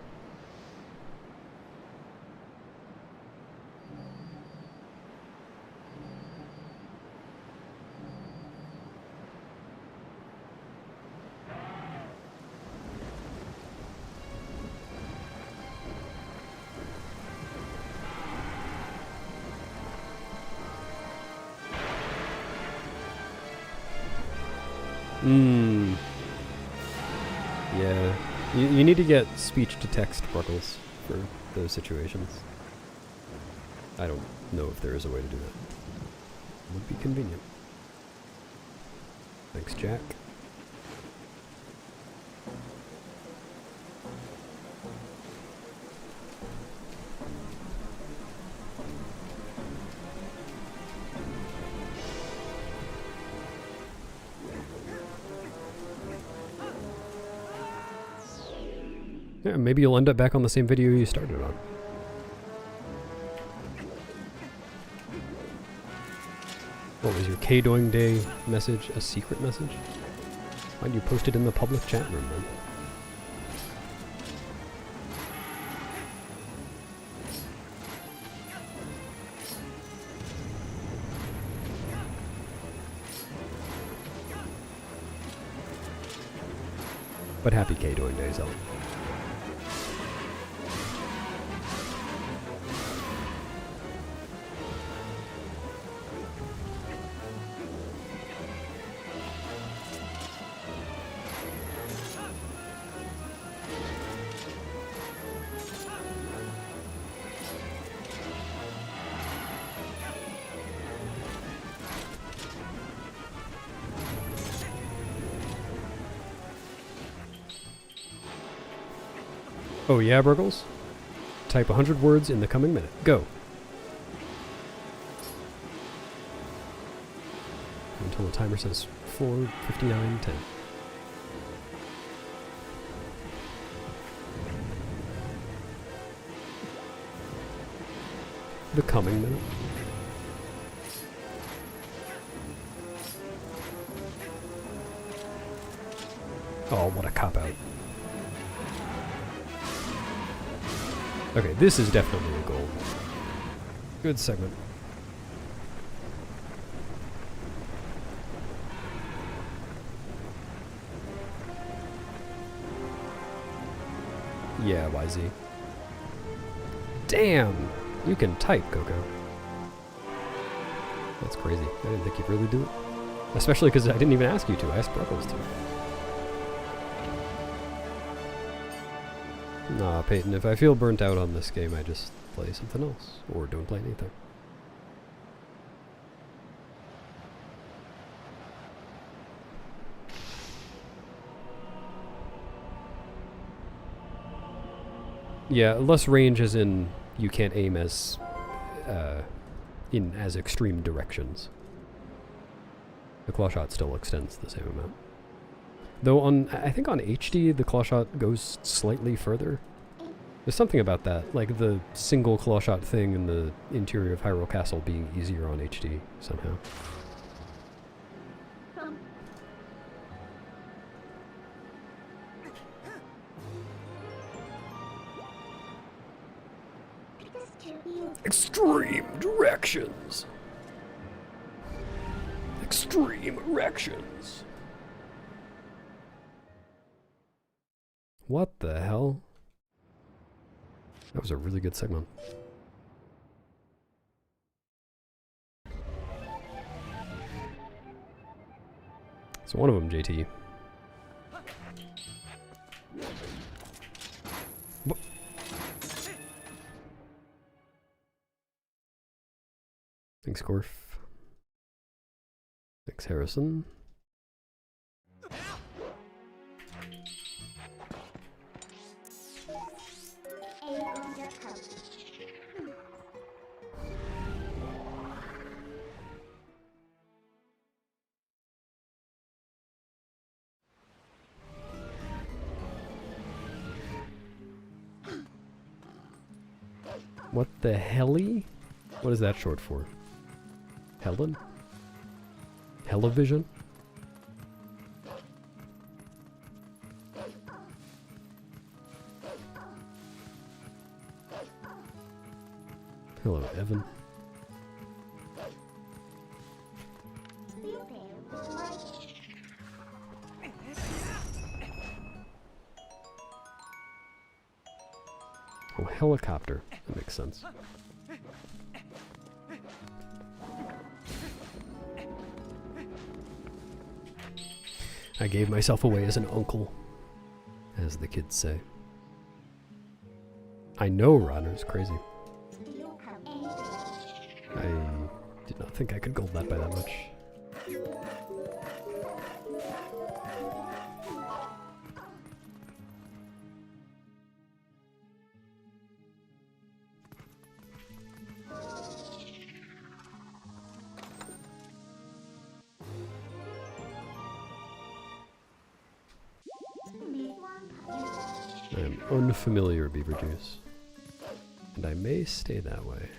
Yeah. You need to get speech-to-text buckles for those situations. I don't know if there is a way to do that. Would be convenient. Thanks, Jack. Yeah, maybe you'll end up back on the same video you started on. What was your K-Doing Day message a secret message? Why'd you post it in the public chat room then? But happy K-Doing Days, Ellen. Oh yeah, Burgles? Type 100 words in the coming minute. Go! Until the timer says 4:59:10. The coming minute. Oh, what a cop-out. Okay, this is definitely a goal. Good segment. Yeah, YZ. Damn! You can type, Coco. That's crazy. I didn't think you'd really do it. Especially because I didn't even ask you to. I asked Burgles to. Nah, Peyton, if I feel burnt out on this game, I just play something else. Or don't play anything. Yeah, less range as in you can't aim as in as extreme directions. The claw shot still extends the same amount. Though on, I think on HD, the claw shot goes slightly further. There's something about that, like the single claw shot thing in the interior of Hyrule Castle being easier on HD somehow. Extreme directions! Extreme erections! What the hell? That was a really good segment. So one of them, JT. What? Thanks, Corf. Thanks, Harrison. What the helly? What is that short for? Helen? Hellivision? Hello, Evan. Oh, helicopter. That makes sense. I gave myself away as an uncle, as the kids say. I know Rodner's crazy. I did not think I could gold that by that much. I'm unfamiliar beaver juice. And I may stay that way.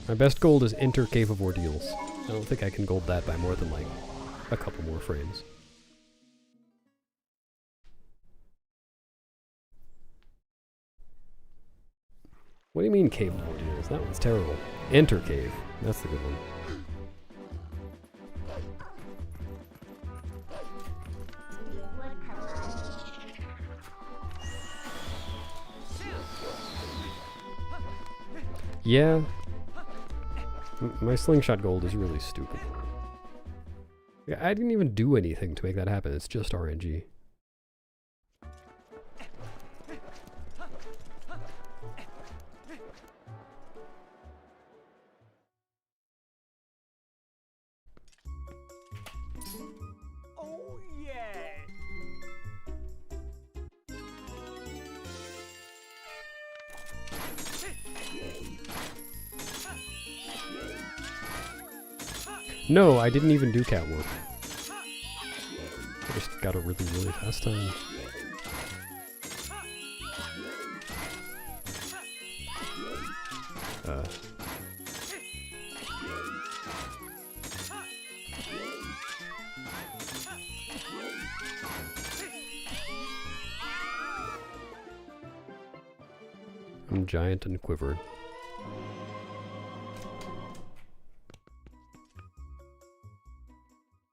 My best gold is enter Cave of Ordeals. I don't think I can gold that by more than like a couple more frames. What do you mean Cave of Ordeals? That one's terrible. Enter Cave. That's the good one. Yeah. My slingshot gold is really stupid. I didn't even do anything to make that happen. It's just RNG.
Oh yeah!
No, I didn't even do catwalk. I just got a really, really fast time. I'm giant and quivered.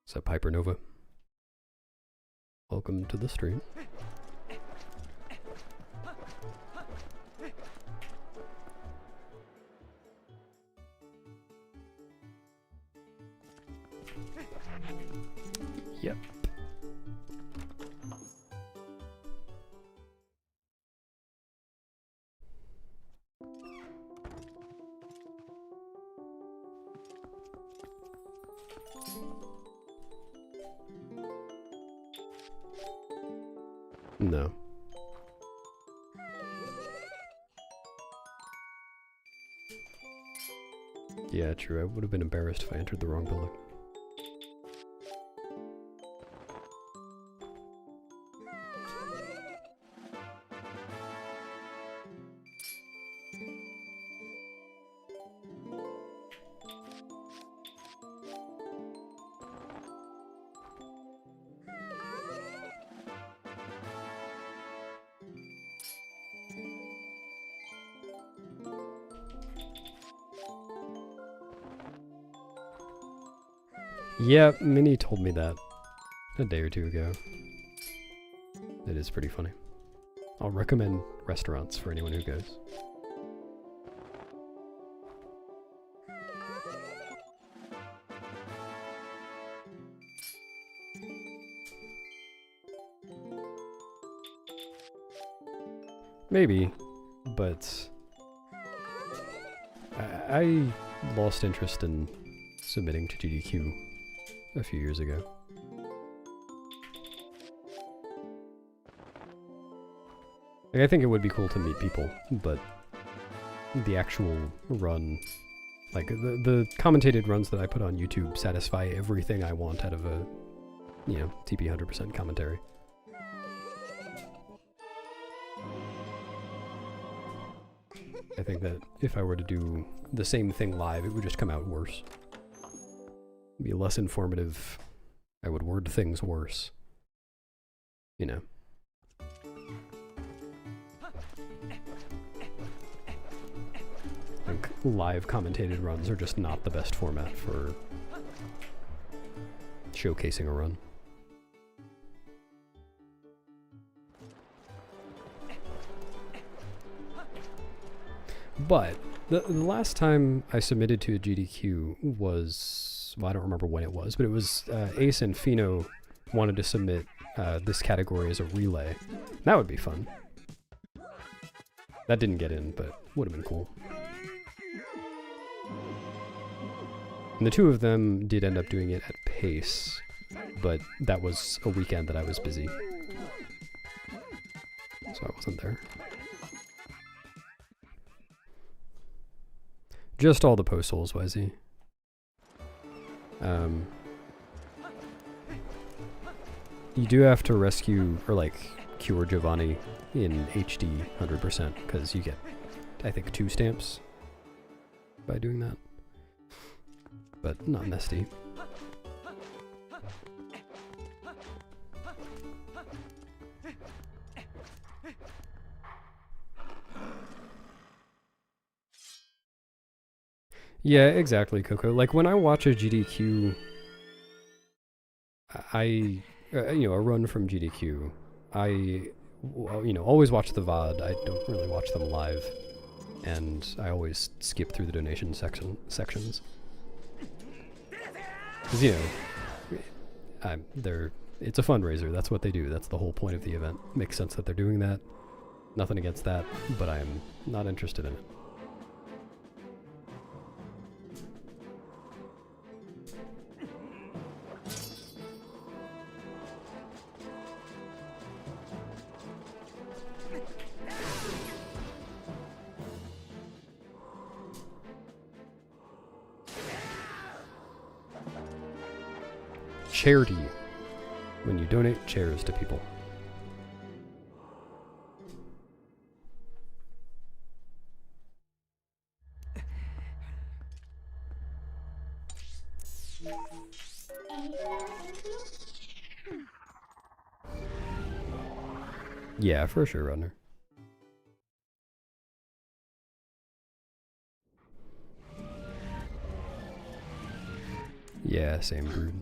Is that Piper Nova? Welcome to the stream. Yep. No. Yeah, true. I would have been embarrassed if I entered the wrong building. Yeah, Minnie told me that a day or two ago. It is pretty funny. I'll recommend restaurants for anyone who goes. Maybe, but I lost interest in submitting to GDQ a few years ago. Like, I think it would be cool to meet people, but the actual run, like the commentated runs that I put on YouTube satisfy everything I want out of a, you know, TP 100% commentary. I think that if I were to do the same thing live, it would just come out worse. Be less informative. I would word things worse. You know. Like, live commentated runs are just not the best format for showcasing a run. But the last time I submitted to a GDQ was, well, I don't remember when it was, but it was Ace and Fino wanted to submit this category as a relay. That would be fun. That didn't get in, but would have been cool. And the two of them did end up doing it at pace, but that was a weekend that I was busy. So I wasn't there. Just all the post souls, YZ. You do have to rescue, or like, cure Giovanni in HD 100%, because you get, I think, 2 stamps by doing that. But not nasty. Yeah, exactly, Coco. Like, when I watch a GDQ, you know, a run from GDQ, you know, always watch the VOD. I don't really watch them live. And I always skip through the donation sections. Because, you know, it's a fundraiser. That's what they do. That's the whole point of the event. Makes sense that they're doing that. Nothing against that, but I'm not interested in it. Charity, when you donate chairs to people. Yeah, for sure, Runner. Yeah, same Brood.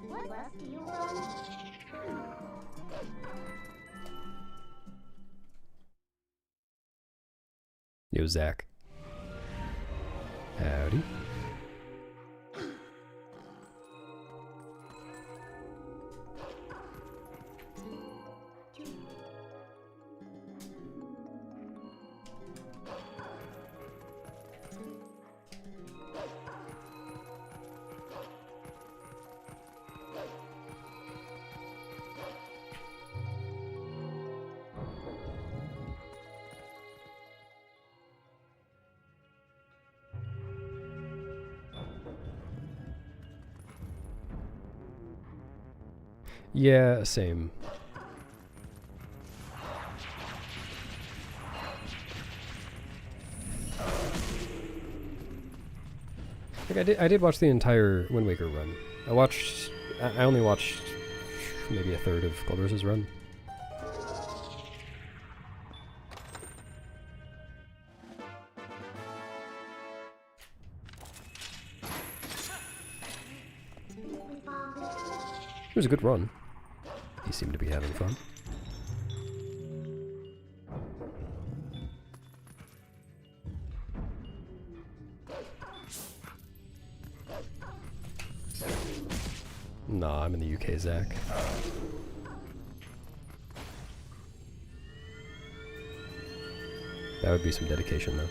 What bus do you run?
Yo, Zach. Howdy. Yeah, same. Like I did watch the entire Wind Waker run. I only watched maybe a third of Glorious's run. It was a good run. He seemed to be having fun. Nah, I'm in the UK, Zach. That would be some dedication, though.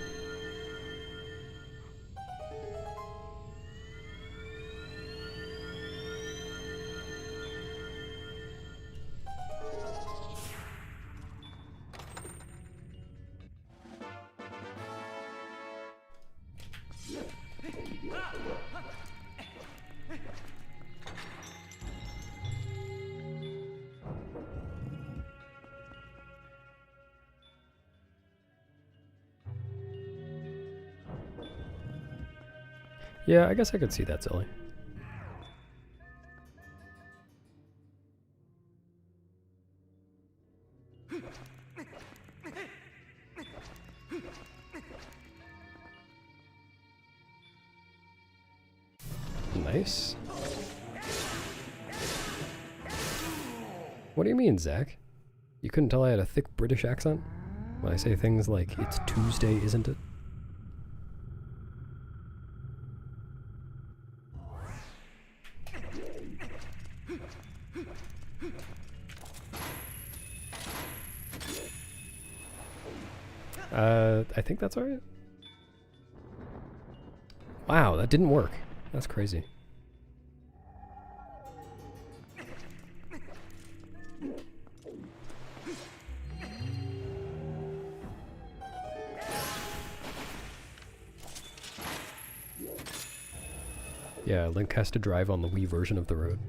Yeah, I guess I could see that, silly. Nice. What do you mean, Zach? You couldn't tell I had a thick British accent? When I say things like, it's Tuesday, isn't it? I think that's alright. Wow, that didn't work. That's crazy. Yeah, Link has to drive on the Wii version of the road.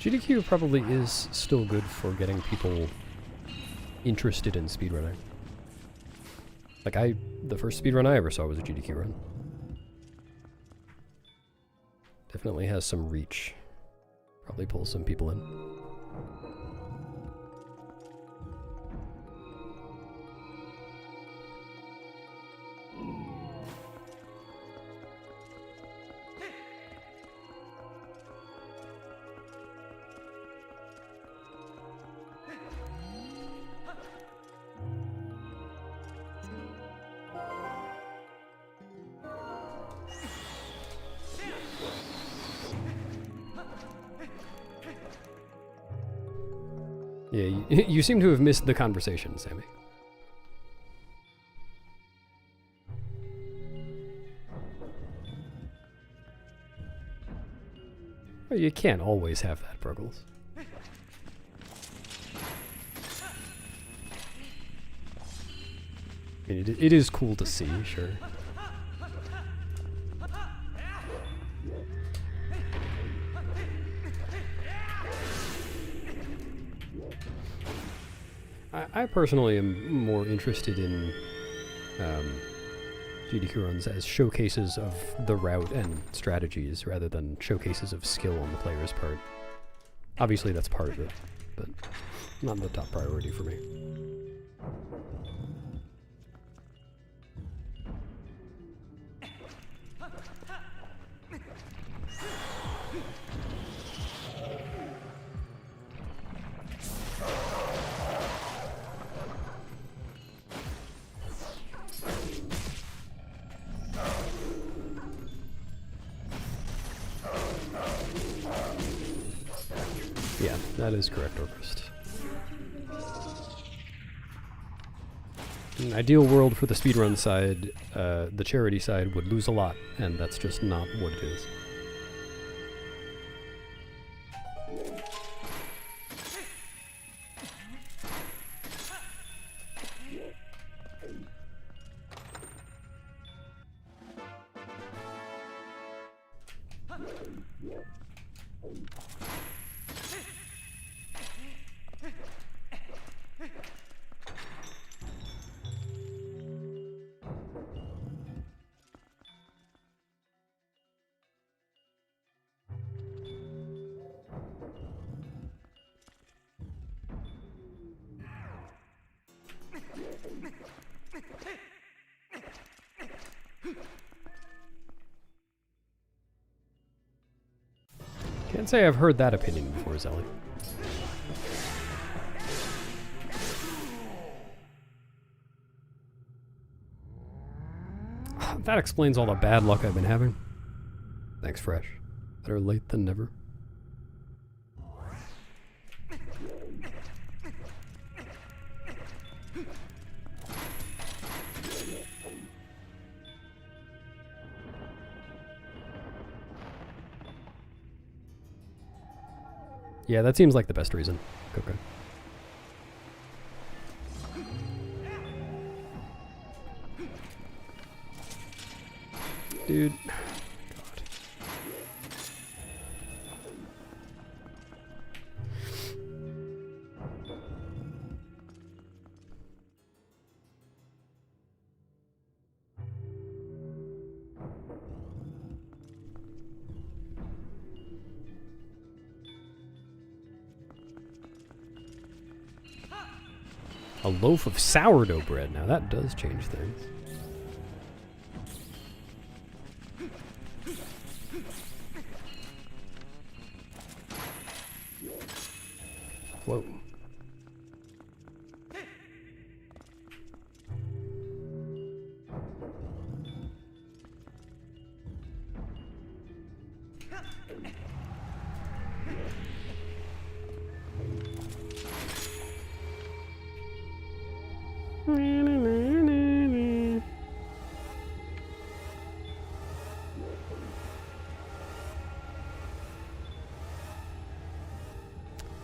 GDQ probably is still good for getting people interested in speedrunning. Like the first speedrun I ever saw was a GDQ run. Definitely has some reach. Probably pulls some people in. Yeah, you seem to have missed the conversation, Sammy. Well, you can't always have that, Burgles. I mean, it is cool to see, sure. I personally am more interested in GDQ runs as showcases of the route and strategies rather than showcases of skill on the player's part. Obviously that's part of it, but not the top priority for me. Yeah, that is correct, Orcrist. In an ideal world for the speedrun side, the charity side would lose a lot, and that's just not what it is. Can't say I've heard that opinion before, Zelly. That explains all the bad luck I've been having. Thanks, Fresh. Better late than never. Yeah, that seems like the best reason. Okay. Dude. God. A loaf of sourdough bread. Now that does change things. Whoa.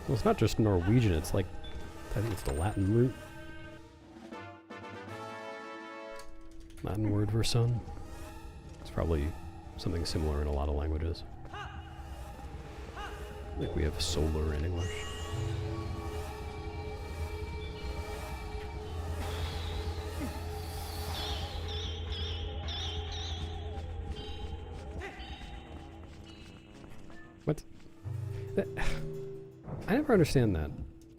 Well, it's not just Norwegian, it's like, I think it's the Latin root. Latin word for sun. It's probably something similar in a lot of languages. Like we have solar in English. What? I never understand that.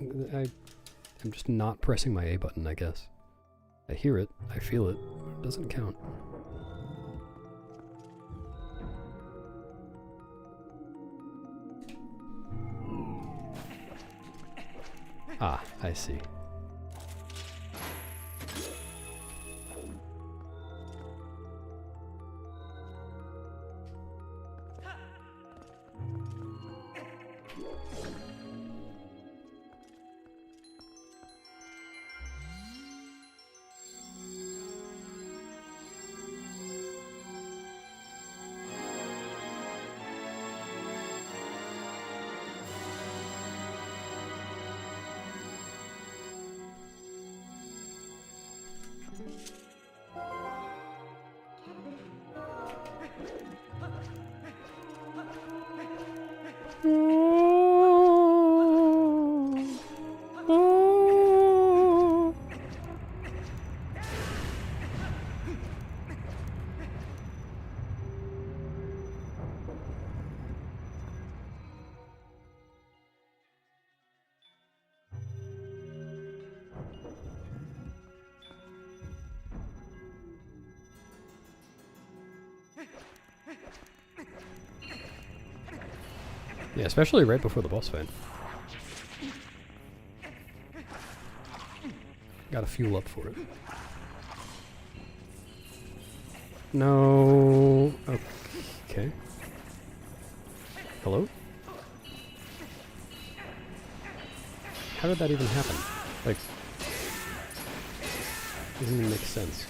I'm just not pressing my A button, I guess. I hear it, I feel it, but it doesn't count. Ah, I see. Yeah, especially right before the boss fight. Gotta fuel up for it. No. Okay. Hello? How did that even happen? Like, doesn't even make sense.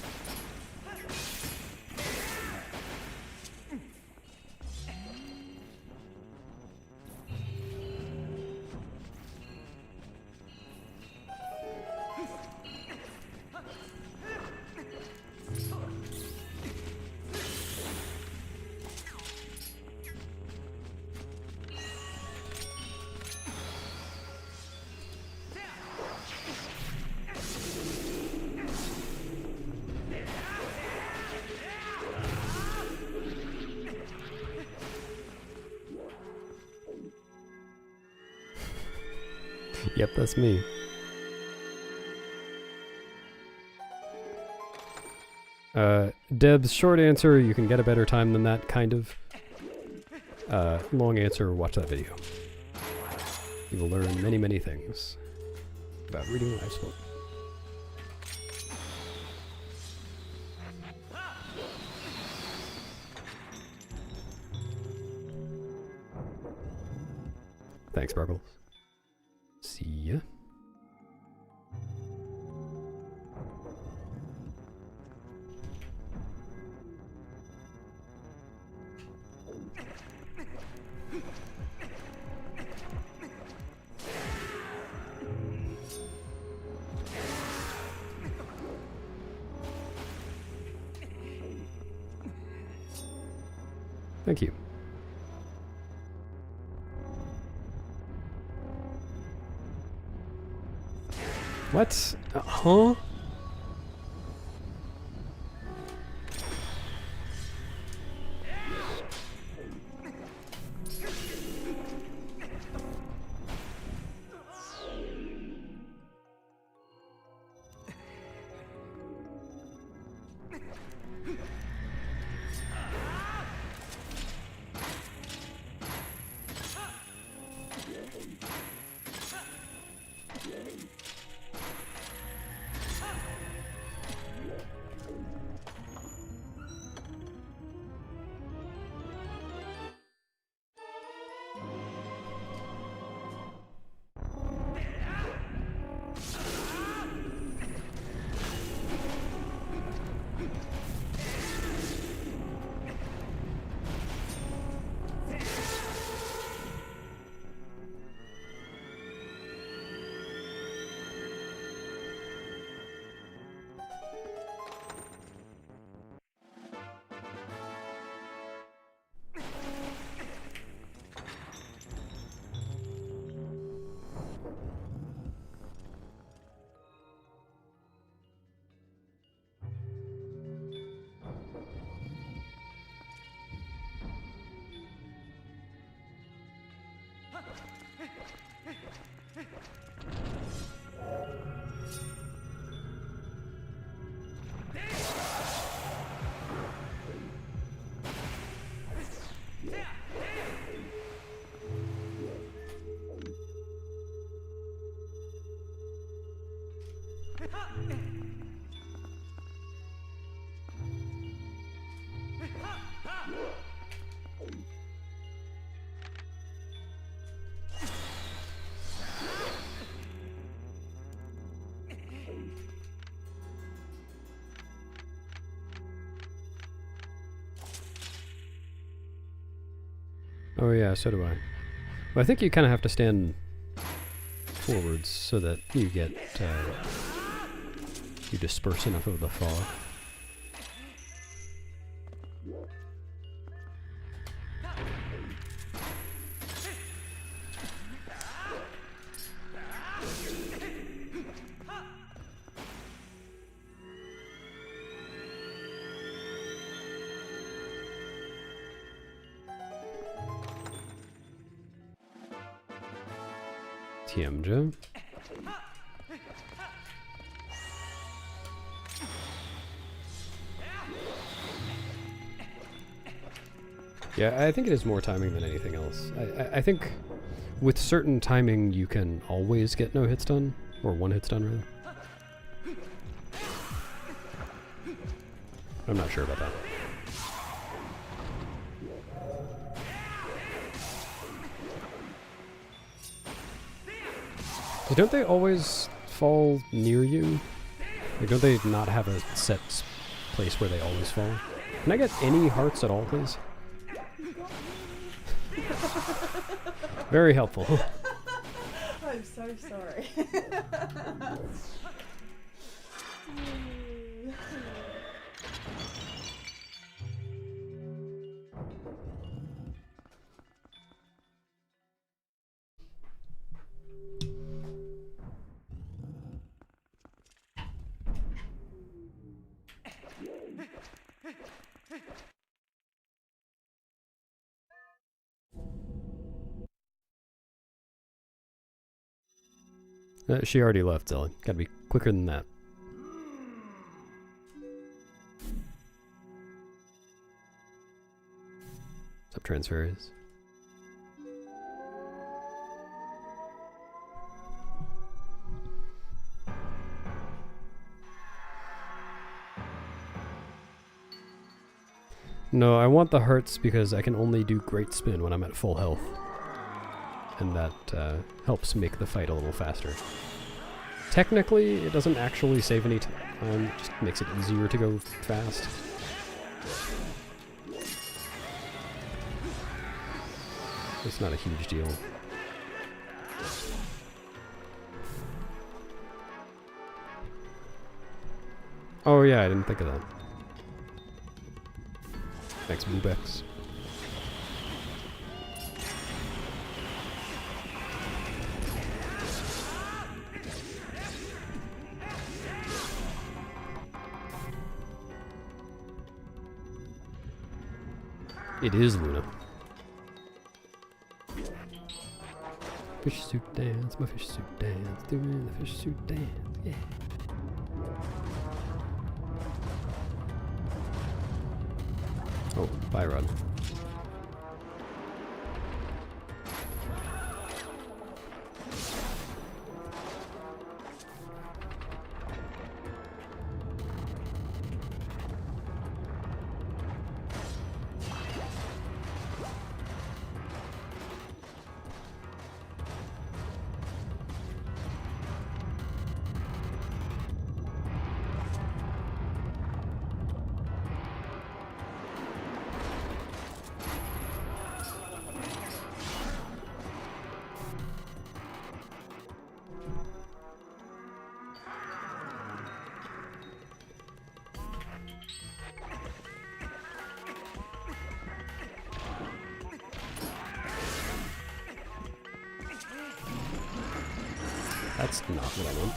Yep, that's me. Deb's short answer, you can get a better time than that, kind of. Long answer, watch that video. You will learn many, many things about reading life spell. Thanks, Sparkles. See ya. Thank you. What? Huh? Oh yeah, so do I. Well, I think you kind of have to stand forwards so that you get, you disperse enough of the fog. TMJ. Yeah, I think it is more timing than anything else. I think with certain timing you can always get no hits done, or one hits done rather. I'm not sure about that. Don't they always fall near you? Like, don't they not have a set place where they always fall? Can I get any hearts at all, please? Very helpful.
I'm so sorry.
She already left, Zelly. Gotta be quicker than that. What's up, transfers? No, I want the hearts because I can only do great spin when I'm at full health. And that helps make the fight a little faster. Technically, it doesn't actually save any time, it just makes it easier to go fast. It's not a huge deal. Oh yeah, I didn't think of that. Thanks, Bluebex. It is Luna. Fish suit dance, my fish suit dance, doing the fish suit dance, yeah. Oh, bye, Rod. That's not what I want.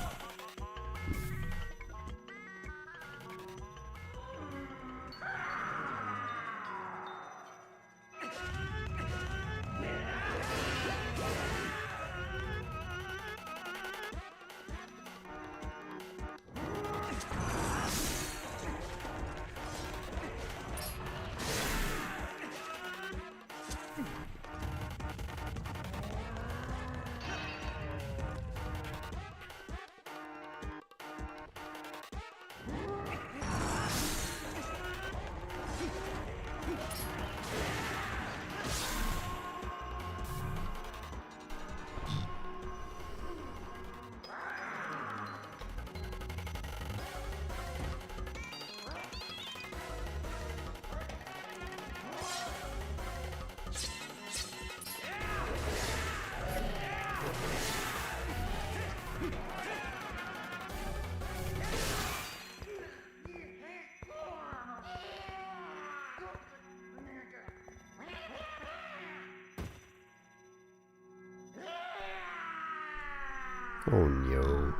Oh no.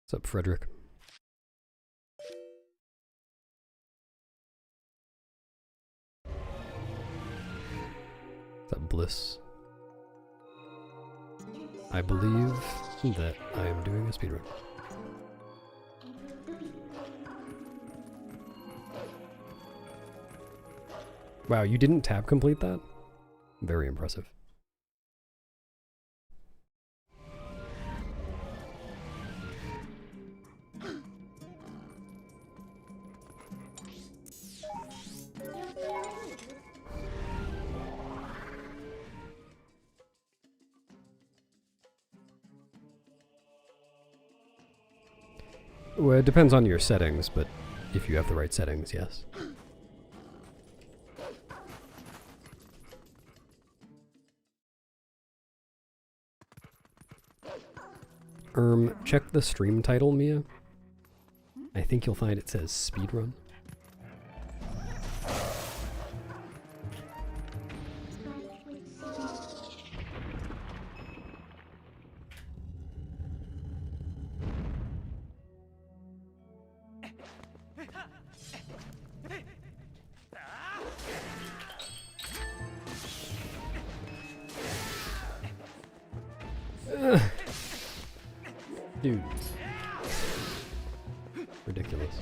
What's up, Frederick? What's up, Bliss? I believe that I am doing a speedrun. Wow, you didn't tab complete that? Very impressive. Well, it depends on your settings, but if you have the right settings, yes. Check the stream title, Mia. I think you'll find it says Speedrun. Dude. Ridiculous.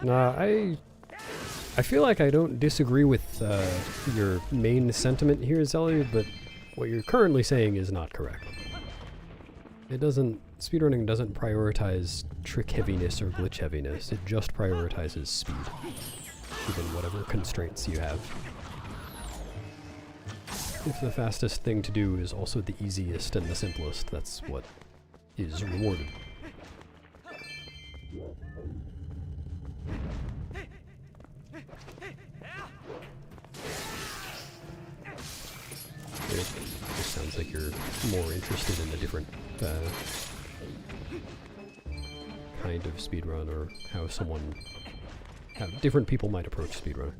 Nah, I feel like I don't disagree with your main sentiment here, Zelly, but what you're currently saying is not correct. Speedrunning doesn't prioritize trick heaviness or glitch heaviness, it just prioritizes speed, given whatever constraints you have. If the fastest thing to do is also the easiest and the simplest, that's what is rewarded. It just sounds like you're more interested in a different kind of speedrun, or how different people might approach speedrunning.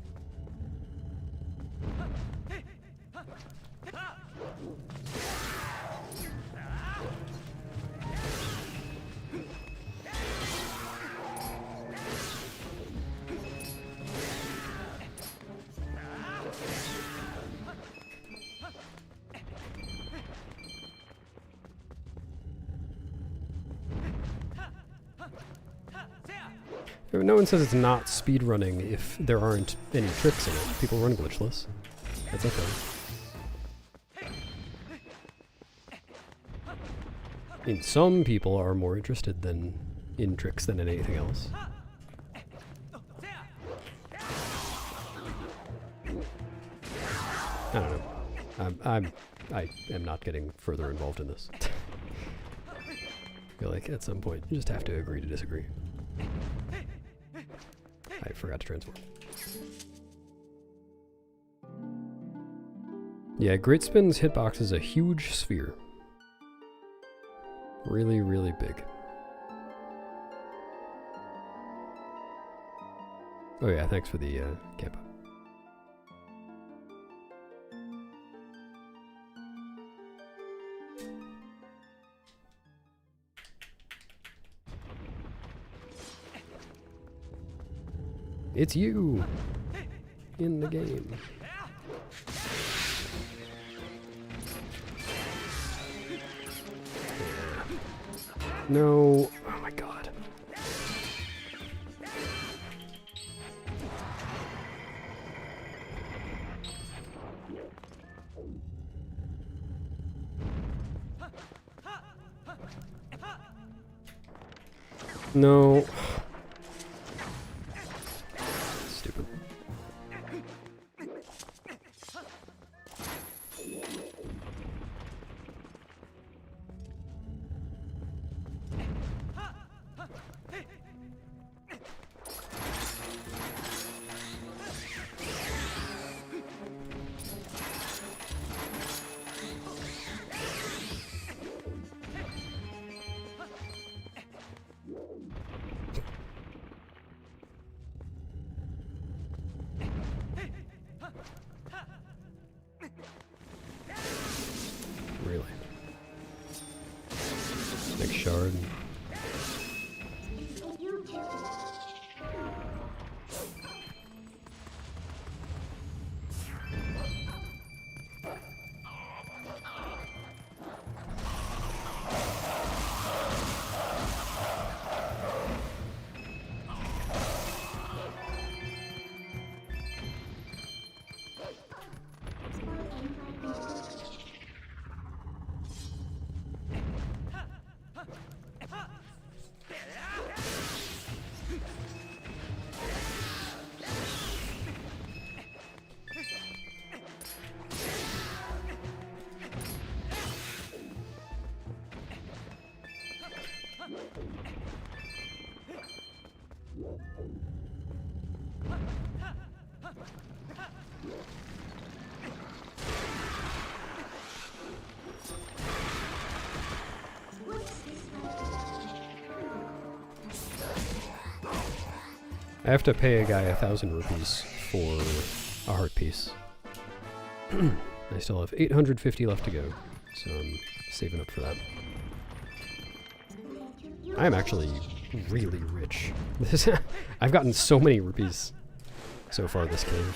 No one says it's not speedrunning if there aren't any tricks in it. People run glitchless. That's okay. I mean, some people are more interested in tricks than in anything else. I don't know. I am not getting further involved in this. I feel like at some point you just have to agree to disagree. I forgot to transform. Yeah, Great Spin's hitbox is a huge sphere. Really, really big. Oh yeah, thanks for the camp out. It's you! In the game. No. Oh my god. No. Stupid. Really? Next shard.
You too.
I have to pay a guy 1,000 rupees for a heart piece. I still have 850 left to go, so I'm saving up for that. I am actually really rich. I've gotten so many rupees so far this game.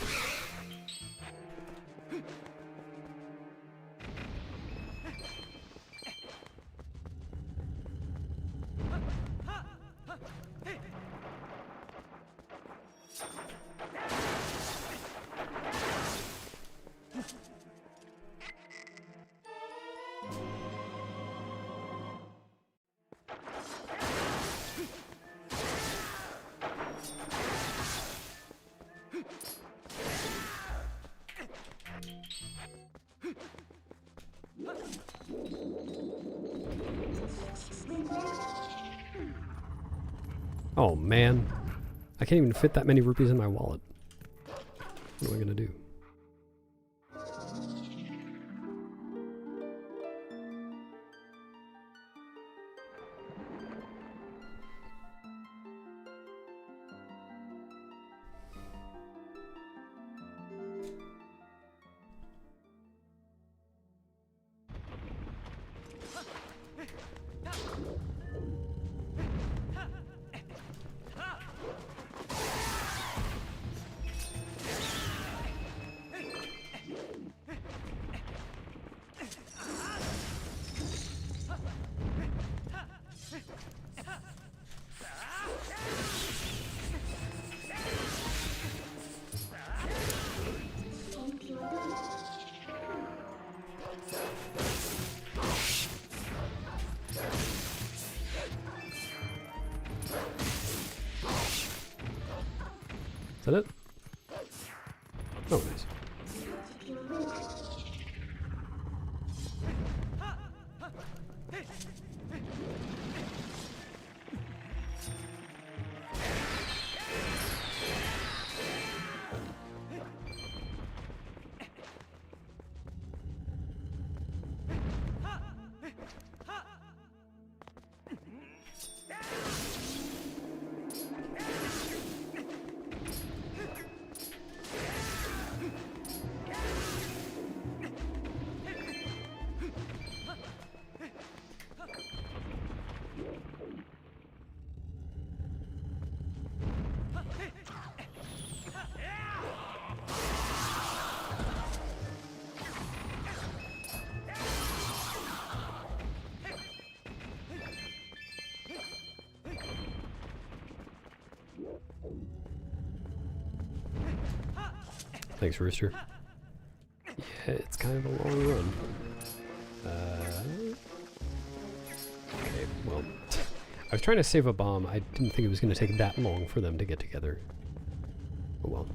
Oh man, I can't even fit that many rupees in my wallet. What am I gonna do? Is that it? Oh, nice. Thanks, Rooster. Yeah, it's kind of a long run. Okay, well, I was trying to save a bomb. I didn't think it was going to take that long for them to get together. Oh well.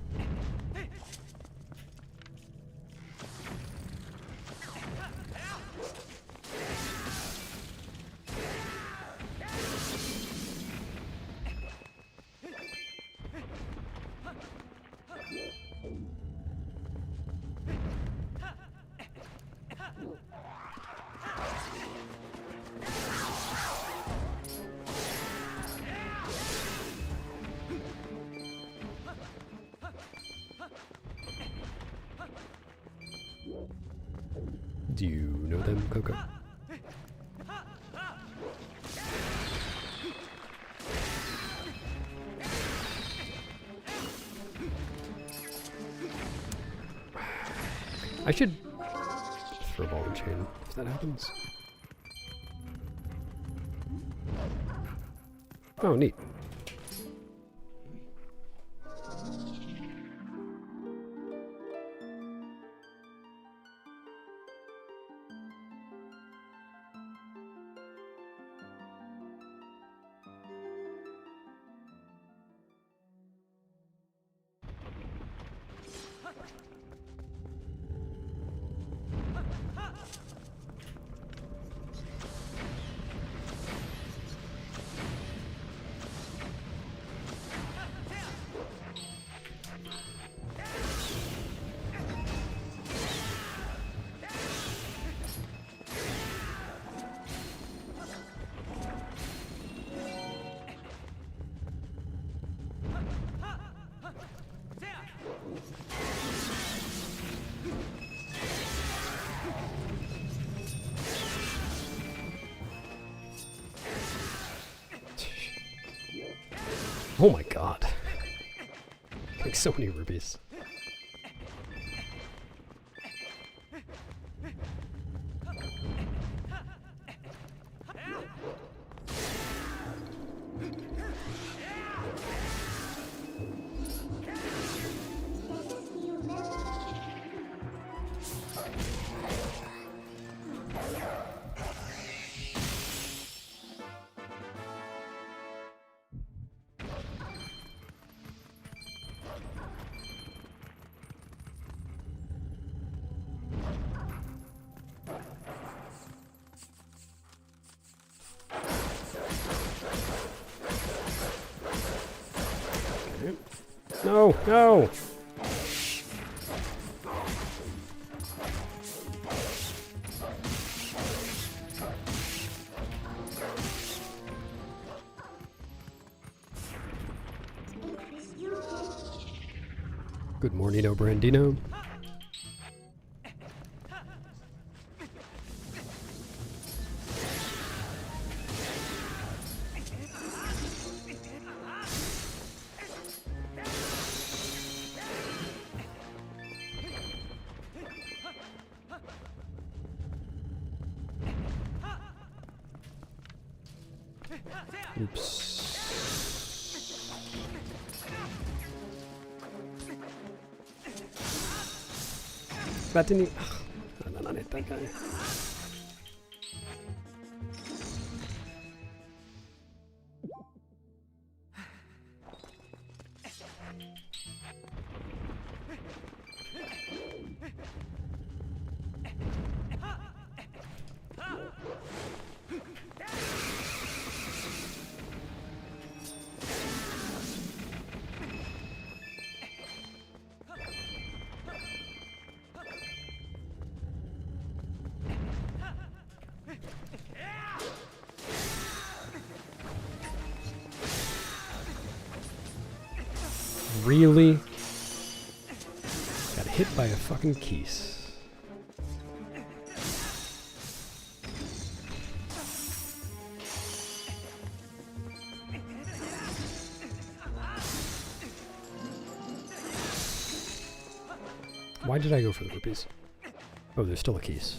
Do you know them, Coco? I should throw ball and chain if that happens. Oh, neat. Oh my god. Like so many rubies. No, no! Good morning, Brandino. Oops. That didn't even... No, not hit that guy. Really? Got hit by a fucking keys. Why did I go for the rupees? Oh, there's still a keys.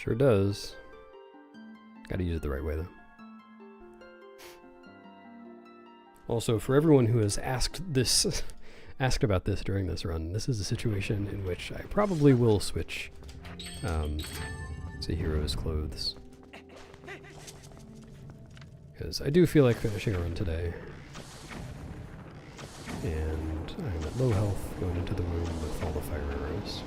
Sure does. Gotta use it the right way, though. Also, for everyone who has asked this, asked about this during this run, this is a situation in which I probably will switch to hero's clothes. Because I do feel like finishing a run today. And I'm at low health going into the room with all the fire arrows.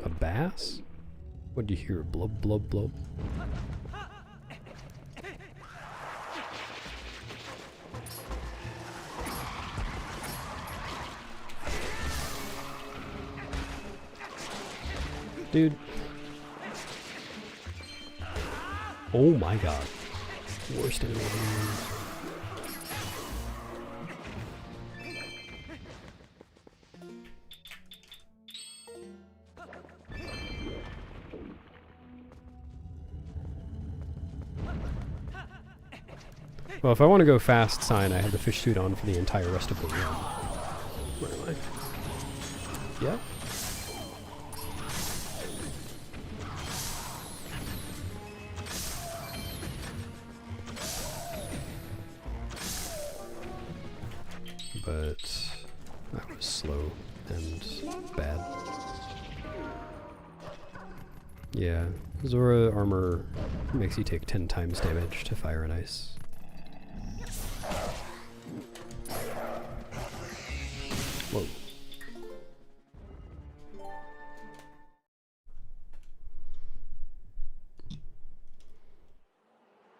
A bass? What do you hear? Blub, blub, blub. Dude. Oh my god. Worst enemy I've ever used. Well, if I want to go fast sign, I have the fish suit on for the entire rest of the run. Where am I? Yep. But that was slow and bad. Yeah, Zora armor makes you take 10 times damage to fire and ice. Whoa.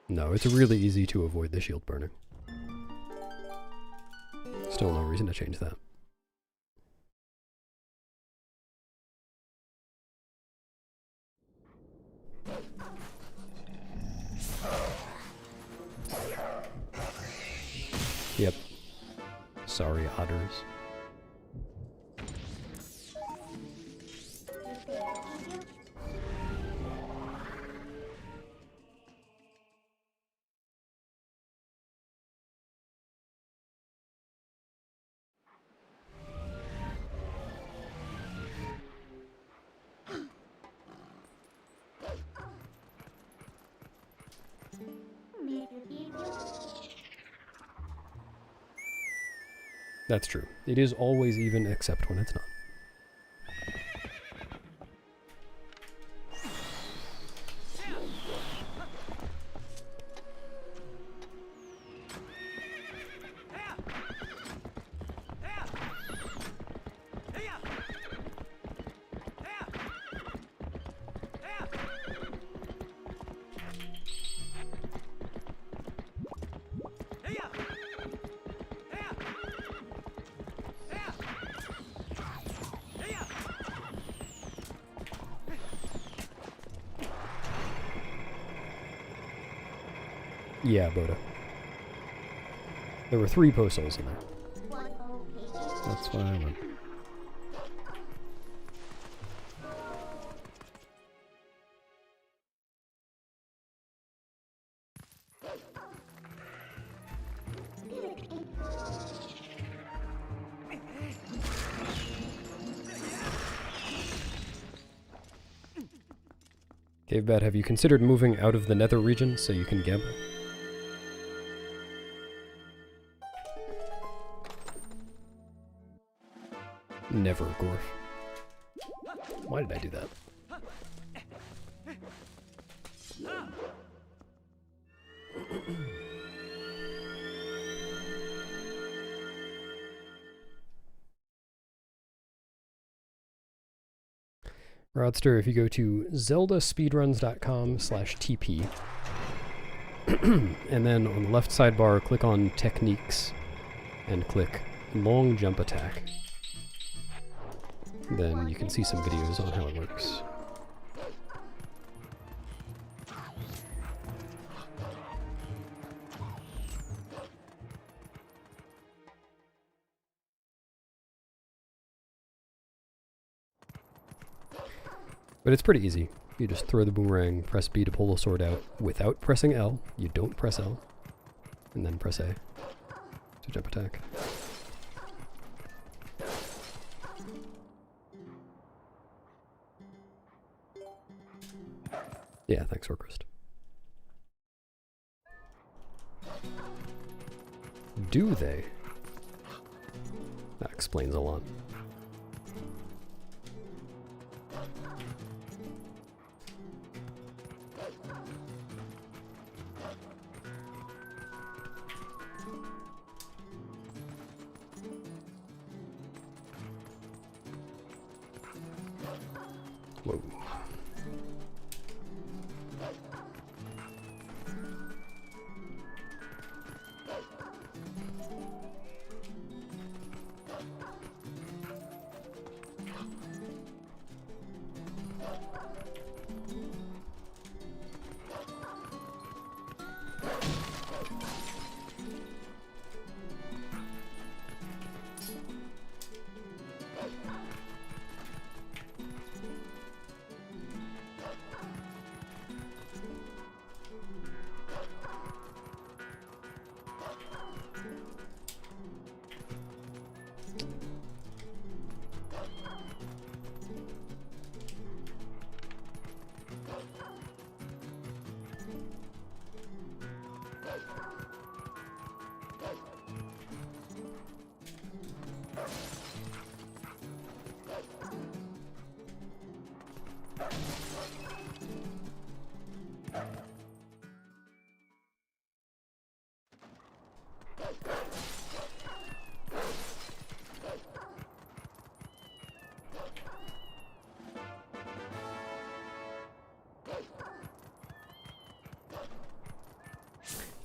No, it's really easy to avoid the shield burning. Still no reason to change that. Yep. Sorry, otters. That's true. It is always even except when it's not. Yeah, Boda. There were 3 post holes in there. That's why I went. Cavebat, have you considered moving out of the nether region so you can gamble? Never, Gorf. Why did I do that? Rodster, if you go to zeldaspeedruns.com/TP, and then on the left sidebar, click on Techniques, and click Long Jump Attack. Then you can see some videos on how it works. But it's pretty easy. You just throw the boomerang, press B to pull the sword out without pressing L. You don't press L. And then press A to jump attack. Yeah, thanks, Orcrist. Do they? That explains a lot. Whoa.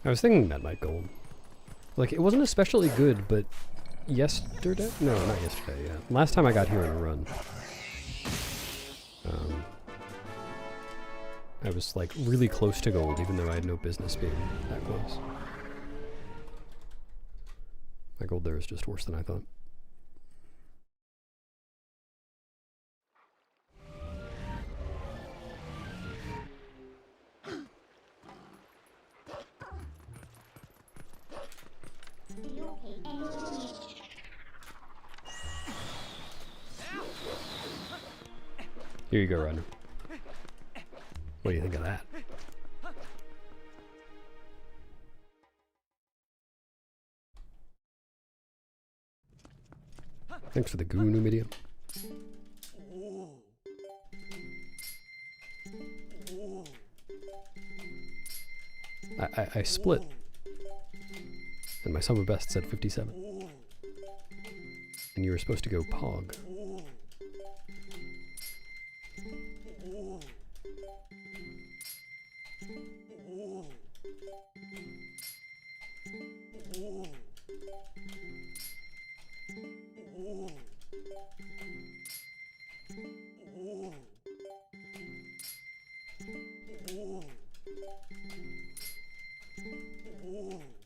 I was thinking that might go. Like, it wasn't especially good, but yesterday? No, not yesterday, yeah. Last time I got here in a run. I was, like, really close to gold, even though I had no business being that close. My gold there is just worse than I thought. Here you go, Ryder. What do you think of that? Thanks for the goo, new medium. I split. And my sum of best said 57. And you were supposed to go Pog.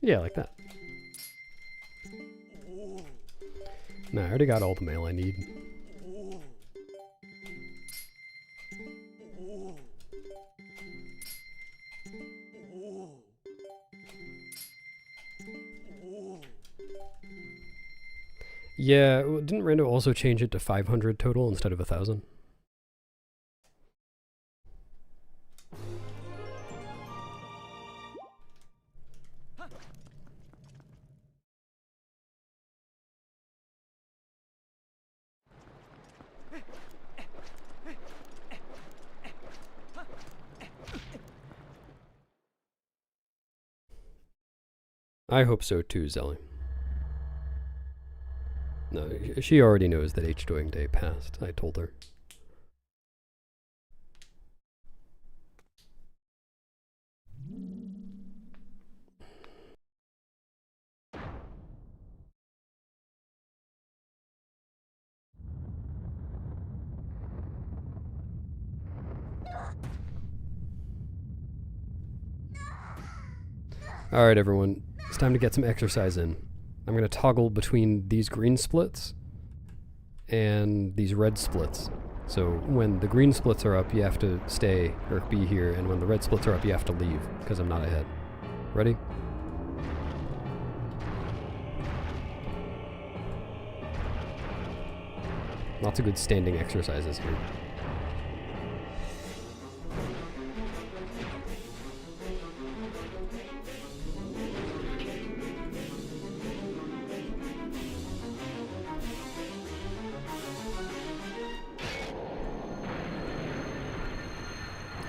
Yeah, like that. Nah, I already got all the mail I need. Yeah, didn't Rando also change it to 500 total instead of 1,000? I hope so too, Zelly. No, she already knows that H-doing day passed. I told her. Alright everyone, it's time to get some exercise in. I'm going to toggle between these green splits and these red splits. So when the green splits are up, you have to stay or be here, and when the red splits are up, you have to leave, because I'm not ahead. Ready? Lots of good standing exercises here.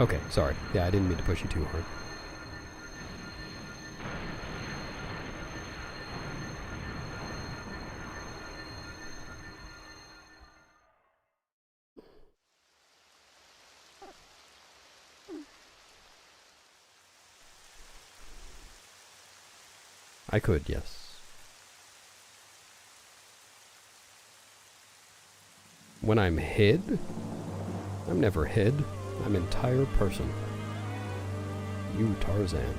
Okay, sorry. Yeah, I didn't mean to push you too hard. I could, yes. When I'm head? I'm never head. I'm entire person. You, Tarzan.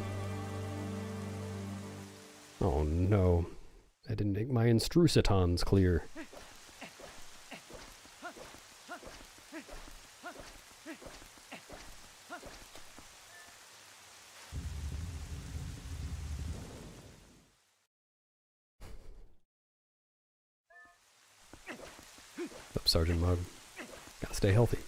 Oh no. I didn't make my instrusitons clear. Up, Sergeant Mug. Gotta stay healthy.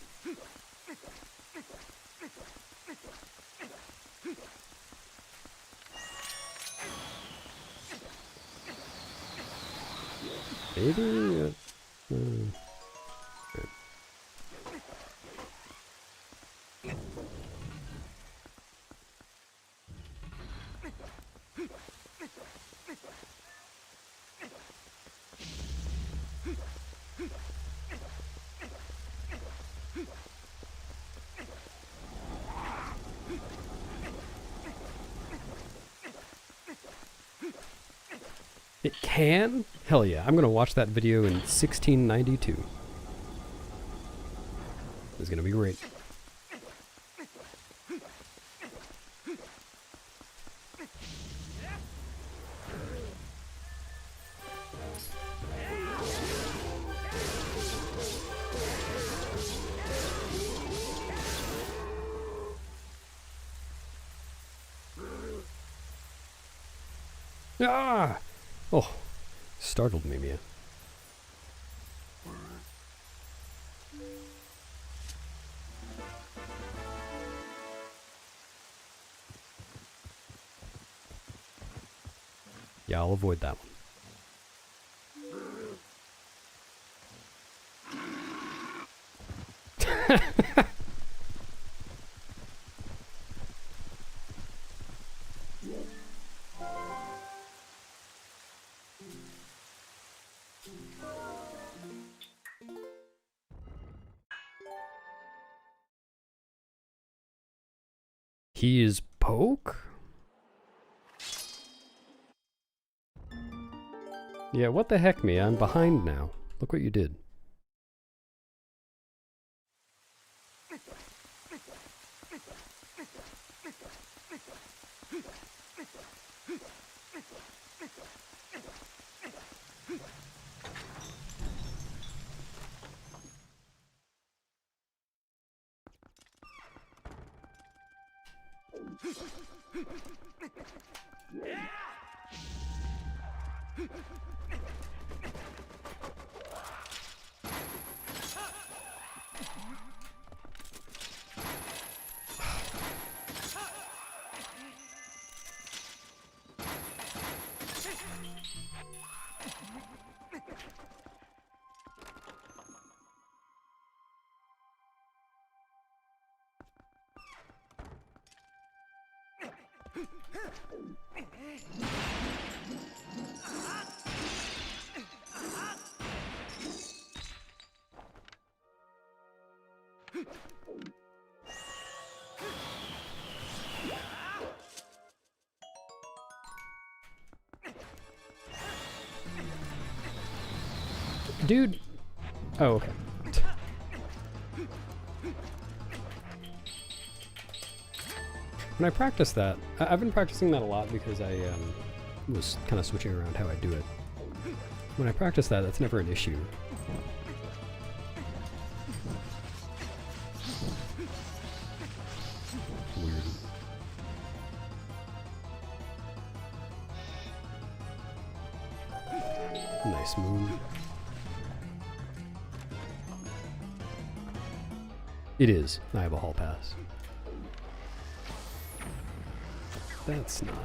Maybe? It can? Hell yeah, I'm gonna watch that video in 1692. It's gonna be great. Ah! Oh, startled me, Mia. Yeah, I'll avoid that one. He is Poke? Yeah, what the heck, Mia? I'm behind now. Look what you did. Dude! Oh, okay. When I practice that, I've been practicing that a lot because I was kind of switching around how I do it. When I practice that, that's never an issue. Nice moon. It is. I have a hall pass. That's not.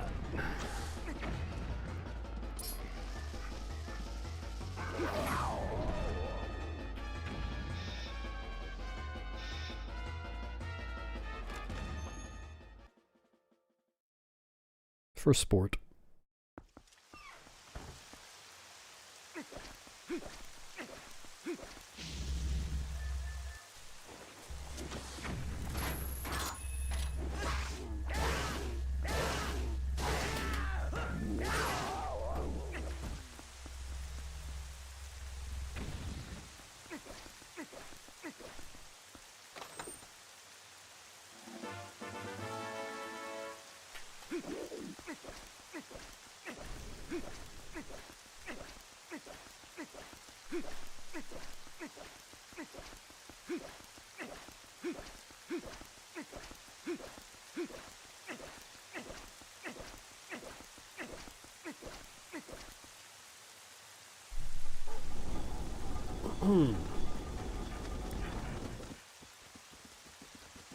For sport.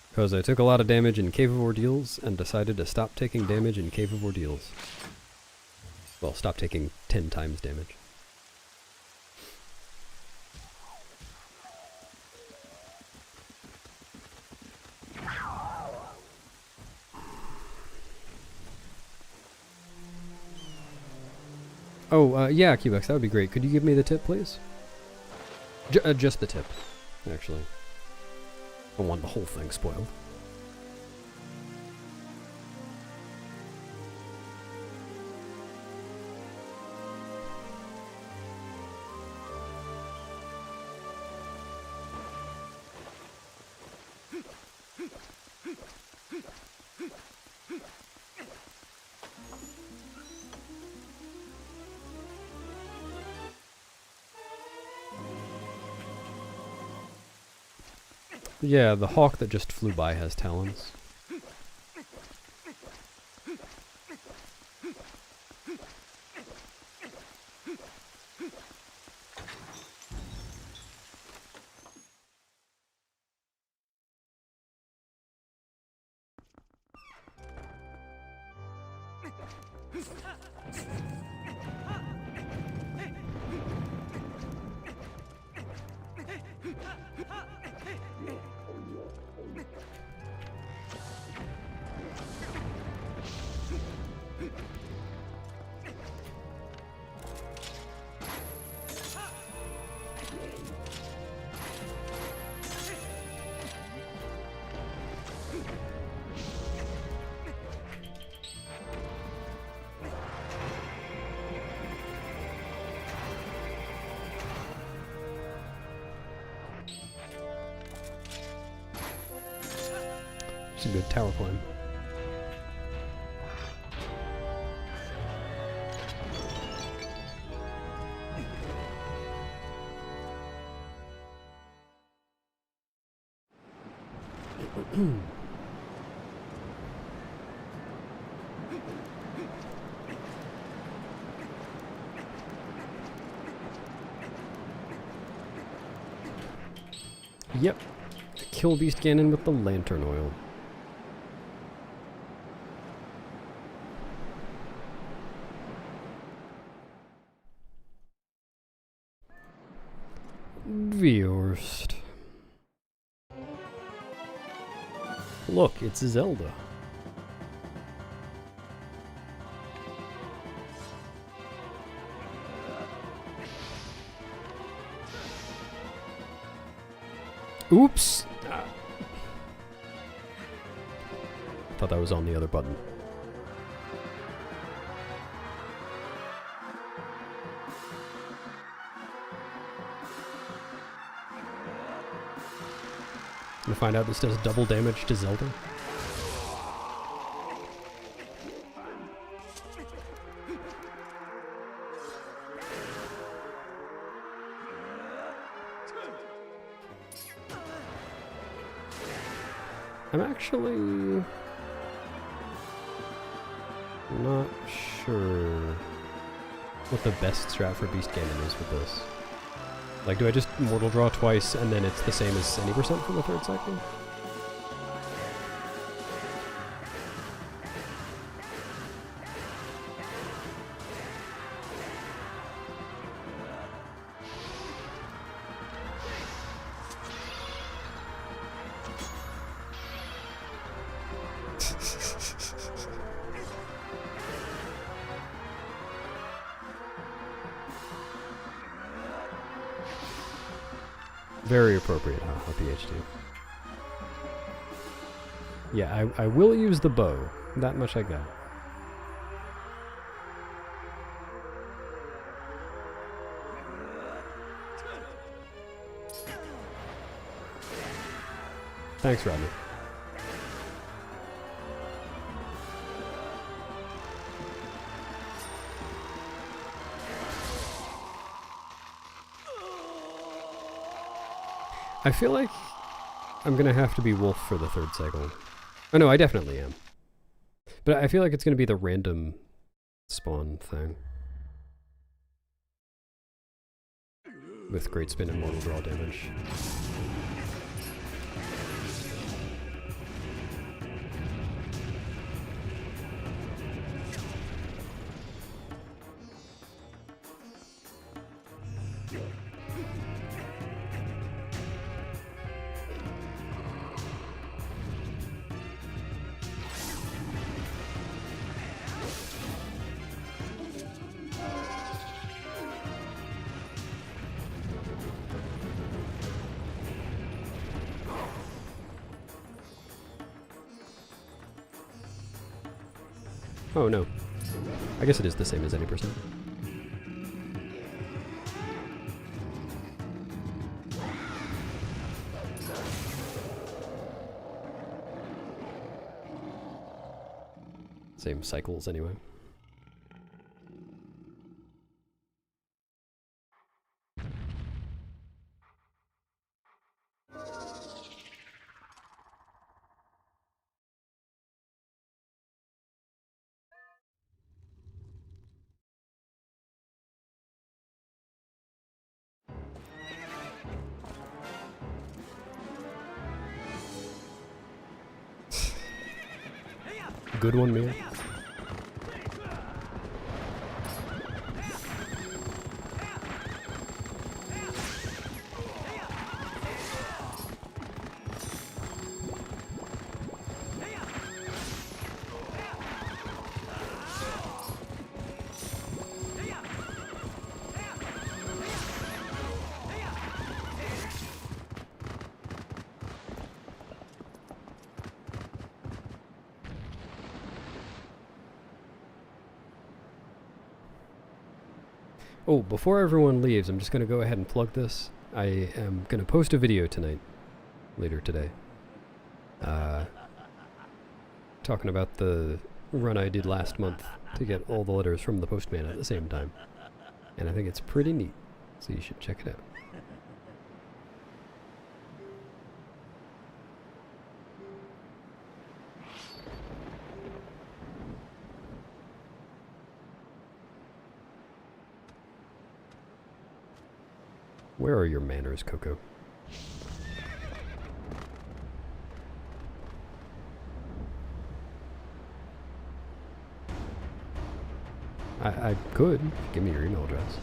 Because I took a lot of damage in Cave of Ordeals and decided to stop taking damage in Cave of Ordeals. Well, stop taking 10 times damage. Oh, yeah, Cubex, that would be great. Could you give me the tip, please? Just the tip, actually. I don't want the whole thing spoiled. Yeah, the hawk that just flew by has talons. It's a good tower climb. Yep. Kill Beast Ganon with the lantern oil. Viorst. Look, it's Zelda. Oops! Thought that was on the other button. Gonna find out this does double damage to Zelda. I'm actually not sure. what the best strat for Beast Gammon is with this. Like, do I just Mortal Draw twice and then it's the same as any percent for the third cycle? Very appropriate, huh? PhD. Yeah, I will use the bow. That much I got. Thanks, Rodney. I feel like I'm gonna have to be Wolf for the third cycle. Oh no, I definitely am. But I feel like it's gonna be the random spawn thing. With Great Spin and Mortal Draw damage. Oh no. I guess it is the same as any percent. Same cycles anyway. Good one, Mia. Oh, before everyone leaves, I'm just going to go ahead and plug this. I am going to post a video tonight, later today, talking about the run I did last month to get all the letters from the postman at the same time. And I think it's pretty neat, so you should check it out. Where are your manners, Coco? I could. Give me your email address.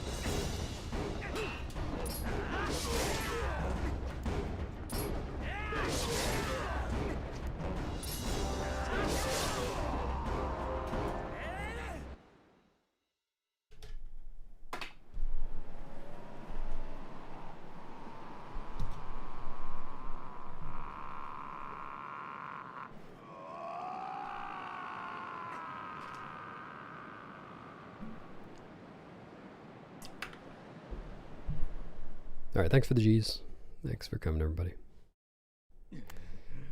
Alright, thanks for the G's. Thanks for coming, everybody.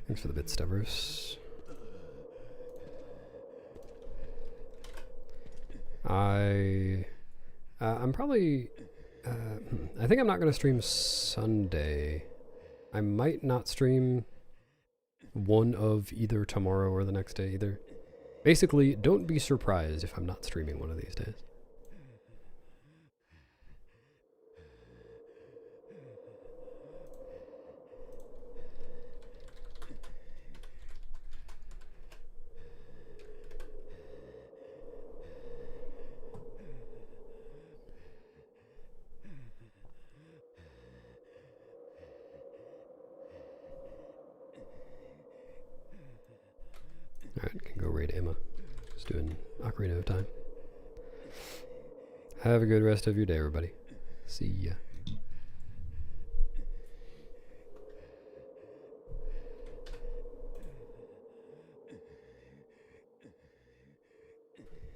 Thanks for the bit stubbers. I'm probably... I think I'm not going to stream Sunday. I might not stream one of either tomorrow or the next day either. Basically, don't be surprised if I'm not streaming one of these days. Alright, can go raid Emma. Just doing Ocarina of Time. Have a good rest of your day, everybody. See ya.